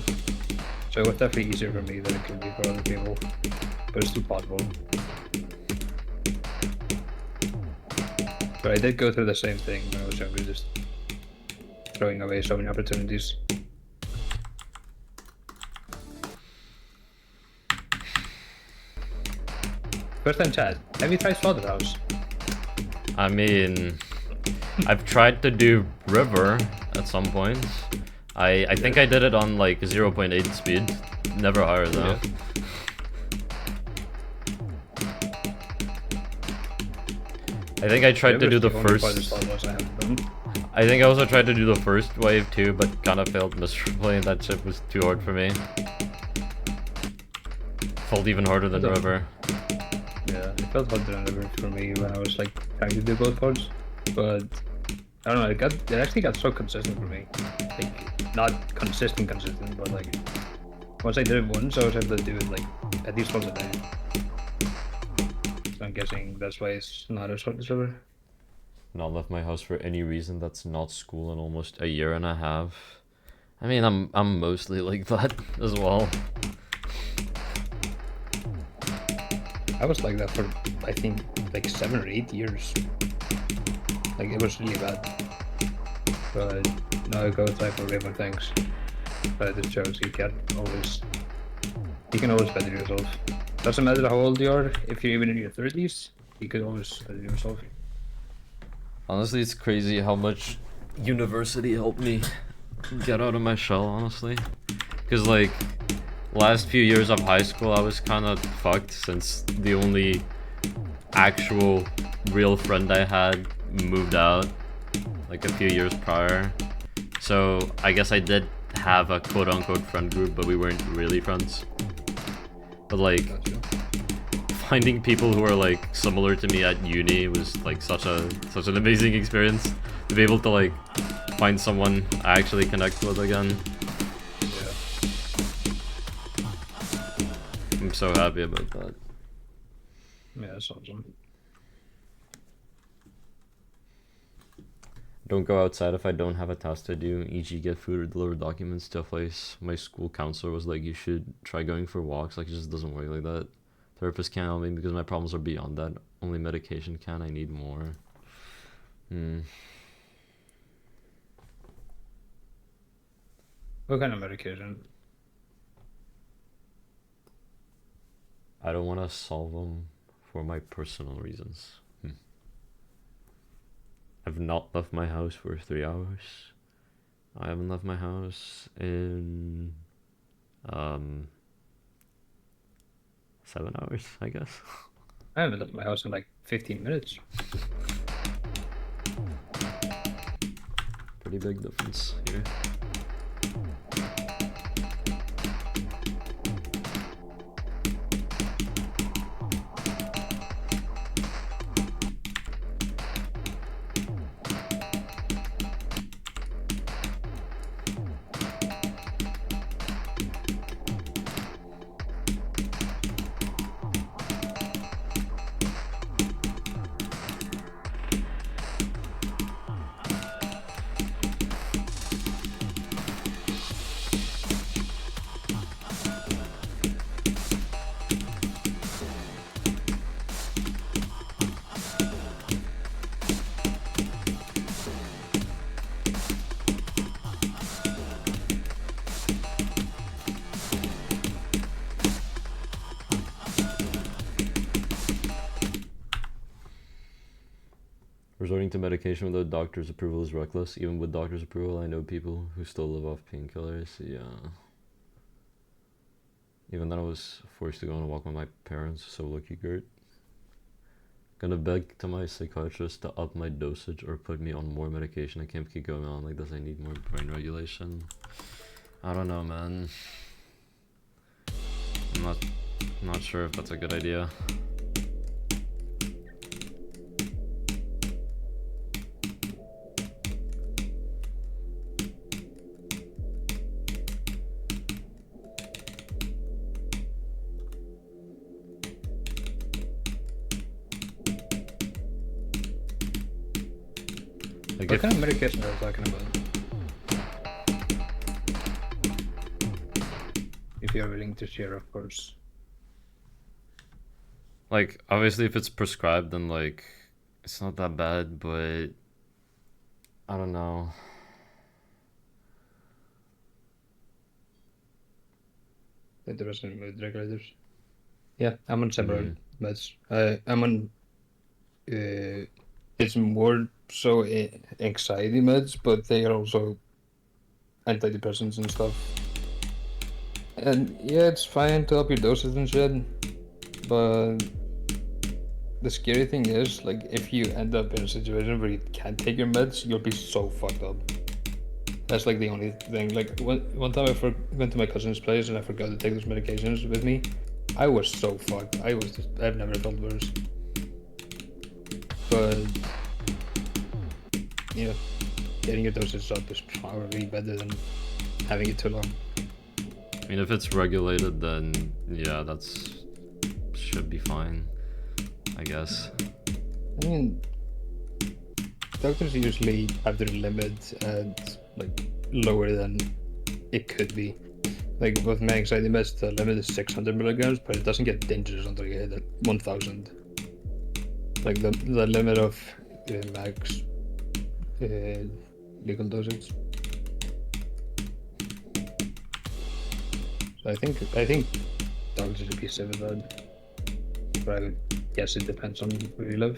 Speaker 3: So it was definitely easier for me than it could be for other people, but it's still possible. But I did go through the same thing when I was younger, just throwing away so many opportunities. First time chat, have you tried Slaughterhouse?
Speaker 2: I mean, I've tried to do River at some point. I think I did it on like 0.8 speed. Never higher though.
Speaker 3: Yeah.
Speaker 2: I think I tried to do the
Speaker 3: only part of
Speaker 2: first.
Speaker 3: Slaughterhouse I haven't done.
Speaker 2: I think I also tried to do the first wave too, but kind of failed miserably. That shit was too hard for me. Felt even harder than
Speaker 3: That's
Speaker 2: River.
Speaker 3: Yeah, it felt harder than ever for me when I was like trying to do both parts, but I don't know. It actually got so consistent for me. Like not consistent, but like once I did it once, I was able to do it like at least once a day. So I'm guessing that's why it's not as hard as ever.
Speaker 2: Not left my house for any reason that's not school in almost a year and a half. I mean, I'm mostly like that as well.
Speaker 3: I was like that for I think like 7 or 8 years. Like it was really bad. But now I go outside for way more things. But it just shows you can always better yourself. Doesn't matter how old you are, if you're even in your 30s, you could always better yourself.
Speaker 2: Honestly, it's crazy how much university helped me get out of my shell, honestly. Because, like, last few years of high school, I was kind of fucked since the only actual real friend I had moved out, like, a few years prior. So, I guess I did have a quote-unquote friend group, but we weren't really friends. But, like,
Speaker 3: Gotcha.
Speaker 2: finding people who are like similar to me at uni was like such an amazing experience to be able to like find someone I actually connect with again.
Speaker 3: Yeah.
Speaker 2: I'm so happy about that.
Speaker 3: Yeah, that's awesome.
Speaker 2: Don't go outside if I don't have a task to do, e.g. get food or deliver documents to a place. My school counselor was like, you should try going for walks. Like, it just doesn't work like that. Therapist can't help me because my problems are beyond that. Only medication can. I need more.
Speaker 3: What kind of medication?
Speaker 2: I don't want to solve them for my personal reasons. I've not left my house for 3 hours. I haven't left my house in 7 hours, I guess.
Speaker 3: I haven't left my house in like 15 minutes.
Speaker 2: Pretty big difference here. Resorting to medication without doctor's approval is reckless. Even with doctor's approval, I know people who still live off painkillers. Yeah. Even then, I was forced to go on a walk with my parents, so lucky, Gert. Gonna beg to my psychiatrist to up my dosage or put me on more medication. I can't keep going on like this. I need more brain regulation. I don't know, man. I'm not sure if that's a good idea. Like
Speaker 3: What kind of medication are we talking about? If you're willing to share, of course.
Speaker 2: Like, obviously, if it's prescribed, then, like, it's not that bad, but I don't know.
Speaker 3: Interesting mood regulators. Yeah, I'm on several
Speaker 2: Mhm.
Speaker 3: meds. I'm on. It's more so anxiety meds, but they are also antidepressants and stuff. And yeah, it's fine to up your doses and shit, but the scary thing is, like, if you end up in a situation where you can't take your meds, you'll be so fucked up. That's like the only thing. Like one time I went to my cousin's place and I forgot to take those medications with me. I was so fucked. I've never felt worse. But yeah, getting your doses up is probably better than having it too long.
Speaker 2: I mean, if it's regulated, then yeah, should be fine, I guess.
Speaker 3: I mean, doctors usually have their limit at like lower than it could be. Like with my anxiety meds, the limit is 600 milligrams, but it doesn't get dangerous until you hit 1,000. Like the limit of max legal dosage. So I think doctors should be safe with that. But I guess it depends on where you live.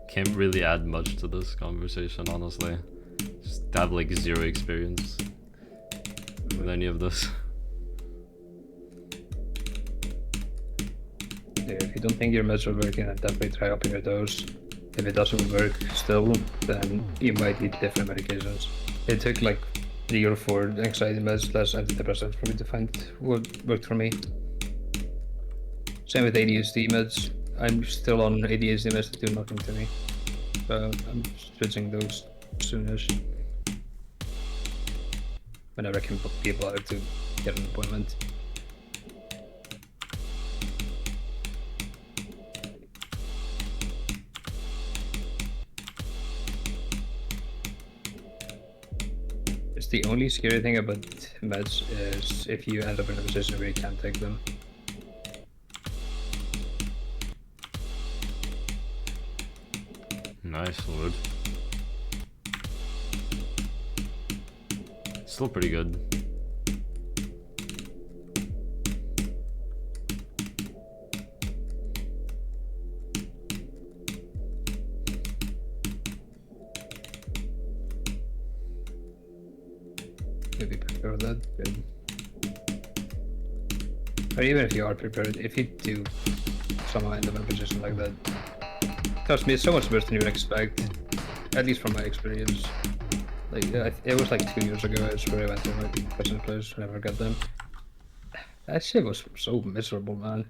Speaker 2: Can't really add much to this conversation, honestly. Just have like zero experience with any of this.
Speaker 3: Yeah, if you don't think your meds are working, then definitely try upping your dose. If it doesn't work still, then you might need different medications. It took like 3 or 4 anxiety meds plus antidepressants for me to find what worked for me. Same with ADHD meds. I'm still on ADHD meds that do nothing to me. So I'm switching those soonish. Whenever I can be bothered to get an appointment. The only scary thing about meds is if you end up in a position where you can't take them.
Speaker 2: Nice, Lord. Still pretty good.
Speaker 3: Or that good. Or even if you are prepared, if you do somehow end up in a position like that, trust me, it's so much worse than you would expect. At least from my experience. Like, it was like 2 years ago, I swear I went to my cousin's place, I never got them. That shit was so miserable, man.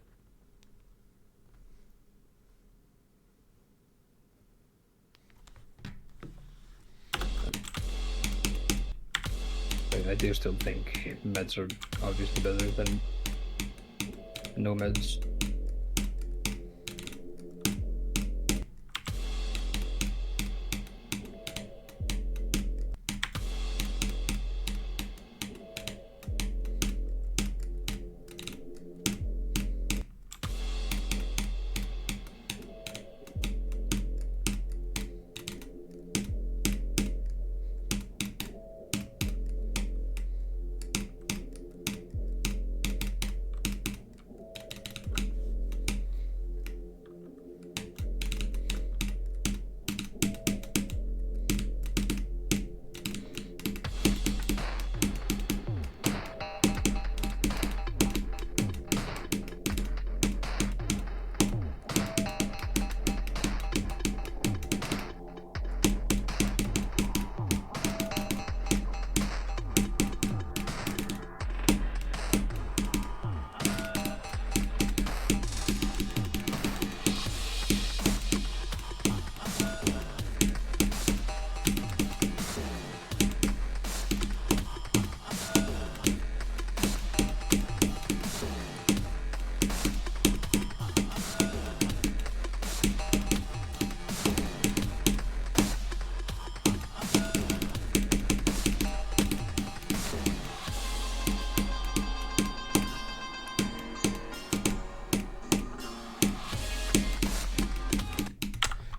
Speaker 3: I do still think meds are obviously better than no meds.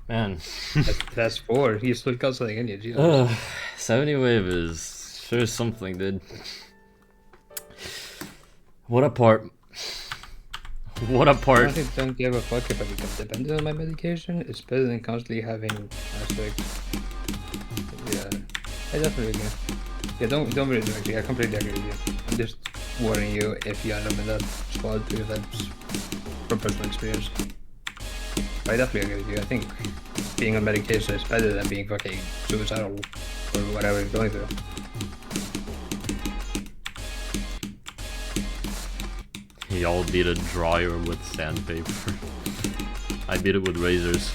Speaker 2: Man.
Speaker 3: That's 4. He's still got something in you, Jesus.
Speaker 2: 70 wave is sure something, dude. What a part. What a
Speaker 3: I
Speaker 2: part.
Speaker 3: honestly don't give a fuck if I become dependent on my medication. It's better than constantly having aspects. Yeah, I definitely agree. Yeah, don't really do it. I completely agree with you. I'm just warning you if you end up in that spot because that's from personal experience. I definitely agree with you. I think being on medication is better than being fucking suicidal or whatever you're going through.
Speaker 2: Y'all beat a dryer with sandpaper. I beat it with razors.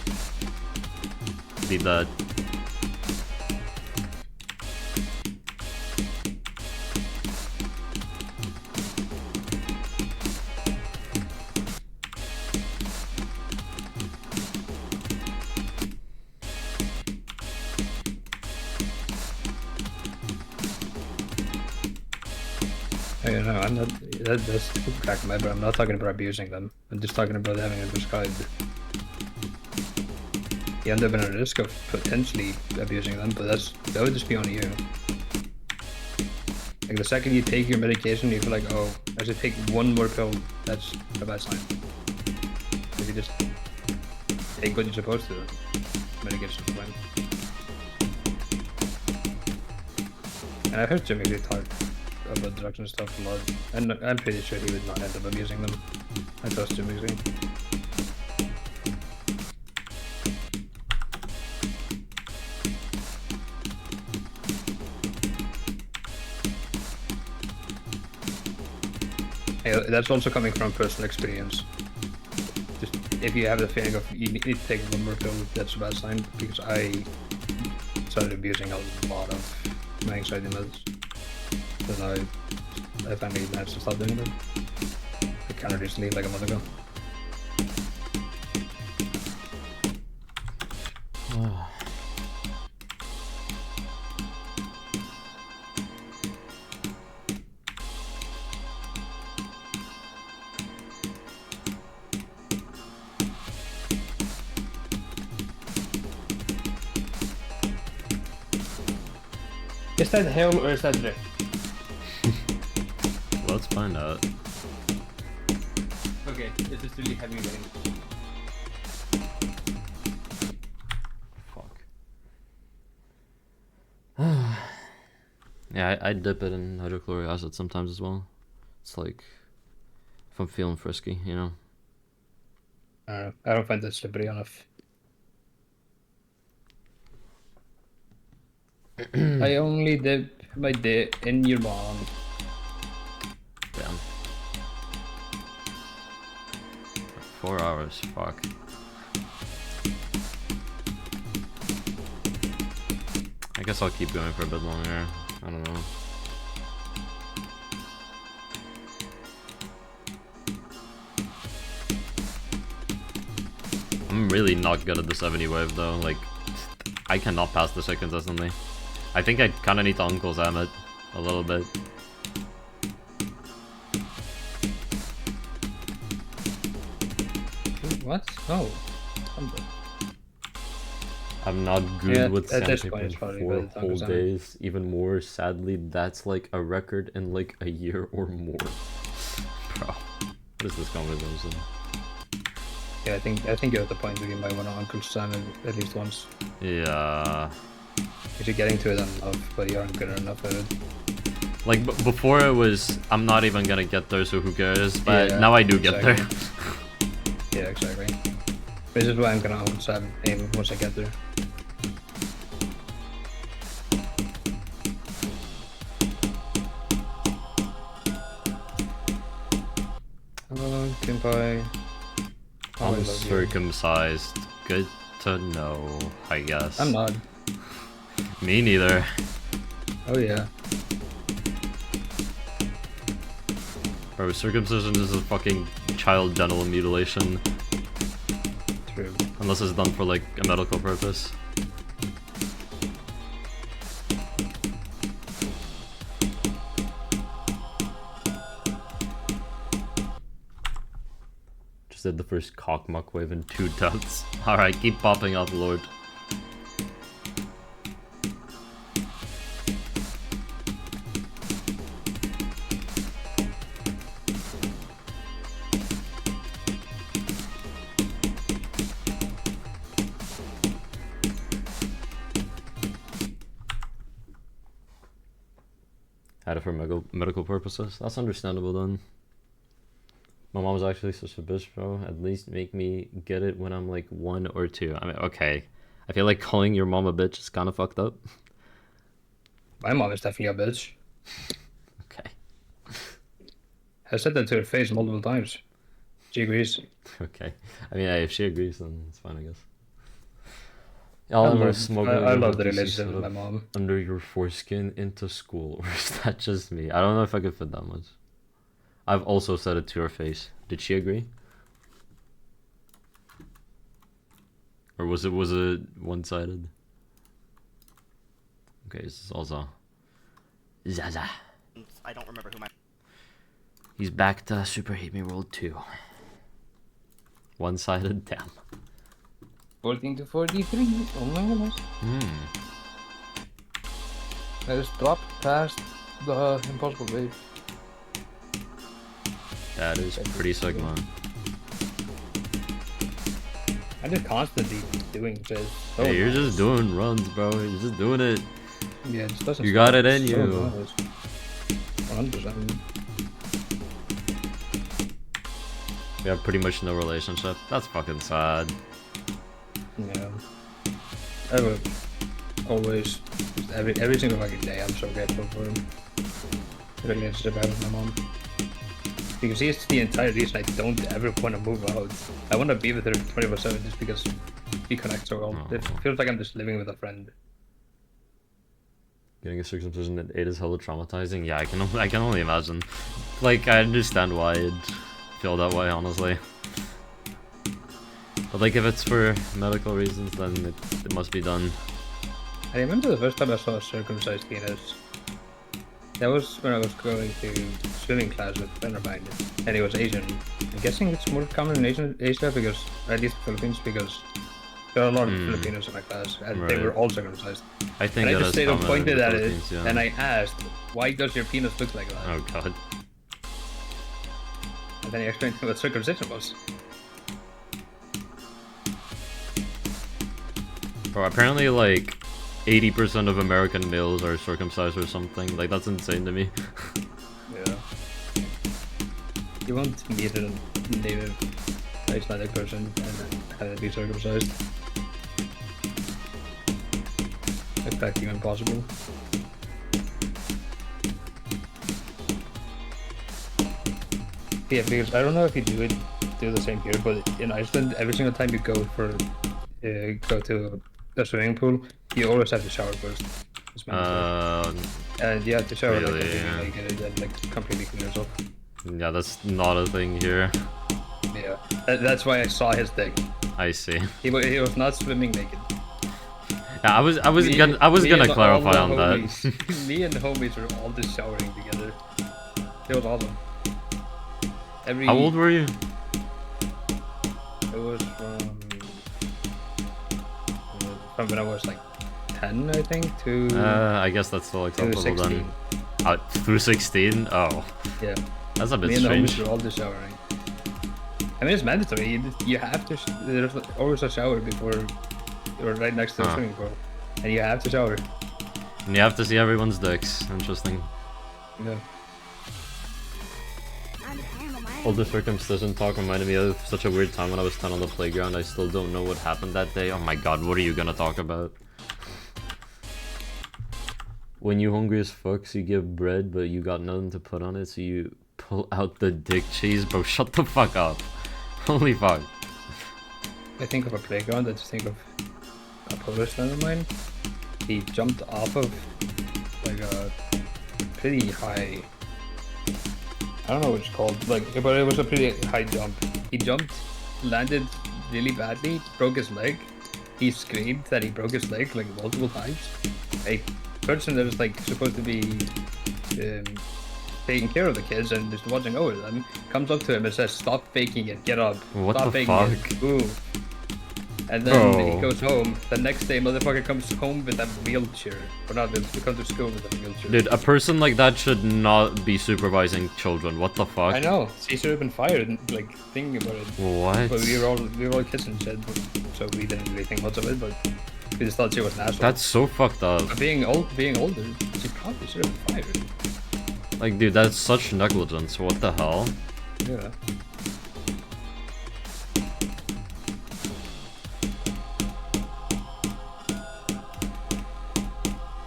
Speaker 2: Beat that.
Speaker 3: I don't know, I'm not. That's crack my brain. I'm not talking about abusing them. I'm just talking about having it prescribed. You end up in a risk of potentially abusing them, but that would just be on you. Like the second you take your medication, you feel like, oh, I should take one more pill. That's a bad sign. If you just take what you're supposed to, medication's fine. And I've heard Jimmy do talk about drugs and stuff a lot, and I'm pretty sure he would not end up abusing them. I trust Jimmy Z. Yeah, that's also coming from personal experience. Just if you have the feeling of you need to take one more pill, that's a bad sign, because I started abusing a lot of my anxiety meds. So now I finally managed to stop doing them. I kind of recently, like a month ago. Is that hell or is that drift?
Speaker 2: Let's find out.
Speaker 3: Okay, it's just really heavy rain.
Speaker 2: Fuck. Yeah, I dip it in hydrochloric acid sometimes as well. It's like if I'm feeling frisky, you know.
Speaker 3: I don't find that slippery enough. I only dip my dick in your mom.
Speaker 2: Damn. 4 hours, fuck. I guess I'll keep going for a bit longer. I don't know. I'm really not good at the 70 wave though, like, I cannot pass this shit consistently. I think I kinda need to Uncle Sam it a little bit.
Speaker 3: What? Oh.
Speaker 2: I'm not good with
Speaker 3: at this point, it's
Speaker 2: sandpaper
Speaker 3: probably
Speaker 2: for
Speaker 3: better to
Speaker 2: whole
Speaker 3: Uncle Sam.
Speaker 2: days. Even more, sadly, that's like a record in like a year or more. Bro, what is this conversation?
Speaker 3: Yeah, I think you're at the point where you might want to Uncle Sam at least once.
Speaker 2: Yeah.
Speaker 3: Because you're getting to it enough, but you aren't good enough at it.
Speaker 2: Like, before it was, I'm not even gonna get there, so who cares? But
Speaker 3: Yeah,
Speaker 2: now I do get
Speaker 3: exactly.
Speaker 2: there.
Speaker 3: Yeah, exactly. This is why I'm gonna Uncle Sam aim once I get there. Hello, Kinpai. Oh, I love you.
Speaker 2: Uncircumcised. Good to know, I guess.
Speaker 3: I'm not.
Speaker 2: Me neither.
Speaker 3: Oh yeah.
Speaker 2: Bro, circumcision is a fucking child genital mutilation.
Speaker 3: True.
Speaker 2: Unless it's done for like a medical purpose. Just did the first cock muck wave in 2 deaths. Alright, keep popping up, Lord. Had it for medical purposes. That's understandable then. My mom's actually such a bitch, bro. At least make me get it when I'm like 1 or 2. I mean, okay. I feel like calling your mom a bitch is kind of fucked up.
Speaker 3: My mom is definitely a bitch.
Speaker 2: Okay.
Speaker 3: I said that to her face multiple times. She agrees.
Speaker 2: Okay. I mean, if she agrees, then it's fine, I guess. Y'all ever smuggle
Speaker 3: I
Speaker 2: your
Speaker 3: love the
Speaker 2: PC
Speaker 3: relationship with
Speaker 2: setup
Speaker 3: my mom.
Speaker 2: under your foreskin into school, or is that just me? I don't know if I could fit that much. I've also said it to her face. Did she agree? Or was it one-sided? Okay, this is also Zaza.
Speaker 6: I don't remember who my.
Speaker 2: He's back to Super Hate Me World 2. One-sided, damn.
Speaker 3: 14 to 43. Oh my goodness. I just dropped past the impossible wave.
Speaker 2: That is pretty sick, man.
Speaker 3: I'm just constantly doing this. So
Speaker 2: Hey, you're
Speaker 3: nice.
Speaker 2: just doing runs, bro. You're just doing it.
Speaker 3: Yeah, it just doesn't
Speaker 2: You got
Speaker 3: stop.
Speaker 2: it in
Speaker 3: It's
Speaker 2: you.
Speaker 3: nice. 100%.
Speaker 2: We have pretty much no relationship. That's fucking sad.
Speaker 3: Yeah. I would always, every single fucking day, I'm so grateful for him. The relationship I have with my mom. Because he's the entire reason I don't ever want to move out. I want to be with her 24/7 just because we connect so well. It feels like I'm just living with a friend.
Speaker 2: Getting a circumcision at 8 is hella traumatizing. Yeah, I can only imagine. Like, I understand why I'd feel that way, honestly. But like, if it's for medical reasons, then it must be done.
Speaker 3: I remember the first time I saw a circumcised penis. That was when I was going to swimming class with a friend of mine, and he was Asian. I'm guessing it's more common in Asia because, at least Philippines, because there are a lot of Filipinos in my class, and they
Speaker 2: Right.
Speaker 3: were all circumcised.
Speaker 2: I think
Speaker 3: And I
Speaker 2: that
Speaker 3: just
Speaker 2: is
Speaker 3: stayed and
Speaker 2: common in
Speaker 3: pointed
Speaker 2: the
Speaker 3: at it,
Speaker 2: Philippines, yeah.
Speaker 3: and I asked, "Why does your penis look like that?"
Speaker 2: Oh god.
Speaker 3: And then he explained to me what circumcision was.
Speaker 2: Bro, apparently, like, 80% of American males are circumcised or something. Like, that's insane to me.
Speaker 3: Yeah. You won't meet a native Icelandic person and have it be circumcised. It's practically impossible. Yeah, because I don't know if you do the same here, but in Iceland, every single time you go go to a swimming pool, you always have to shower first. It's mandatory. And you have to shower
Speaker 2: really,
Speaker 3: like
Speaker 2: yeah.
Speaker 3: and like completely clean yourself.
Speaker 2: Yeah, that's not a thing here.
Speaker 3: Yeah, that's why I saw his thing.
Speaker 2: I see.
Speaker 3: He was not swimming naked.
Speaker 2: Yeah, I was
Speaker 3: Me
Speaker 2: gonna
Speaker 3: and
Speaker 2: clarify
Speaker 3: all
Speaker 2: on
Speaker 3: the
Speaker 2: that.
Speaker 3: homies- Me and the homies were all just showering together. It was awesome.
Speaker 2: How old were you?
Speaker 3: It was from when I was like 10, I think, to
Speaker 2: I guess that's still
Speaker 3: to
Speaker 2: acceptable
Speaker 3: 16.
Speaker 2: then. Through 16? Oh,
Speaker 3: Yeah,
Speaker 2: that's a bit
Speaker 3: me and the homies
Speaker 2: strange.
Speaker 3: were all just showering. I mean, it's mandatory. You have to. There's always a shower before you're right next to the
Speaker 2: Huh.
Speaker 3: swimming pool, and you have to shower.
Speaker 2: And you have to see everyone's dicks. Interesting.
Speaker 3: Yeah.
Speaker 2: All the circumcision talk reminded me of such a weird time when I was 10 on the playground. I still don't know what happened that day. Oh my god, what are you gonna talk about? When you hungry as fuck, so you give bread, but you got nothing to put on it, so you pull out the dick cheese. Bro, shut the fuck up. Holy fuck.
Speaker 3: I think of a playground. I just think of a Polish friend of mine. He jumped off of like a pretty high. I don't know what it's called, like, but it was a pretty high jump. He jumped, landed really badly, broke his leg. He screamed that he broke his leg like multiple times. A person that is like supposed to be taking care of the kids and just watching over them comes up to him and says, "Stop faking it, get up.
Speaker 2: What
Speaker 3: Stop
Speaker 2: the
Speaker 3: faking
Speaker 2: fuck?
Speaker 3: it, move." And then
Speaker 2: Bro.
Speaker 3: he goes home. The next day, motherfucker comes home with a wheelchair. Or not, he comes to school with a wheelchair.
Speaker 2: Dude, a person like that should not be supervising children. What the fuck?
Speaker 3: I know. He should have been fired. Like thinking about it.
Speaker 2: What?
Speaker 3: But we were all kids and shit, so we didn't really think much of it. But we just thought she was an asshole.
Speaker 2: That's so fucked up.
Speaker 3: But being older, she probably should have been fired.
Speaker 2: Like, dude, that's such negligence. What the hell?
Speaker 3: Yeah.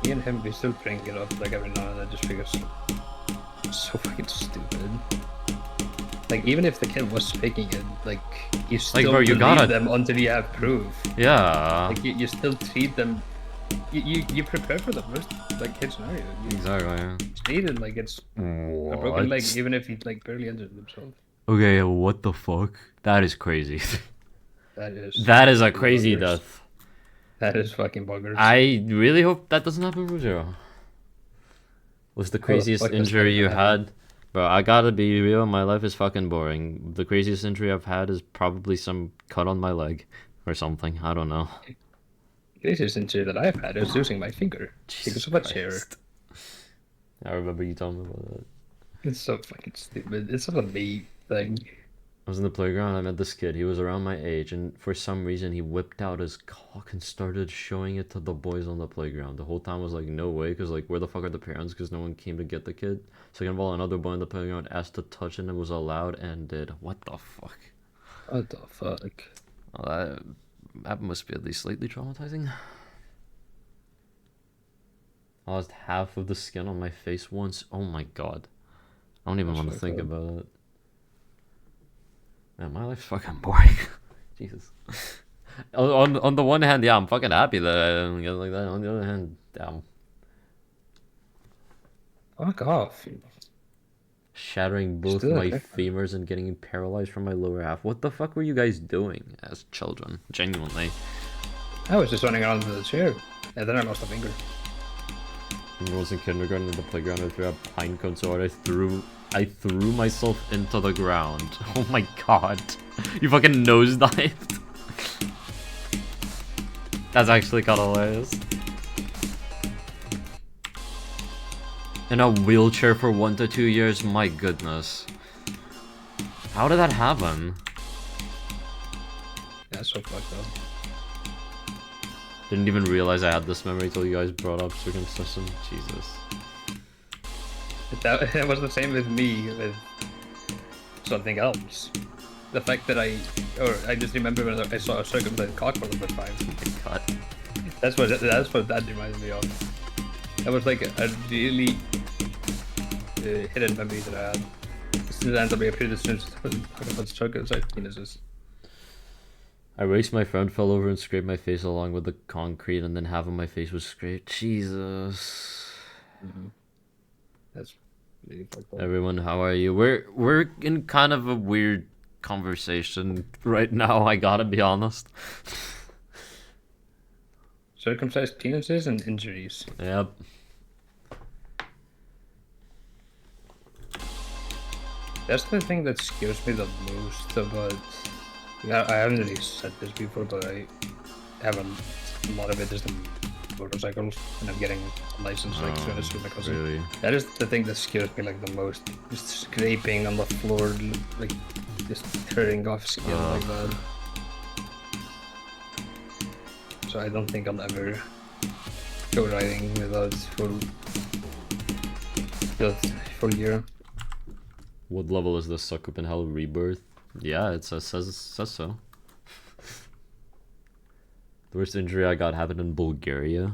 Speaker 3: Me and him, we still bring it up like every now and then just because it's so fucking stupid. Like, even if the kid was faking it, like, you still
Speaker 2: bro, you
Speaker 3: believe
Speaker 2: gotta-
Speaker 3: them until you have proof.
Speaker 2: Yeah.
Speaker 3: Like, you still treat them. You prepare for the worst like case scenario. You
Speaker 2: Exactly.
Speaker 3: treat it like it's a broken leg, even if he like barely injured himself.
Speaker 2: Okay, what the fuck? That is crazy.
Speaker 3: That is.
Speaker 2: That is a crazy
Speaker 3: bonkers.
Speaker 2: death.
Speaker 3: That is fucking buggers.
Speaker 2: I really hope that doesn't happen for Zero. What's the craziest
Speaker 3: fuck is
Speaker 2: injury
Speaker 3: that
Speaker 2: you
Speaker 3: gonna
Speaker 2: had? Bro, I gotta be real, my life is fucking boring. The craziest injury I've had is probably some cut on my leg or something. I don't know.
Speaker 3: Craziest injury that I've had is losing my finger because of a chair.
Speaker 2: Christ. I remember you telling me about that.
Speaker 3: It's so fucking stupid. It's not a me thing.
Speaker 2: I was in the playground, I met this kid. He was around my age, and for some reason, he whipped out his cock and started showing it to the boys on the playground. The whole time I was like, no way, because, like, where the fuck are the parents? Because no one came to get the kid. Second of all, another boy on the playground asked to touch it and was allowed and did. What the fuck?
Speaker 3: What the fuck?
Speaker 2: Well, that must be at least slightly traumatizing. I lost half of the skin on my face once. Oh my god. I don't even want to
Speaker 3: so
Speaker 2: think
Speaker 3: good.
Speaker 2: about it. Man, my life's fucking boring. Jesus. On the one hand, yeah, I'm fucking happy that I don't get like that. On the other hand, damn.
Speaker 3: Fuck off.
Speaker 2: Shattering both
Speaker 3: Still
Speaker 2: my
Speaker 3: okay.
Speaker 2: femurs and getting paralyzed from my lower half. What the fuck were you guys doing as children? Genuinely.
Speaker 3: I was just running around with the chair, and then I lost a finger.
Speaker 2: When I was in kindergarten in the playground, I threw a pine cone so hard I threw myself into the ground. Oh my god. You fucking nosedived. That's actually kind of hilarious. In a wheelchair for 1 to 2 years? My goodness. How did that happen?
Speaker 3: That's so fucked up.
Speaker 2: Didn't even realize I had this memory till you guys brought up circumcision. Jesus.
Speaker 3: That was the same with me with something else. The fact that I just remember when I saw a circumcised cock for the first time.
Speaker 2: God.
Speaker 3: That's what that reminded me of. That was like a really hidden memory that I had. This ends up being pretty distant talking about circumcised penises.
Speaker 2: I raced, my friend fell over and scraped my face along with the concrete, and then half of my face was scraped. Jesus.
Speaker 3: That's really fucked up.
Speaker 2: Everyone, how are you? We're in kind of a weird conversation right now, I gotta be honest.
Speaker 3: Circumcised penises and injuries.
Speaker 2: Yep.
Speaker 3: That's the thing that scares me the most about. Yeah, I haven't really said this before, but I have a lot of it is the motorcycles, and I'm getting a license like soon as my cousin.
Speaker 2: Really?
Speaker 3: That is the thing that scares me like the most. Just scraping on the floor, like just tearing off skin like that. So I don't think I'll ever go riding without full gear.
Speaker 2: What level is this Suck Up in Hell Rebirth? Yeah, it says so. The worst injury I got happened in Bulgaria.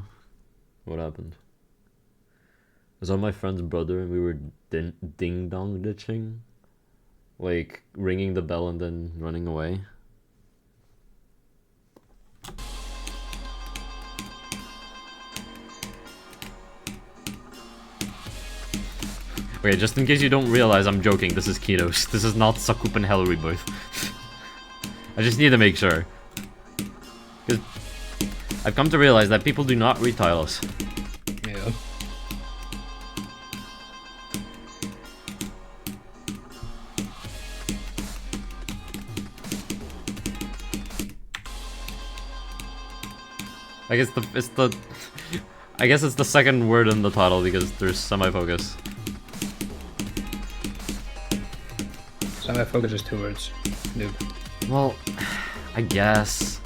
Speaker 2: What happened? I was on my friend's brother and we were ding-dong ditching. Like, ringing the bell and then running away. Okay, just in case you don't realize I'm joking, this is Kenos. This is not Suck Up in Hell Rebirth. I just need to make sure. Because I've come to realize that people do not read titles.
Speaker 3: Yeah.
Speaker 2: I guess it's the second word in the title because there's semi-focus.
Speaker 3: Semi-focus is 2 words. Noob.
Speaker 2: Well, I guess.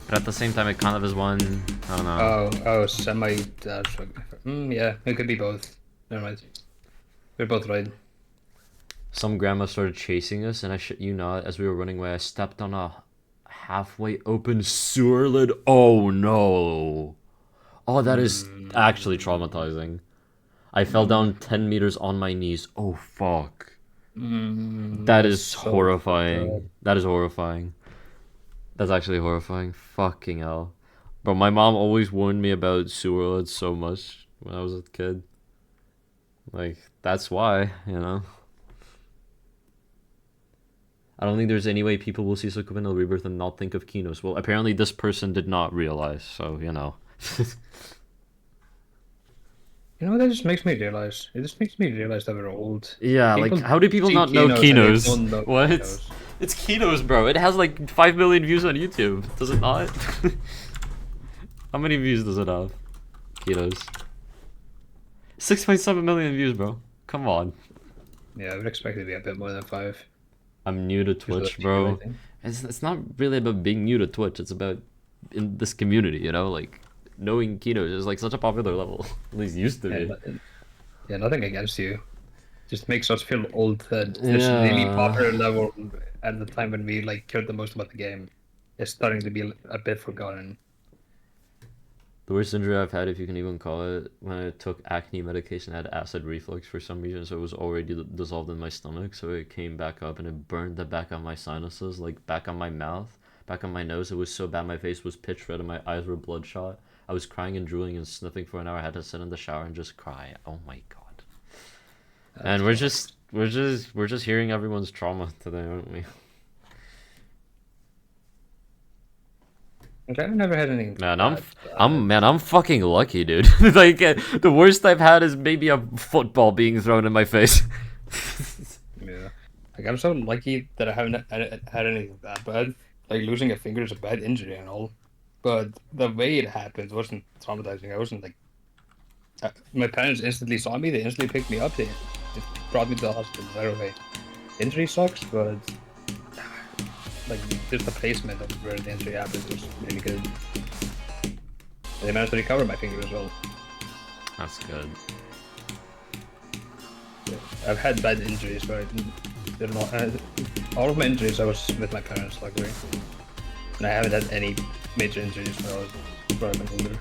Speaker 2: But at the same time, it kind of is one. I don't know.
Speaker 3: Oh, semi. Yeah, it could be both. Never mind. We're both right.
Speaker 2: Some grandma started chasing us, and I shit you not, as we were running away, I stepped on a halfway open sewer lid. Oh no. Oh, that is actually traumatizing. I fell down 10 meters on my knees. Oh fuck. That is
Speaker 3: so
Speaker 2: horrifying.
Speaker 3: bad.
Speaker 2: That is horrifying. That's actually horrifying. Fucking hell. But my mom always warned me about sewer lids so much when I was a kid. Like, that's why, you know. I don't think there's any way people will see Suck Up in Hell Rebirth and not think of Kenos. Well, apparently this person did not realize, so, you know.
Speaker 3: You know what that just makes me realize? It just makes me realize that we're old.
Speaker 2: Yeah,
Speaker 3: People
Speaker 2: like, how do people
Speaker 3: see
Speaker 2: not know
Speaker 3: Kenos and they
Speaker 2: Kenos?
Speaker 3: don't know
Speaker 2: What?
Speaker 3: Kenos.
Speaker 2: It's Kenos, bro. It has like 5 million views on YouTube. Does it not? How many views does it have? Kenos. 6.7 million views, bro. Come on.
Speaker 3: Yeah, I would expect it to be a bit more than 5.
Speaker 2: I'm new to
Speaker 3: Just the
Speaker 2: Twitch,
Speaker 3: view
Speaker 2: bro.
Speaker 3: rating.
Speaker 2: It's not really about being new to Twitch. It's about in this community, you know, like knowing Kenos is like such a popular level. At least used to
Speaker 3: Yeah,
Speaker 2: be.
Speaker 3: yeah, nothing against you. Just makes us feel old that this really
Speaker 2: Yeah.
Speaker 3: popular level at the time when we like cared the most about the game is starting to be a bit forgotten.
Speaker 2: The worst injury I've had, if you can even call it, when I took acne medication, I had acid reflux for some reason, so it was already dissolved in my stomach, so it came back up and it burned the back of my sinuses, like back on my mouth, back on my nose. It was so bad, my face was pitch red and my eyes were bloodshot. I was crying and drooling and sniffing for an hour. I had to sit in the shower and just cry. Oh my god. And we're just hearing everyone's trauma today, aren't we?
Speaker 3: Okay, I've never had anything.
Speaker 2: Man,
Speaker 3: bad.
Speaker 2: I'm fucking lucky, dude. Like, the worst I've had is maybe a football being thrown in my face.
Speaker 3: Yeah. Like, I'm so lucky that I haven't had anything that bad. Like, losing a finger is a bad injury and all. But the way it happened wasn't traumatizing. I wasn't like. My parents instantly saw me, they instantly picked me up, they brought me to the hospital right away. Injury sucks, but. Like, just the placement of where the injury happened was really good. They managed to recover my finger as well.
Speaker 2: That's good.
Speaker 3: I've had bad injuries, but they're not. All of my injuries I was with my parents, luckily, and I haven't had any major injuries when I've been older.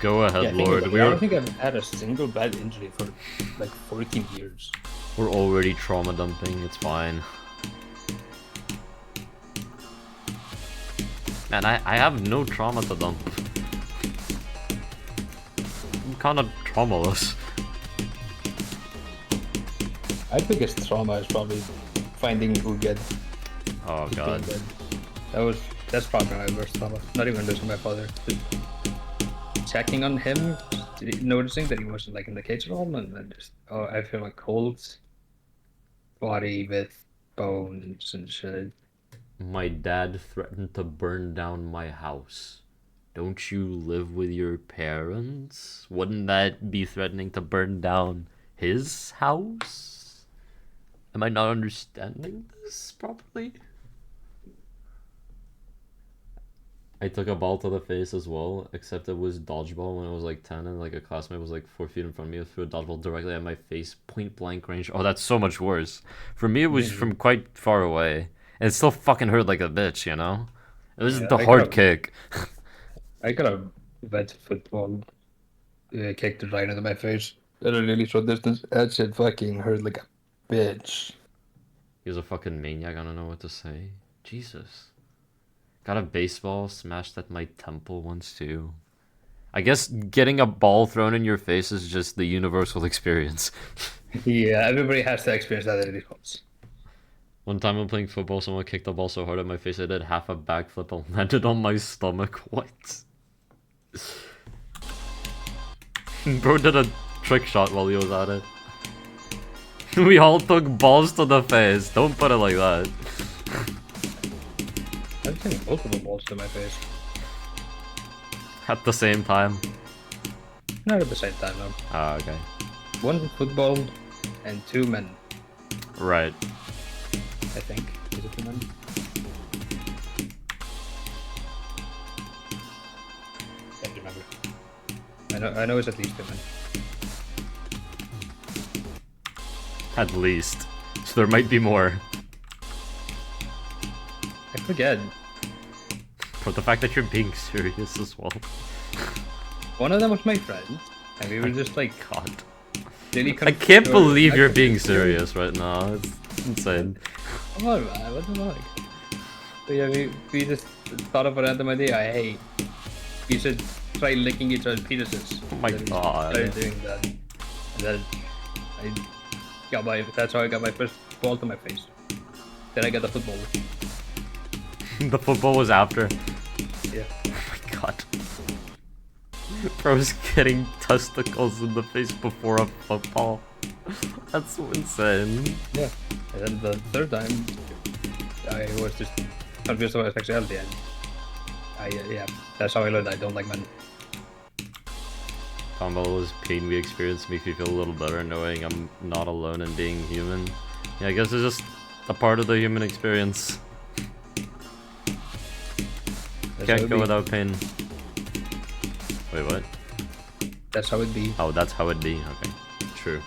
Speaker 2: Go ahead,
Speaker 3: Yeah,
Speaker 2: Lord.
Speaker 3: I don't think I've had a single bad injury for like 14 years.
Speaker 2: We're already trauma dumping. It's fine. Man, I have no trauma to dump. I'm kind of traumaless.
Speaker 3: My biggest trauma is probably finding Uged.
Speaker 2: Oh
Speaker 3: Just being
Speaker 2: god.
Speaker 3: dead. That's probably my worst trauma. Not even losing my father. Just checking on him, noticing that he wasn't like in the cage at all, and then just I feel like cold body with bones and shit.
Speaker 2: My dad threatened to burn down my house. Don't you live with your parents? Wouldn't that be threatening to burn down his house? Am I not understanding this properly? I took a ball to the face as well, except it was dodgeball when I was like 10 and like a classmate was like 4 feet in front of me and threw a dodgeball directly at my face, point blank range. Oh, that's so much worse. For me, it was from quite far away. And it still fucking hurt like a bitch, you know? It was
Speaker 3: Yeah,
Speaker 2: the
Speaker 3: I
Speaker 2: hard
Speaker 3: got-
Speaker 2: kick.
Speaker 3: I got a wet football kicked right into my face at a really short distance. That shit fucking hurt like a bitch.
Speaker 2: He was a fucking maniac, I don't know what to say. Jesus. Got a baseball smashed at my temple once too. I guess getting a ball thrown in your face is just the universal experience.
Speaker 3: Yeah, everybody has to experience that at least once.
Speaker 2: One time I'm playing football, someone kicked the ball so hard at my face I did half a backflip and landed on my stomach. What? Bro did a trick shot while he was at it. We all took balls to the face. Don't put it like that.
Speaker 3: I've taken multiple balls to my face.
Speaker 2: At the same time.
Speaker 3: Not at the same time, no.
Speaker 2: Ah, okay.
Speaker 3: One football and 2 men,
Speaker 2: Right.
Speaker 3: I think. Is it 2 men? Can't remember. I know it's at least 2 men.
Speaker 2: At least. So there might be more.
Speaker 3: I forget.
Speaker 2: But the fact that you're being serious as well.
Speaker 3: One of them was my friend, and we were just like
Speaker 2: God.
Speaker 3: really.
Speaker 2: I can't believe you're being serious right now. It's insane.
Speaker 3: Come on, man. What the fuck? So yeah, we just thought of a random idea. Hey, we should try licking each other's penises.
Speaker 2: Oh my
Speaker 3: Then we
Speaker 2: God.
Speaker 3: started doing that. And then that's how I got my first ball to my face. Then I got the football.
Speaker 2: The football was after.
Speaker 3: Yeah.
Speaker 2: Oh my god. Bro's getting testicles in the face before a football. That's so insane.
Speaker 3: Yeah. And then the third time, I was just confused about sexuality, and yeah, that's how I learned I don't like men.
Speaker 2: Tombala's pain we experienced makes me feel a little better knowing I'm not alone in being human. Yeah, I guess it's just a part of the human experience.
Speaker 3: That's how
Speaker 2: Can't
Speaker 3: it
Speaker 2: go
Speaker 3: be.
Speaker 2: without pain. Wait, what?
Speaker 3: That's how it be.
Speaker 2: Oh, that's how it be. Okay, true.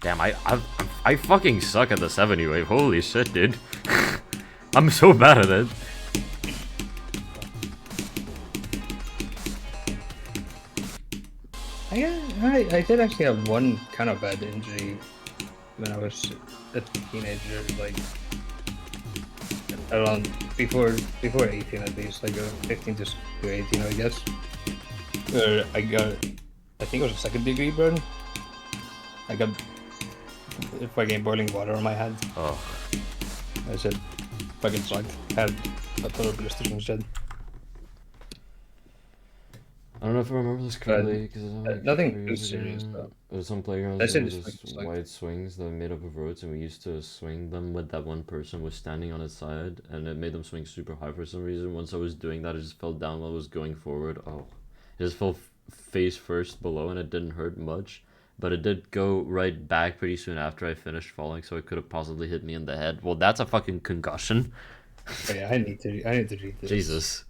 Speaker 2: Damn, I fucking suck at the 70 wave. Holy shit, dude. I'm so bad at it.
Speaker 3: I did actually have one kind of bad injury when I was a teenager, like around before 18 at least, like 15 to 18, I guess. Where I think it was a 2nd degree burn. I got fucking boiling water on my hand.
Speaker 2: Oh,
Speaker 3: I said, fucking sucked. Had a ton of blisters and shit.
Speaker 2: I don't know if I remember this correctly because
Speaker 3: nothing too serious, though.
Speaker 2: There's some playgrounds
Speaker 3: That's
Speaker 2: that
Speaker 3: it,
Speaker 2: were
Speaker 3: just
Speaker 2: just
Speaker 3: like-
Speaker 2: wide swings that were made up of roads, and we used to swing them with that one person was standing on his side, and it made them swing super high for some reason. Once I was doing that, I just fell down while I was going forward. Oh, it just fell face first below, and it didn't hurt much. but it did go right back pretty soon after I finished falling, so it could have possibly hit me in the head. Well, that's a fucking concussion.
Speaker 3: Oh, yeah, I need to read this.
Speaker 2: Jesus.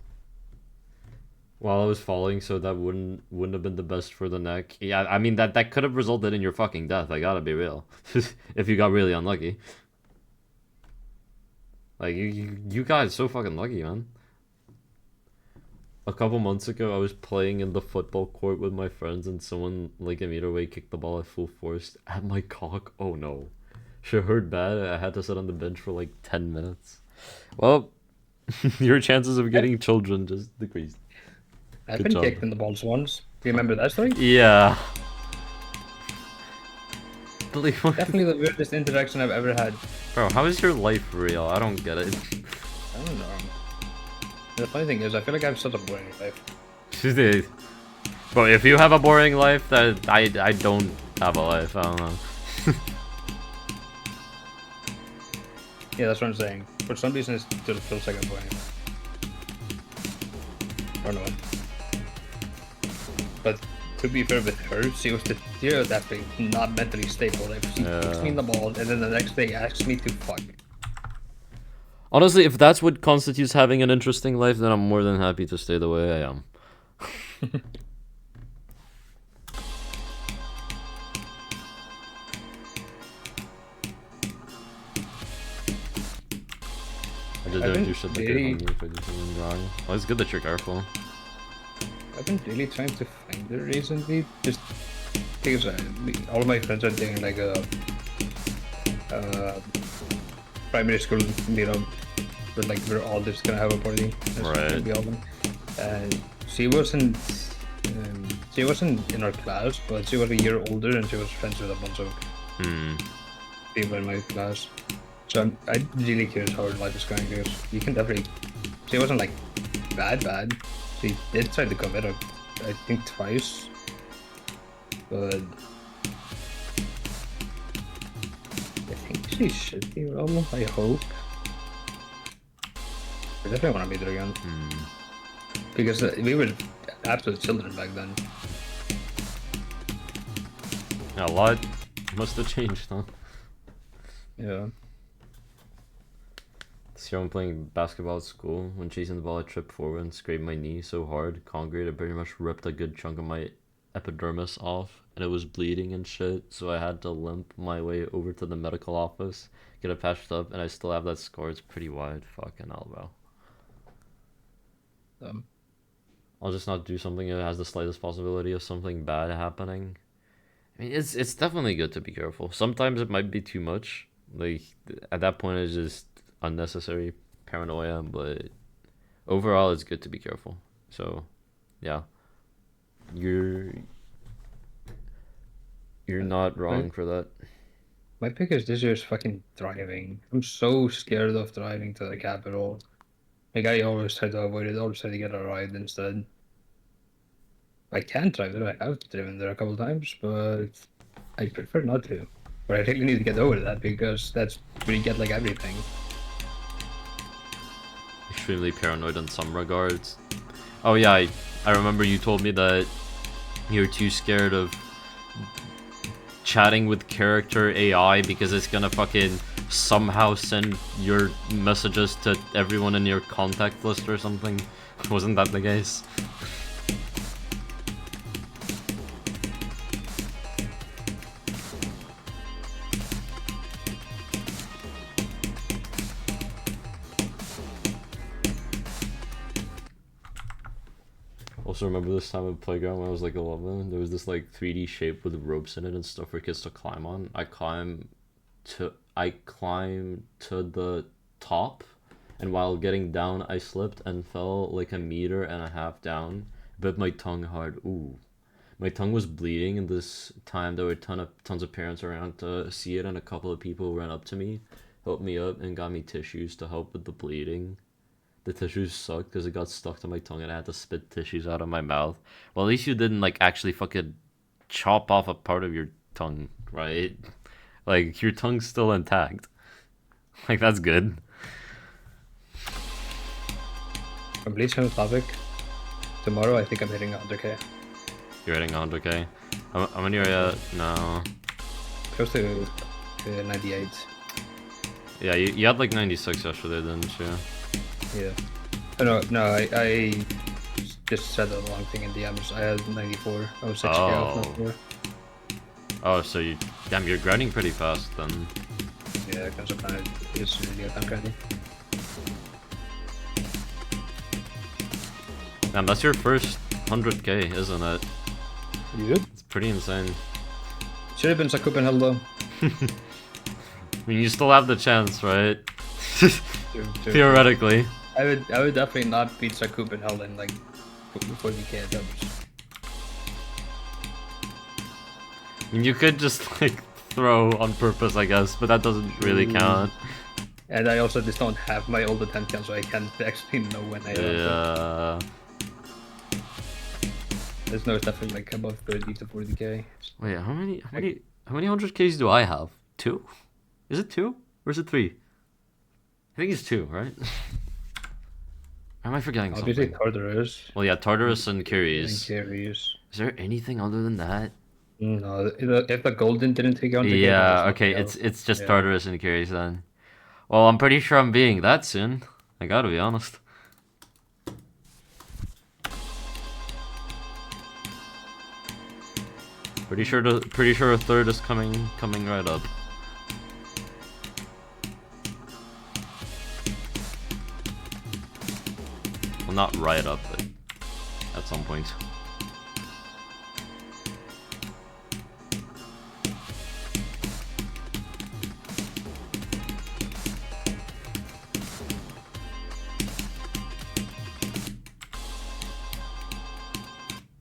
Speaker 2: While I was falling, so that wouldn't have been the best for the neck. Yeah, I mean that could have resulted in your fucking death. I gotta be real. If you got really unlucky. Like you guys so fucking lucky, man. A couple months ago, I was playing in the football court with my friends, and someone like a meter away kicked the ball at full force at my cock. Oh no, shit hurt bad. I had to sit on the bench for like 10 minutes. Well, your chances of getting children just decreased.
Speaker 3: I've
Speaker 2: Good
Speaker 3: been
Speaker 2: job.
Speaker 3: kicked in the balls once. Do you remember that story?
Speaker 2: Yeah. Believe me.
Speaker 3: Definitely the weirdest interaction I've ever had.
Speaker 2: Bro, how is your life real? I don't get it.
Speaker 3: I don't know. The funny thing is, I feel like I have such a boring life.
Speaker 2: Bro, if you have a boring life, that I don't have a life. I don't know.
Speaker 3: Yeah, that's what I'm saying. For some reason, it just feels like a boring life. I don't know. But to be fair with her, she was definitely not mentally stable. Like, she kicks me in the ball, and then the next day asks me to fuck.
Speaker 2: Honestly, if that's what constitutes having an interesting life, then I'm more than happy to stay the way I am. I just don't do shit that could harm me if I do something wrong. Well, it's good that you're careful.
Speaker 3: I've been really trying to find her recently, just because all of my friends are doing like a primary school meetup, but like we're all just gonna have a party.
Speaker 2: Right.
Speaker 3: And she wasn't in our class, but she was a year older and she was friends with a bunch of people in my class. So I'm really curious how her life is going, because you can definitely. She wasn't like bad. She did try to commit, I think twice, but I think she should be well. I hope. I definitely want to meet her again, because we were absolute children back then.
Speaker 2: Yeah, a lot must have changed, huh?
Speaker 3: Yeah.
Speaker 2: This year I'm playing basketball at school. When chasing the ball, I tripped forward and scraped my knee so hard. Concrete, it pretty much ripped a good chunk of my epidermis off, and it was bleeding and shit, so I had to limp my way over to the medical office, get it patched up, and I still have that scar. It's pretty wide. Fucking hell, bro. I'll just not do something that has the slightest possibility of something bad happening. I mean, it's definitely good to be careful. Sometimes it might be too much. Like, at that point, it's just unnecessary paranoia, but overall, it's good to be careful. So, yeah. You're not wrong for that.
Speaker 3: My pick is this year's fucking driving. I'm so scared of driving to the capital. Like, I always try to avoid it. I always try to get a ride instead. I can drive there. I have driven there a couple times, but I prefer not to. But I really need to get over that, because that's where you get like everything.
Speaker 2: Extremely paranoid in some regards. Oh yeah, I remember you told me that you're too scared of chatting with character AI because it's gonna fucking somehow send your messages to everyone in your contact list or something. Wasn't that the case? Also remember this time at the playground when I was like 11, there was this like 3D shape with ropes in it and stuff for kids to climb on. I climbed to the top, and while getting down I slipped and fell like 1.5 meters down. Bit my tongue hard. Ooh. My tongue was bleeding, and this time there were tons of parents around to see it, and a couple of people ran up to me, helped me up, and got me tissues to help with the bleeding. The tissues sucked because it got stuck to my tongue and I had to spit tissues out of my mouth. Well, at least you didn't like actually fucking chop off a part of your tongue, right? Like, your tongue's still intact. Like, that's good.
Speaker 3: Completely on the topic. Tomorrow I think I'm hitting 100k.
Speaker 2: You're hitting 100k. How many are you at now?
Speaker 3: Close to 98.
Speaker 2: Yeah, you had like 96 yesterday, didn't you?
Speaker 3: Yeah. Oh, no, I just said the wrong thing in DMs. I had 94. I was 6k off
Speaker 2: Oh.
Speaker 3: before.
Speaker 2: Oh, so you're grinding pretty fast then.
Speaker 3: Yeah, because Planet is really a tank ready.
Speaker 2: Damn, that's your first 100k, isn't it?
Speaker 3: Yep.
Speaker 2: It's pretty insane.
Speaker 3: Should have been Sakupen though.
Speaker 2: I mean, you still have the chance, right? Theoretically.
Speaker 3: I would definitely not beat Sakupen in like 40k attempts.
Speaker 2: I mean, you could just like throw on purpose, I guess, but that doesn't really count.
Speaker 3: And I also just don't have my old attempt count, so I can't actually know when I
Speaker 2: Yeah.
Speaker 3: There's no stuff in like above 30 to 40k.
Speaker 2: Wait, how many 100ks do I have? 2? Is it 2? Or is it 3? I think it's 2, right? Or am I forgetting
Speaker 3: Obviously
Speaker 2: something?
Speaker 3: Tartarus.
Speaker 2: Well, yeah, Tartarus and
Speaker 3: And
Speaker 2: Curies.
Speaker 3: Curious.
Speaker 2: Is there anything other than that?
Speaker 3: No, if the golden didn't take on.
Speaker 2: Yeah, okay, it's just
Speaker 3: Yeah.
Speaker 2: Tartarus and Curies then. Well, I'm pretty sure I'm being that soon. I gotta be honest. Pretty sure a third is coming right up. Well, not right up, but at some point.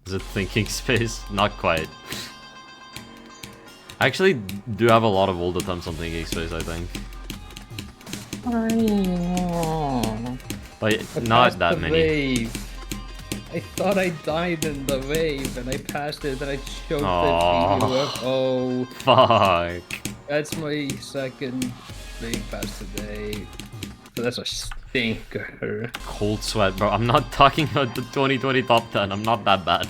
Speaker 2: Is it thinking space? Not quite. I actually do have a lot of old attempts on thinking space, I think. But not that many.
Speaker 3: Wave. I thought I died in the wave and I passed it and I choked
Speaker 2: Aw.
Speaker 3: the UFO.
Speaker 2: Fuck.
Speaker 3: That's my second wave pass today. So that's a stinker.
Speaker 2: Cold sweat, bro. I'm not talking about the 2020 top 10. I'm not that bad.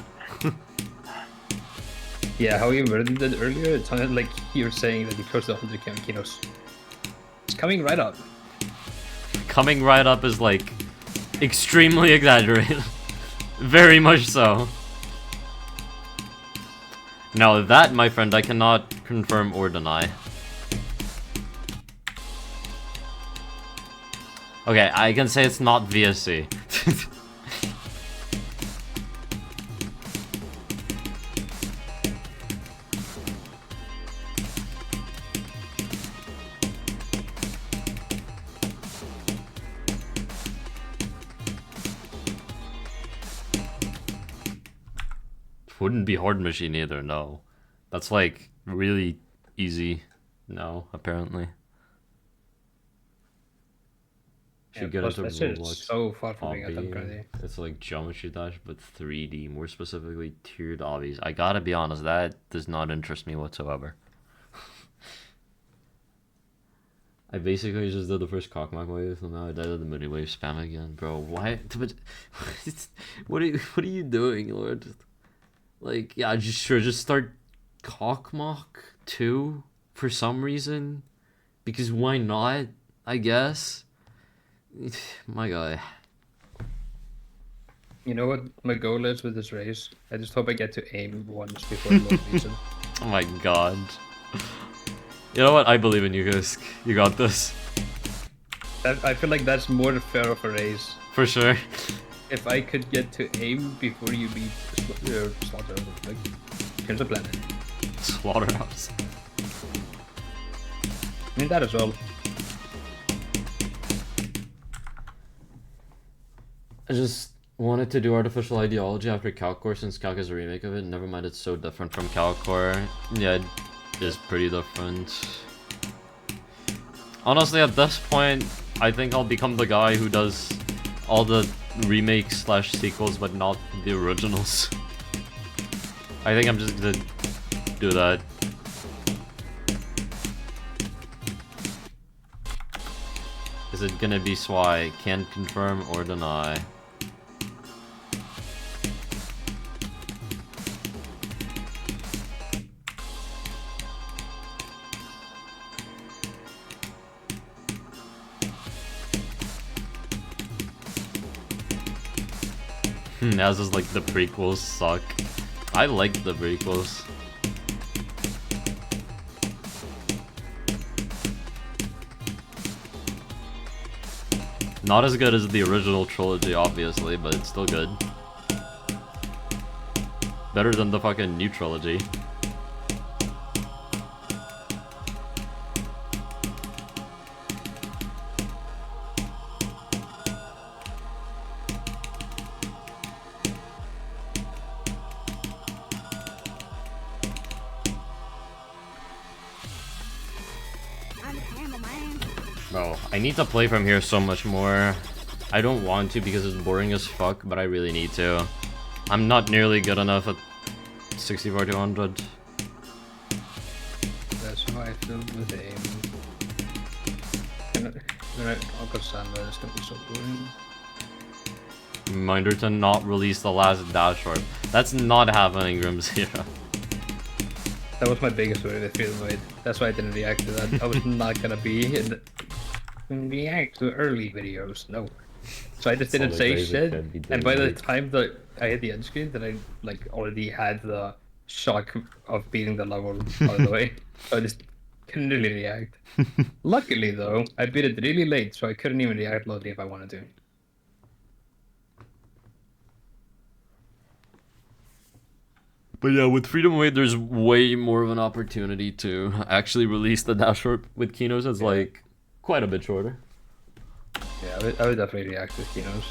Speaker 3: Yeah, how you worded it earlier, it sounded like you were saying that you close to 100k on Kenos. It's coming right up.
Speaker 2: Coming right up is like extremely exaggerated. Very much so. Now that, my friend, I cannot confirm or deny. Okay, I can say it's not VSC. Wouldn't be Horde Machine either, no. That's like really easy. No, apparently. Should get
Speaker 3: plus
Speaker 2: into
Speaker 3: that shit is
Speaker 2: Roblox.
Speaker 3: so far from being a
Speaker 2: Hobby.
Speaker 3: dumb currently.
Speaker 2: It's like Geometry Dash, but 3D, more specifically tiered obbies. I gotta be honest, that does not interest me whatsoever. I basically just did the first cockmack wave, and now I did the mini wave spam again, bro. Why? But what are you doing, Lord? Like, yeah, just start cockmock too for some reason, because why not? I guess. My guy.
Speaker 3: You know what my goal is with this race? I just hope I get to aim once before the low season.
Speaker 2: Oh my god. You know what? I believe in you guys. You got this.
Speaker 3: I feel like that's more fair of a race.
Speaker 2: For sure.
Speaker 3: If I could get to aim before you beat Slaughterhouse, like, here's a planet.
Speaker 2: Slaughterhouse.
Speaker 3: I mean, that as well.
Speaker 2: I just wanted to do Artificial Ideology after Calcore since Calc is a remake of it. Never mind, it's so different from Calcore. Yeah, it is pretty different. Honestly, at this point, I think I'll become the guy who does all the remakes / sequels, but not the originals. I think I'm just gonna do that. Is it gonna be Swai? Can't confirm or deny. As is like the prequels suck. I like the prequels. Not as good as the original trilogy, obviously, but it's still good. Better than the fucking new trilogy. Bro, I need to play from here so much more. I don't want to because it's boring as fuck, but I really need to. I'm not nearly good enough at 64 to 100.
Speaker 3: That's how I feel with aim. I'll go Sandra, it's gonna be so boring.
Speaker 2: Reminder to not release the last dash warp. That's not happening, Grim Zero.
Speaker 3: That was my biggest worry with Freedom Wade. That's why I didn't react to that. I was not gonna be in the react to early videos, no. So I just didn't say shit, and by the time that I hit the end screen, then I like already had the shock of beating the level out of the way. So I just couldn't really react. Luckily though, I beat it really late, so I couldn't even react loudly if I wanted to.
Speaker 2: But yeah, with Freedom Wade, there's way more of an opportunity to actually release the dash warp. With Kenos, it's like quite a bit shorter.
Speaker 3: Yeah, I would definitely react with Kenos.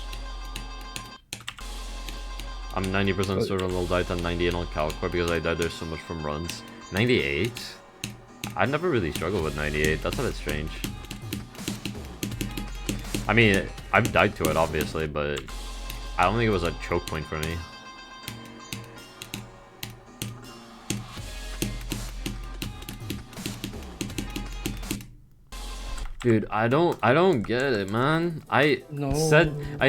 Speaker 2: I'm 90% certain I'll die to 98 on Calcor because I died there so much from runs. 98? I never really struggled with 98. That's a bit strange. I mean, I've died to it, obviously, but I don't think it was a choke point for me. Dude, I don't get it, man. I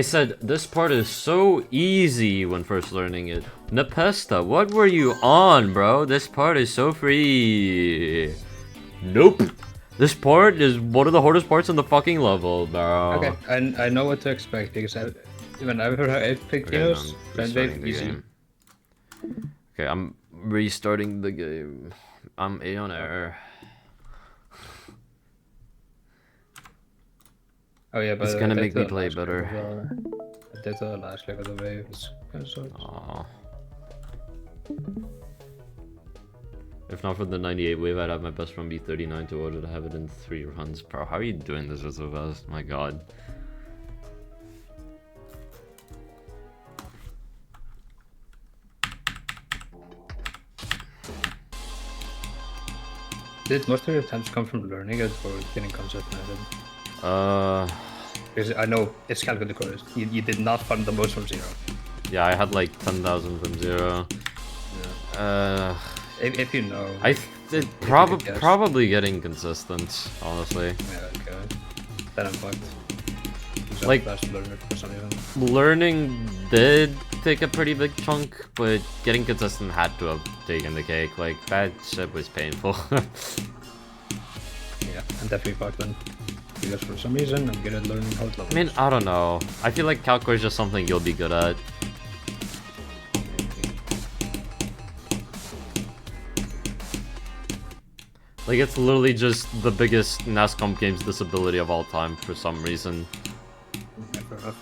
Speaker 2: said this part is so easy when first learning it. Nepesta, what were you on, bro? This part is so free. Nope. This part is one of the hardest parts in the fucking level, bro.
Speaker 3: Okay, I know what to expect because whenever I pick Kenos,
Speaker 2: restarting the
Speaker 3: easy.
Speaker 2: game. Okay, I'm restarting the game. I'm A on error.
Speaker 3: Oh yeah, but
Speaker 2: It's gonna make me play better.
Speaker 3: I did the last leg of the wave. It's kind of sucks.
Speaker 2: Aww. If not for the 98 wave, I'd have my best run be 39 to order to have it in 3 runs. Bro, how are you doing this so fast? My god.
Speaker 3: Did most of your attempts come from learning it or getting concept method? Because I know it's calculated correct. You did not fund the most from 0.
Speaker 2: Yeah, I had like 10,000 from 0.
Speaker 3: Yeah. If you know.
Speaker 2: Probably getting consistent, honestly.
Speaker 3: Yeah, okay. Then I'm fucked.
Speaker 2: Like,
Speaker 3: best learner for some reason.
Speaker 2: Learning did take a pretty big chunk, but getting consistent had to have taken the cake. Like, that shit was painful.
Speaker 3: Yeah, I'm definitely fucked then. Because for some reason, I'm good at learning how to level.
Speaker 2: I mean, I don't know. I feel like Calcor is just something you'll be good at. Like, it's literally just the biggest NASCOM game's disability of all time for some reason.
Speaker 3: Yeah, fair enough.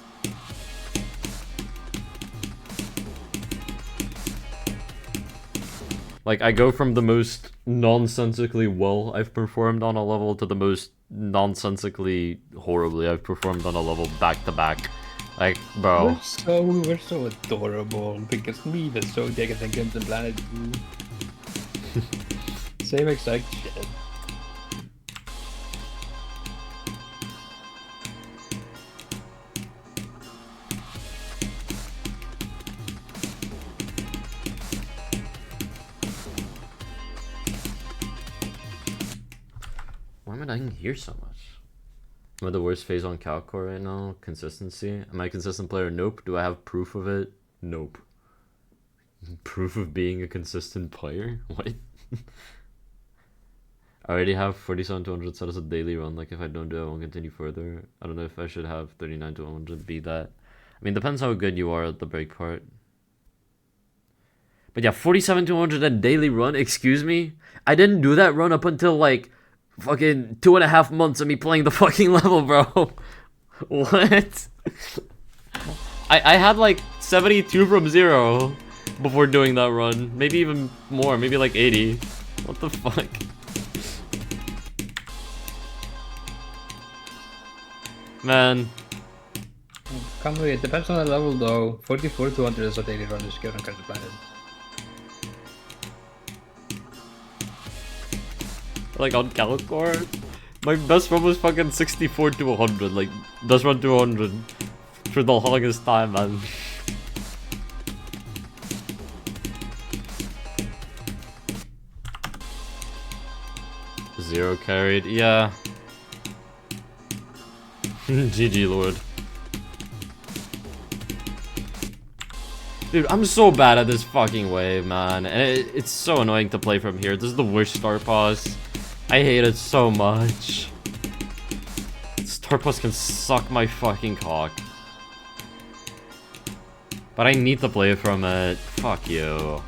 Speaker 2: Like, I go from the most nonsensically well I've performed on a level to the most nonsensically horribly I've performed on a level back to back. Like, bro.
Speaker 3: We're so adorable because me is so big and games and planet. Same exact shit.
Speaker 2: Why am I dying here so much? Am I the worst phase on Calcor right now? Consistency? Am I a consistent player? Nope. Do I have proof of it? Nope. Proof of being a consistent player? What? I already have 47 to 100 set as a daily run. Like, if I don't do it, I won't continue further. I don't know if I should have 39 to 100 be that. I mean, depends how good you are at the break part. But yeah, 47,200 and daily run, excuse me? I didn't do that run up until like fucking 2.5 months of me playing the fucking level, bro. What? I had like 72 from 0 before doing that run. Maybe even more, maybe like 80. What the fuck? Man.
Speaker 3: Can't wait. It depends on the level though. 44,200 is a daily run is good on Curse of Planet.
Speaker 2: Like on Calicor, my best run was fucking 64 to 100. Like, best run to 100 for the longest time, man. Zero carried, yeah. GG, Lord. Dude, I'm so bad at this fucking wave, man. And it's so annoying to play from here. This is the worst start pause. I hate it so much. Start pause can suck my fucking cock. But I need to play from it. Fuck you.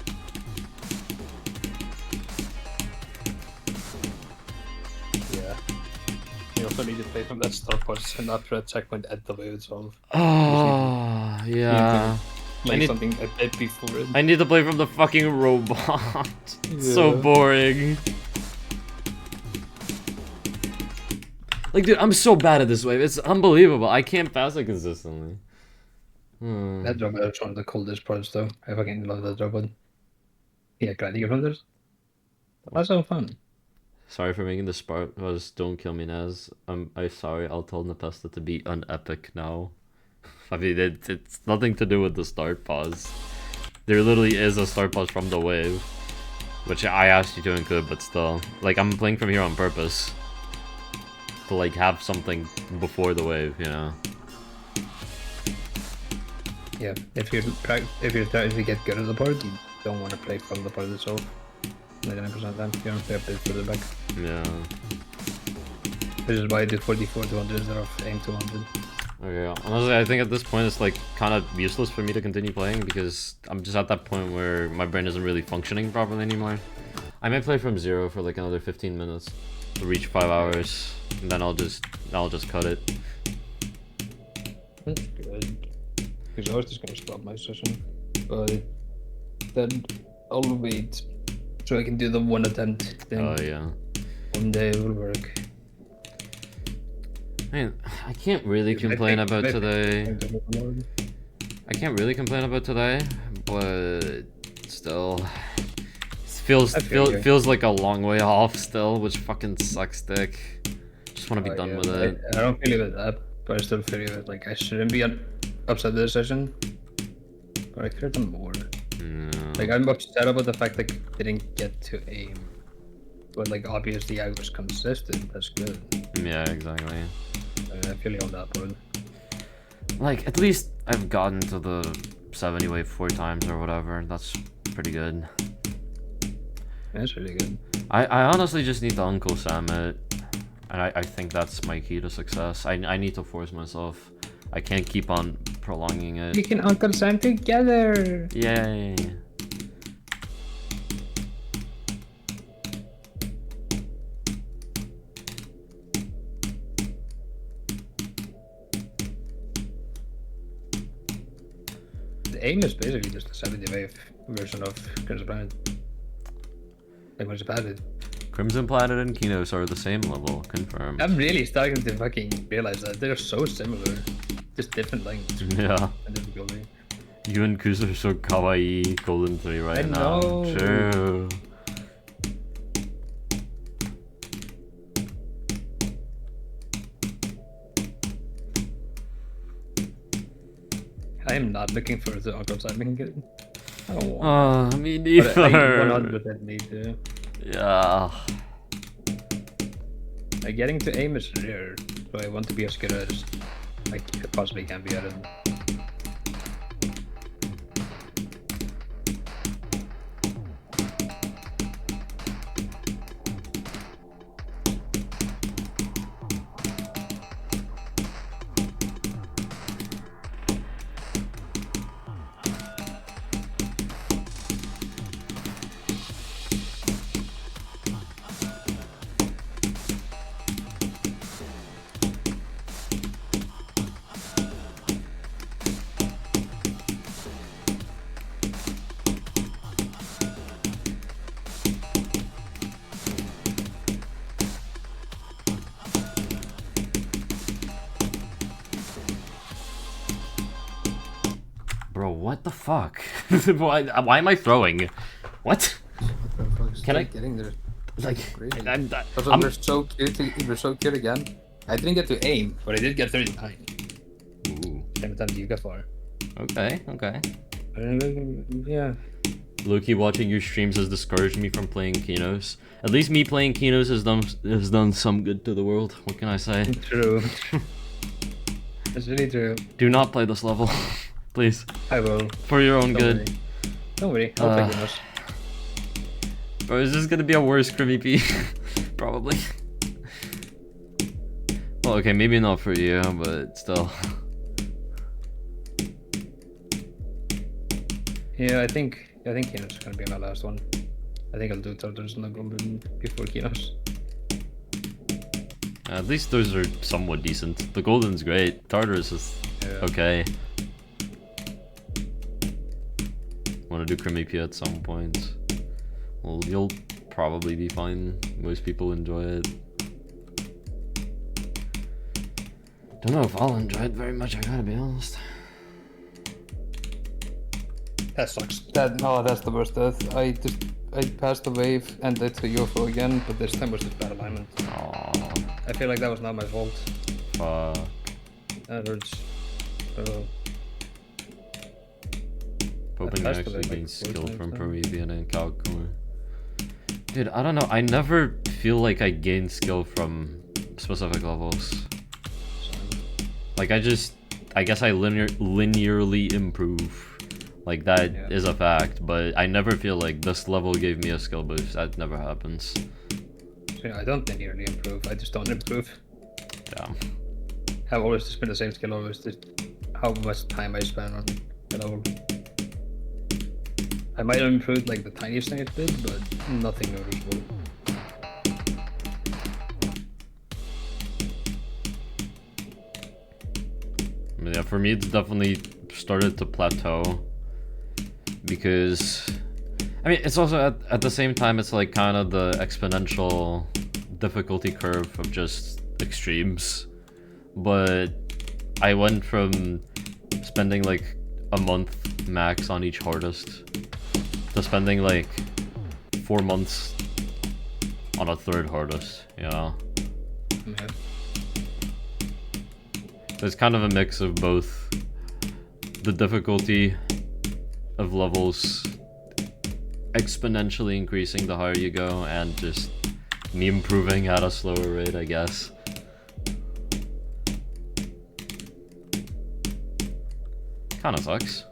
Speaker 3: Yeah. You also need to play from that start post and not for a checkpoint at the wave itself.
Speaker 2: Oh, yeah.
Speaker 3: Like
Speaker 2: need-
Speaker 3: something a bit before it.
Speaker 2: I need to play from the fucking robot. It's so
Speaker 3: Yeah.
Speaker 2: boring. Like, dude, I'm so bad at this wave. It's unbelievable. I can't pass it consistently.
Speaker 3: That job is one of the coldest parts though. I fucking love that job one. Yeah, gliding runners. That's so fun.
Speaker 2: Sorry for making the part was don't kill me, Naz. I'm sorry. I'll tell Nepesta to be unepic now. I mean, it's nothing to do with the start pause. There literally is a start pause from the wave, which I asked you to include, but still, like, I'm playing from here on purpose to like have something before the wave, you know.
Speaker 3: Yeah, if you're trying to get good at the part, you don't want to play from the part itself. 99% of the time, you want to play a bit further back.
Speaker 2: Yeah.
Speaker 3: Which is why I do 44 to 100 instead of aim 200.
Speaker 2: Okay, honestly, I think at this point it's like kind of useless for me to continue playing because I'm just at that point where my brain isn't really functioning properly anymore. I may play from 0 for like another 15 minutes to reach 5 hours, and then I'll just cut it.
Speaker 3: That's good. Because I was just going to stop my session. But then I'll wait so I can do the one attempt thing.
Speaker 2: Oh yeah.
Speaker 3: One day it will work.
Speaker 2: Man, I can't really complain about today. I can't really complain about today, but still, feels like a long way off still, which fucking sucks, dick. Just want to be done with it.
Speaker 3: I don't feel it with that, but I still feel it. Like I shouldn't be upset with this session, but I could have done more.
Speaker 2: Yeah.
Speaker 3: Like I'm upset about the fact that I didn't get to aim, but like obviously I was consistent. That's good.
Speaker 2: Yeah, exactly.
Speaker 3: I feel you on that one.
Speaker 2: Like, at least I've gotten to the 70 wave 4 times or whatever. That's pretty good.
Speaker 3: That's really good.
Speaker 2: I honestly just need to Uncle Sam it. And I think that's my key to success. I need to force myself. I can't keep on prolonging it.
Speaker 3: We can Uncle Sam together!
Speaker 2: Yay.
Speaker 3: The aim is basically just a 70 wave version of Crimson Planet. Like when it's padded.
Speaker 2: Crimson Planet and Kenos are the same level, confirmed.
Speaker 3: I'm really starting to fucking realize that they're so similar. Just different lengths
Speaker 2: Yeah.
Speaker 3: and difficulty.
Speaker 2: You and Kus are so kawaii, Golden 3 right
Speaker 3: I
Speaker 2: now.
Speaker 3: know.
Speaker 2: True.
Speaker 3: I am not looking forward to Uncle Sam being good. I don't want
Speaker 2: Me
Speaker 3: but I
Speaker 2: neither.
Speaker 3: 100% need to.
Speaker 2: Yeah.
Speaker 3: Like getting to aim is rare, so I want to be as good as I possibly can be at it.
Speaker 2: what the fuck? why am I throwing? What? Can I-
Speaker 3: getting there?
Speaker 2: Like,
Speaker 3: Crazy.
Speaker 2: I-
Speaker 3: Also,
Speaker 2: I'm-
Speaker 3: we're so cute again. I didn't get to aim, but I did get 39.
Speaker 2: Ooh,
Speaker 3: Same time you got far.
Speaker 2: okay.
Speaker 3: Yeah.
Speaker 2: Loki, watching your streams has discouraged me from playing Kenos. At least me playing Kenos has done some good to the world. What can I say?
Speaker 3: True. It's really true.
Speaker 2: Do not play this level, please,
Speaker 3: I will.
Speaker 2: for your own
Speaker 3: Don't
Speaker 2: good.
Speaker 3: worry. Don't worry. I'll play Kenos.
Speaker 2: Bro, is this gonna be a worse Crimmy P? Probably. Well, okay, maybe not for you, but still.
Speaker 3: Yeah, I think Kenos is gonna be my last one. I think I'll do Turtles and the Golden before Kenos.
Speaker 2: At least those are somewhat decent. The Golden's great. Tartarus is
Speaker 3: Yeah.
Speaker 2: okay. Want to do Crimmy P at some point. Well, you'll probably be fine. Most people enjoy it. Don't know if I'll enjoy it very much, I gotta be honest.
Speaker 3: That sucks. That's the worst death. I passed the wave and did the UFO again, but this time was just bad alignment.
Speaker 2: Aww,
Speaker 3: I feel like that was not my fault.
Speaker 2: fuck.
Speaker 3: That hurts.
Speaker 2: Hoping you
Speaker 3: passed
Speaker 2: actually
Speaker 3: away, like,
Speaker 2: gain
Speaker 3: 4
Speaker 2: skill
Speaker 3: times
Speaker 2: from
Speaker 3: now.
Speaker 2: Promethean and Calcor. Dude, I don't know. I never feel like I gain skill from specific levels. Like I guess I linearly improve. Like that is
Speaker 3: Yeah.
Speaker 2: a fact, but I never feel like this level gave me a skill boost. That never happens.
Speaker 3: Yeah, I don't linearly improve. I just don't improve.
Speaker 2: Damn.
Speaker 3: I've always just been the same skill. Always just how much time I spend on the level. I might have improved like the tiniest thing it did, but nothing noticeable.
Speaker 2: Yeah, for me it's definitely started to plateau because I mean it's also at the same time it's like kind of the exponential difficulty curve of just extremes, but I went from spending like a month max on each hardest to spending like 4 months on a third hardest, you know?
Speaker 3: Yeah.
Speaker 2: It's kind of a mix of both the difficulty of levels exponentially increasing the higher you go and just me improving at a slower rate, I guess. Kinda sucks.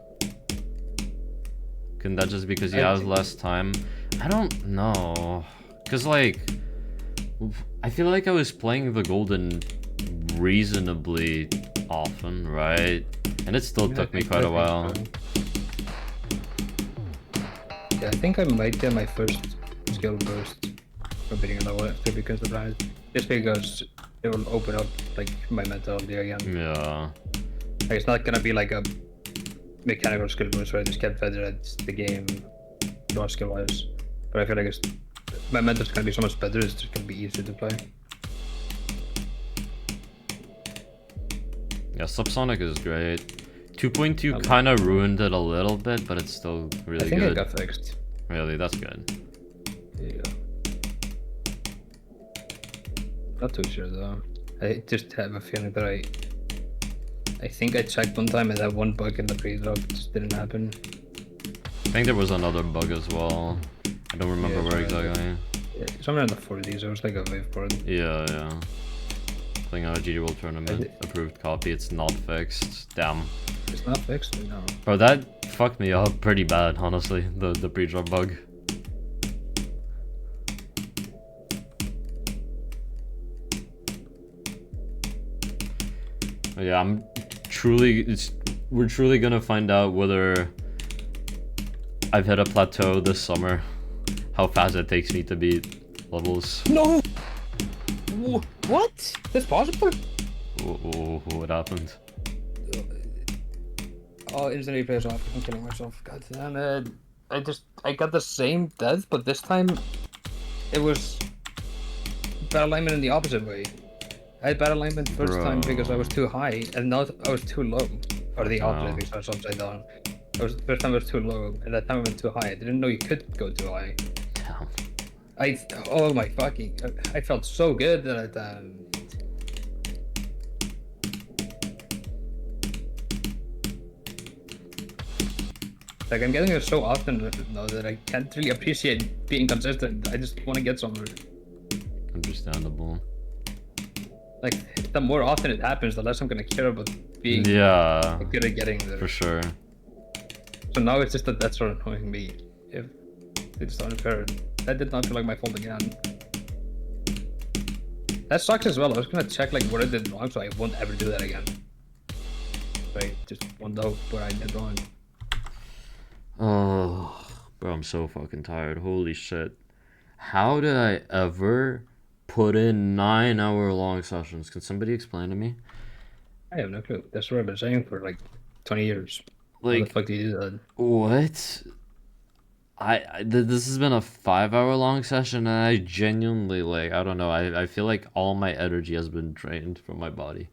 Speaker 2: Couldn't that just because you have less time? I don't know. Cause like, I feel like I was playing the Golden reasonably often, right? And it still took me quite a while.
Speaker 3: Yeah, I think I might get my first skill boost from beating a level after because of that. Just because it will open up like my mentality again.
Speaker 2: Yeah.
Speaker 3: Like, it's not gonna be like a mechanical skill boost where I just get better at the game, raw skill wise. But I feel like my mental's gonna be so much better. It's just gonna be easier to play.
Speaker 2: Yeah, Subsonic is great. 2.2 kind of ruined it a little bit, but it's still really
Speaker 3: I think
Speaker 2: good.
Speaker 3: it got fixed.
Speaker 2: Really, that's good.
Speaker 3: Yeah. Not too sure though. I just have a feeling that I think I checked one time and that one bug in the pre-drop just didn't happen.
Speaker 2: I think there was another bug as well. I don't remember
Speaker 3: Yeah,
Speaker 2: where
Speaker 3: it's around
Speaker 2: exactly.
Speaker 3: Yeah, somewhere in the 40s. It was like a wave board.
Speaker 2: Yeah, yeah. Playing on a GD World Tournament approved copy. It's not fixed. Damn.
Speaker 3: It's not fixed. No.
Speaker 2: Bro, that fucked me up pretty bad, honestly. The pre-drop bug. But yeah, we're truly gonna find out whether I've hit a plateau this summer. How fast it takes me to beat levels.
Speaker 3: No. What? That's possible?
Speaker 2: What happened?
Speaker 3: Oh, instant replays off. I'm killing myself. God damn it. I got the same death, but this time it was bad alignment in the opposite way. I had bad alignment first time because I was too high, and now I was too low. Or the opposite because I was upside down. The first time it was too low, and that time it went too high. I didn't know you could go too high.
Speaker 2: Damn.
Speaker 3: Oh my fucking, I felt so good that like I'm getting it so often now that I can't really appreciate being consistent. I just want to get somewhere.
Speaker 2: Understandable.
Speaker 3: Like the more often it happens, the less I'm gonna care about being
Speaker 2: Yeah,
Speaker 3: good at getting there.
Speaker 2: for sure.
Speaker 3: So now it's just that that's sort of annoying me. If it's unfair, that did not feel like my fault again. That sucks as well. I was gonna check like what I did wrong, so I won't ever do that again. So I just won't know what I did wrong.
Speaker 2: Oh, bro, I'm so fucking tired. Holy shit. How did I ever put in 9-hour-long sessions? Can somebody explain to me?
Speaker 3: I have no clue. That's what I've been saying for like 20 years. How the
Speaker 2: Like,
Speaker 3: fuck do you do that?
Speaker 2: what? This has been a 5-hour-long session, and I genuinely, like, I don't know. I feel like all my energy has been drained from my body.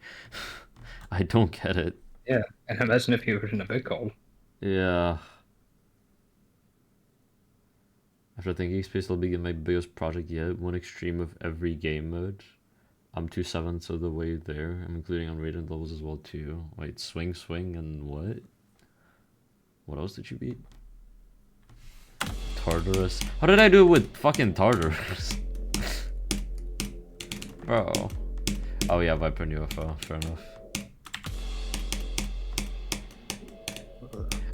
Speaker 2: I don't get it.
Speaker 3: Yeah, and imagine if you were in a big call.
Speaker 2: Yeah. After thinking space, I'll begin my biggest project yet. One extreme of every game mode. I'm 2/7 of the way there. I'm including unrated levels as well too. Wait, swing, and what? What else did you beat? Tartarus. How did I do it with fucking Tartarus? Bro. Oh yeah, Viper and UFO. Fair enough.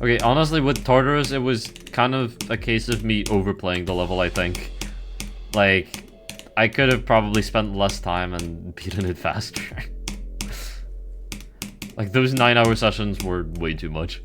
Speaker 2: Okay, honestly, with Tartarus, it was kind of a case of me overplaying the level, I think. Like, I could have probably spent less time and beaten it faster. Like, those 9-hour sessions were way too much.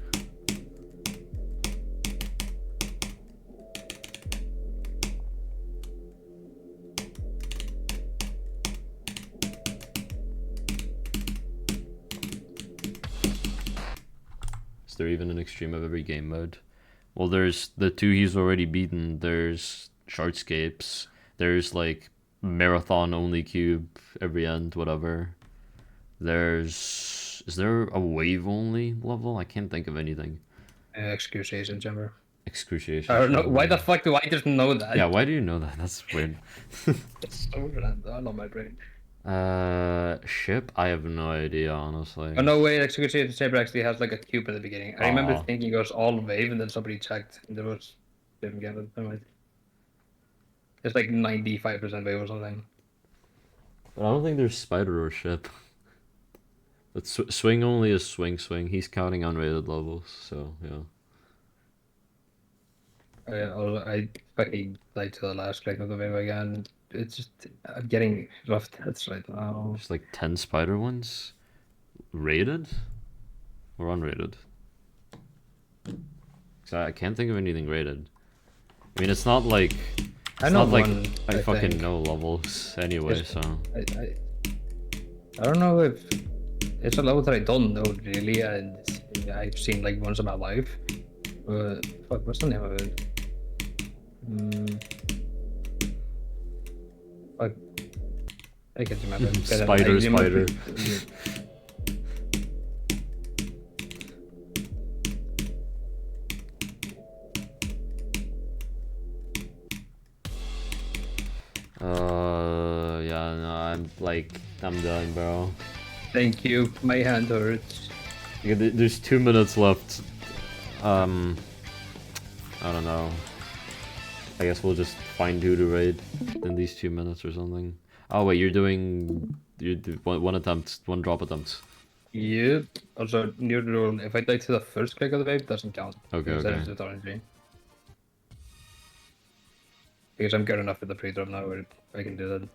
Speaker 2: Is there even an extreme of every game mode? Well, there's the two he's already beaten. There's Shardscapes. There's like marathon only cube every end, whatever. Is there a wave only level? I can't think of anything.
Speaker 3: Excruciation chamber.
Speaker 2: Excruciation.
Speaker 3: I don't know. Why the
Speaker 2: chamber.
Speaker 3: fuck do I just know that?
Speaker 2: Yeah, why do you know that? That's weird.
Speaker 3: It's so random on my brain.
Speaker 2: Ship? I have no idea, honestly.
Speaker 3: Oh no way, Excruciation chamber actually has like a cube in the beginning. I remember
Speaker 2: Aw.
Speaker 3: thinking it was all wave, and then somebody checked, and there was didn't get it. Never mind. It's like 95% wave or something.
Speaker 2: But I don't think there's spider or ship. But swing only is swing. He's counting unrated levels, so yeah.
Speaker 3: I fucking died to the last click of the wave again. It's just I'm getting rough deaths right now.
Speaker 2: There's like 10 spider ones. Rated? Or unrated? 'Cause I can't think of anything rated. I mean, it's not like...
Speaker 3: I
Speaker 2: It's
Speaker 3: know
Speaker 2: not like
Speaker 3: one,
Speaker 2: I fucking
Speaker 3: think.
Speaker 2: know levels anyway,
Speaker 3: It's-
Speaker 2: so...
Speaker 3: I don't know if it's a level that I don't know really, and I've seen like once in my life. Fuck, what's the name of it? Fuck, I can't remember.
Speaker 2: Spider. Yeah, no, I'm done, bro.
Speaker 3: Thank you. My hand hurts.
Speaker 2: Yeah, there's 2 minutes left. I don't know. I guess we'll just find who to raid in these 2 minutes or something. Oh wait, you do one attempt, one drop attempt.
Speaker 3: Yep. Also, new rule: if I die to the first click of the wave, it doesn't count.
Speaker 2: Okay,
Speaker 3: Because that
Speaker 2: okay.
Speaker 3: is just RNG. Because I'm good enough with the pre-drop now where I can do that.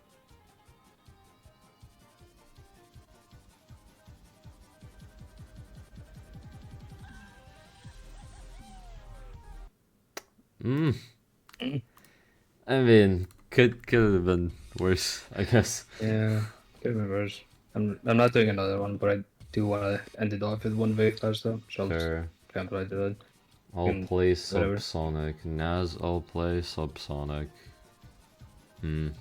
Speaker 2: I mean, could have been worse, I guess.
Speaker 3: Yeah, could have been worse. I'm not doing another one, but I do want to end it off with one wave first though. So I'll just
Speaker 2: Sure.
Speaker 3: jump right to that.
Speaker 2: I'll play
Speaker 3: whatever.
Speaker 2: subsonic. Naz, I'll play subsonic. I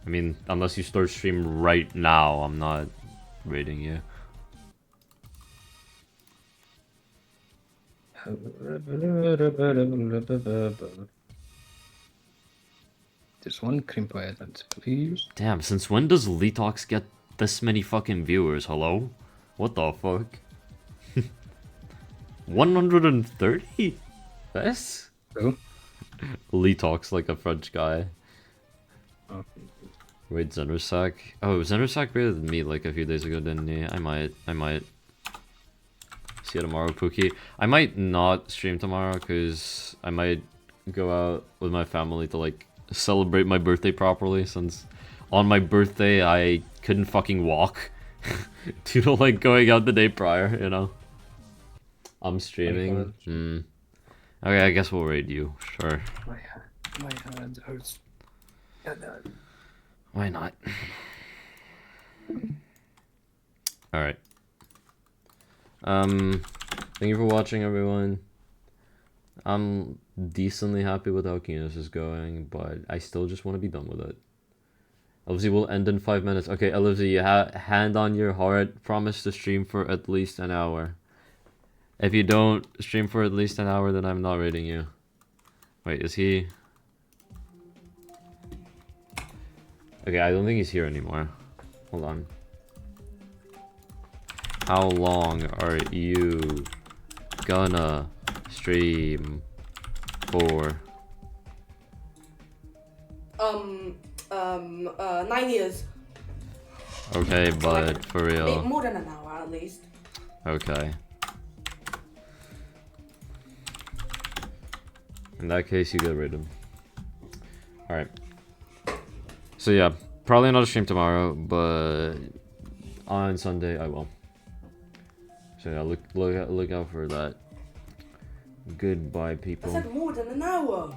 Speaker 2: mean, unless you start stream right now, I'm not raiding you.
Speaker 3: Just one cream pie event, please.
Speaker 2: Damn, since when does Letox get this many fucking viewers? Hello? What the fuck? 130? This?
Speaker 3: Who?
Speaker 2: Letox like a French guy.
Speaker 3: Oh.
Speaker 2: Wait, Zendersack? Oh, Zendersack rated me like a few days ago, didn't he? I might. See you tomorrow, Pookie. I might not stream tomorrow, because I might go out with my family to, like, celebrate my birthday properly, since on my birthday I couldn't fucking walk. Due to, like, going out the day prior, you know? I'm streaming. Okay, I guess we'll raid you. Sure.
Speaker 3: My hand hurts.
Speaker 2: Why not? Alright. Thank you for watching, everyone. I'm decently happy with how Kenos is going, but I still just want to be done with it. Elvzy will end in 5 minutes. Okay, Elvzy, hand on your heart. Promise to stream for at least an hour. If you don't stream for at least an hour, then I'm not rating you. Wait, is he... Okay, I don't think he's here anymore. Hold on. How long are you gonna stream for?
Speaker 7: 9 years.
Speaker 2: Okay, but for real.
Speaker 7: More than an hour at least.
Speaker 2: Okay. In that case, you get rid of him. Alright. So yeah, probably not a stream tomorrow, but on Sunday I will. So yeah, look out for that. Goodbye,
Speaker 7: I
Speaker 2: people.
Speaker 7: said more than an hour.